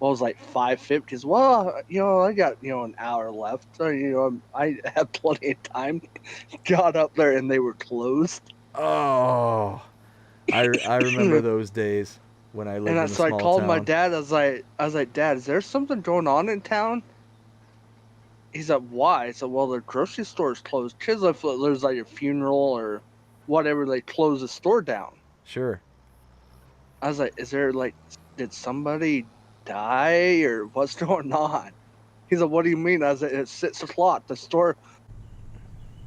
Well, it was like 5:50. Well, I got an hour left, so I have plenty of time. Got up there and they were closed. Oh, I remember And those days when I lived in a so I small called my town. dad. I was like, "Dad, is there something going on in town?" He's like, "Why?" I said, "Well, the grocery store is closed. Because if there's like a funeral or whatever, they close the store down." Sure. I was like, "Is there like, did somebody die or what's going on?" He's like, "What do you mean?" I was like, "It's 6 o'clock. The store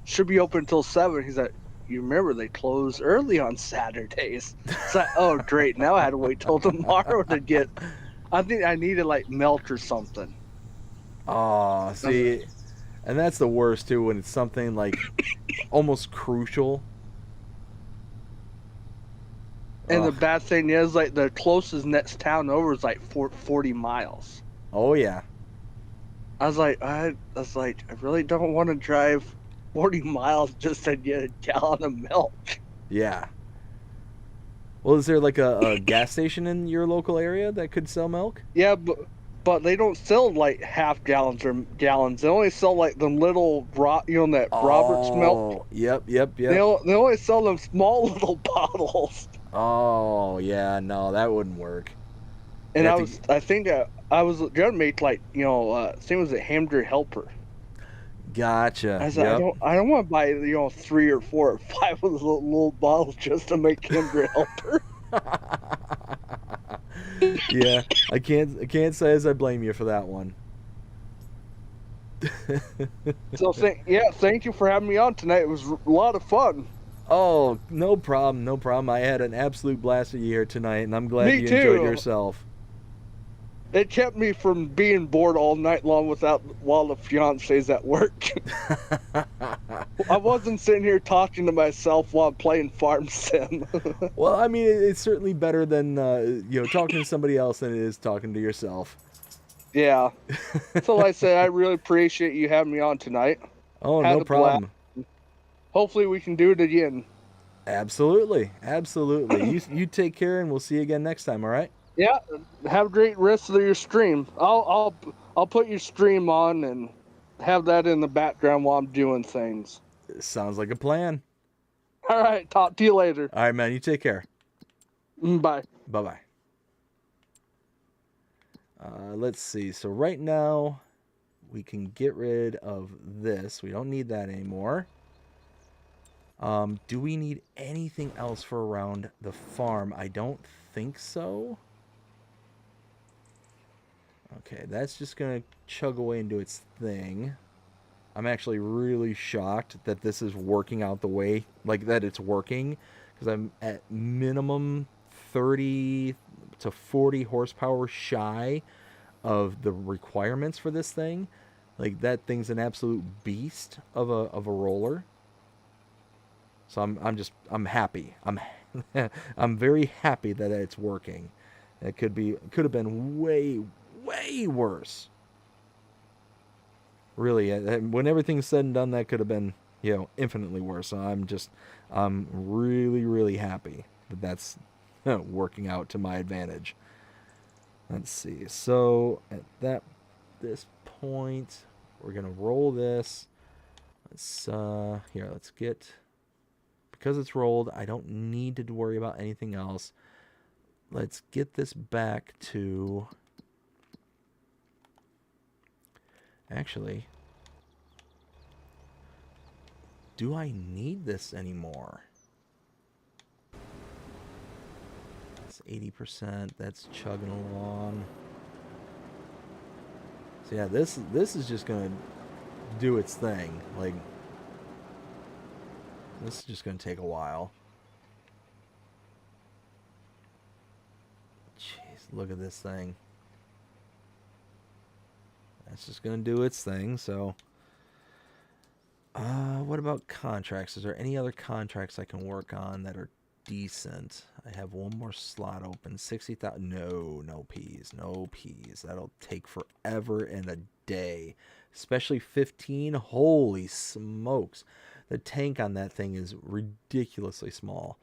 should be open until 7." He's like, "You remember they close early on Saturdays." It's like, oh great, now I had to wait till tomorrow to get. I think I needed like milk or something. Oh, I was like, see, and that's the worst too when it's something like almost crucial. and the Ugh. bad thing is, like, the closest next town over is like 40 miles. Oh yeah. I really don't want to drive 40 miles just to get a gallon of milk. Yeah. Well, is there like a gas station in your local area that could sell milk? Yeah, but they don't sell like half gallons or gallons. They only sell like the little that Robert's milk. Oh, yep, yep, They yep. they only sell them small little bottles. Oh, yeah, no, that wouldn't work. You And have to. I think I was gonna make like I think it was a hamburger helper. Gotcha. I said Yep. I don't want to buy 3 or 4 or 5 of those little bottles just to make hamburger helper. Yeah, I can't say as I blame you for that one. So thank you for having me on tonight. It was a lot of fun. Oh, no problem, no problem. I had an absolute blast with you here tonight, and I'm glad Me you enjoyed too. yourself. It kept me from being bored all night long without while the fiance's at work. I wasn't sitting here talking to myself while I'm playing Farm Sim. Well, I mean, it's certainly better than talking to somebody else than it is talking to yourself. Yeah. So like I say, I really appreciate you having me on tonight. Oh, Had no a blast. problem. Hopefully we can do it again. Absolutely, absolutely. You take care, and we'll see you again next time. All right. Yeah. Have a great rest of your stream. I'll put your stream on and have that in the background while I'm doing things. Sounds like a plan. All right. Talk to you later. All right, man. You take care. Bye. Bye bye. Let's see. So right now, we can get rid of this. We don't need that anymore. Do we need anything else for around the farm? I don't think so. Okay, that's just going to chug away and do its thing. I'm actually really shocked that this is working out the way, like that it's working, because I'm at minimum 30 to 40 horsepower shy of the requirements for this thing. Like that thing's an absolute beast of a roller. So I'm happy. I'm very happy that it's working. It could have been way worse. Really, when everything's said and done, that could have been infinitely worse. So I'm really happy that that's working out to my advantage. Let's see. So at this point, we're gonna roll this. Let's get, because it's rolled, I don't need to worry about anything else. Let's get this back to, actually, do I need this anymore? It's 80%. That's chugging along. So yeah, this is just gonna do its thing. Like, this is just gonna take a while. Jeez, look at this thing. That's just gonna do its thing. So, what about contracts? Is there any other contracts I can work on that are decent? I have one more slot open. 60,000. No, no peas. No peas. That'll take forever and a day. Especially 15. Holy smokes. The tank on that thing is ridiculously small.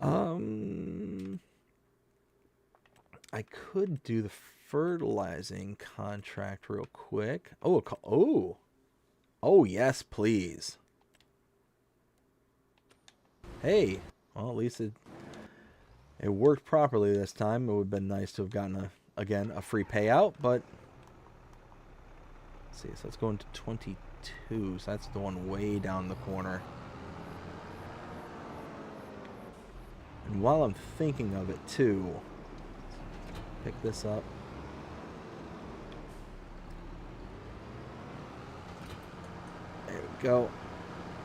I could do the fertilizing contract real quick. Oh, yes, please. Hey, well, at least it worked properly this time. It would have been nice to have gotten again a free payout, but let's see. So let's go into 22. So that's the one way down the corner. And while I'm thinking of it too, pick this up. There we go.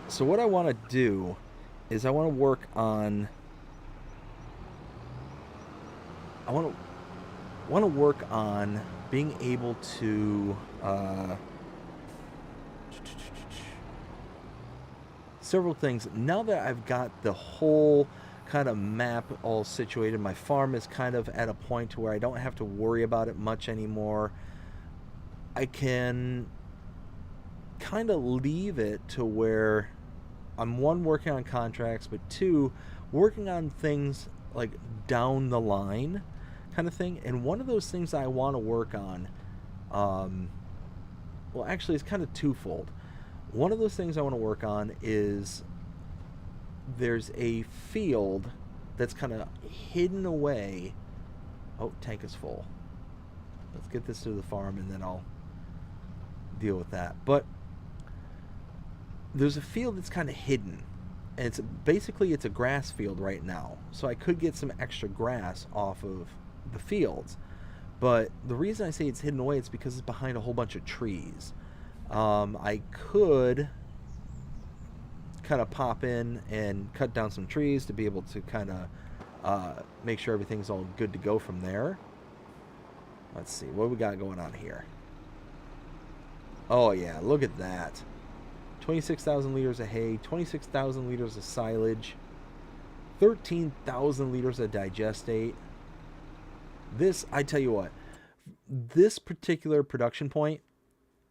So what I want to do is I want to work on. I want to work on being able to several things. Now that I've got the whole kind of map all situated, my farm is kind of at a point to where I don't have to worry about it much anymore. I can kind of leave it to where I'm, one, working on contracts, but two, working on things like down the line kind of thing. And one of those things I want to work on, well, actually, it's kind of twofold. One of those things I want to work on is there's a field that's kind of hidden away. Oh, tank is full. Let's get this to the farm and then I'll deal with that. But there's a field that's kind of hidden. And it's basically, it's a grass field right now. So I could get some extra grass off of the fields. But the reason I say it's hidden away, it's because it's behind a whole bunch of trees. I could kind of pop in and cut down some trees to be able to kind of make sure everything's all good to go from there. Let's see, what we got going on here? Oh yeah, look at that. 26,000 liters of hay, 26,000 liters of silage, 13,000 liters of digestate. This, I tell you what, this particular production point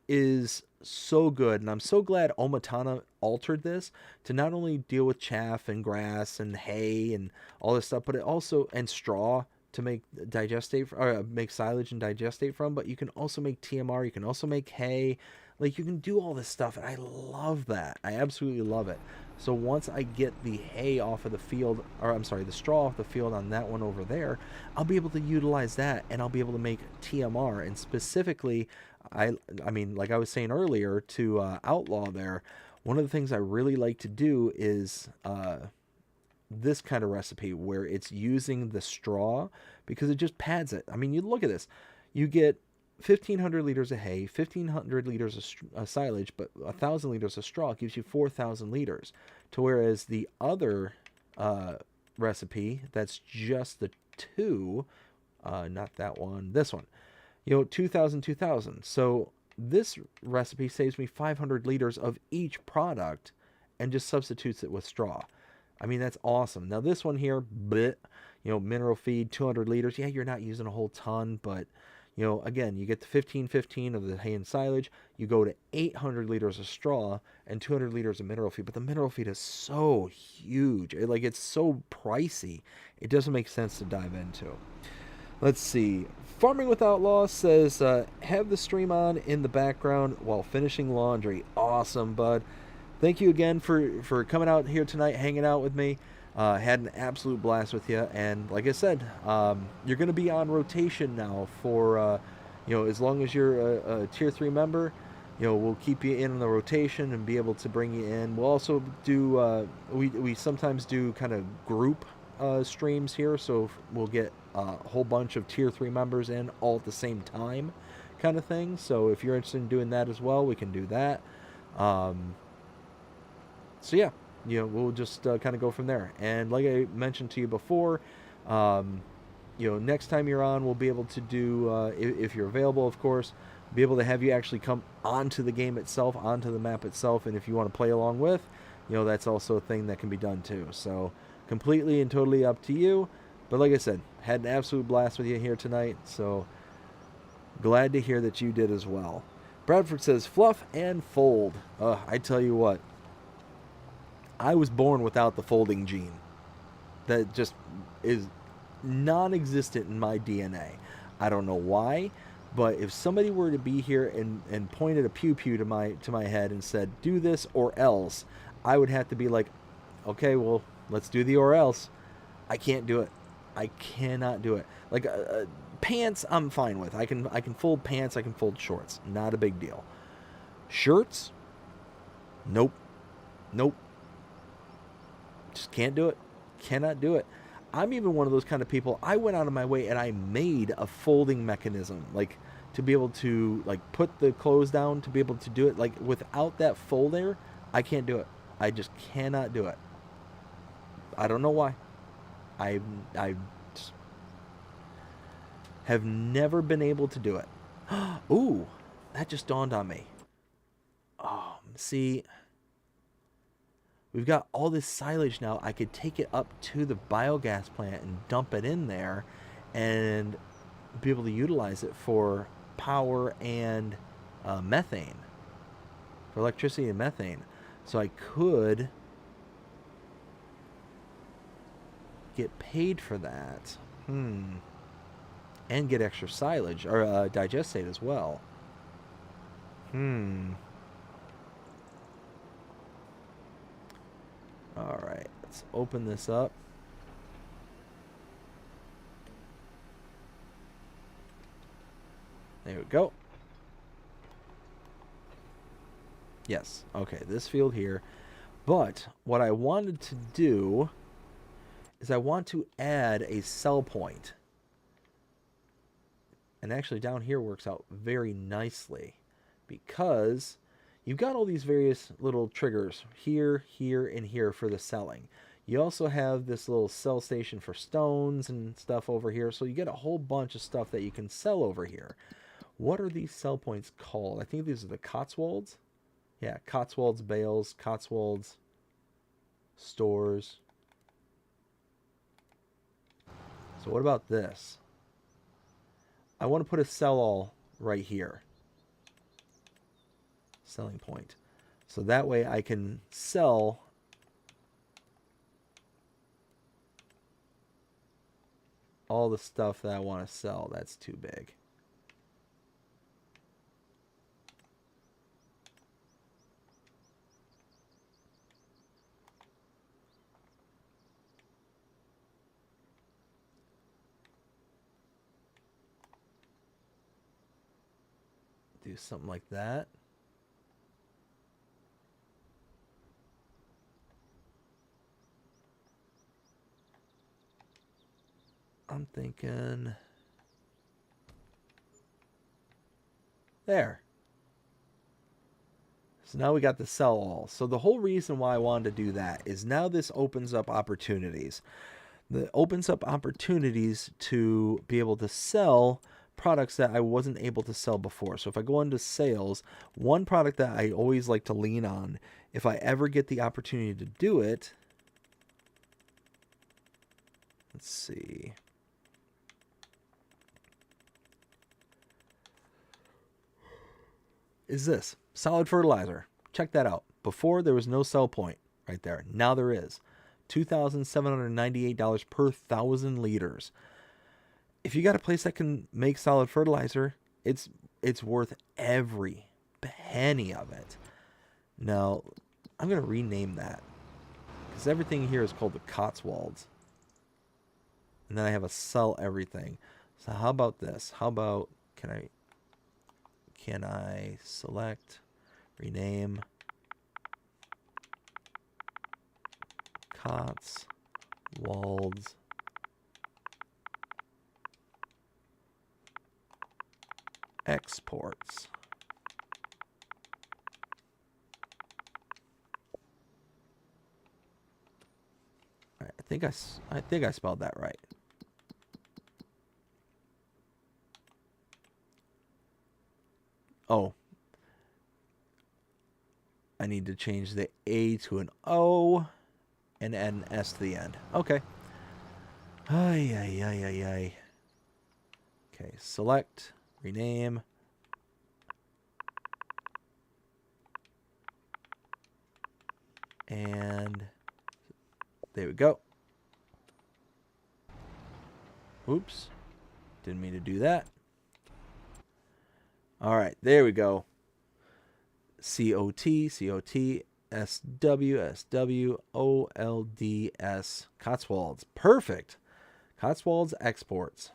is so good, and I'm so glad Omatana altered this to not only deal with chaff and grass and hay and all this stuff, but it also, and straw to make digestate, or make silage and digestate from, but you can also make TMR, you can also make hay. Like, you can do all this stuff, and I love that. I absolutely love it. So once I get the hay off of the field, or I'm sorry, the straw off the field on that one over there, I'll be able to utilize that, and I'll be able to make TMR. And specifically, I mean, like I was saying earlier to Outlaw there, one of the things I really like to do is this kind of recipe where it's using the straw, because it just pads it. I mean, you look at this. You get 1,500 liters of hay, 1,500 liters of silage, but 1,000 liters of straw gives you 4,000 liters. To whereas the other recipe, that's just the two, not that one, this one, 2,000, 2,000. So this recipe saves me 500 liters of each product and just substitutes it with straw. I mean, that's awesome. Now this one here, mineral feed, 200 liters. Yeah, you're not using a whole ton, but again, you get the 15 of the hay and silage, you go to 800 liters of straw and 200 liters of mineral feed. But the mineral feed is so huge. It's so pricey. It doesn't make sense to dive into. Let's see. Farming with Outlaw says, have the stream on in the background while finishing laundry. Awesome, bud. Thank you again for coming out here tonight, hanging out with me. Had an absolute blast with you, and like I said, you're going to be on rotation now for, as long as you're a tier 3 member, we'll keep you in the rotation and be able to bring you in. We'll also do, we sometimes do kind of group streams here, so we'll get a whole bunch of tier 3 members in all at the same time, kind of thing. So if you're interested in doing that as well, we can do that. So yeah, we'll just kind of go from there. And like I mentioned to you before, next time you're on, we'll be able to do, if you're available, of course, be able to have you actually come onto the game itself, onto the map itself, and if you want to play along with, that's also a thing that can be done too. So completely and totally up to you. But like I said, had an absolute blast with you here tonight, so glad to hear that you did as well. Bradford says, fluff and fold. I tell you what, I was born without the folding gene. That just is non-existent in my DNA. I don't know why, but if somebody were to be here and pointed a pew-pew to my head and said, do this or else, I would have to be like, okay, well, let's do the or else. I can't do it. I cannot do it. Like pants, I'm fine with. I can fold pants. I can fold shorts. Not a big deal. Shirts, nope. Just can't do it. Cannot do it. I'm even one of those kind of people. I went out of my way and I made a folding mechanism, like to be able to like put the clothes down, to be able to do it. Like without that folder, I can't do it. I just cannot do it. I don't know why. I just have never been able to do it. Ooh, that just dawned on me. Oh, see, we've got all this silage now. I could take it up to the biogas plant and dump it in there and be able to utilize it for power and methane, for electricity and methane. So I could get paid for that. And get extra silage, or digestate as well. Alright, let's open this up. There we go. Yes, okay, this field here. But what I wanted to do is I want to add a sell point. And actually down here works out very nicely because you've got all these various little triggers here, here, and here for the selling. You also have this little sell station for stones and stuff over here. So you get a whole bunch of stuff that you can sell over here. What are these sell points called? I think these are the Cotswolds. Yeah, Cotswolds bales, Cotswolds stores. So what about this? I want to put a sell all right here. Selling point. So that way I can sell all the stuff that I want to sell. That's too big. Do something like that. I'm thinking there. So now we got the sell all. So the whole reason why I wanted to do that is now this opens up opportunities. It opens up opportunities to be able to sell products that I wasn't able to sell before. So if I go into sales, one product that I always like to lean on, if I ever get the opportunity to do it, let's see. Is this solid fertilizer. Check that out. Before there was no sell point right there. Now there is. $2,798 per 1,000 liters. If you got a place that can make solid fertilizer, it's worth every penny of it. Now, I'm going to rename that because everything here is called the Cotswolds. And then I have a sell everything. So how about this? How about, can I select, rename, Cotswolds exports. All right, I think I spelled that right. Oh, I need to change the A to an O and add an S to the end. Okay. Ay, ay, ay, ay, ay. Okay, select, rename. And there we go. Oops. Didn't mean to do that. All right, there we go. COT, COT, SW, SW, OLDS, Cotswolds. Perfect. Cotswolds exports.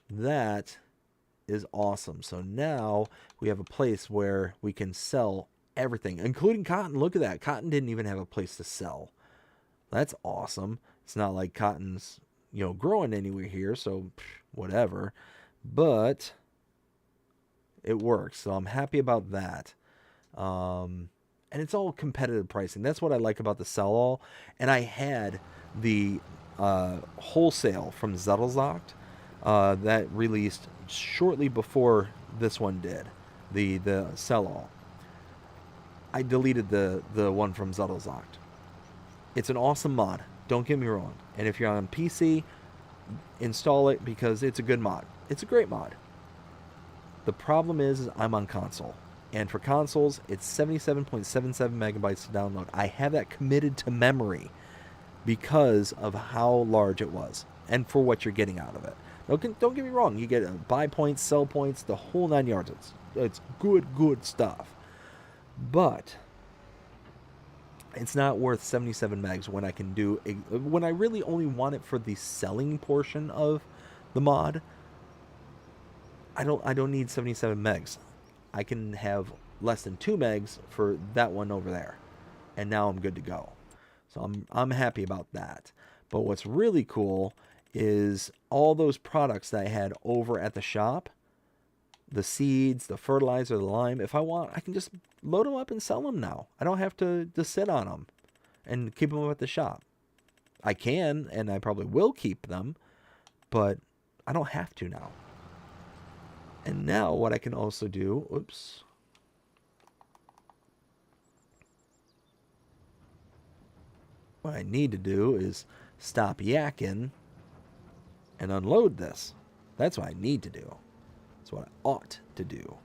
That is awesome. So now we have a place where we can sell everything, including cotton. Look at that. Cotton didn't even have a place to sell. That's awesome. It's not like cotton's, growing anywhere here, so whatever. But it works, so I'm happy about that. And it's all competitive pricing. That's what I like about the sell-all. And I had the wholesale from Zettelzocht that released shortly before this one did, the sell-all. I deleted the one from Zettelzocht. It's an awesome mod. Don't get me wrong. And if you're on PC, install it because it's a good mod. It's a great mod. The problem is I'm on console. And for consoles, it's 77.77 megabytes to download. I have that committed to memory because of how large it was and for what you're getting out of it. Don't get me wrong. You get buy points, sell points, the whole 9 yards. It's good stuff. But it's not worth 77 megs when I can do when I really only want it for the selling portion of the mod. I don't need 77 megs. I can have less than 2 megs for that one over there, and now I'm good to go. So I'm happy about that. But what's really cool is all those products that I had over at the shop, the seeds, the fertilizer, the lime. If I want, I can just load them up and sell them now. I don't have to sit on them and keep them at the shop. I can, and I probably will keep them, but I don't have to now. And now what I can also do, oops. What I need to do is stop yakking and unload this. That's what I need to do. That's what I ought to do.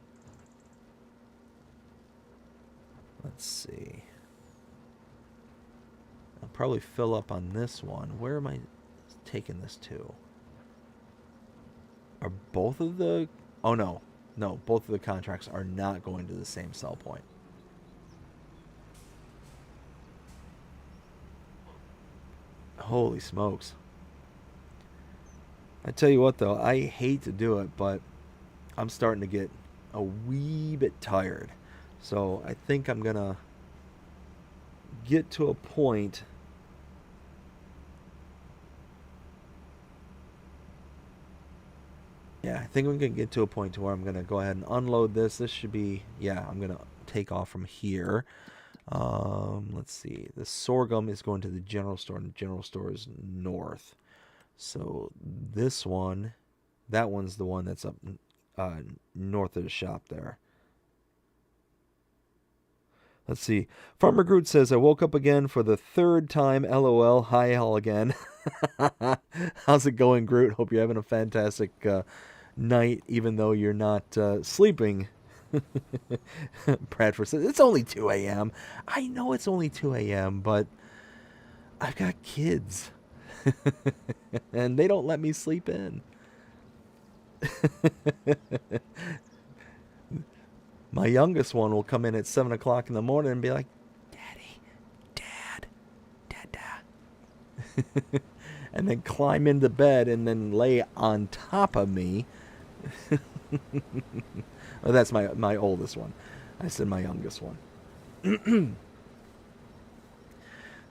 Let's see. I'll probably fill up on this one. Where am I taking this to? Are both of the... Oh, no. No, both of the contracts are not going to the same sell point. Holy smokes. I tell you what, though, I hate to do it, but I'm starting to get a wee bit tired. So I think I'm going to get to a point... Yeah, I think I'm going to get to a point to where I'm going to go ahead and unload this. This should be... Yeah, I'm going to take off from here. Let's see. The sorghum is going to the general store, and the general store is north. So this one, that one's the one that's up north of the shop there. Let's see. Farmer Groot says, I woke up again for the 3rd time. LOL. Hi, all again. How's it going, Groot? Hope you're having a fantastic night, even though you're not sleeping. Bradford says, it's only 2 a.m. I know it's only 2 a.m., but I've got kids. And they don't let me sleep in. My youngest one will come in at 7 o'clock in the morning and be like, Daddy, Dad. And then climb into bed and then lay on top of me. Oh, that's my oldest one. I said my youngest one.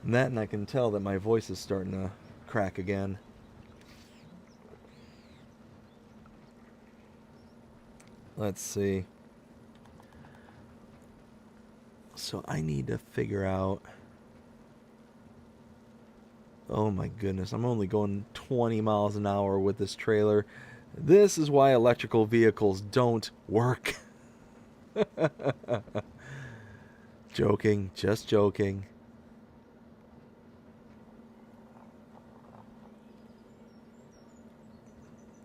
And I can tell that my voice is starting to crack again. Let's see. So I need to figure out... Oh my goodness, I'm only going 20 miles an hour with this trailer. This is why electrical vehicles don't work. Joking, just joking.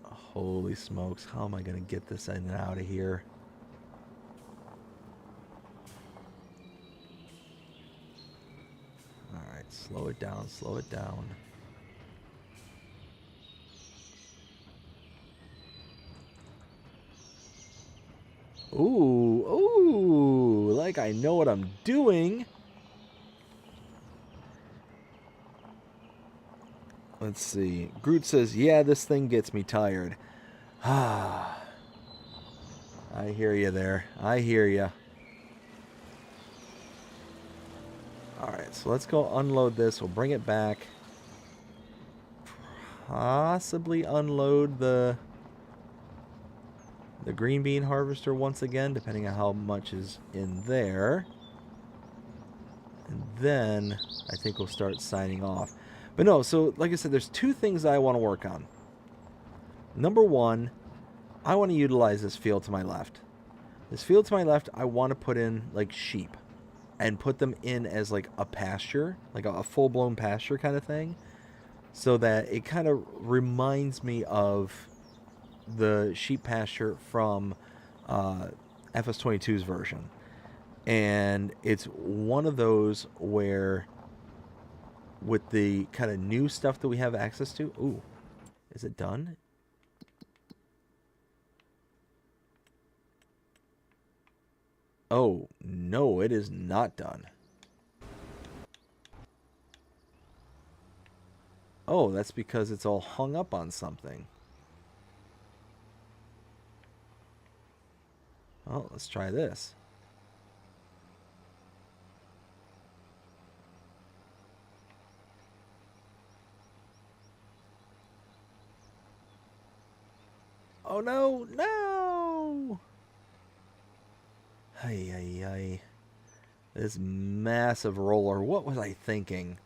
Holy smokes, how am I going to get this in and out of here? Alright, slow it down, slow it down. Ooh, ooh, like I know what I'm doing. Let's see. Groot says, yeah, this thing gets me tired. Ah, I hear you there. I hear you. Alright, so let's go unload this. We'll bring it back. Possibly unload the green bean harvester once again, depending on how much is in there. And then I think we'll start signing off. But no, so like I said, there's two things I want to work on. Number one, I want to utilize this field to my left. This field to my left, I want to put in like sheep and put them in as like a pasture, like a full-blown pasture kind of thing, so that it kind of reminds me of the sheep pasture from FS22's version. And it's one of those where, with the kind of new stuff that we have access to... Ooh, is it done? Oh, no, it is not done. Oh, that's because it's all hung up on something. Oh, let's try this. Oh, no, no! Ay, ay, ay. This massive roller. What was I thinking?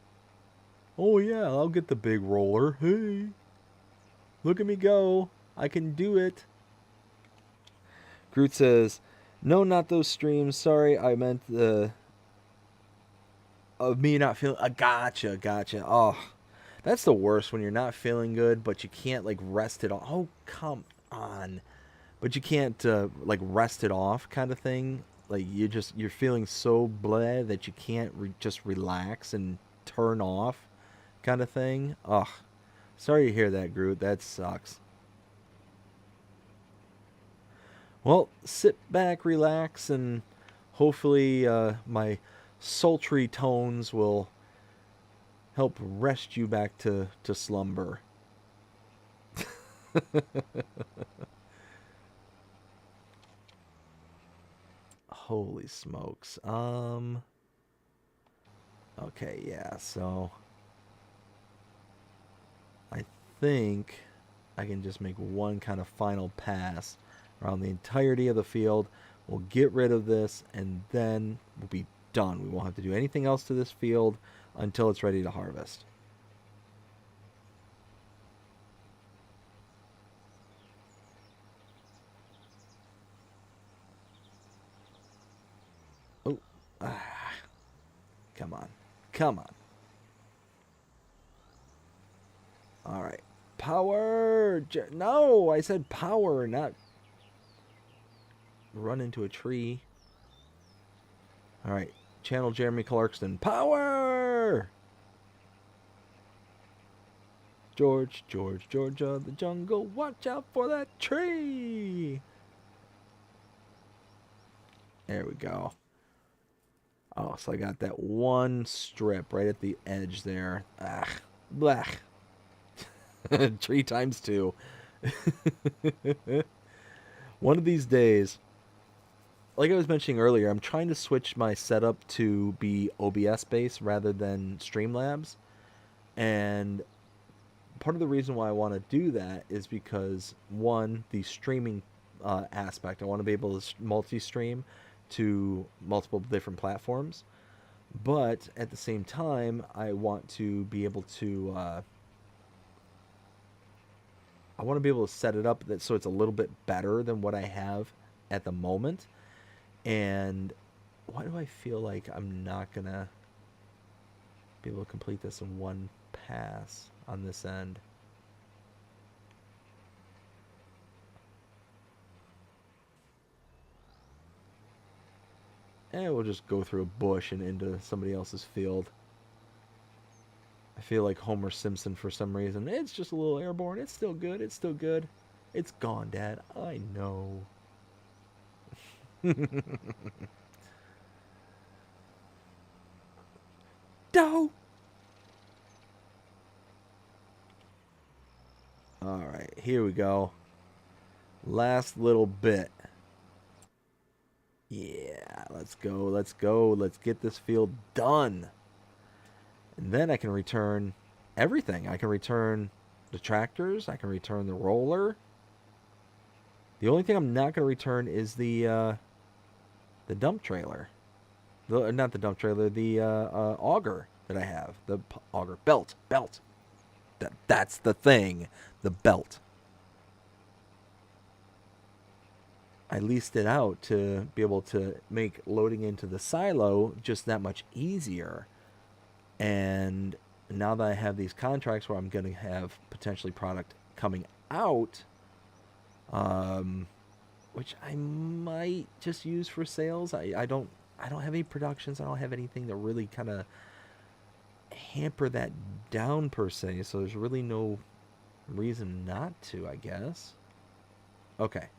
Oh, yeah, I'll get the big roller. Hey, look at me go. I can do it. Groot says, no, not those streams. Sorry, I meant the... Of me not feeling... Gotcha, gotcha. Oh, that's the worst when you're not feeling good, but you can't, like, rest it off. Oh, come on. But you can't, like, rest it off kind of thing. Like, you're feeling so blah that you can't just relax and turn off kind of thing. Ugh. Sorry to hear that, Groot. That sucks. Well, sit back, relax, and hopefully my sultry tones will help rest you back to slumber. Holy smokes. Okay, yeah, so I think I can just make one kind of final pass around the entirety of the field. We'll get rid of this, and then we'll be done. We won't have to do anything else to this field until it's ready to harvest. Oh, come on. Come on. All right. Power! No, I said power, not run into a tree. All right. Channel Jeremy Clarkston. Power! George, Georgia, the jungle. Watch out for that tree! There we go. Oh, so I got that one strip right at the edge there. Ah, blech. Tree times two. One of these days, like I was mentioning earlier, I'm trying to switch my setup to be OBS based rather than Streamlabs. And part of the reason why I want to do that is because, one, the streaming aspect. I want to be able to multi-stream to multiple different platforms, but at the same time, I want to be able to set it up that so it's a little bit better than what I have at the moment. And why do I feel like I'm not gonna be able to complete this in one pass on this end? And we'll just go through a bush and into somebody else's field. I feel like Homer Simpson for some reason. It's just a little airborne. It's still good. It's still good. It's gone, Dad. I know. Doe! Alright, here we go. Last little bit. Yeah, let's go, let's go. Let's get this field done. And then I can return everything. I can return the tractors. I can return the roller. The only thing I'm not going to return is the dump trailer. Not the dump trailer, the auger that I have. The auger. Belt. That's the thing. The belt. I leased it out to be able to make loading into the silo just that much easier. And now that I have these contracts where I'm going to have potentially product coming out, which I might just use for sales. I don't have any productions. I don't have anything to really kind of hamper that down per se. So there's really no reason not to, I guess. Okay.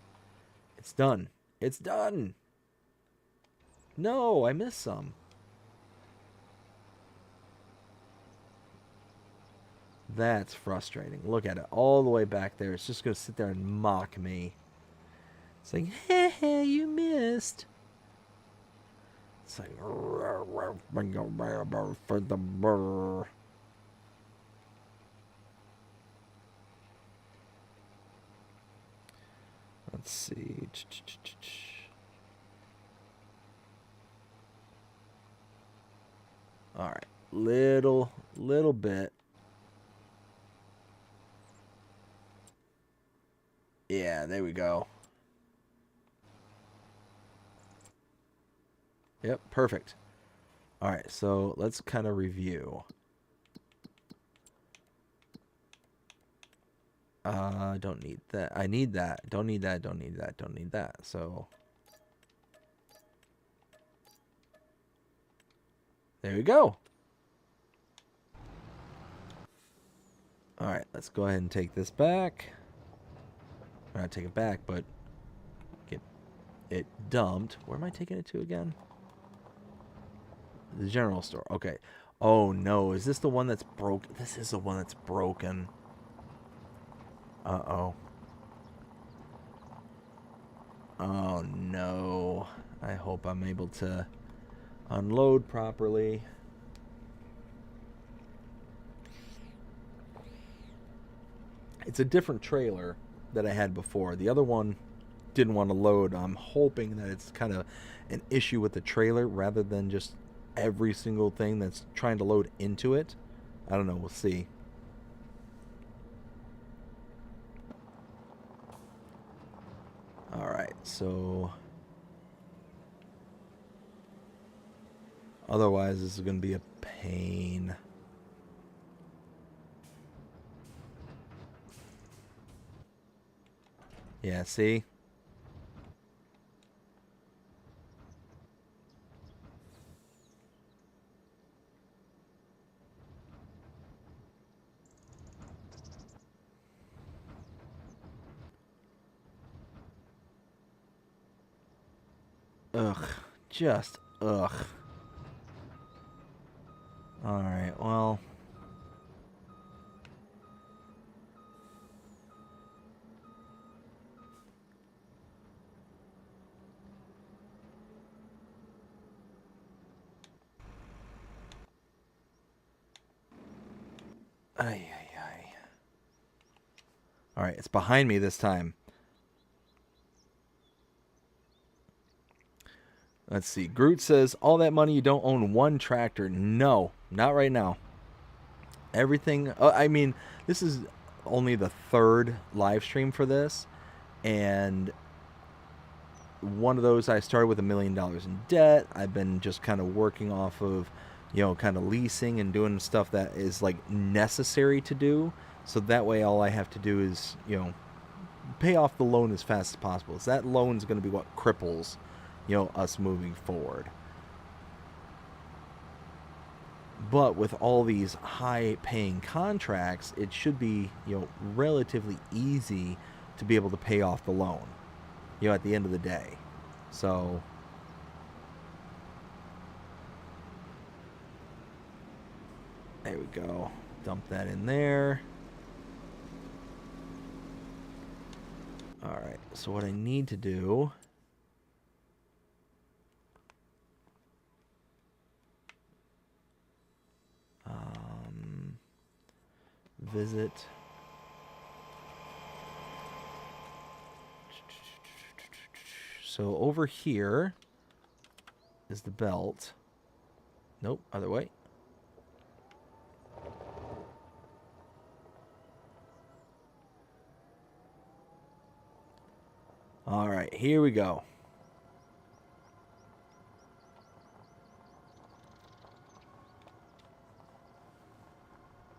It's done. It's done. No, I missed some. That's frustrating. Look at it all the way back there. It's just going to sit there and mock me. It's like, hey, you missed. It's like, for the burr. Let's see. All right, little bit. Yeah, there we go. Yep, perfect. All right, so let's kind of review. Don't need that. I need that. Don't need that. Don't need that. Don't need that. So there we go. All right, let's go ahead and take this back. Or not take it back, but get it dumped. Where am I taking it to again? The general store. Okay. Oh no, is this the one that's broken? This is the one that's broken. Uh-oh. Oh no. I hope I'm able to unload properly. It's a different trailer that I had before. The other one didn't want to load. I'm hoping that it's kind of an issue with the trailer rather than just every single thing that's trying to load into it. I don't know. We'll see. All right. So otherwise, this is going to be a pain. Yeah, see? Ugh. Just ugh. Alright, well. Ay. Alright, it's behind me this time. Let's see. Groot says, all that money, you don't own one tractor. No, not right now. Everything, I mean, this is only the third live stream for this. And one of those, I started with $1 million in debt. I've been just kind of working off of, you know, kind of leasing and doing stuff that is like necessary to do. So that way all I have to do is, you know, pay off the loan as fast as possible. So that loan's going to be what cripples, you know, us moving forward. But with all these high paying contracts, it should be, you know, relatively easy to be able to pay off the loan, you know, at the end of the day. So there we go. Dump that in there. Alright, so what I need to do, visit. So over here is the belt. Nope, other way. All right, here we go.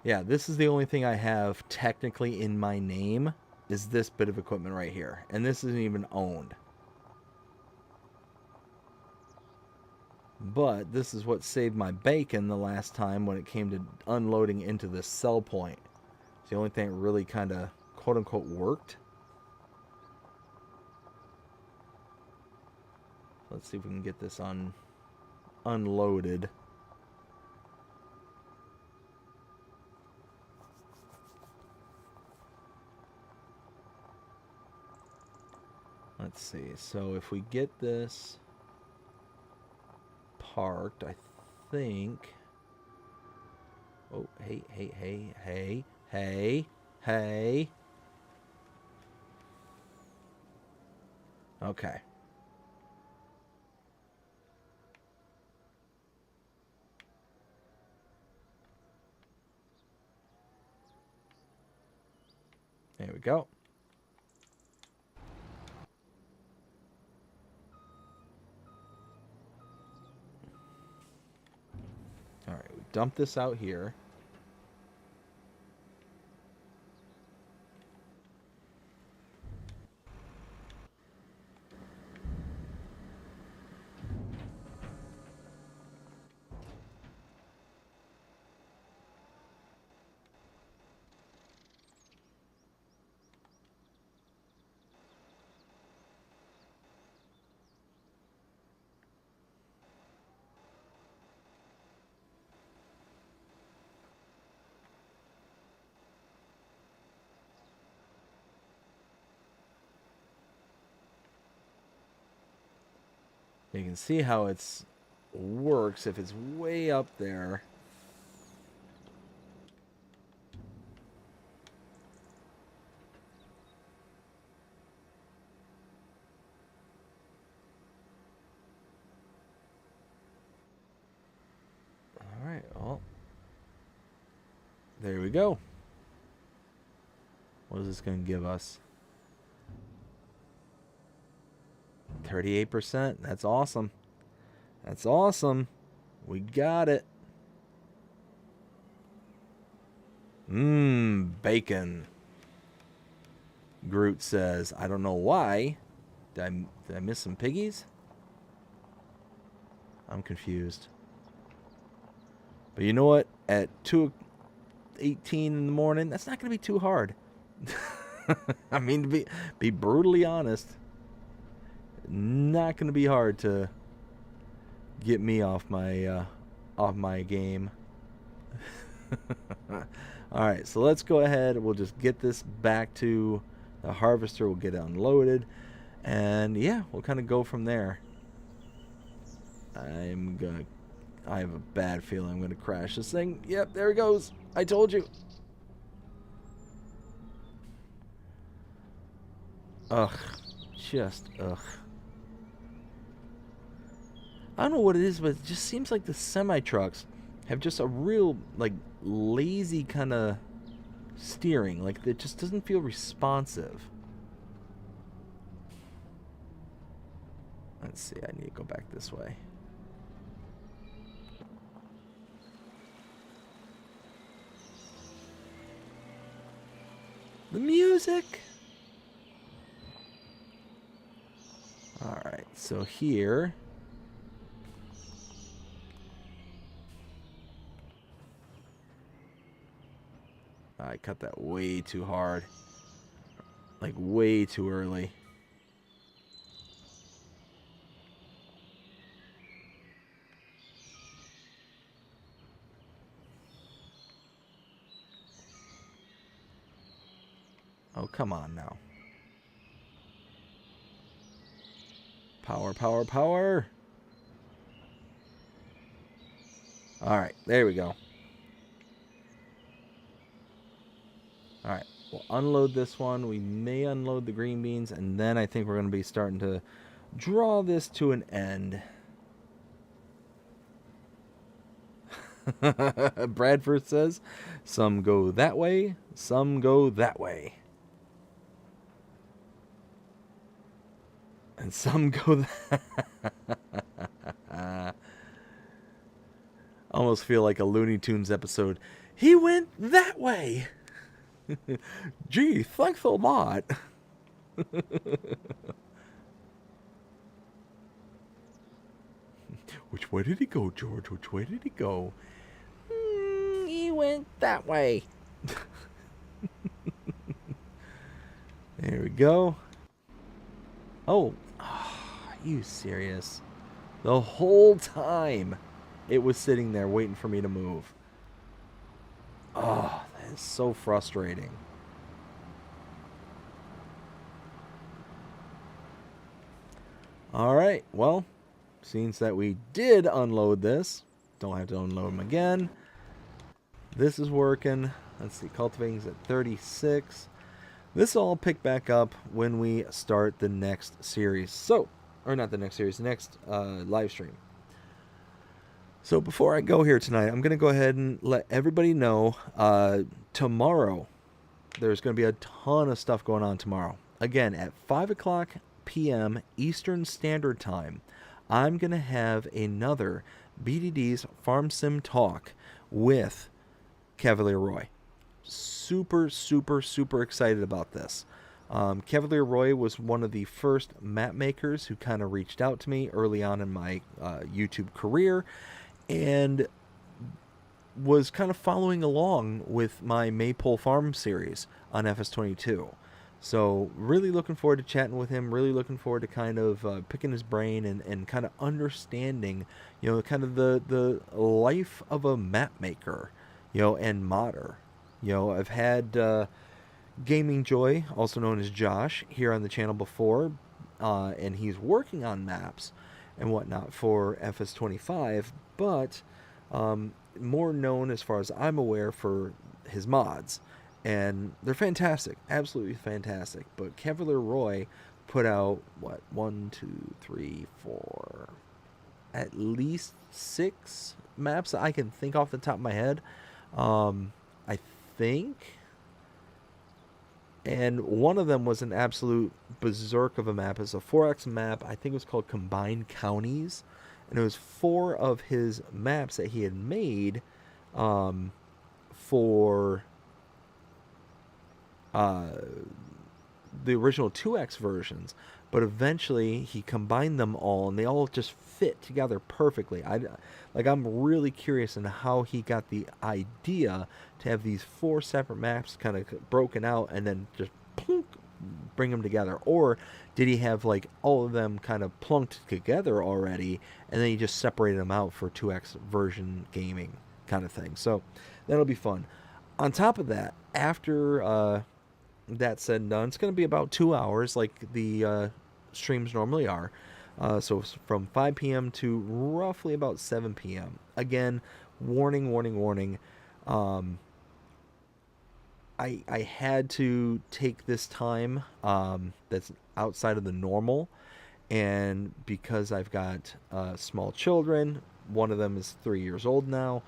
Yeah, this is the only thing I have technically in my name, is this bit of equipment right here. And this isn't even owned. But this is what saved my bacon the last time when it came to unloading into this sell point. It's the only thing that really kind of quote-unquote worked. Let's see if we can get this unloaded. Let's see. So if we get this parked, I think... Oh, hey. Okay. There we go. All right, we dump this out here. You can see how it's works if it's way up there. All right, well, there we go. What is this going to give us? 38%. That's awesome. That's awesome. We got it. Bacon. Groot says, I don't know why. Did I miss some piggies? I'm confused. But you know what? At 2:18 in the morning, that's not going to be too hard. I mean, to be brutally honest, not going to be hard to get me off my game. All right, so let's go ahead. We'll just get this back to the harvester. We'll get it unloaded, and yeah, we'll kind of go from there. I have a bad feeling I'm gonna crash this thing. Yep, there it goes. I told you. Ugh, just ugh. I don't know what it is, but it just seems like the semi-trucks have just a real, like, lazy kind of steering. Like, it just doesn't feel responsive. Let's see, I need to go back this way. The music! Alright, so here... I cut that way too hard. Like, way too early. Oh, come on now. Power, power, power! Alright, there we go. Alright, we'll unload this one. We may unload the green beans, and then I think we're going to be starting to draw this to an end. Bradford says, some go that way, some go that way. And some go that. Almost feel like a Looney Tunes episode. He went that way. Gee, thanks a lot. Which way did he go, George? Which way did he go? He went that way. There we go. Oh, are you serious? The whole time it was sitting there waiting for me to move. Oh, that is so frustrating. Alright, well, seems that we did unload this. Don't have to unload them again. This is working. Let's see, cultivating's at 36. This will all pick back up when we start the next series. So, or not the next series, the next live stream. So before I go here tonight, I'm going to go ahead and let everybody know tomorrow there's going to be a ton of stuff going on tomorrow. Again, at 5 o'clock p.m. Eastern Standard Time, I'm going to have another BDD's Farm Sim Talk with Cavalier Roy. Super, super, super excited about this. Cavalier Roy was one of the first map makers who kind of reached out to me early on in my YouTube career and was kind of following along with my Maypole Farm series on FS22. So really looking forward to chatting with him, really looking forward to kind of picking his brain and kind of understanding, you know, kind of the life of a map maker, you know, and modder. You know, I've had Gaming Joy, also known as Josh, here on the channel before, and he's working on maps and whatnot for FS25, but more known, as far as I'm aware, for his mods. And they're fantastic, absolutely fantastic. But Cavalier Roy put out, what, 1, 2, 3, 4, at least 6 maps that I can think off the top of my head. I think. And one of them was an absolute berserk of a map. It's a 4X map. I think it was called Combined Counties. And it was 4 of his maps that he had made for the original 2X versions. But eventually he combined them all, and they all just fit together perfectly. I'm really curious in how he got the idea to have these 4 separate maps kind of broken out and then just plunk, bring them together. Or did he have like all of them kind of plunked together already, and then he just separated them out for 2X version gaming kind of thing. So that'll be fun. On top of that, after that said and done, it's going to be about 2 hours like the streams normally are. So from 5 p.m. to roughly about 7 p.m. Again, warning, warning, warning. I had to take this time that's outside of the normal And because I've got small children, one of them is 3 years old now,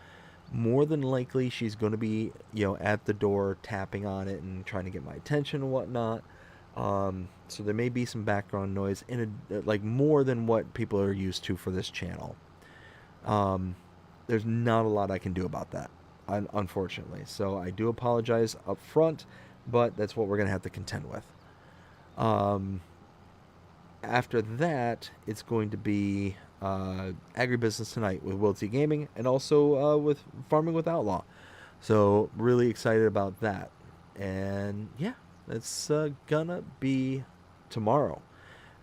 more than likely she's going to be, at the door tapping on it and trying to get my attention and whatnot. So there may be some background noise like more than what people are used to for this channel. There's not a lot I can do about that, unfortunately. So I do apologize up front, but that's what we're going to have to contend with. After that, it's going to be Agribusiness Tonight with Will T Gaming, and also with Farming with Outlaw. So really excited about that. And yeah, it's gonna be tomorrow.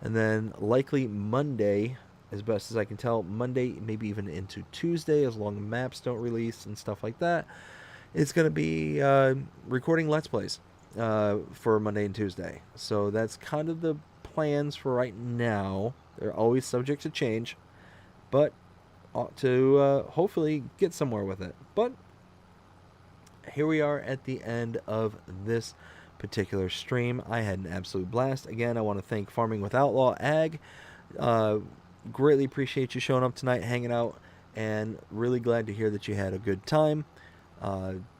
And then likely Monday, as best as I can tell, Monday, maybe even into Tuesday, as long as maps don't release and stuff like that. It's going to be recording Let's Plays for Monday and Tuesday. So that's kind of the plans for right now. They're always subject to change, but ought to hopefully get somewhere with it. But here we are at the end of this particular stream. I had an absolute blast. Again, I want to thank Farming with Outlaw Ag. Greatly appreciate you showing up tonight, hanging out, and really glad to hear that you had a good time.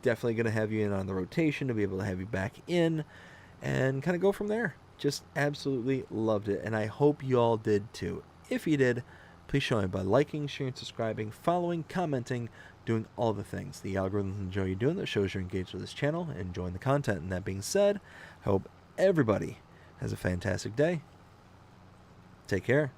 Definitely going to have you in on the rotation to be able to have you back in and kind of go from there. Just absolutely loved it, and I hope you all did too. If you did, please show me by liking, sharing, subscribing, following, commenting, doing all the things. The algorithms enjoy you doing that, shows you're engaged with this channel and enjoying the content. And that being said, I hope everybody has a fantastic day. Take care.